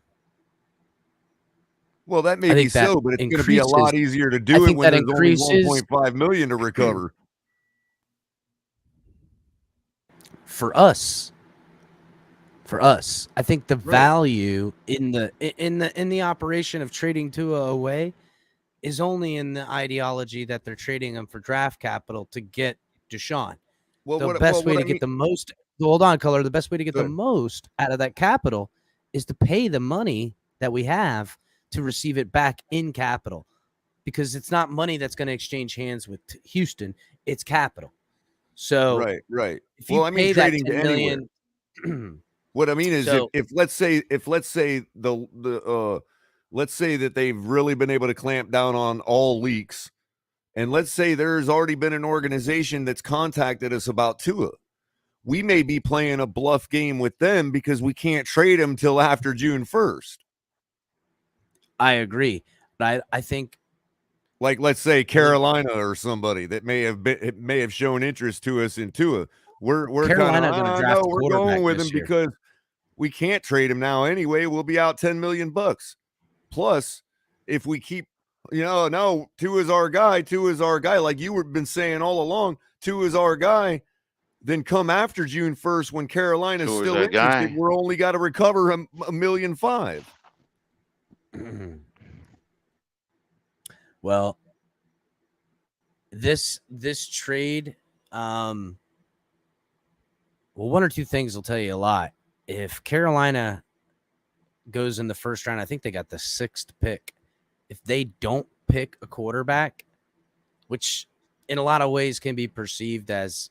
Well, that may be so, but it's going to be a lot easier to do it when there's only 1.5 million to recover. For us, I think the value in the operation of trading Tua away is only in the ideology that they're trading him for draft capital to get Deshaun. Well, the best way to get the most. Hold on, Color. The best way to get the most out of that capital is to pay the money that we have to receive it back in capital, because it's not money that's going to exchange hands with Houston. It's capital. So right. If you pay trading that $10 million, what I mean is, if let's say let's say that they've really been able to clamp down on all leaks, and let's say there's already been an organization that's contacted us about Tua, we may be playing a bluff game with them because we can't trade him till after June 1st. I agree, but I think, like, let's say Carolina or somebody that may have shown interest to us in Tua. We're Carolina kind of draft we're going with him year. because we can't trade him now anyway. We'll be out $10 million. Plus, if we keep, no, Tua's our guy. Like you have been saying all along, Tua's our guy. Then come after June 1st when Carolina's still interested, we're only got to recover $1.5 million. Well, this trade, well, one or two things will tell you a lot. If Carolina goes in the first round, I think they got the 6th pick. If they don't pick a quarterback, which in a lot of ways can be perceived as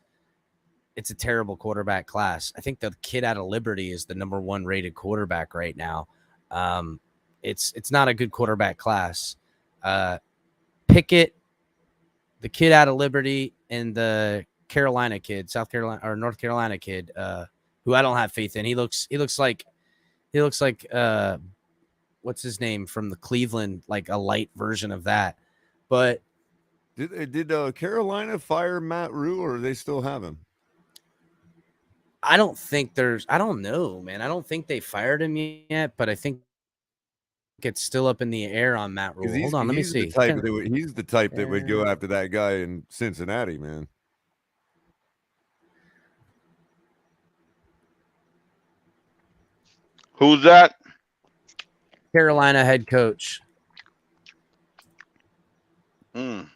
it's a terrible quarterback class. I think the kid out of Liberty is the number 1 rated quarterback right now. It's not a good quarterback class. Pickett, the kid out of Liberty, and the Carolina kid, South Carolina or North Carolina kid, who I don't have faith in. He looks like what's his name from the Cleveland, like a light version of that. But did Carolina fire Matt Rule, or do they still have him? I don't know, man. I don't think they fired him yet, but I think it's still up in the air on Matt Rule. Hold on, let me see. He's the type that would go after that guy in Cincinnati, man. Who's that? Carolina head coach. It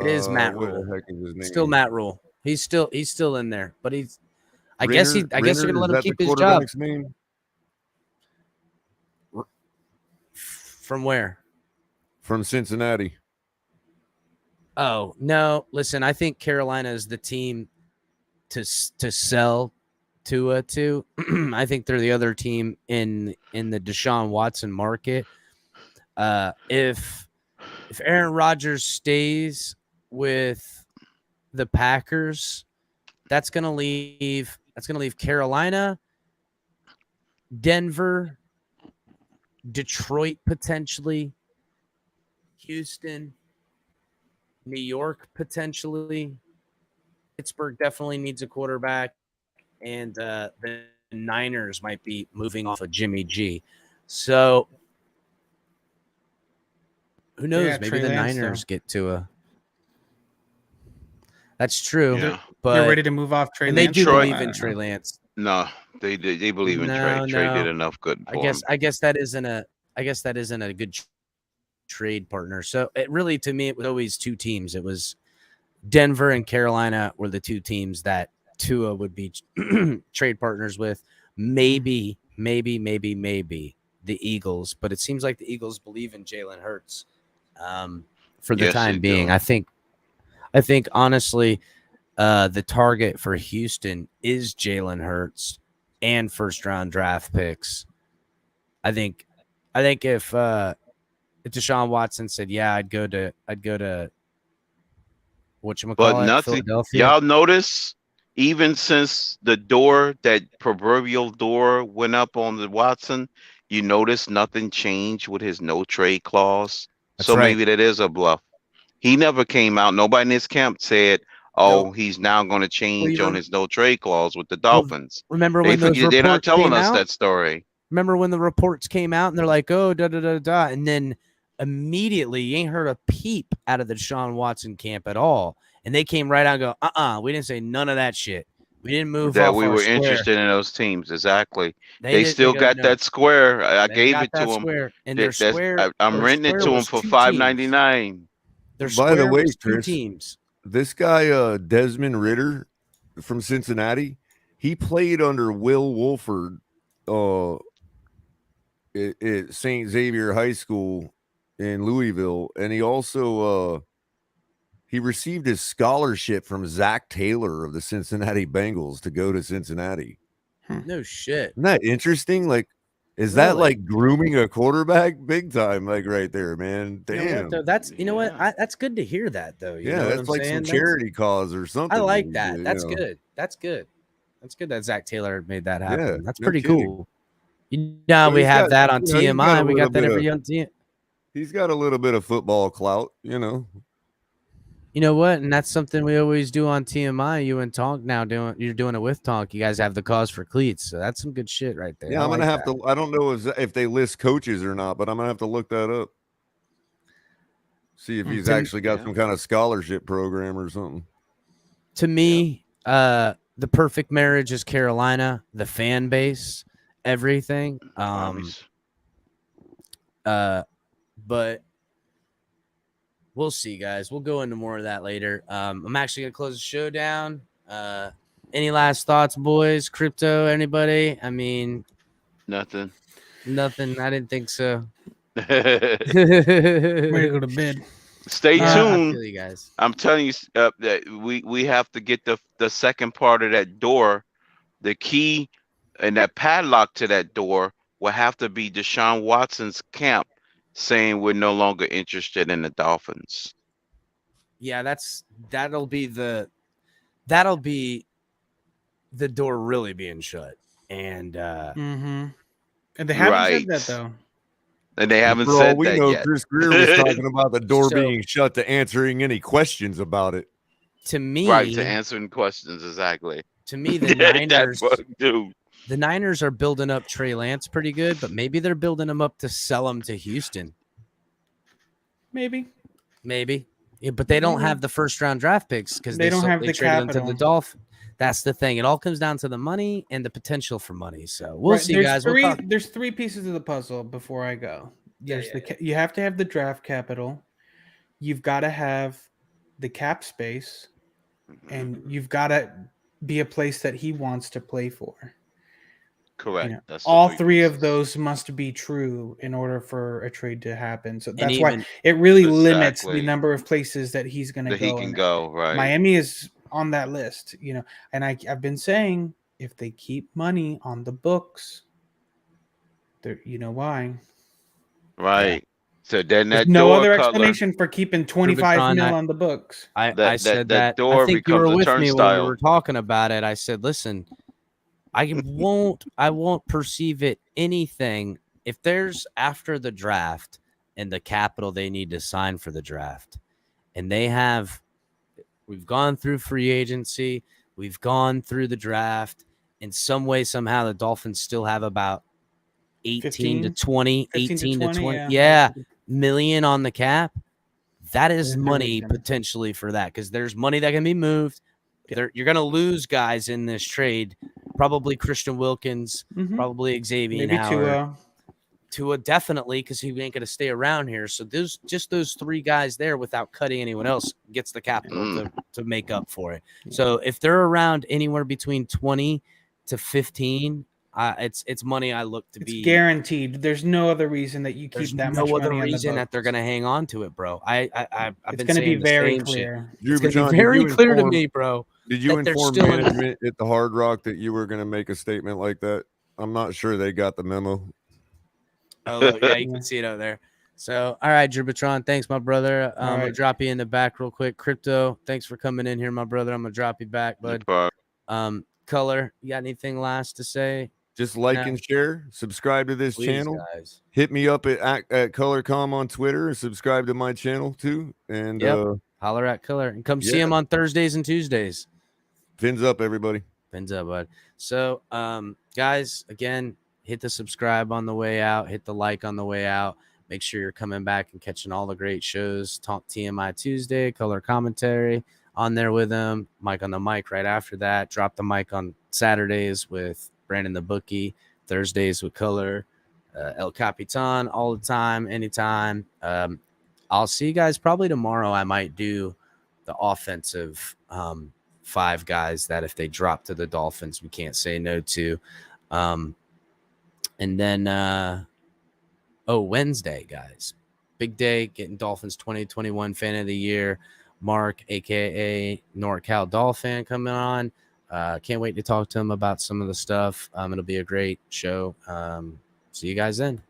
is Matt Rule. Still Matt Rule. He's still in there, but I guess they're gonna let him keep his job. Name? From where? From Cincinnati. Oh no! Listen, I think Carolina is the team to sell Tua to. I think they're the other team in the Deshaun Watson market. If If Aaron Rodgers stays with the Packers, that's gonna leave Carolina, Denver, Detroit potentially, Houston, New York potentially. Pittsburgh definitely needs a quarterback, and the Niners might be moving off of Jimmy G. So who knows? Yeah, Maybe Trey the Lance, Niners though. get to a. That's true. Yeah. But They're ready to move off Trey and they Lance. do though? believe I in don't Trey know. Lance. No, they believe in Trey. Trey did enough good for him. I guess that isn't a good trade partner. So it really, to me, it was always two teams. It was Denver and Carolina were the two teams that Tua would be trade partners with. Maybe the Eagles, but it seems like the Eagles believe in Jalen Hurts for the time being. Do. I think honestly, the target for Houston is Jalen Hurts and first round draft picks. I think if Deshaun Watson said, "Yeah, I'd go to whatchamacallit, But nothing. Philadelphia." Y'all notice, even since that proverbial door went up on the Watson, you notice nothing changed with his no trade clause. That's so right. Maybe that is a bluff. He never came out. Nobody in his camp said, "Oh, he's now going to change on his no trade clause with the Dolphins." Remember when those they're not reports telling came us out? that story. Remember when the reports came out and they're like, "Oh, da da da da," and then immediately you ain't heard a peep out of the Deshaun Watson camp at all, and they came right out and go, we didn't say none of that shit. We didn't move That off we our were square. interested in those teams. Exactly. They still go, got "No." that square. I They gave got it to that them. square, and their That's- square. I'm their renting it square to them was for two $5.99. Their By the square way, was two Chris, teams. this guy Desmond Ritter from Cincinnati, he played under Will Wolford at St. Xavier High School in Louisville, and he also he received his scholarship from Zach Taylor of the Cincinnati Bengals to go to Cincinnati. No shit. Isn't that interesting? Like, is that like grooming a quarterback big time? Like right there, man. You know Damn. what, though? That's good to hear that though. You Yeah, know what that's I'm like saying? some charity cause or something. I like that. you That's know. good. That's good. That's good that Zach Taylor made that happen. Yeah, That's no pretty kidding. cool. You know, So we he's have got- that on you know, he's got TMI. a We little got that bit every of- on TMI. He's got a little bit of football clout, you know. You know what? And that's something we always do on TMI. You and Tonk now you're doing it with Tonk. You guys have the cause for cleats, so that's some good shit right there. Yeah, I I'm gonna like have that. to. I don't know if they list coaches or not, but I'm gonna have to look that up. See if he's actually got some kind of scholarship program or something. To me, the perfect marriage is Carolina, the fan base, everything. But we'll see, guys. We'll go into more of that later. I'm actually gonna close the show down. Any last thoughts, boys? Crypto, anybody? I mean, Nothing. I didn't think so. Ready to go to bed. Stay I tuned. feel you guys. I'm telling you that we have to get the second part of that door. The key and that padlock to that door will have to be Deshaun Watson's camp saying we're no longer interested in the Dolphins. Yeah, that'll be the door really being shut. And And they haven't said that though. And they haven't For all said we that know, yet. Chris Greer was talking about the door So- being shut to answering any questions about it. to me, Right, to answering questions, exactly. To me, the Niners, dude. The Niners are building up Trey Lance pretty good, but maybe they're building him up to sell him to Houston. Maybe. Yeah, but they don't have the first round draft picks because They don't have the traded them to the capital. Dolphins. That's the thing. It all comes down to the money and the potential for money. So we'll Right, see, there's guys. Three, We'll talk. There's three pieces of the puzzle before I go. You have to have the draft capital. You've got to have the cap space, and you've got to be a place that he wants to play for. Correct. You know, That's the all three three of those must be true in order for a trade to happen. So that's why even- it really limits Exactly. the number of places that he's going to that go. he can And go, right? Miami is on that list, you know. And I've been saying if they keep money on the books, you know why? Right. So then There's that no door other color, explanation for keeping 25 mil on the books. I said that. door I think you were becomes a with me when we turnstile. were talking about it. I said, listen, I won't perceive it anything if there's after the draft and the capital they need to sign for the draft, and we've gone through free agency, we've gone through the draft. In some way, somehow, the Dolphins still have about 18 to 20 million on the cap. That is money potentially for that, because there's money that can be moved. You're going to lose guys in this trade, probably Christian Wilkins, probably Xavier Maybe Howard. Tua definitely, because he ain't going to stay around here. So those 3 guys there, without cutting anyone else, gets the capital to make up for it. So if they're around anywhere between 20 to 15, it's money I look to be guaranteed. There's no other reason that you keep that much money. There's no other on reason the that they're going to hang on to it, bro. I've it's been going to be saying the very same clear. Shit. It's going to be very clear to me, bro. Did you inform management at the Hard Rock that you were going to make a statement like that? I'm not sure they got the memo. Oh, look, yeah, you can see it over there. So, all right, Dribbatron, thanks, my brother. I'm going to drop you in the back real quick. Crypto, thanks for coming in here, my brother. I'm going to drop you back, bud. Color, you got anything last to say? Just like and share, subscribe to this channel. Guys. Hit me up at ColorCom on Twitter and subscribe to my channel too. And holler at Color and come see him on Thursdays and Tuesdays. Fins up, everybody. Fins up, bud. So, guys, again, hit the subscribe on the way out, hit the like on the way out. Make sure you're coming back and catching all the great shows. Talk TMI Tuesday, Color Commentary on there with him. Mike on the mic right after that. Drop the mic on Saturdays with Brandon the Bookie. Thursdays with Color. El Capitan all the time, anytime. I'll see you guys probably tomorrow. I might do the offensive 5 guys that if they drop to the Dolphins, we can't say no to. And then, Wednesday, guys. Big day, getting Dolphins 2021 Fan of the Year. Mark, a.k.a. NorCal Dolphin, coming on. Can't wait to talk to him about some of the stuff. It'll be a great show. See you guys then.